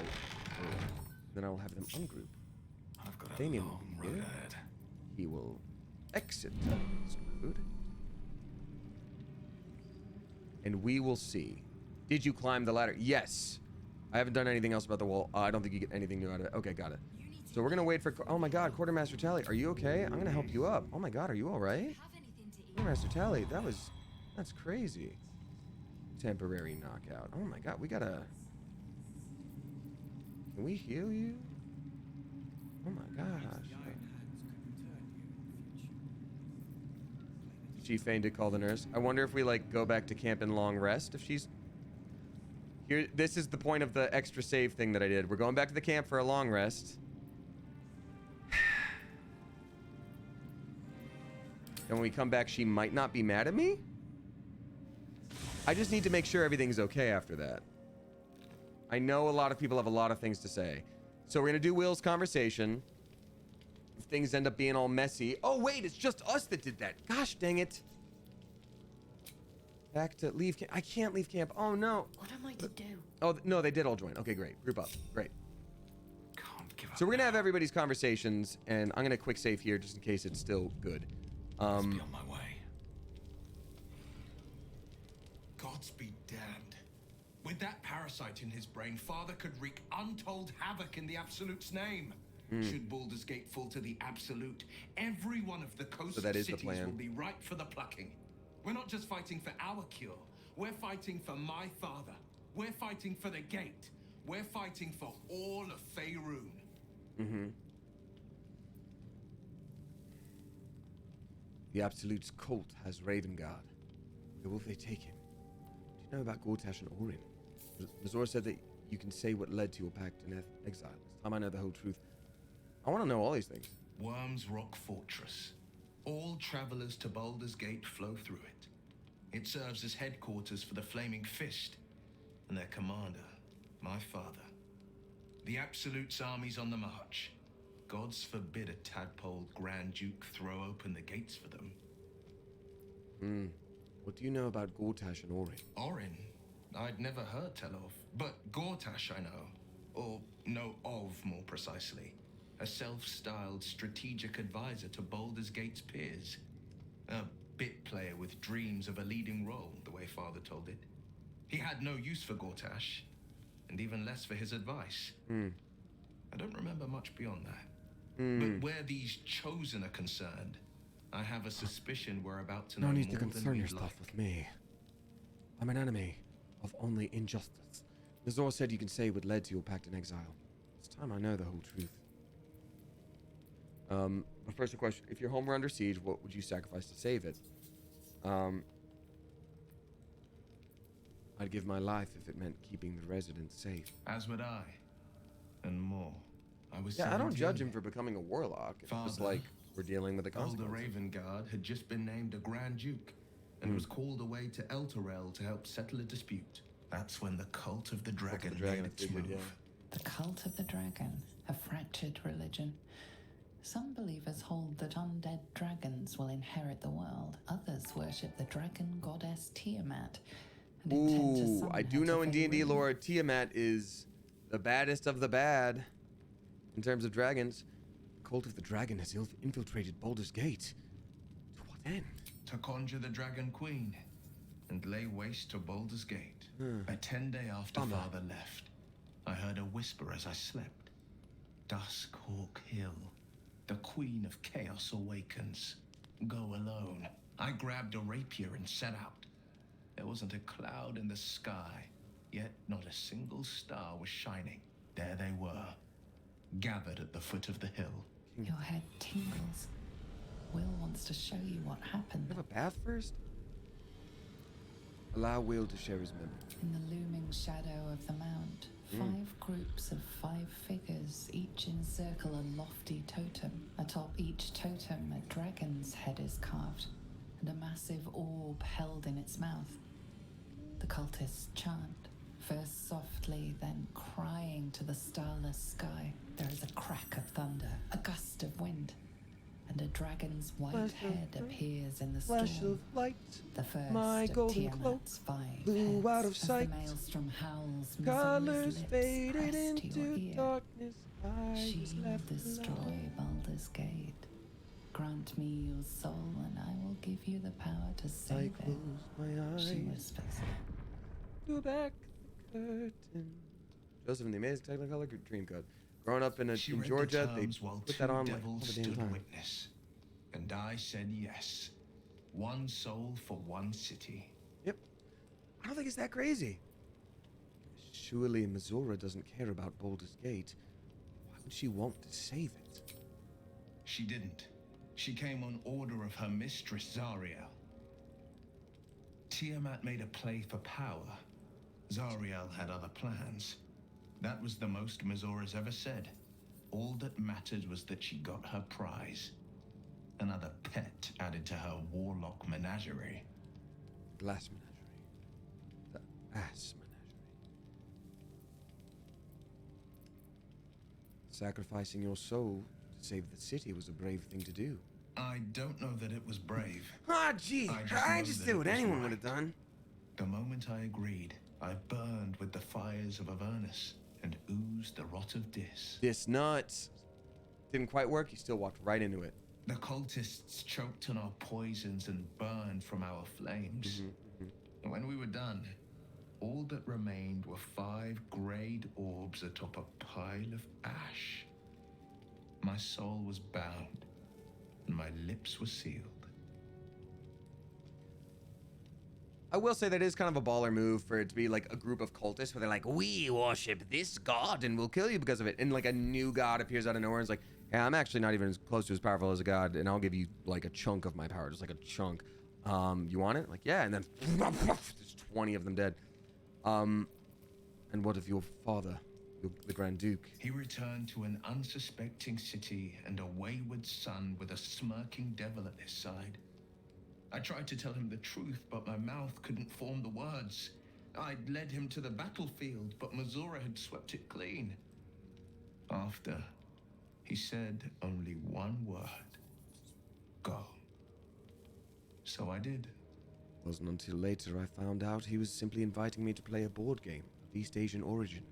then I'll have them ungroup. I've got Damien long here. road ahead. He will exit this mode. And we will see. Did you climb the ladder? Yes. I haven't done anything else about the wall. I don't think you get anything new out of it. Okay, got it. So we're going to wait for... Oh my god, Quartermaster Tally. Are you okay? I'm going to help you up. Oh my god, are you alright? Quartermaster Tally, that's crazy. Temporary knockout. Oh my god, we gotta... Can we heal you? Oh my gosh. She feigned to call the nurse. I wonder if we like go back to camp in long rest if she's here. This is the point of the extra save thing that I did. We're going back to the camp for a long rest. And when we come back, she might not be mad at me. I just need to make sure everything's okay after that. I know a lot of people have a lot of things to say. So we're going to do Wyll's conversation. If things end up being all messy. Oh, wait, it's just us that did that. Gosh, dang it. Back to leave camp. I can't leave camp. Oh, no. What am I to do? Oh, no, they did all join. Okay, great. Group up. Great. Can't give up. So we're going to have everybody's conversations, and I'm going to quick save here just in case it's still good. Must be on my way. Gods be damned. With that parasite in his brain, Father could wreak untold havoc in the Absolute's name. Should Baldur's Gate fall to the Absolute, every one of the coast cities will be ripe for the plucking. We're not just fighting for our cure. We're fighting for my father. We're fighting for the Gate. We're fighting for all of Faerun. Mm-hmm. The Absolute's cult has Ravengard. Where will they take him? Do you know about Gortash and Orin? Mazora said that you can say what led to your pact in exile. This time I know the whole truth. I want to know all these things. Worm's Rock Fortress. All travelers to Baldur's Gate flow through it. It serves as headquarters for the Flaming Fist and their commander, my father. The Absolute's army's on the march. Gods forbid a tadpole Grand Duke throw open the gates for them. What do you know about Gortash and Orin? Orin? I'd never heard tell of. But Gortash I know. Or know of, more precisely. A self-styled strategic advisor to Baldur's Gate's peers. A bit player with dreams of a leading role, the way Father told it. He had no use for Gortash, and even less for his advice. I don't remember much beyond that. But where these chosen are concerned, I have a suspicion we're about to know No need to more than concern we'd yourself like. with me. I'm an enemy of only injustice. Nazor said you can say what led to your pact in exile. It's time I know the whole truth. But first a question. If your home were under siege, what would you sacrifice to save it? I'd give my life if it meant keeping the residents safe. As would I. And more. I was Yeah, I don't 17. judge him for becoming a warlock. It's just Father, like we're dealing with the Baldur consequences. Ravengard had just been named a Grand Duke and was called away to Elturel to help settle a dispute. That's when the Cult of the Dragon made its move. The Cult of the Dragon, a fractured religion. Some believers hold that undead dragons will inherit the world. Others worship the dragon goddess Tiamat. And intend to Ooh, summon I her do to know in D&D Faerun. lore, Tiamat is the baddest of the bad in terms of dragons. The Cult of the Dragon has infiltrated Baldur's Gate. To what end? To conjure the Dragon Queen and lay waste to Baldur's Gate. A 10-day after Father left, I heard a whisper as I slept. Duskhawk Hill. The Queen of Chaos awakens. Go alone. I grabbed a rapier and set out. There wasn't a cloud in the sky, yet not a single star was shining. There they were, gathered at the foot of the hill. Your head tingles. Wyll wants to show you what happened. Have a bath first? Allow Wyll to share his memory. In the looming shadow of the mount, 5 groups of 5 figures each encircle a lofty totem. Atop each totem, a dragon's head is carved, and a massive orb held in its mouth. The cultists chant, first softly, then crying to the starless sky. There is a crack of thunder, a gust of wind, and a dragon's white head appears in the storm. Flash of light, The first my of golden cloak Tiamat's 5 flew heads. out of As sight. the maelstrom howls, Colors Mazzora's lips faded press to your into ear. darkness. I She was will left destroy alone. Baldur's Gate. Grant me your soul, and I will give you the power to I save it. close my eyes. She whispers. Go back the curtain. Joseph and the Amazing Technicolor Dreamcoat. Growing up in She in read Georgia, the they terms while put that two on like all devils the damn stood time. witness, and I said yes. One soul for one city. Yep. I don't think it's that crazy. Surely Mazora doesn't care about Baldur's Gate. Why would she want to save it? She didn't. She came on order of her mistress, Zariel. Tiamat made a play for power. Zariel had other plans. That was the most Mazora's ever said. All that mattered was that she got her prize. Another pet added to her warlock menagerie. Glass menagerie. The ass menagerie. Sacrificing your soul to save the city was a brave thing to do. I don't know that it was brave. Ah, gee, I just did what anyone would have done. The moment I agreed, I burned with the fires of Avernus and oozed the rot of Dis. Dis nuts. Didn't quite work, he still walked right into it. The cultists choked on our poisons and burned from our flames. And when we were done, all that remained were 5 grayed orbs atop a pile of ash. My soul was bound, and my lips were sealed. I will say that is kind of a baller move for it to be like a group of cultists where they're like, we worship this god and we'll kill you because of it. And like a new god appears out of nowhere and is like, yeah, I'm actually not even as close to as powerful as a god, and I'll give you like a chunk of my power, just like a chunk. You want it? Like, yeah, and then there's 20 of them dead. And what of your father, the Grand Duke? He returned to an unsuspecting city and a wayward son with a smirking devil at his side. I tried to tell him the truth, but my mouth couldn't form the words. I'd led him to the battlefield, but Mazora had swept it clean. After, he said only one word. Go. So I did. It wasn't until later I found out he was simply inviting me to play a board game of East Asian origin.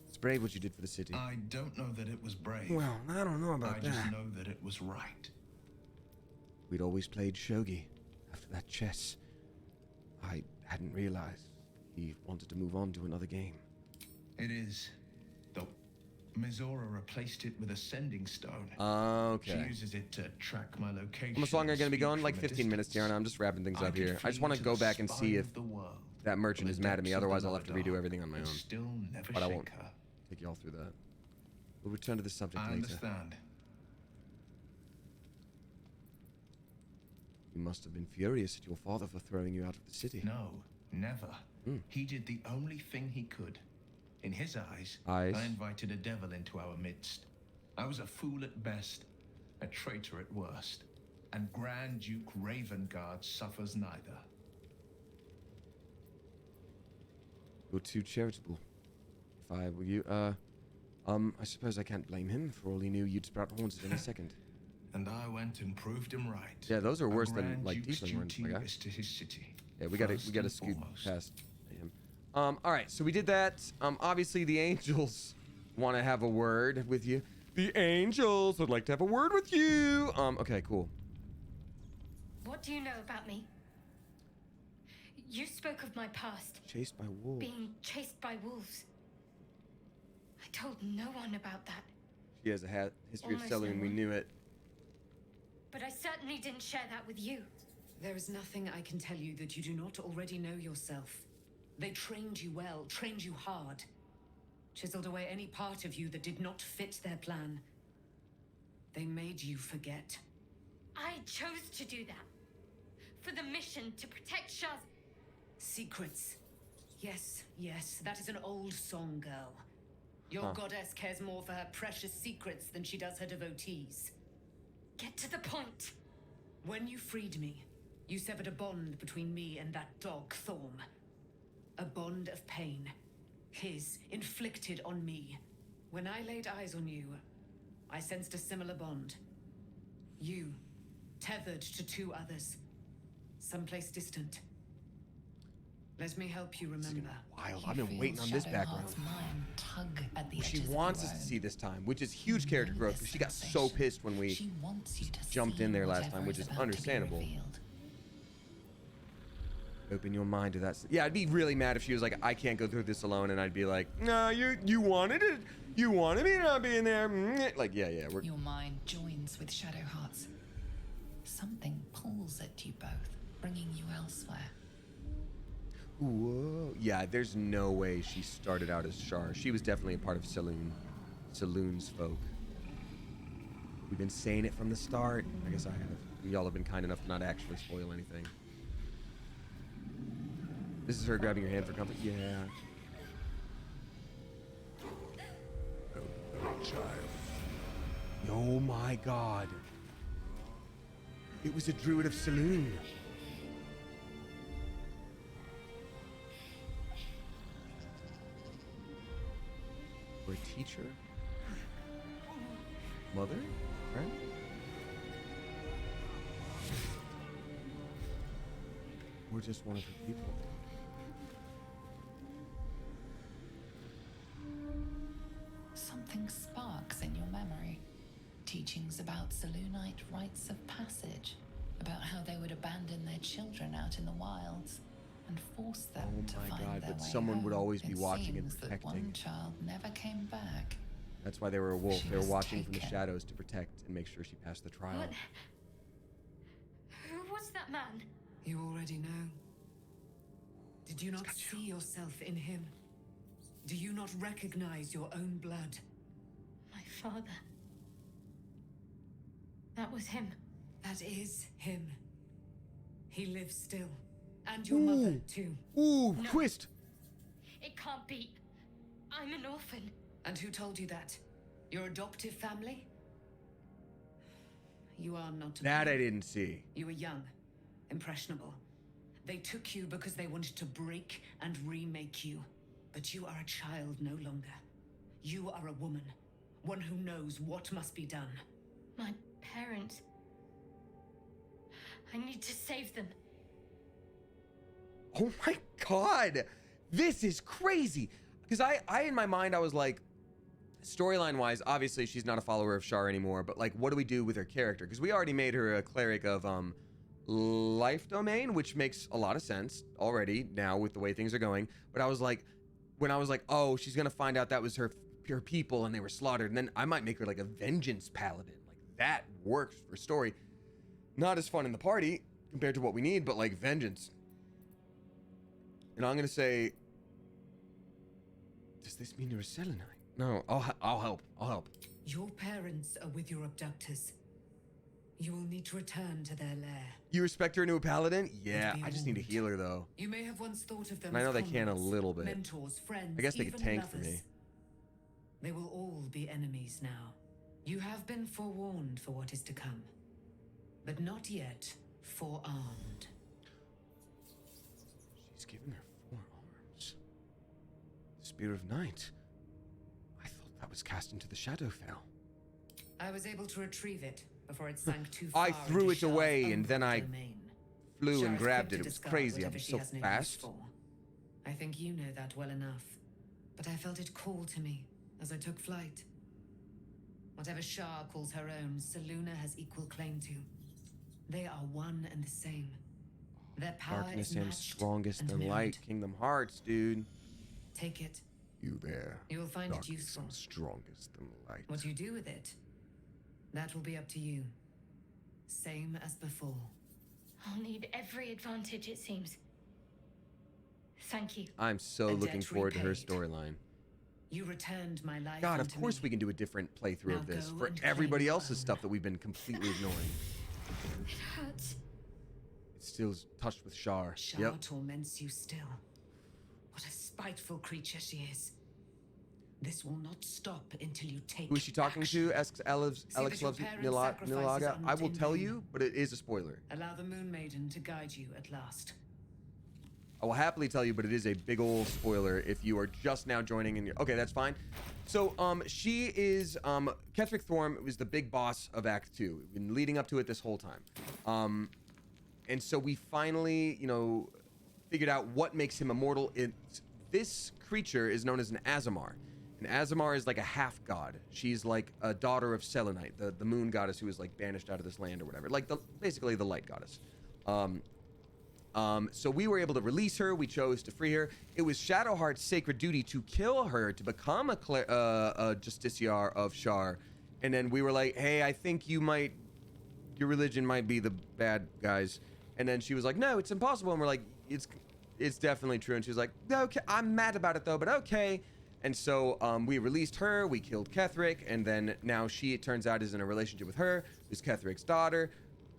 It's brave what you did for the city. I don't know that it was brave. Well, I don't know about that. I just know that it was right. We'd always played shogi after that chess. I hadn't realized he wanted to move on to another game. It is, though Mizora replaced it with a sending stone. Okay. She uses it to track my location. How much longer are going to be going? Like 15 minutes, Tiana. I'm just wrapping things up here. I just want to go back and see if that merchant is mad at me. Otherwise, I'll have to redo everything on my own. But I won't take you all through that. We'll return to the subject later. I understand. You must have been furious at your father for throwing you out of the city. No, never. He did the only thing he could. In his eyes, I invited a devil into our midst. I was a fool at best, a traitor at worst, and Grand Duke Ravengard suffers neither. You're too charitable. If I were you, I suppose I can't blame him. For all he knew, you'd sprout horns at any second. And I went and proved him right. Yeah, those are worse than like tiefling ones. To his city. Yeah, we gotta scoot past him. All right, so we did that. Obviously the angels want to have a word with you. The angels would like to have a word with you. Okay, cool. What do you know about me? You spoke of my past. Chased by wolves. Being chased by wolves. I told no one about that. She has a history of Almost selling, and we knew it. But I certainly didn't share that with you. There is nothing I can tell you that you do not already know yourself. They trained you well, trained you hard. Chiseled away any part of you that did not fit their plan. They made you forget. I chose to do that. For the mission to protect Shaz. Secrets. Yes, yes, that is an old song, girl. Your goddess cares more for her precious secrets than she does her devotees. Get to the point. When you freed me, you severed a bond between me and that dog, Thorm. A bond of pain. His, inflicted on me. When I laid eyes on you, I sensed a similar bond. You, tethered to 2 others. Someplace distant. Let me help you remember. Wild. I've been waiting on this background. Tug at the She wants us to see this time, which is huge character growth, because she got so pissed when we jumped in there last time, which is understandable. Open your mind to that. Yeah, I'd be really mad if she was like, I can't go through this alone, and I'd be like, no, you wanted it. You wanted me not being there. Like, yeah. Your mind joins with Shadowheart's. Something pulls at you both, bringing you elsewhere. Whoa. Yeah, there's no way she started out as Shar. She was definitely a part of Saloon's folk. We've been saying it from the start. I guess I have. Y'all have been kind enough to not actually spoil anything. This is her grabbing your hand for comfort? Yeah. Oh, child. Oh my god. It was a druid of Saloon. Or a teacher? Mother? Right? Or just one of her people? Something sparks in your memory. Teachings about Saloonite rites of passage, about how they would abandon their children out in the wilds and force them to find their way someone would home. always be It watching and seems that protecting. one child never came back. That's why they were a wolf. She They were was watching from the taken. shadows to protect and make sure she passed the trial. What? Who was that man? You already know. Did you not see yourself in him? Do you not recognize your own blood? My father. That was him. That is him. He lives still. And your mother, too. Ooh, No. twist! It can't be. I'm an orphan. And who told you that? Your adoptive family? You are not to That blame. I didn't see. You were young, impressionable. They took you because they wanted to break and remake you. But you are a child no longer. You are a woman. One who knows what must be done. My parents. I need to save them. Oh my god! This is crazy! Because I in my mind, I was like, storyline wise, obviously she's not a follower of Shar anymore, but like, what do we do with her character? Because we already made her a cleric of life domain, which makes a lot of sense already now with the way things are going. But I was like, when I was like, oh, she's gonna find out that was her people and they were slaughtered, and then I might make her like a vengeance paladin. Like that works for story. Not as fun in the party compared to what we need, but like vengeance. And I'm gonna say, does this mean you're a Selenite? No, I'll help. I'll help. Your parents are with your abductors. You will need to return to their lair. You respect her new paladin? Yeah, be I just need to warned. heal her though. You may have once thought of them And I as know they can a comrades, little bit. mentors, friends, I guess they could even tank for lovers. me. They will all be enemies now. You have been forewarned for what is to come, but not yet forearmed. She's giving her 4 arms. Spear of Night. I thought that was cast into the Shadowfell. I was able to retrieve it before it sank too far. I threw into it Shar's away and then own I domain. flew Shar and is grabbed quick it. to It was discard crazy. whatever I'm she so has no use fast. for. I think you know that well enough. But I felt it call to me as I took flight. Whatever Shar calls her own, Selûne has equal claim to. They are one and the same. Their power Darkness is and matched strongest and than mirrored. light. Kingdom Hearts, dude. Take it. You there. You will find it Darkness useful. and strongest than light. What you do with it, that will be up to you. Same as before. I'll need every advantage, it seems. Thank you. I'm so A looking debt forward to her repaid. storyline. You returned my life. God, of unto course me. we can do a different playthrough Now of this go for and claim everybody your else's own. stuff that we've been completely ignoring. It hurts. It's still touched with Shar. Shar Yep. torments you still. What a spiteful creature she is. This will not stop until you take. Who is she talking to? Alex that loves your parents' Nilaga. sacrifices I aren't will in tell vain. you, but it is a spoiler. Allow the Moon Maiden to guide you at last. I will happily tell you, but it is a big old spoiler if you are just now joining in. Okay, that's fine. So, she is, Ketheric Thorm was the big boss of Act 2. We've been leading up to it this whole time. And so we finally, you know, figured out what makes him immortal. This creature is known as an Azamar. And Azamar is like a half-god. She's like a daughter of Selenite, the moon goddess who was like banished out of this land or whatever. Like, basically the light goddess. So we were able to release her. We chose to free her. It was Shadowheart's sacred duty to kill her to become a justiciar of Shar. And then we were like, hey, I think your religion might be the bad guys. And then she was like, no, it's impossible. And we're like, it's definitely true. And she was like, okay, I'm mad about it though, but okay. And so we released her, we killed Ketheric, and then now she, it turns out, is in a relationship with her, who's Ketheric's daughter.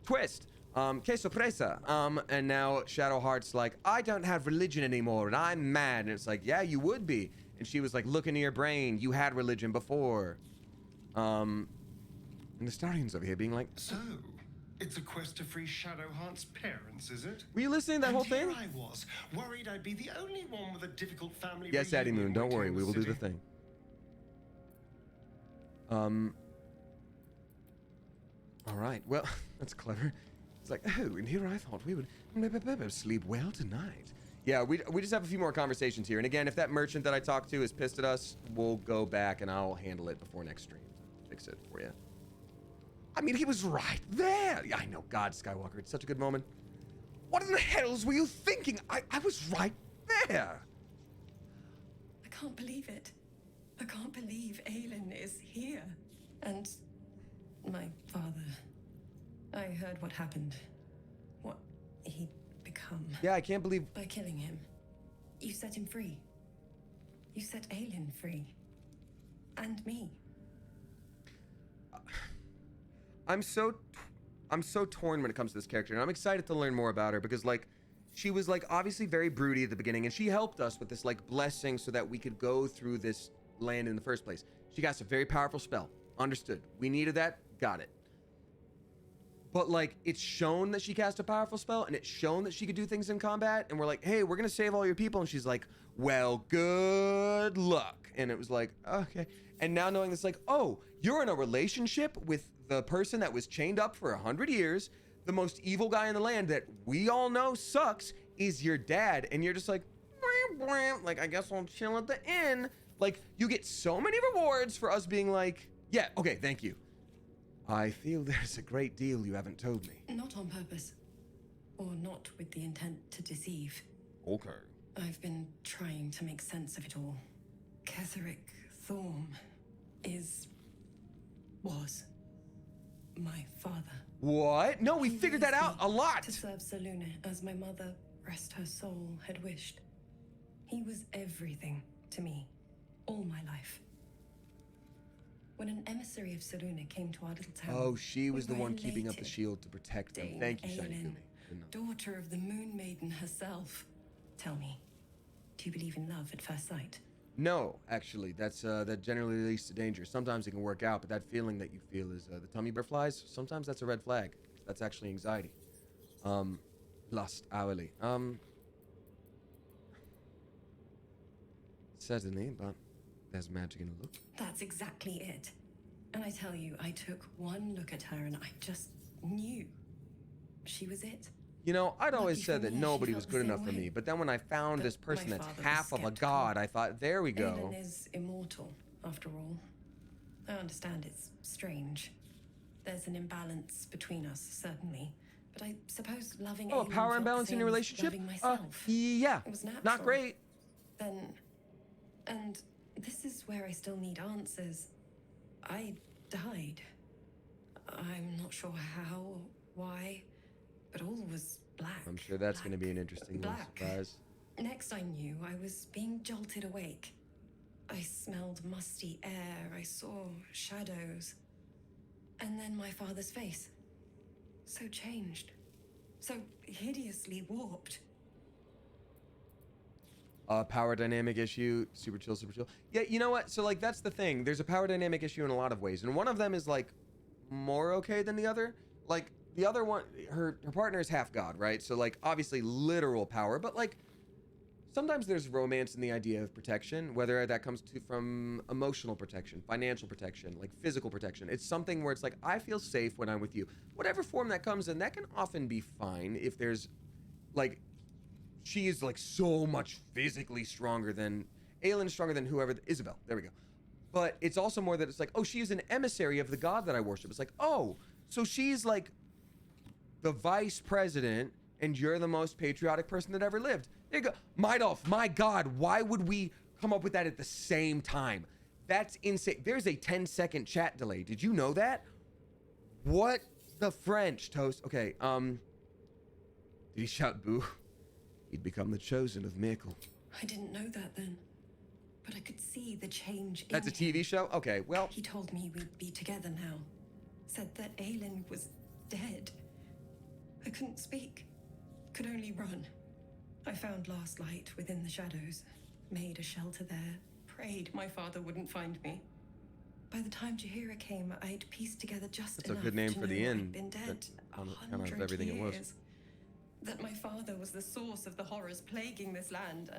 Twist. Que sorpresa. And now Shadowheart's like, I don't have religion anymore, and I'm mad. And it's like, yeah, you would be. And she was like, look into your brain. You had religion before. And the Starians over here being like, so it's a quest to free Shadowheart's parents, is it? Were you listening to that whole thing? Here I was, worried I'd be the only one with a difficult family. Yes, Addie Moon, don't worry, we will do the thing. All right, well, that's clever. It's like, oh, and here I thought we would sleep well tonight. Yeah, we just have a few more conversations here. And again, if that merchant that I talked to is pissed at us, we'll go back and I'll handle it before next stream. Fix it for you. I mean, he was right there. Yeah, I know, God, Skywalker, it's such a good moment. What in the hells were you thinking? I was right there. I can't believe it. I can't believe Aelin is here. And my father. I heard what happened. What he'd become. Yeah, I can't believe... By killing him. You set him free. You set Aelin free. And me. I'm so torn when it comes to this character, and I'm excited to learn more about her because, like, she was, like, obviously very broody at the beginning, and she helped us with this, like, blessing so that we could go through this land in the first place. She got a very powerful spell. Understood. We needed that. Got it. But, like, it's shown that she cast a powerful spell, and it's shown that she could do things in combat, and we're like, hey, we're gonna save all your people, and she's like, well, good luck. And it was like, okay. And now knowing this, like, oh, you're in a relationship with the person that was chained up for 100 years, the most evil guy in the land that we all know sucks is your dad, and you're just like, I guess I'll chill at the inn. Like, you get so many rewards for us being like, yeah, okay, thank you. I feel there's a great deal you haven't told me. Not on purpose. Or not with the intent to deceive. Okay. I've been trying to make sense of it all. Ketheric Thorm was my father. What? No, we figured that out a lot. To serve Selûne as my mother, rest her soul, had wished. He was everything to me, all my life. When an emissary of Selûne came to our little town... Oh, she was the one elated. keeping up the shield to protect them. Thank you, Shiny Aelin, Gumi. daughter of the Moon Maiden herself. Tell me, do you believe in love at first sight? No, actually, that generally leads to danger. Sometimes it can work out, but that feeling that you feel is the tummy butterflies. Sometimes that's a red flag. That's actually anxiety. Lust hourly. Certainly, but there's magic in a look. That's exactly it. And I tell you, I took one look at her and I just knew she was it. You know, I'd always said that nobody was good enough for me, but then when I found this person that's half of a god, I thought, there we go. Aelin is immortal, after all. I understand it's strange. There's an imbalance between us, certainly. But I suppose loving Aelin a power imbalance in your relationship? Yeah, it was natural. Not great. And this is where I still need answers. I died. I'm not sure how or why. But all was black. I'm sure that's going to be an interesting little surprise. Next I knew, I was being jolted awake. I smelled musty air, I saw shadows. And then my father's face. So changed. So hideously warped. Power dynamic issue. Super chill, super chill. Yeah, you know what? So, like, that's the thing. There's a power dynamic issue in a lot of ways. And one of them is, like, more okay than the other. Like, the other one, her partner is half god, right? So, like, obviously literal power, but, like, sometimes there's romance in the idea of protection, whether that comes from emotional protection, financial protection, like physical protection. It's something where it's like, I feel safe when I'm with you. Whatever form that comes in, that can often be fine if there's, like, she is, like, so much physically stronger than, Aelin is stronger than whoever, Isobel, there we go. But it's also more that it's like, oh, she is an emissary of the god that I worship. It's like, oh, so she's, like, the vice president, and you're the most patriotic person that ever lived. There you go. Maidolf, my God, why would we come up with that at the same time? That's insane. There's a 10-second chat delay. Did you know that? What the French, Toast? Okay, did he shout boo? He'd become the chosen of Miracle. I didn't know that then. but I could see the change That's a in him. TV show? Okay, well. He told me we'd be together now. Said that Aelin was dead. I couldn't speak. Could only run. I found Last Light within the shadows. Made a shelter there. Prayed my father wouldn't find me. By the time Jaheira came, I'd pieced together just That's a enough good name to for the know inn. I'd been dead Kind of 100 everything it was. years. That my father was the source of the horrors plaguing this land.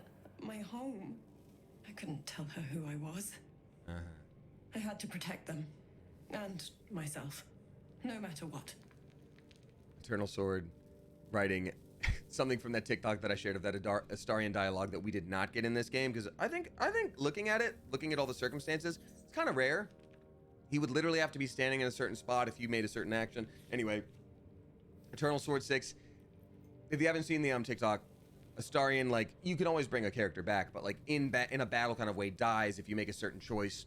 My home. I couldn't tell her who I was. I had to protect them. And myself. No matter what. Eternal Sword writing something from that TikTok that I shared of that Astarian dialogue that we did not get in this game, because I think looking at all the circumstances, it's kind of rare. He would literally have to be standing in a certain spot if you made a certain action. Anyway, Eternal Sword 6. If you haven't seen the TikTok, Astarian, like, you can always bring a character back, but like in a battle kind of way, dies if you make a certain choice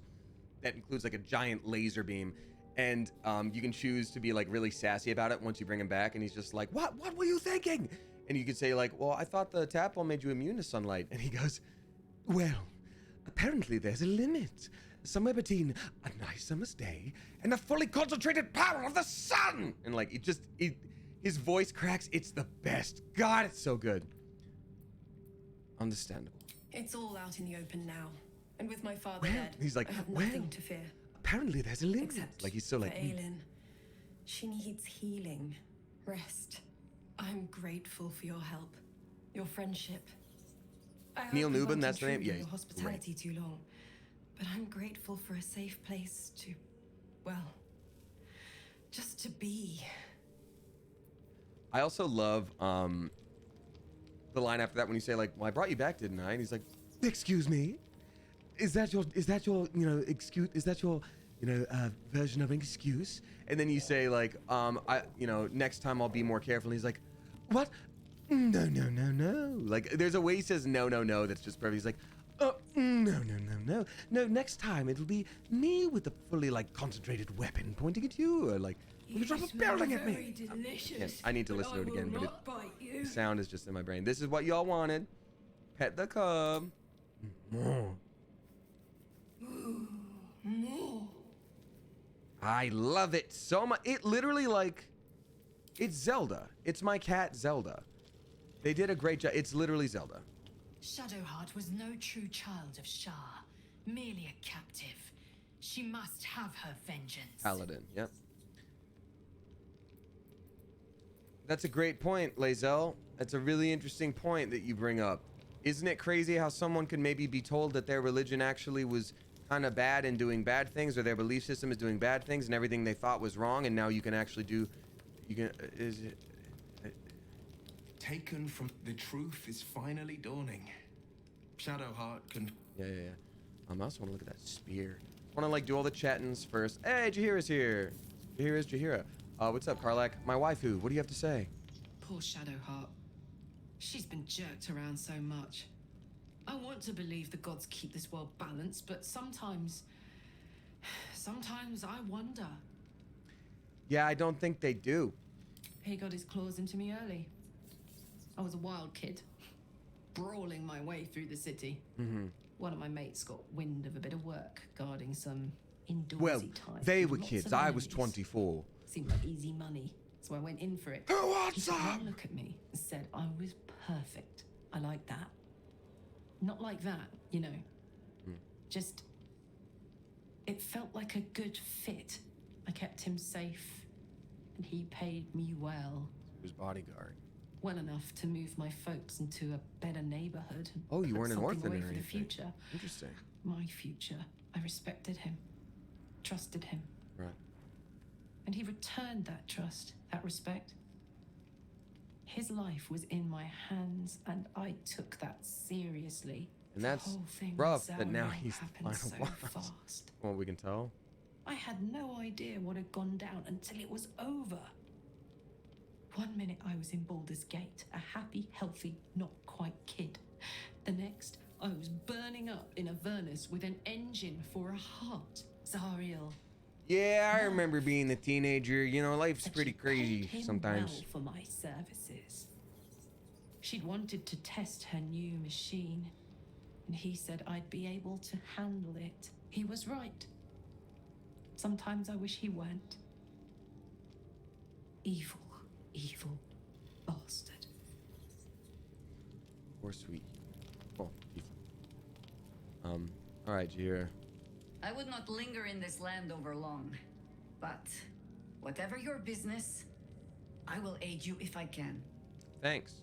that includes like a giant laser beam. And you can choose to be like really sassy about it once you bring him back, and he's just like, what were you thinking? And you could say like, well, I thought the tadpole made you immune to sunlight. And he goes, well, apparently there's a limit. Somewhere between a nice summer's day and the fully concentrated power of the sun. And like, his voice cracks. It's the best. God, it's so good. Understandable. It's all out in the open now. And with my father dead, he's like, I have well, nothing to fear. Apparently there's a limit. Except like, he's so like, for Aelin. She needs healing, rest. I'm grateful for your help, your friendship. Neil hope we Newbin, won't that's the name? intrude Yeah, on your he's hospitality too long. But I'm grateful for a safe place to, well, just to be. I also love the line after that when you say like, well, I brought you back, didn't I? And he's like, excuse me? Is that your excuse? Is that your, version of an excuse? And then you say like, next time I'll be more careful. And he's like, what? No. Like, there's a way he says no, that's just perfect. He's like, oh, no. Next time it'll be me with the fully like concentrated weapon pointing at you, or like, you drop a building at me. Yes, I need to listen to it again, but the sound is just in my brain. This is what y'all wanted. Pet the cub. More. I love it so much. It literally, like, it's Zelda. It's my cat Zelda. They did a great job. It's literally Zelda. Shadowheart was no true child of Shah, merely a captive. She must have her vengeance. Paladin, yep. That's a great point, Lazel. That's a really interesting point that you bring up. Isn't it crazy how someone can maybe be told that their religion actually was kind of bad and doing bad things, or their belief system is doing bad things, and everything they thought was wrong, and now you can actually do, is it? Taken from the truth is finally dawning. Shadowheart can. Yeah. I also want to look at that spear. I want to like do all the chattings first. Hey, Jaheira's here. Jaheira's Jaheira. What's up, Karlak? My waifu. What do you have to say? Poor Shadowheart. She's been jerked around so much. I want to believe the gods keep this world balanced, but sometimes I wonder. Yeah, I don't think they do. He got his claws into me early. I was a wild kid, brawling my way through the city. Mm-hmm. One of my mates got wind of a bit of work guarding some indoorsy Well, type. they with were lots kids. of I was enemies. 24. Seemed like easy money, so I went in for it. Who wants He took that? one look at me and said I was perfect. I like that. Not like that, Just, it felt like a good fit. I kept him safe, and he paid me well. He was bodyguard. Well enough to move my folks into a better neighborhood. And Oh, you put weren't an something orphan away or for the anything. future. Interesting. My future. I respected him, trusted him, Right. and he returned that trust, that respect. His life was in my hands, and I took that seriously. And that's the whole thing rough with that now Zelda he's the happened final so boss. fast. Well, we can tell. I had no idea what had gone down until it was over. 1 minute I was in Baldur's Gate, a happy, healthy, not quite kid. The next, I was burning up in Avernus with an engine for a heart. Zariel. Yeah, I remember being a teenager. Life's pretty crazy Paid him sometimes. well for my services. She'd wanted to test her new machine. And he said I'd be able to handle it. He was right. Sometimes I wish he weren't. Evil, evil bastard. Poor sweet. Oh, evil. All right, Jira. I would not linger in this land over long, but whatever your business, I will aid you if I can. Thanks.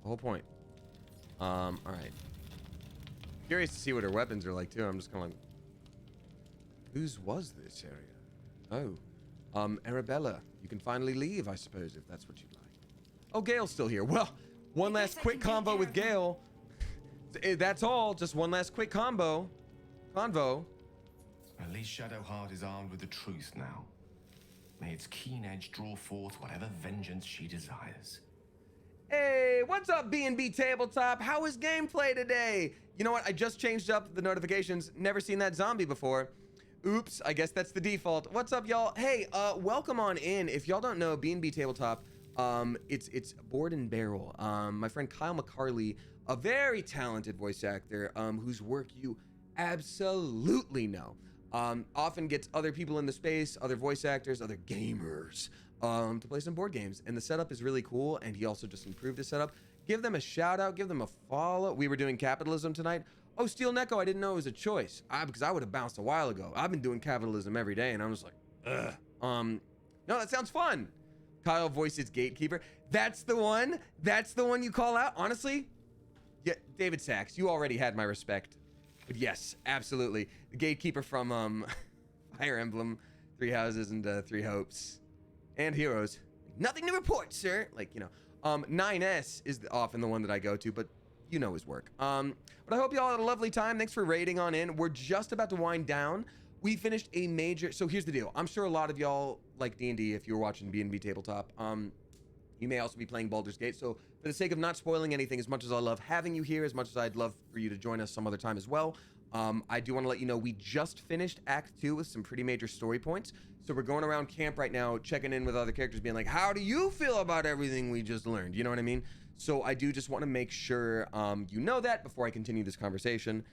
The whole point. All right. Curious to see what her weapons are like too. I'm just kind of like, whose was this area? Oh, Arabella. You can finally leave, I suppose, if that's what you'd like. Oh, Gale's still here. Well, one last quick combo with Gale. That's all. Just one last quick convo. At least Shadowheart is armed with the truth now. May its keen edge draw forth whatever vengeance she desires. Hey, what's up, B&B Tabletop? How is gameplay today? You know what? I just changed up the notifications. Never seen that zombie before. Oops, I guess that's the default. What's up, y'all? Hey, welcome on in. If y'all don't know, B&B Tabletop, it's Board and Barrel. My friend Kyle McCarley, a very talented voice actor, whose work you absolutely know. Often gets other people in the space, other voice actors, other gamers, to play some board games. And the setup is really cool, and he also just improved the setup. Give them a shout out, give them a follow. We were doing capitalism tonight. Oh, Steel Neko, I didn't know it was a choice. Because I would have bounced a while ago. I've been doing capitalism every day, and I'm just like, ugh. No, that sounds fun. Kyle voices Gatekeeper. That's the one. That's the one you call out. Honestly, yeah, David Sachs, you already had my respect. But yes, absolutely. The Gatekeeper from Fire Emblem, 3 Houses and 3 Hopes. And Heroes. Nothing to report, sir. Like, you know. 9S is often the one that I go to, but you know his work. But I hope y'all had a lovely time. Thanks for raiding on in. We're just about to wind down. We finished a major... So here's the deal. I'm sure a lot of y'all like D&D if you're watching B&B Tabletop. You may also be playing Baldur's Gate. So for the sake of not spoiling anything, as much as I love having you here, as much as I'd love for you to join us some other time as well, I do want to let you know we just finished Act 2 with some pretty major story points. So we're going around camp right now, checking in with other characters, being like, how do you feel about everything we just learned? You know what I mean? So I do just want to make sure you know that before I continue this conversation.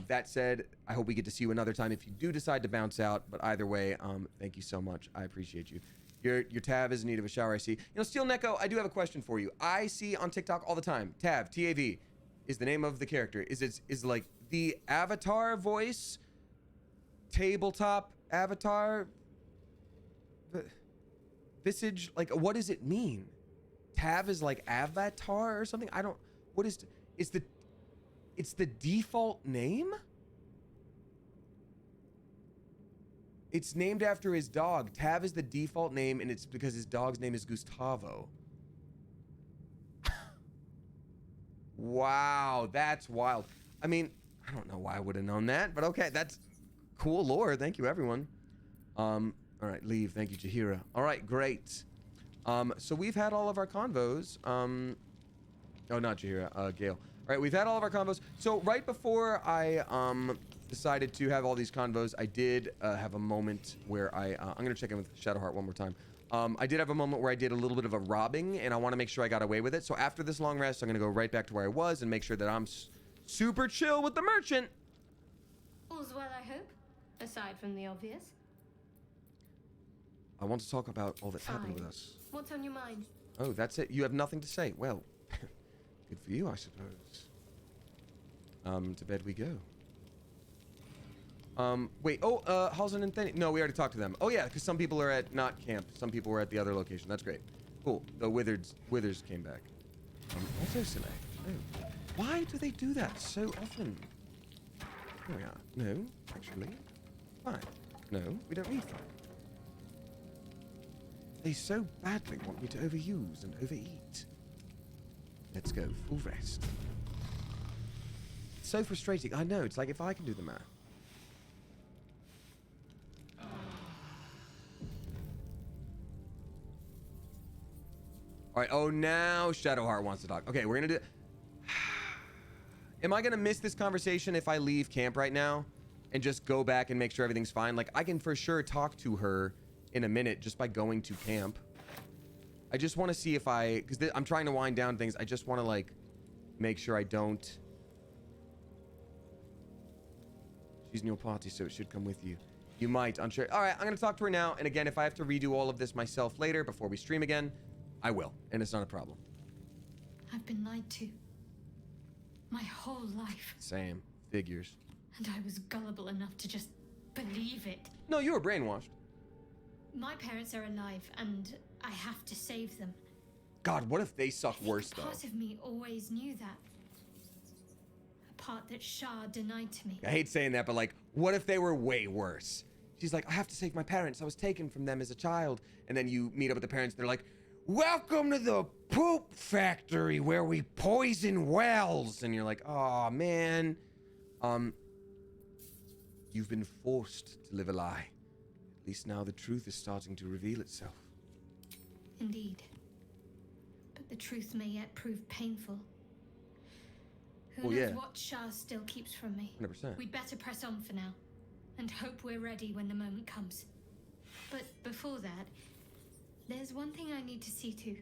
That said, I hope we get to see you another time if you do decide to bounce out. But either way, thank you so much. I appreciate you. Your Tav is in need of a shower, I see. You know, Steel Neko, I do have a question for you. I see on TikTok all the time, Tav, T-A-V, is the name of the character. Is like the avatar voice, tabletop avatar, visage, like what does it mean? Tav is like avatar or something? I don't, what is, it's the default name? It's named after his dog. Tav is the default name, and it's because his dog's name is Gustavo. Wow, that's wild. I mean, I don't know why I would have known that, but okay, that's cool lore. Thank you, everyone. All right, leave. Thank you, Jahira. All right, great. So we've had all of our convos. Oh, not Jahira, Gale. All right, we've had all of our convos. So right before I decided to have all these convos, I did have a moment where I'm going to check in with Shadowheart one more time. I did have a moment where I did a little bit of a robbing, and I want to make sure I got away with it. So after this long rest, I'm going to go right back to where I was and make sure that I'm super chill with the merchant. All's well, I hope, aside from the obvious. I want to talk about all that's happened with us. What's on your mind? Oh, that's it? You have nothing to say? Well, good for you, I suppose. To bed we go. Wait, Halsey and Thenny. No, we already talked to them. Oh yeah, because some people are at not camp. Some people were at the other location. That's great. Cool. The Withers came back. Also select. Oh. Why do they do that so often? Here we are. No, actually. Fine. No, we don't need fine. They so badly want me to overuse and overeat. Let's go. Full rest. It's so frustrating. I know. It's like if I can do the math. All right. Oh, now Shadowheart wants to talk. Okay, we're going to do... Am I going to miss this conversation if I leave camp right now and just go back and make sure everything's fine? Like, I can for sure talk to her in a minute just by going to camp. I just want to see if because I'm trying to wind down things. I just want to, like, make sure I don't She's in your party, so it should come with you. You might, unsure. All right, I'm going to talk to her now. And again, if I have to redo all of this myself later before we stream again, I will. And it's not a problem. I've been lied to. My whole life. Same. Figures. And I was gullible enough to just believe it. No, you were brainwashed. My parents are alive, and I have to save them. God, what if they suck worse, though? Part of me always knew that. A part that Shah denied to me. I hate saying that, but like, what if they were way worse? She's like, I have to save my parents. I was taken from them as a child. And then you meet up with the parents. They're like, welcome to the poop factory where we poison wells. And you're like, oh, man. You've been forced to live a lie. At least now the truth is starting to reveal itself. Indeed. But the truth may yet prove painful. Who knows what Shah still keeps from me? 100%. We'd better press on for now. And hope we're ready when the moment comes. But before that, there's one thing I need to see to.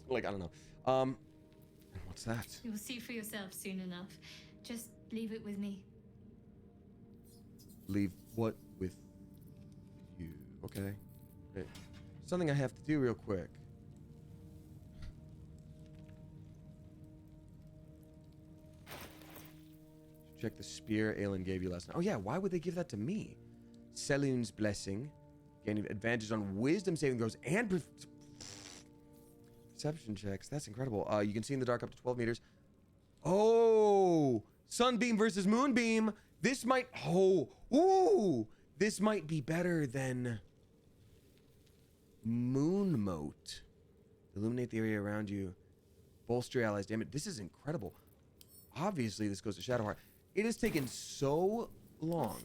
Like, I don't know. What's that? You'll see for yourself soon enough. Just leave it with me. Leave what with you? Okay. Okay. Something I have to do real quick. Check the spear Aelin gave you last night. Oh yeah, why would they give that to me? Selûne's blessing. Gaining advantage on wisdom saving throws and perception checks. That's incredible. You can see in the dark up to 12 meters. Oh! Sunbeam versus Moonbeam. This might... Oh! Ooh! This might be better than... Moon Moat. Illuminate the area around you. Bolster your allies' damage. This is incredible. Obviously, this goes to Shadowheart. It has taken so long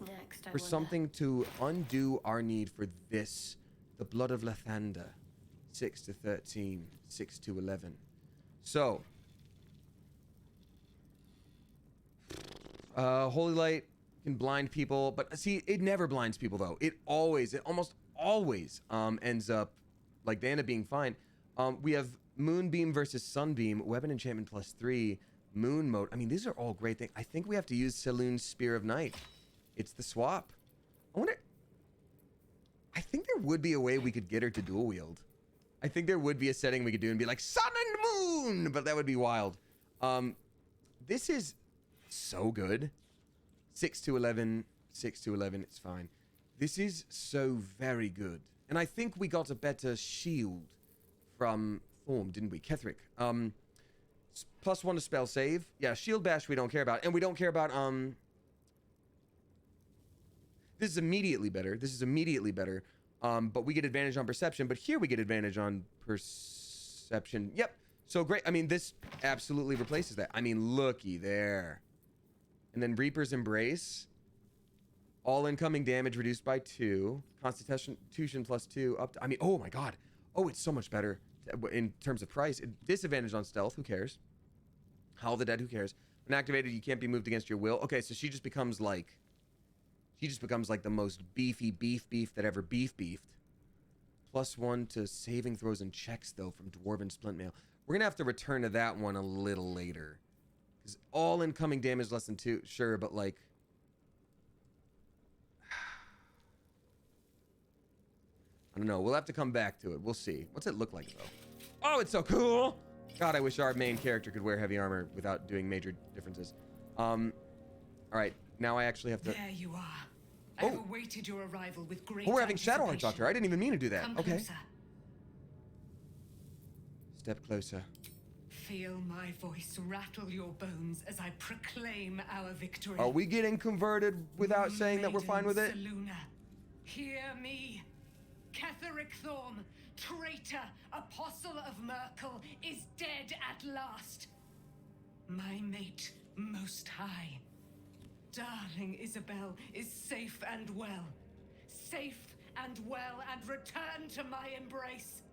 for something to undo our need for this. The Blood of Lathander. 6 to 13. 6 to 11. So. Holy Light can blind people. But see, it never blinds people, though. It almost always ends up, like, they end up being fine. We have Moonbeam versus Sunbeam. Weapon enchantment +3. Moon Mode. I mean, these are all great things. I think we have to use Selûne's Spear of Night. It's the swap. I wonder... I think there would be a way we could get her to dual wield. I think there would be a setting we could do and be like, sun and moon! But that would be wild. This is so good. 6 to 11. 6 to 11. It's fine. This is so very good. And I think we got a better shield from Thorm, didn't we? Ketheric. +1 to spell save. Yeah, shield bash we don't care about. And we don't care about, this is immediately better. This is immediately better. But we get advantage on perception. But here we get advantage on perception. Yep. So great. I mean, this absolutely replaces that. I mean, looky there. And then Reaper's Embrace. All incoming damage reduced by 2. Constitution +2 up to, I mean, oh my god. Oh, it's so much better in terms of price. Disadvantage on stealth, who cares? Howl the Dead, who cares? When activated, you can't be moved against your will. Okay, so she just becomes like the most beefy beef that ever beefed. +1 to saving throws and checks, though, from Dwarven Splint Mail. We're gonna have to return to that one a little later. Because all incoming damage less than 2, sure, but like... I don't know. We'll have to come back to it. We'll see. What's it look like, though? Oh, it's so cool! God, I wish our main character could wear heavy armor without doing major differences. All right. Now I actually have to... There you are. I've awaited your arrival with great we're having Shadowheart talk to her. I didn't even mean to do that. Come okay. Closer. Step closer. Feel my voice rattle your bones as I proclaim our victory. Are we getting converted without saying that we're fine with it? Selûne, hear me. Ketheric Thorm, traitor, apostle of Merkel, is dead at last. My mate, most high. Darling Isobel is safe and well. Safe and well, and return to my embrace.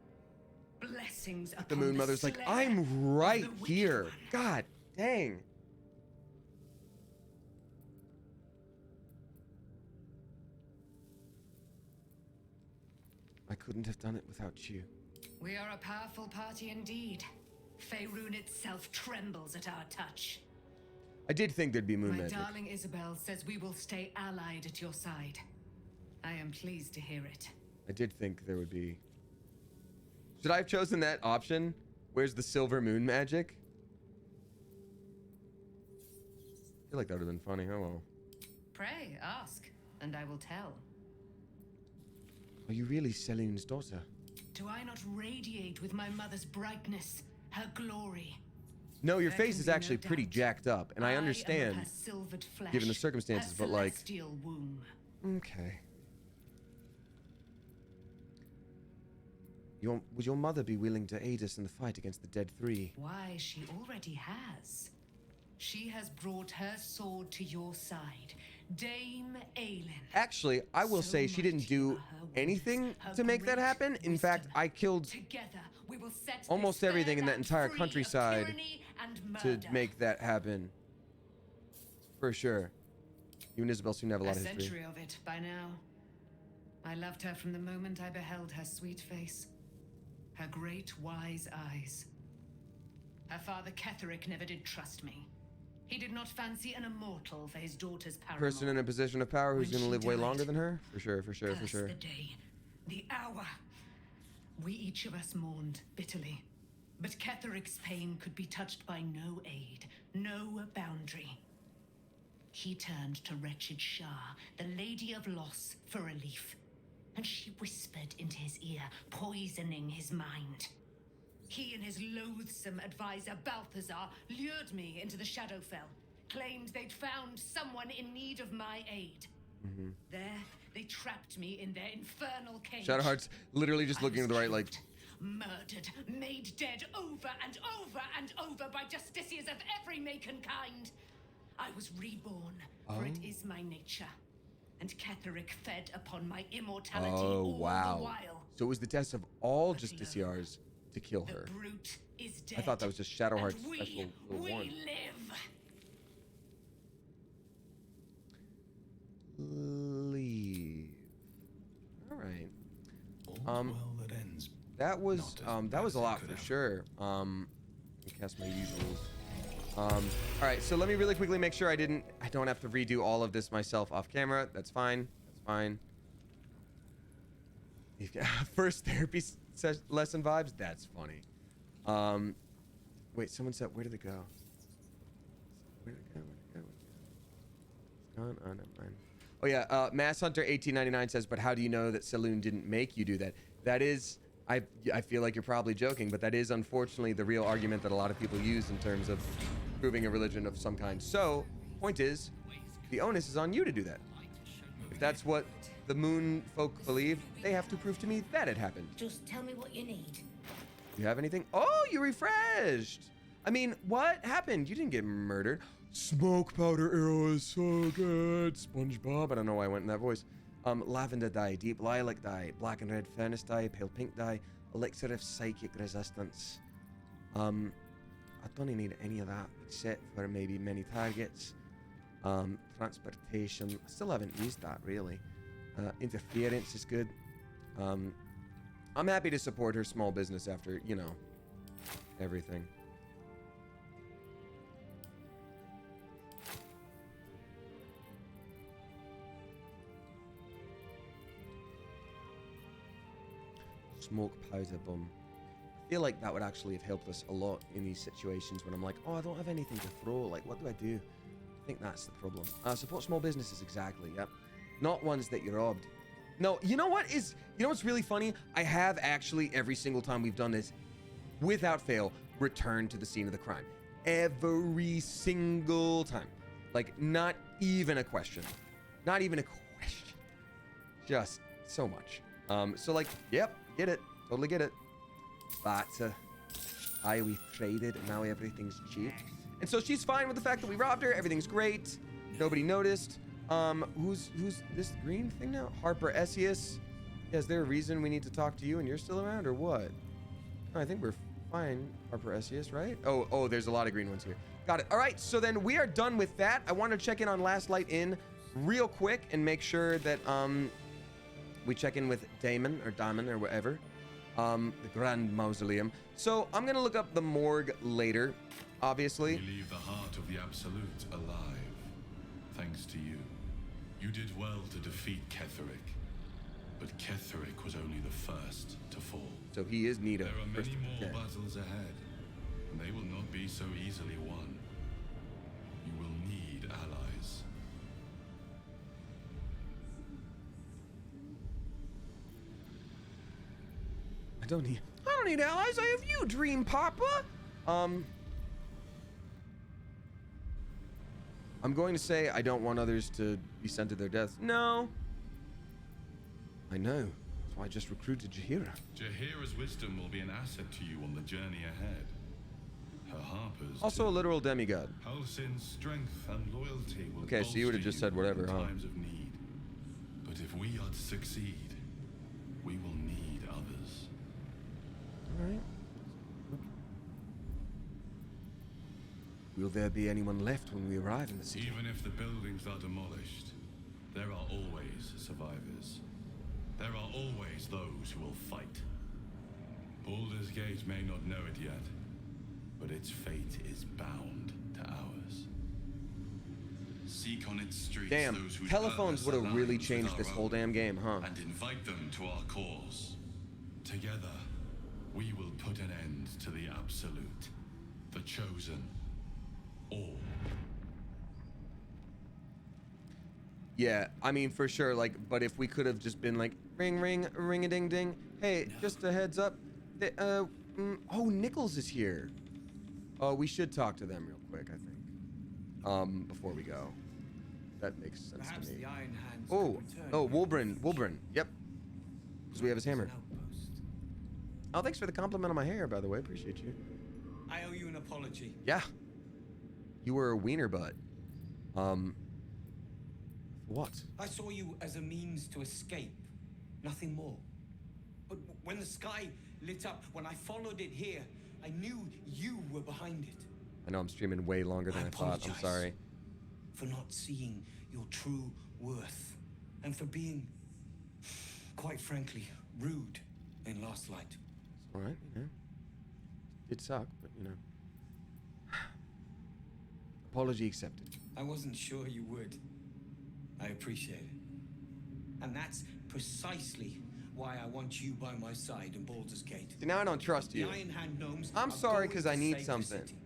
Blessings upon the Moon Mother's like, I'm right here. God dang. I couldn't have done it without you. We are a powerful party indeed. Faerun itself trembles at our touch. I did think there'd be moon My magic. darling Isobel says we will stay allied at your side. I am pleased to hear it. I did think there would be. Should I have chosen that option? Where's the silver moon magic? I feel like that would have been funny. Oh well. Pray, ask, and I will tell. Are you really Selûne's daughter? Do I not radiate with my mother's brightness, her glory? No, your There face can is be no actually pretty doubt. jacked up, and I am of understand, her silvered flesh, given the circumstances, her but like, celestial womb. okay. Would your mother be willing to aid us in the fight against the Dead Three? Why, she already has. She has brought her sword to your side, Dame Aelin. Actually, I will say she didn't do anything to make that happen. In fact, I killed Together, we will set almost this everything in that fair entire land free of countryside tyranny and to murder. make that happen. For sure. You and Isabel seem to have a lot A of history. century of it by now. I loved her from the moment I beheld her sweet face, her great wise eyes. Her father Ketheric never did trust me. He did not fancy an immortal for his daughter's paramour. Person in a position of power who's When going to she live way died, longer than her? For sure, for sure, for Curse sure. the day, the hour. We each of us mourned bitterly. But Ketheric's pain could be touched by no aid, no boundary. He turned to wretched Shah, the Lady of Loss, for relief. And she whispered into his ear, poisoning his mind. He and his loathsome advisor, Balthazar, lured me into the Shadowfell, claimed they'd found someone in need of my aid. There, they trapped me in their infernal cage. Shadowheart's literally just looking to the right, like, Murdered, made dead over and over and over by justiciars of every make and kind. I was reborn, for it is my nature. And Ketheric fed upon my immortality all the while. So it was the test of all justiciars to kill her. The brute is dead. I thought that was just Shadowheart's and special little we one. live. Leave. All right. Well, that ends. That was a lot for sure. Let me cast my usuals. All right, so let me really quickly make sure I don't have to redo all of this myself off camera. That's fine. That's fine. First therapy lesson vibes. That's funny. Wait, someone said, where did it go? Where did it go? It's gone. Oh, never mind. Oh yeah, Mass Hunter 1899 says, but how do you know that Selûne didn't make you do that? That is, I feel like you're probably joking, but that is unfortunately the real argument that a lot of people use in terms of proving a religion of some kind. So, point is, the onus is on you to do that. If that's what the moon folk believe, they have to prove to me that it happened. Just tell me what you need. You have anything? Oh, you refreshed. I mean, what happened? You didn't get murdered. Smoke powder arrow is so good. SpongeBob. I don't know why I went in that voice. Lavender dye, deep lilac dye, black and red furnace dye, pale pink dye, elixir of psychic resistance. I don't need any of that except for maybe many targets. Transportation. I still haven't used that really. Interference is good. I'm happy to support her small business after, you know, everything. Smoke powder bomb. I feel like that would actually have helped us a lot in these situations when I'm like, oh, I don't have anything to throw. Like, what do I do? I think that's the problem. Support small businesses, exactly. Yep. Not ones that you robbed. No, you know what's really funny? I have actually, every single time we've done this, without fail, returned to the scene of the crime. Every single time. Like, not even a question. Not even a question. Just so much. So like, yep, get it. Totally get it. But, aye, we traded and now everything's cheap. And so she's fine with the fact that we robbed her. Everything's great. Nobody noticed. Who's this green thing now? Harper Essius. Yeah, is there a reason we need to talk to you and you're still around or what? I think we're fine, Harper Essius, right? Oh, there's a lot of green ones here. Got it. All right, so then we are done with that. I want to check in on Last Light Inn real quick and make sure that we check in with Damon or whatever. The Grand Mausoleum. So I'm gonna look up the morgue later, obviously. We leave the heart of the Absolute alive, thanks to you. You did well to defeat Ketheric, but Ketheric was only the first to fall. So he is Nita. There are many more battles ahead, and they will not be so easily won. You will need allies. I don't need allies. I have you, Dream Papa. I'm going to say I don't want others to be sent to their deaths. No. I know. That's why I just recruited Jaheira. Jaheira's wisdom will be an asset to you on the journey ahead. Her harpers Also a literal demigod. Halsin's strength and loyalty will Okay, so you would have just said whatever, in huh? times of need. But if we are to succeed, we will need others. All right. Will there be anyone left when we arrive in the city? Even if the buildings are demolished, there are always survivors. There are always those who will fight. Baldur's Gate may not know it yet, but its fate is bound to ours. Seek on its streets Damn, those who telephones would have really changed this whole damn game, huh? and invite them to our cause. Together, we will put an end to the Absolute, the Chosen, all. Yeah, I mean, for sure, like, but if we could have just been like, ring, ring, ring-a-ding-ding. Hey, just a heads up. Oh, Nichols is here. Oh, we should talk to them real quick, I think. Before we go. That makes sense Perhaps to me. the Iron Hands Oh, could return oh, here. Wulbren, yep. Because we have his hammer. Oh, thanks for the compliment on my hair, by the way. Appreciate you. I owe you an apology. Yeah. You were a wiener butt. What? I saw you as a means to escape, nothing more. But when the sky lit up, when I followed it here, I knew you were behind it. I know I'm streaming way longer than I thought. I'm sorry. For not seeing your true worth, and for being, quite frankly, rude in Last Light. It's all right, you know. It suck, but you know. Apology accepted. I wasn't sure you would. I appreciate it. And that's precisely why I want you by my side in Baldur's Gate. See, now I don't trust you. The Iron Hand gnomes I'm are sorry going because to I need save the something. city,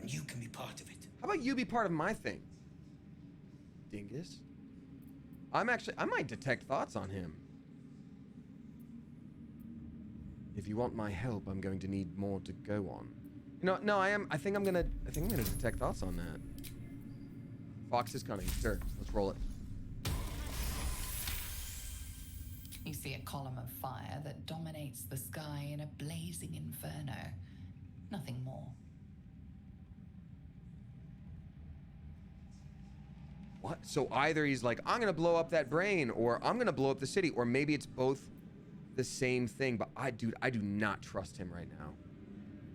and you can be part of it. How about you be part of my thing? Dingus. I might detect thoughts on him. If you want my help, I'm going to need more to go on. No, I think I'm gonna detect thoughts on that. Fox is cunning. Sure, let's roll it. You see a column of fire that dominates the sky in a blazing inferno. Nothing more. What? So either he's like, I'm gonna blow up that brain, or I'm gonna blow up the city, or maybe it's both the same thing. But I do not trust him right now.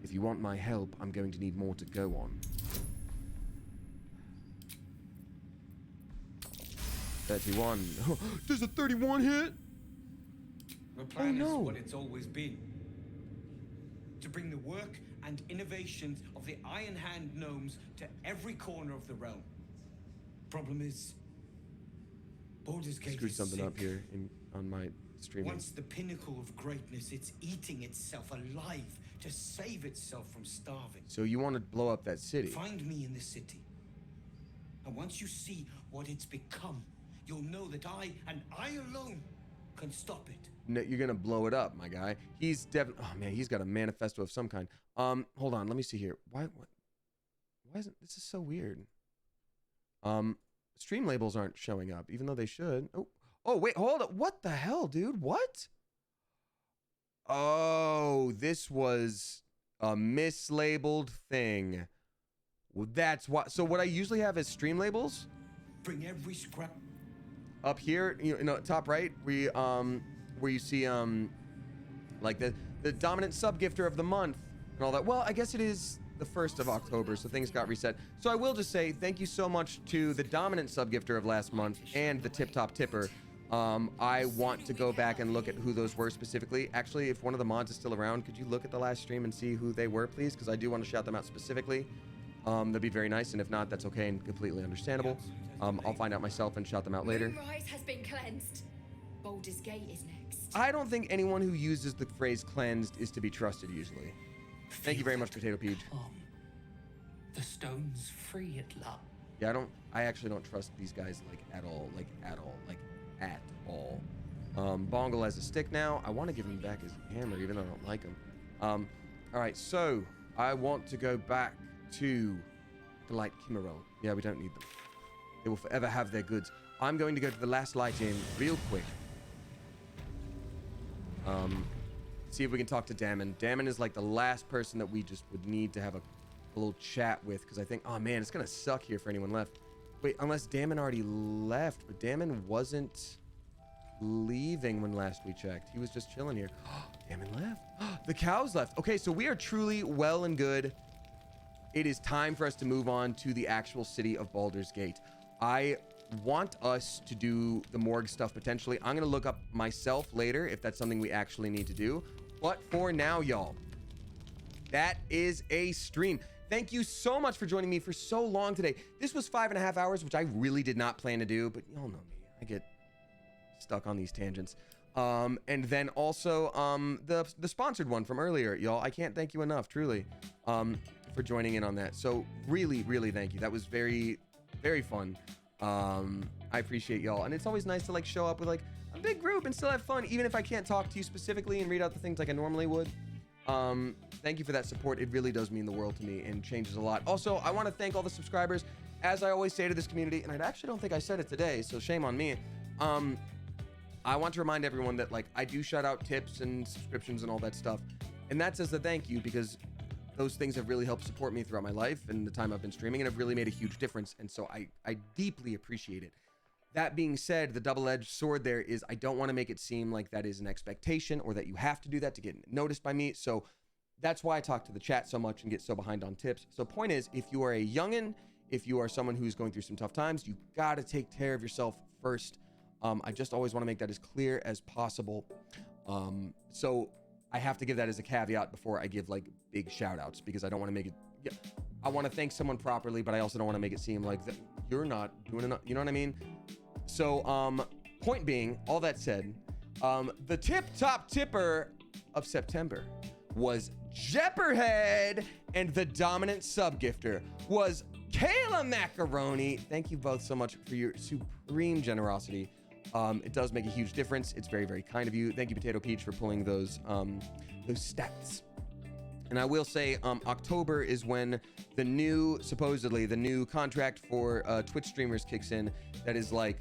If you want my help, I'm going to need more to go on. 31. There's a 31 hit? The plan no. is what it's always been. To bring the work and innovations of the Iron Hand gnomes to every corner of the realm. Problem is, Baldur's Gate Screwed is something sick. up here on my streaming. Once the pinnacle of greatness, it's eating itself alive to save itself from starving. So you want to blow up that city? Find me in the city. And once you see what it's become, you'll know that I, and I alone, can stop it. No, you're gonna blow it up, my guy. He's definitely. Oh man, he's got a manifesto of some kind. Hold on, let me see here. Why isn't this is so weird? Stream labels aren't showing up, even though they should. Oh wait, hold up. What the hell, dude? What? Oh, this was a mislabeled thing. Well, that's what. So what I usually have is stream labels. Bring every scrap. Up here, top right, where you see like the dominant subgifter of the month and all that. Well, I guess it is the 1st of October, so things got reset. So I will just say thank you so much to the dominant subgifter of last month and the tip top tipper. I want to go back and look at who those were specifically. Actually, if one of the mods is still around, could you look at the last stream and see who they were, please? Because I do want to shout them out specifically. That'd be very nice, and if not, that's okay and completely understandable. I'll find out myself and shout them out later. Moonrise has been cleansed. Baldur's Gate is next. I don't think anyone who uses the phrase cleansed is to be trusted usually. Thank you very much, Potato Peach. The stone's free at last. Yeah, I actually don't trust these guys like at all. Bongle has a stick now. I want to give him back his hammer, even though I don't like him. All right, so I want to go back to the Light Kimmerel. Yeah, we don't need them. They will forever have their goods. I'm going to go to the last light in real quick. See if we can talk to Damon. Damon is like the last person that we just would need to have a little chat with, because I think, oh man, it's gonna suck here for anyone left. Wait, unless Damon already left, but Damon wasn't leaving when last we checked. He was just chilling here. Damon left. The cows left. Okay, so we are truly well and good. It is time for us to move on to the actual city of Baldur's Gate. I want us to do the morgue stuff potentially. I'm gonna look up myself later if that's something we actually need to do. But for now, y'all, that is a stream. Thank you so much for joining me for so long today. This was 5.5 hours, which I really did not plan to do, but y'all know me. I get stuck on these tangents. And then also the sponsored one from earlier, y'all. I can't thank you enough, truly, for joining in on that. So really, really thank you. That was very, very fun. I appreciate y'all. And it's always nice to like show up with like a big group and still have fun, even if I can't talk to you specifically and read out the things like I normally would. Thank you for that support. It really does mean the world to me and changes a lot. Also, I want to thank all the subscribers. As I always say to this community, and I actually don't think I said it today, so shame on me. I want to remind everyone that like I do shout out tips and subscriptions and all that stuff. And that's as a thank you, because those things have really helped support me throughout my life and the time I've been streaming, and have really made a huge difference. And so I deeply appreciate it. That being said, the double-edged sword there is I don't want to make it seem like that is an expectation or that you have to do that to get noticed by me. So that's why I talk to the chat so much and get so behind on tips. So point is, if you are a youngin', if you are someone who's going through some tough times, you got to take care of yourself first. I just always want to make that as clear as possible. So I have to give that as a caveat before I give like big shout outs, because I don't want to make it, yeah, I want to thank someone properly, but I also don't want to make it seem like that you're not doing enough. You know what I mean? So, point being, all that said, the top tipper of September was Jepperhead, and the dominant sub-gifter was Kayla Macaroni. Thank you both so much for your supreme generosity. It does make a huge difference. It's very, very kind of you. Thank you, Potato Peach, for pulling those stats. And I will say, October is when supposedly the new contract for Twitch streamers kicks in. That is like,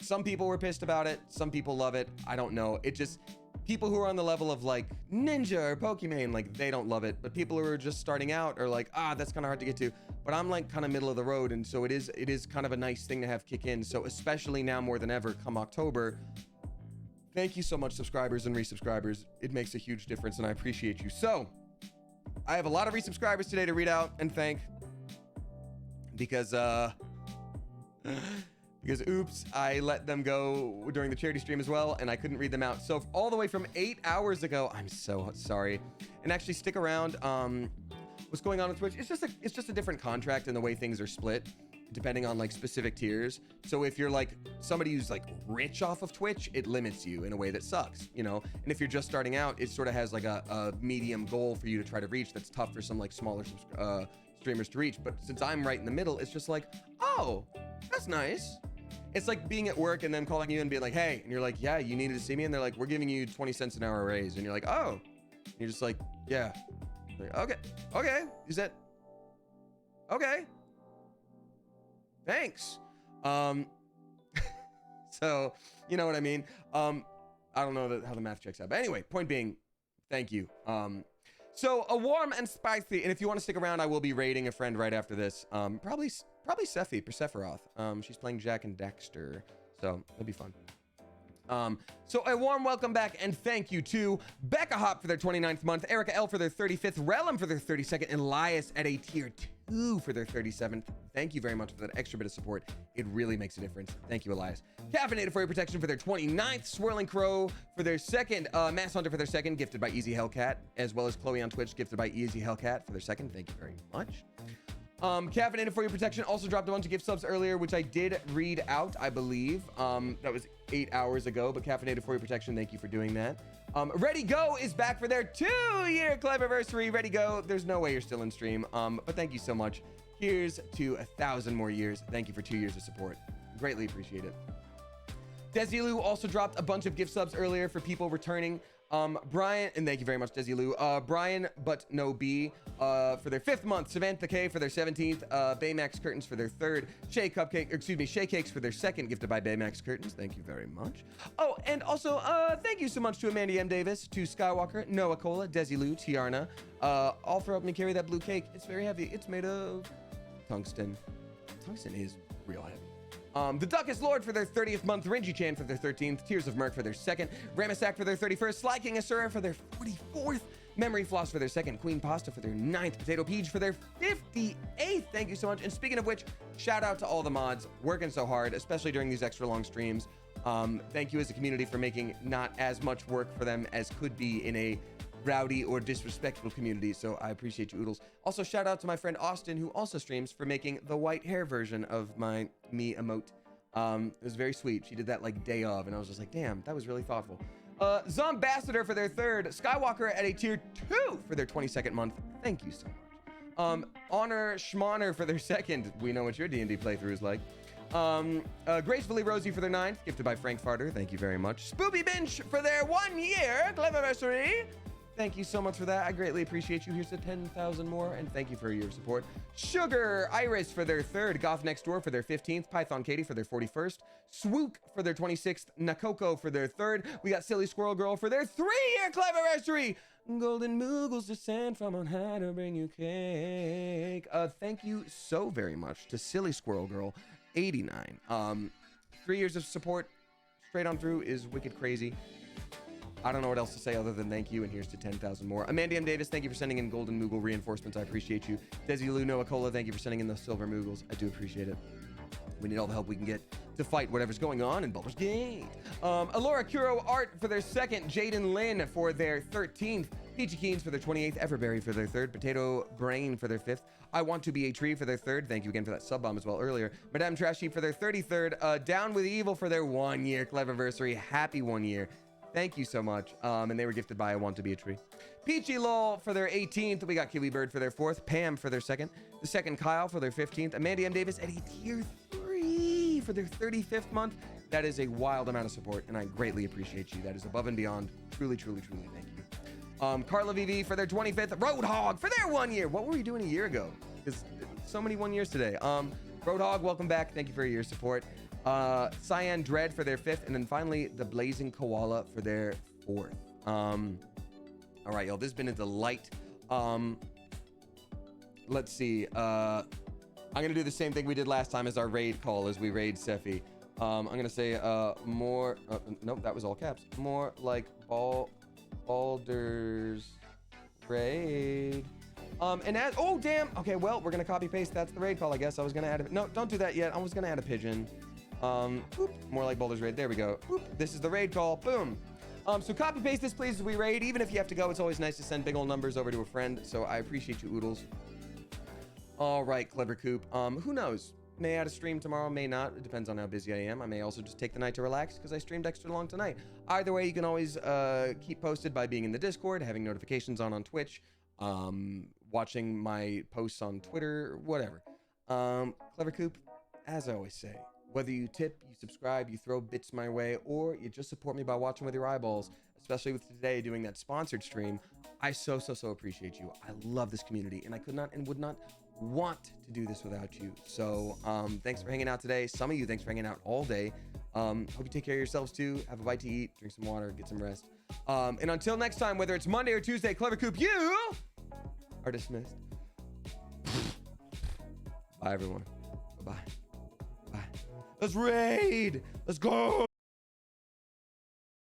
some people were pissed about it. Some people love it. I don't know. It just, people who are on the level of like Ninja or Pokimane, like they don't love it. But people who are just starting out are like, that's kind of hard to get to. But I'm like kind of middle of the road. And so it is kind of a nice thing to have kick in. So especially now more than ever, come October, thank you so much, subscribers and resubscribers. It makes a huge difference, and I appreciate you. So I have a lot of resubscribers today to read out and thank, because oops, I let them go during the charity stream as well, and I couldn't read them out. So all the way from 8 hours ago, I'm so sorry. And actually stick around. What's going on with Twitch? It's just a different contract in the way things are split, depending on like specific tiers. So if you're like somebody who's like rich off of Twitch, it limits you in a way that sucks, you know? And if you're just starting out, it sort of has like a medium goal for you to try to reach that's tough for some like smaller streamers to reach. But since I'm right in the middle, it's just like, oh, that's nice. It's like being at work and them calling you and being like, hey, and you're like, yeah, you needed to see me. And they're like, we're giving you 20 cents an hour raise. And you're like, oh, and you're just like, yeah. Like, okay. Is that, okay. Thanks. So you know what I mean? I don't know how the math checks out, but anyway, point being, thank you. So a warm and spicy, and if you want to stick around, I will be raiding a friend right after this. Probably Sephiroth. She's playing Jack and Dexter, so it'll be fun. So a warm welcome back and thank you to Becca Hop for their 29th month, Erica L for their 35th, Relum for their 32nd, and Elias at a tier 2 for their 37th. Thank you very much for that extra bit of support. It really makes a difference. Thank you, Elias. Caffeinated for your protection for their 29th, Swirling Crow for their 2nd, Mass Hunter for their 2nd, gifted by Easy Hellcat, as well as Chloe on Twitch, gifted by Easy Hellcat for their 2nd. Thank you very much. Caffeinated for your protection also dropped a bunch of gift subs earlier, which I did read out, I believe. That was 8 hours ago, but Caffeinated for your protection, thank you for doing that. Ready Go is back for their 2-year Cleverversary. Ready Go, there's no way you're still in stream, but thank you so much. Here's to 1,000 more years. Thank you for 2 years of support. Greatly appreciate it. Desilu also dropped a bunch of gift subs earlier for people returning. Brian, and thank you very much, Desilu. Brian, but no B, for their 5th month. Samantha K for their 17th. Baymax Curtains for their 3rd. Shay Cakes for their 2nd, gifted by Baymax Curtains. Thank you very much. Oh, and also, thank you so much to Amanda M. Davis, to Skywalker, Noah Cola, Desilu, Tiarna, all for helping me carry that blue cake. It's very heavy. It's made of tungsten. Tungsten is real heavy. The Duckest Lord for their 30th month, Renji Chan for their 13th, Tears of Merc for their 2nd, Ramasak for their 31st, Sly King Asura for their 44th, Memory Floss for their 2nd, Queen Pasta for their 9th, Potato Peach for their 58th. Thank you so much. And speaking of which, shout out to all the mods working so hard, especially during these extra long streams. Thank you as a community for making not as much work for them as could be in a rowdy or disrespectful community, so I appreciate you, Oodles. Also, shout out to my friend Austin, who also streams, for making the white hair version of my me emote. It was very sweet. She did that like day of, and I was just like, damn, that was really thoughtful. Zombassador for their 3rd, Skywalker at a tier 2 for their 22nd month. Thank you so much. Honor Schmoner for their 2nd. We know what your D&D playthrough is like. Gracefully Rosie for their 9th, gifted by Frank Farter. Thank you very much. Spoopy Binch for their 1-year Cleverversary. Thank you so much for that. I greatly appreciate you. Here's to 10,000 more, and thank you for your support. Sugar Iris for their 3rd, Goth Next Door for their 15th, Python Katie for their 41st, Swook for their 26th, Nakoko for their 3rd. We got Silly Squirrel Girl for their 3-year Cleverversary. Golden Moogles descend from on high to bring you cake. Thank you so very much to Silly Squirrel Girl 89. 3 years of support straight on through is wicked crazy. I don't know what else to say other than thank you, and here's to 10,000 more. Amanda M. Davis, thank you for sending in Golden Moogle reinforcements. I appreciate you. Desilu Noah Cola, thank you for sending in the Silver Moogles. I do appreciate it. We need all the help we can get to fight whatever's going on in Baldur's Gate. Alora Kuro Art for their 2nd, Jaden Lynn for their 13th, Peachy Keens for their 28th, Everberry for their 3rd, Potato Brain for their 5th, I Want to Be a Tree for their 3rd. Thank you again for that sub bomb as well earlier. Madame Trashy for their 33rd, Down with Evil for their 1-year Cleverversary. Happy 1 year. Thank you so much. And they were gifted by I Want to Be a Tree. Peachy Lol for their 18th. We got Kiwi Bird for their 4th. Pam for their 2nd. The 2nd Kyle for their 15th. Amanda M. Davis at a tier 3 for their 35th month. That is a wild amount of support, and I greatly appreciate you. That is above and beyond. Truly, truly, truly thank you. Carla VV for their 25th. Roadhog for their 1 year. What were we doing a year ago? Because so many 1 years today. Roadhog, welcome back. Thank you for your support. Cyan Dread for their 5th, and then finally the Blazing Koala for their 4th. All right, y'all, this has been a delight. Let's see. I'm gonna do the same thing we did last time as our raid call, as we raid Sephi. I'm gonna say more. Nope, that was all caps. More like Baldur's raid. And as, oh damn. Okay, well, we're gonna copy paste. That's the raid call, I guess. I was gonna add no, don't do that yet. I was gonna add a pigeon. Oop, more like Baldur's raid. There we go. Oop, this is the raid call. Boom. So copy paste this, please, as we raid. Even if you have to go, it's always nice to send big old numbers over to a friend. So I appreciate you, Oodles. All right, Clever Coop. Who knows? May add a stream tomorrow, may not. It depends on how busy I am. I may also just take the night to relax because I streamed extra long tonight. Either way, you can always keep posted by being in the Discord, having notifications on Twitch, watching my posts on Twitter, whatever. Clever Coop, as I always say, whether you tip, you subscribe, you throw bits my way, or you just support me by watching with your eyeballs, especially with today doing that sponsored stream, I so appreciate you. I love this community, and I could not and would not want to do this without you. So thanks for hanging out today. Some of you, thanks for hanging out all day. Hope you take care of yourselves too. Have a bite to eat, drink some water, get some rest. And until next time, whether it's Monday or Tuesday, Clever Coop, you are dismissed. Bye, everyone. Bye-bye. Bye. Let's raid. Let's go.